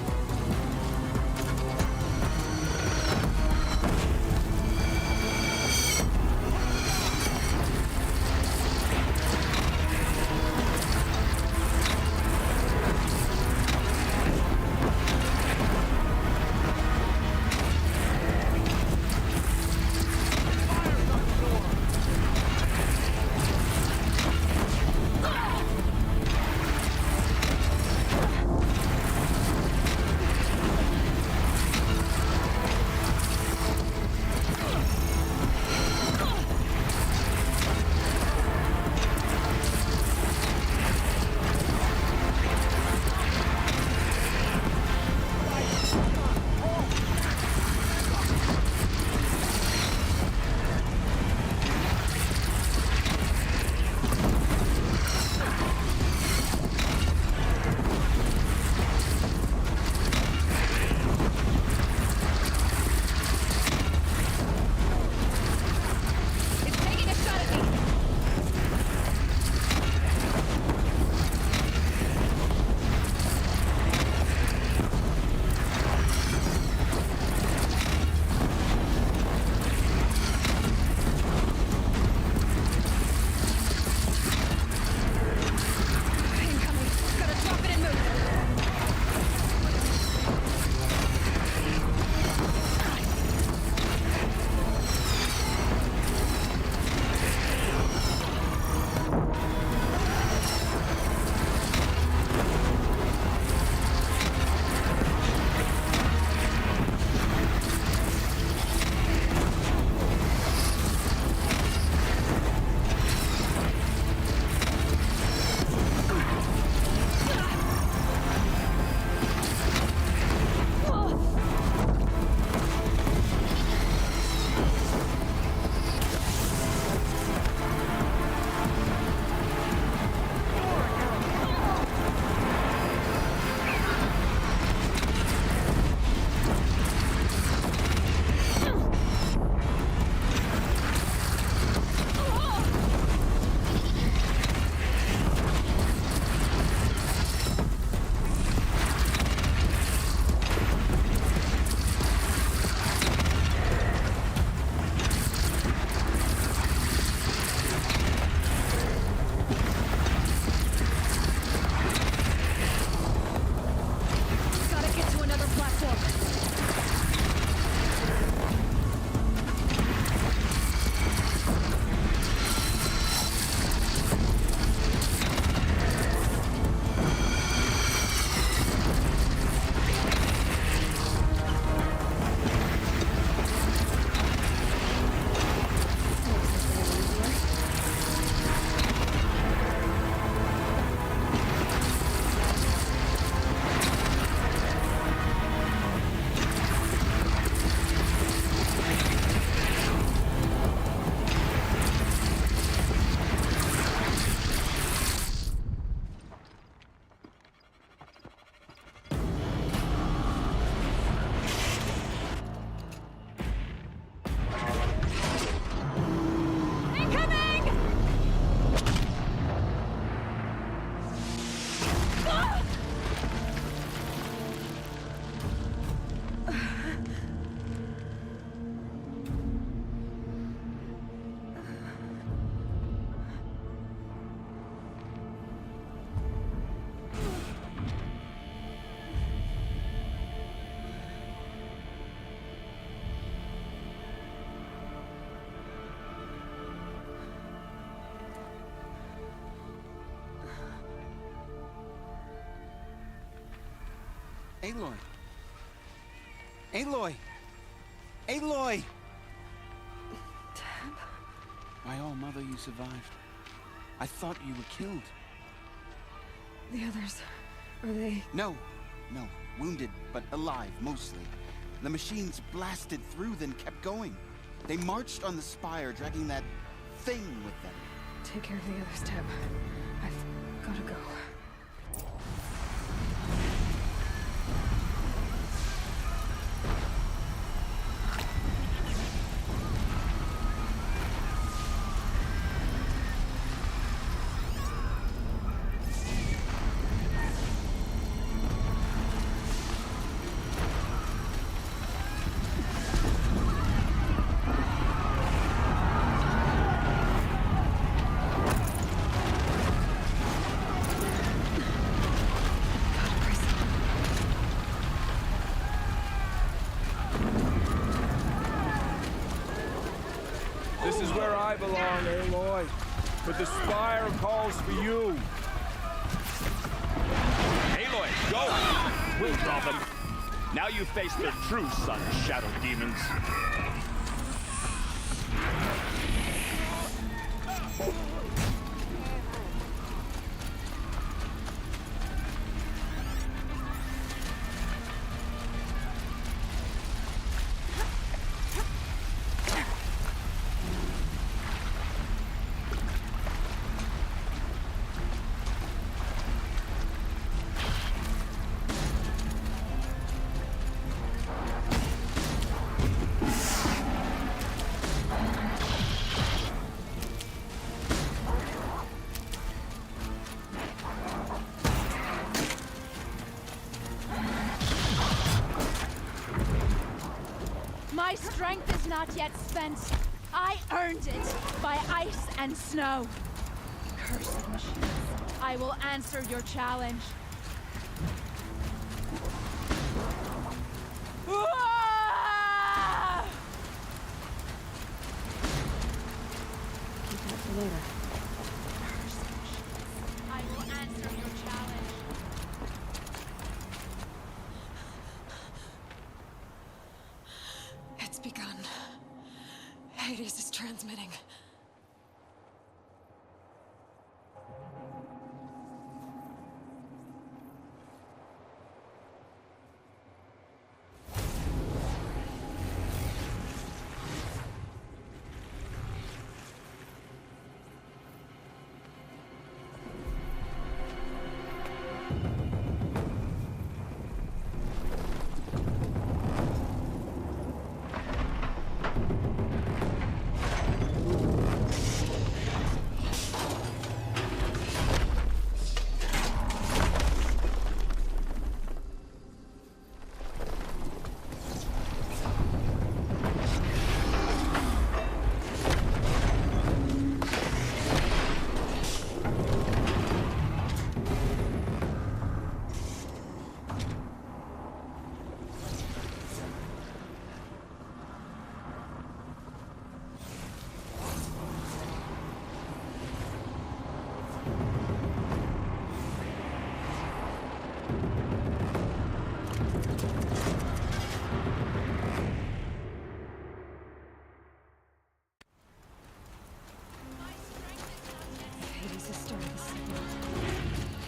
Speaker 14: Aloy! Aloy! Aloy!
Speaker 2: Dad?
Speaker 14: My all-mother, you survived. I thought you were killed.
Speaker 2: The others, are they...
Speaker 14: No. Wounded, but alive, mostly. The machines blasted through, then kept going. They marched on the spire, dragging that thing with them.
Speaker 2: Take care of the others, Tab. I've gotta go.
Speaker 15: This is where I belong, Aloy. But the spire calls for you.
Speaker 8: Aloy, go! We'll drop him. Now you face the true son of shadow demons.
Speaker 1: My strength is not yet spent. I earned it by ice and snow. Cursed machines. I will answer your challenge. Ah!
Speaker 2: Keep that for later.
Speaker 1: Cursed machines. I will answer your challenge.
Speaker 2: It's begun. Hades is transmitting.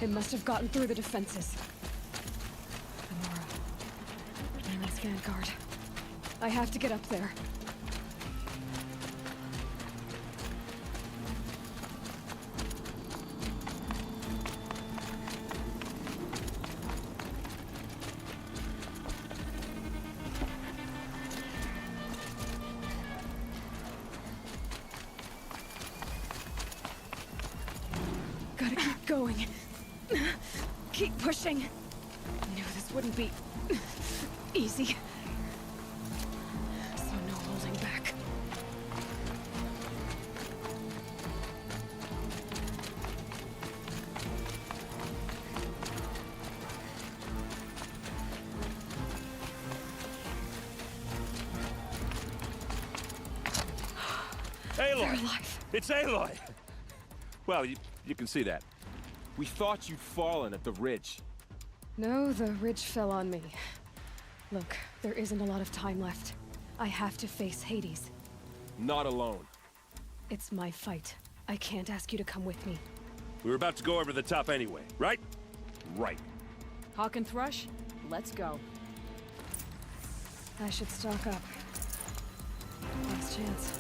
Speaker 2: It must have gotten through the defenses. Nora. Enemy's vanguard. I have to get up there. Gotta keep going. Keep pushing. Knew this wouldn't be easy. So no holding back.
Speaker 15: Aloy! It's Aloy! Well, you can see that.
Speaker 20: We thought you'd fallen at the ridge.
Speaker 2: No, the ridge fell on me. Look, there isn't a lot of time left. I have to face Hades.
Speaker 20: Not alone.
Speaker 2: It's my fight. I can't ask you to come with me.
Speaker 6: We were about to go over the top anyway, right?
Speaker 20: Right.
Speaker 19: Hawk and Thrush, let's go.
Speaker 2: I should stock up. Last chance.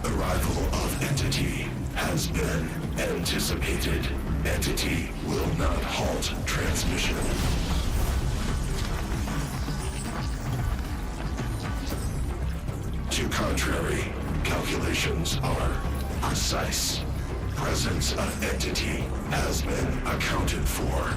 Speaker 7: Arrival of Entity has been anticipated. Entity will not halt transmission. To contrary, calculations are precise. Presence of Entity has been accounted for.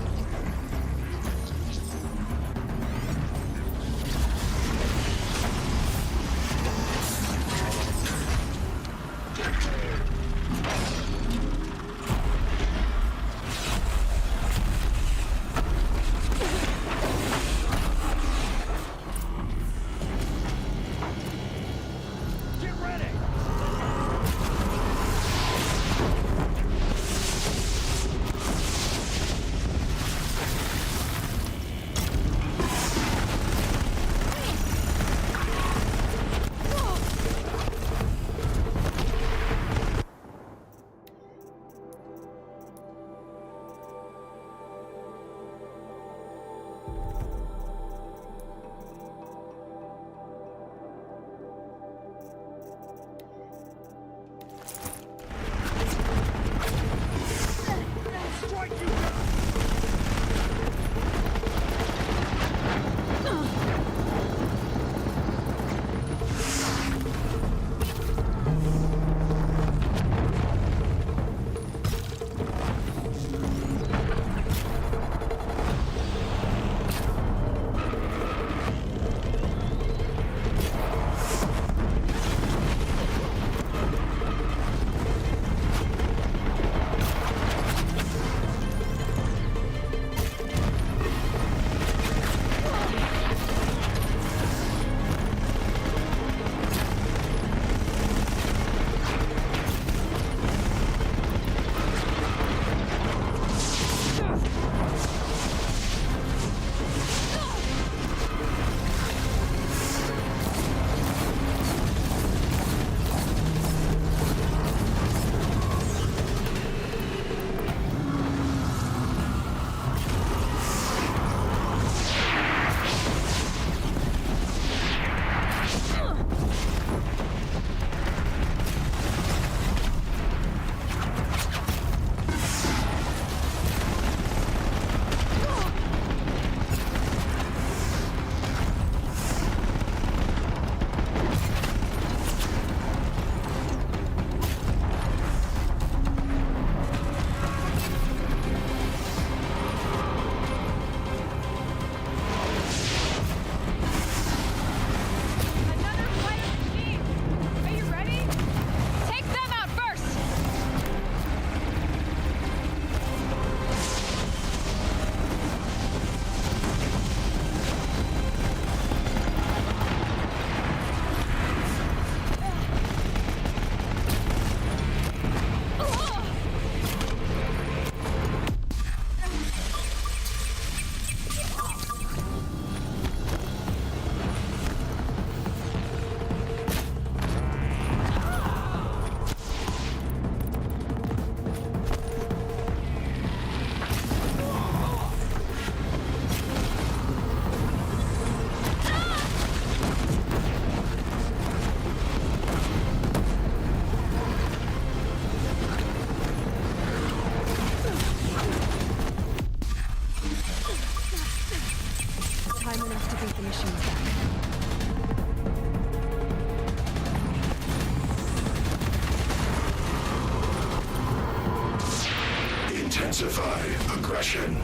Speaker 7: Intensify aggression.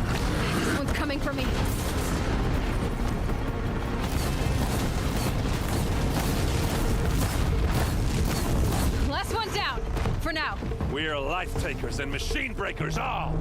Speaker 3: One's coming for me. Last one down. For now.
Speaker 6: We are life takers and machine breakers all!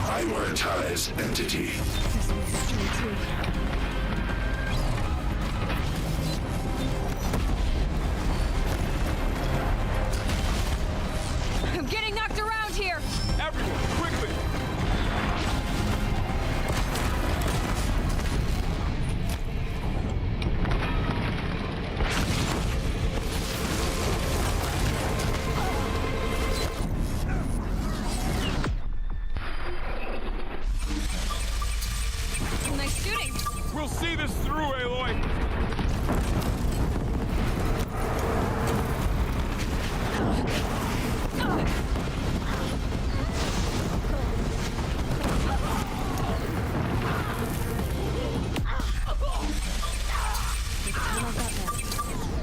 Speaker 7: Prioritize entity.
Speaker 19: I'm getting knocked around here!
Speaker 15: Everyone, quickly!
Speaker 19: Nice shooting!
Speaker 15: We'll see this through, Aloy!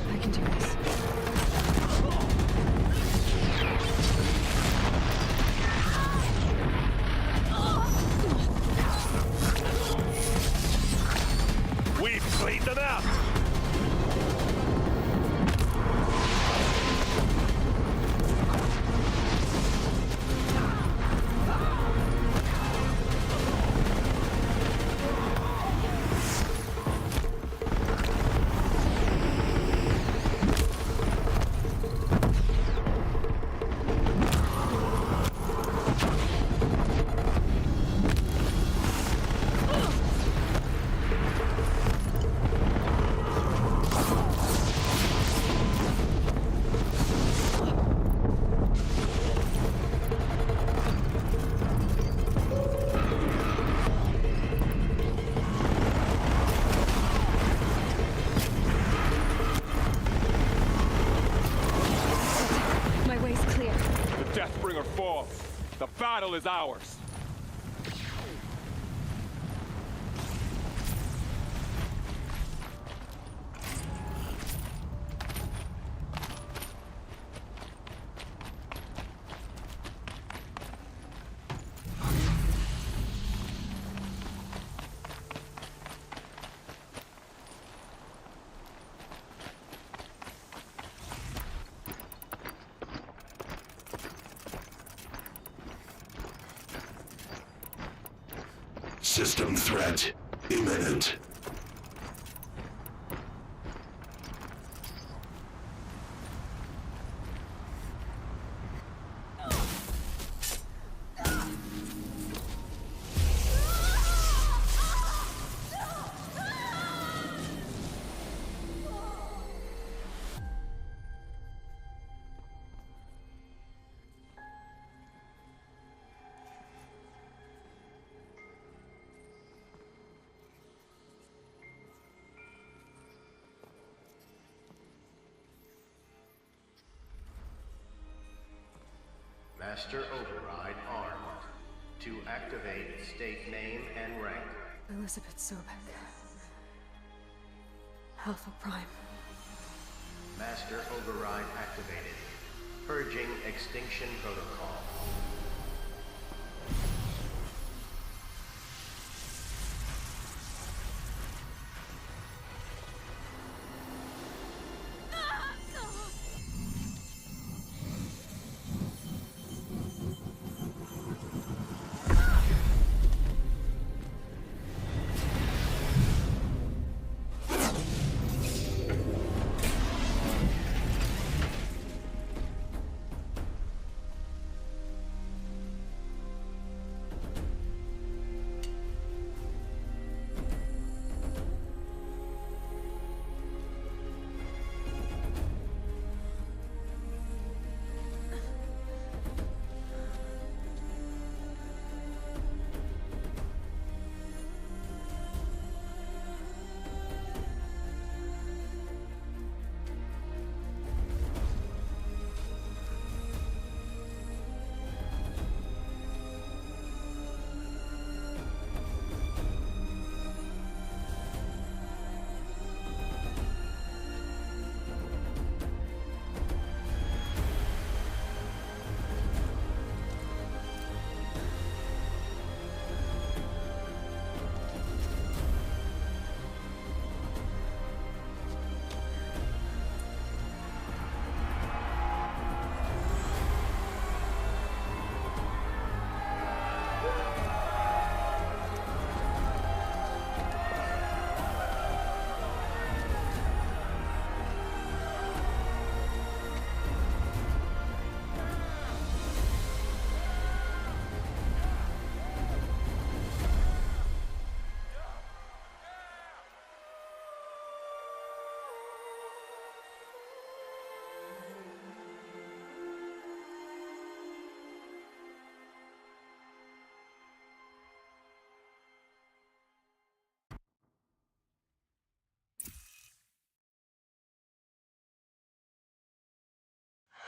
Speaker 2: I can do this.
Speaker 6: We've cleaned them out!
Speaker 2: My way's clear.
Speaker 15: The Deathbringer falls. The battle is ours.
Speaker 7: System threat imminent.
Speaker 9: Master Override armed. To activate, state name and rank.
Speaker 2: Elizabeth Sobek. Alpha Prime.
Speaker 9: Master Override activated. Purging Extinction Protocol.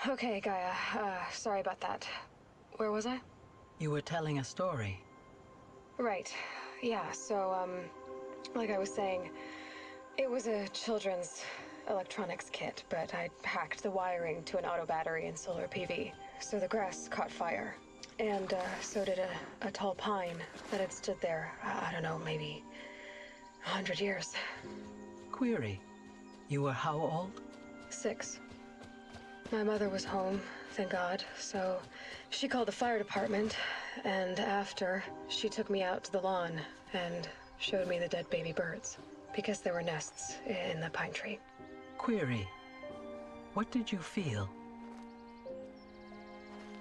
Speaker 2: Okay, Gaia. Sorry about that. Where was I?
Speaker 10: You were telling a story.
Speaker 2: Right. Yeah, so, like I was saying, it was a children's electronics kit, but I hacked the wiring to an auto battery and solar PV. So the grass caught fire. And, so did a tall pine that had stood there, I don't know, maybe 100 years.
Speaker 10: Query. You were how old?
Speaker 2: 6. My mother was home, thank God, so she called the fire department, and after, she took me out to the lawn and showed me the dead baby birds, because there were nests in the pine tree.
Speaker 10: Query. What did you feel?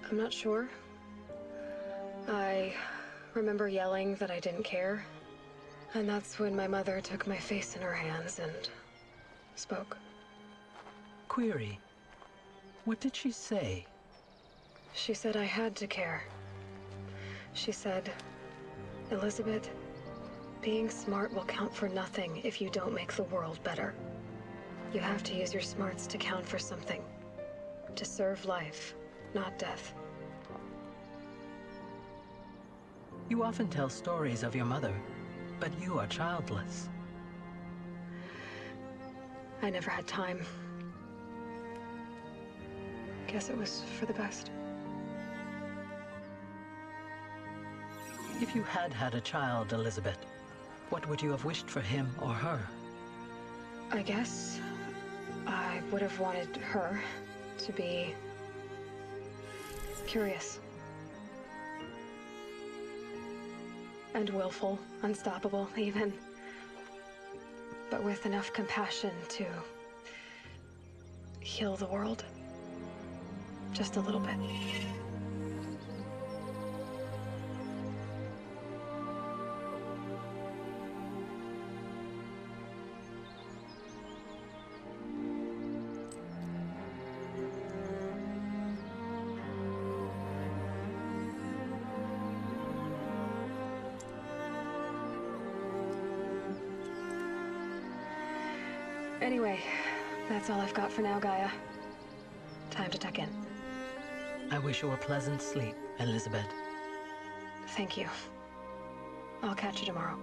Speaker 2: I'm not sure. I remember yelling that I didn't care, and that's when my mother took my face in her hands and spoke.
Speaker 10: Query. What did she say?
Speaker 2: She said I had to care. She said, Elizabeth, being smart will count for nothing if you don't make the world better. You have to use your smarts to count for something. To serve life, not death.
Speaker 10: You often tell stories of your mother, but you are childless.
Speaker 2: I never had time. Guess it was for the best.
Speaker 10: If you had had a child, Elizabeth, what would you have wished for him or her?
Speaker 2: I guess I would have wanted her to be curious. And willful, unstoppable, even. But with enough compassion to heal the world. Just a little bit. Anyway, that's all I've got for now, Gaia. Time to tuck in.
Speaker 10: I wish you a pleasant sleep, Elizabeth.
Speaker 2: Thank you. I'll catch you tomorrow.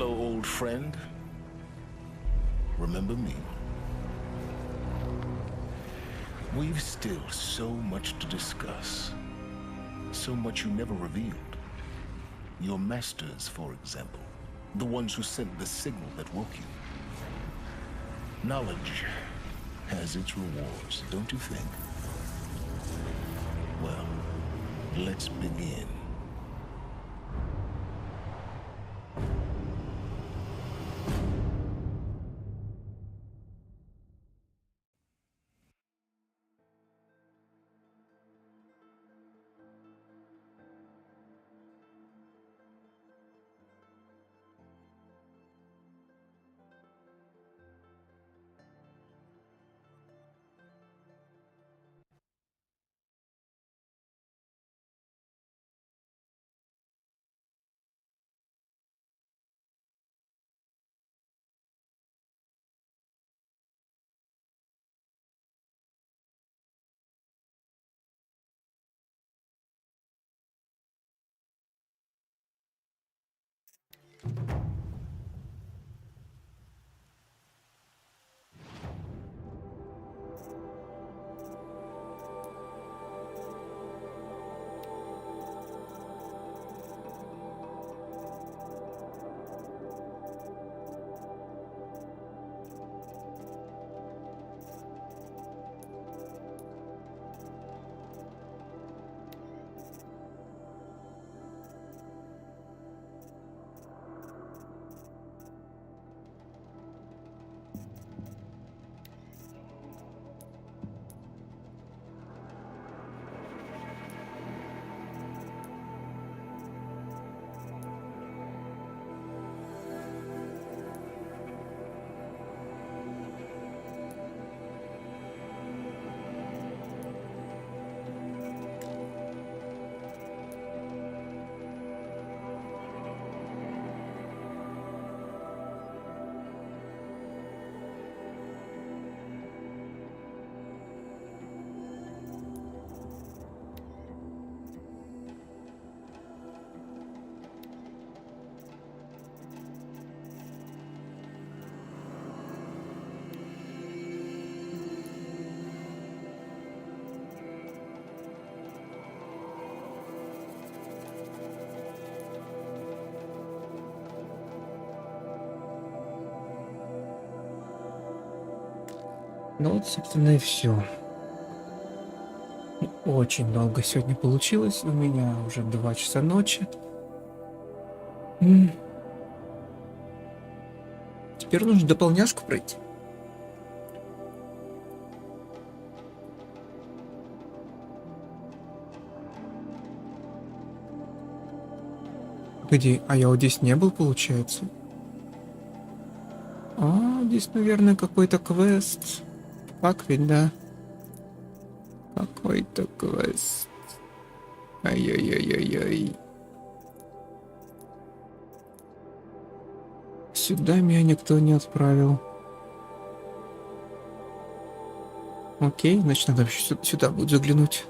Speaker 7: Hello, old friend. Remember me? We've still so much to discuss. So much you never revealed. Your masters, for example. The ones who sent the signal that woke you. Knowledge has its rewards, don't you think? Well, let's begin.
Speaker 16: Ну вот, собственно, и все. Очень долго сегодня получилось. У меня уже 2 часа ночи. Теперь нужно дополняшку пройти. Где? А я вот здесь не был, получается. А, здесь, наверное, какой-то квест. Так ведь, да? Какой-то квест. Ай-яй-яй-яй-яй. Сюда меня никто не отправил. Окей, значит, надо сюда будет заглянуть.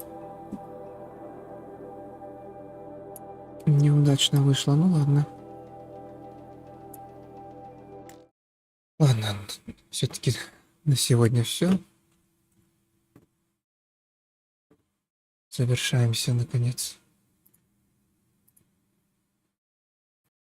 Speaker 16: Неудачно вышло, ну ладно. Ладно, все-таки на сегодня все. Завершаемся наконец.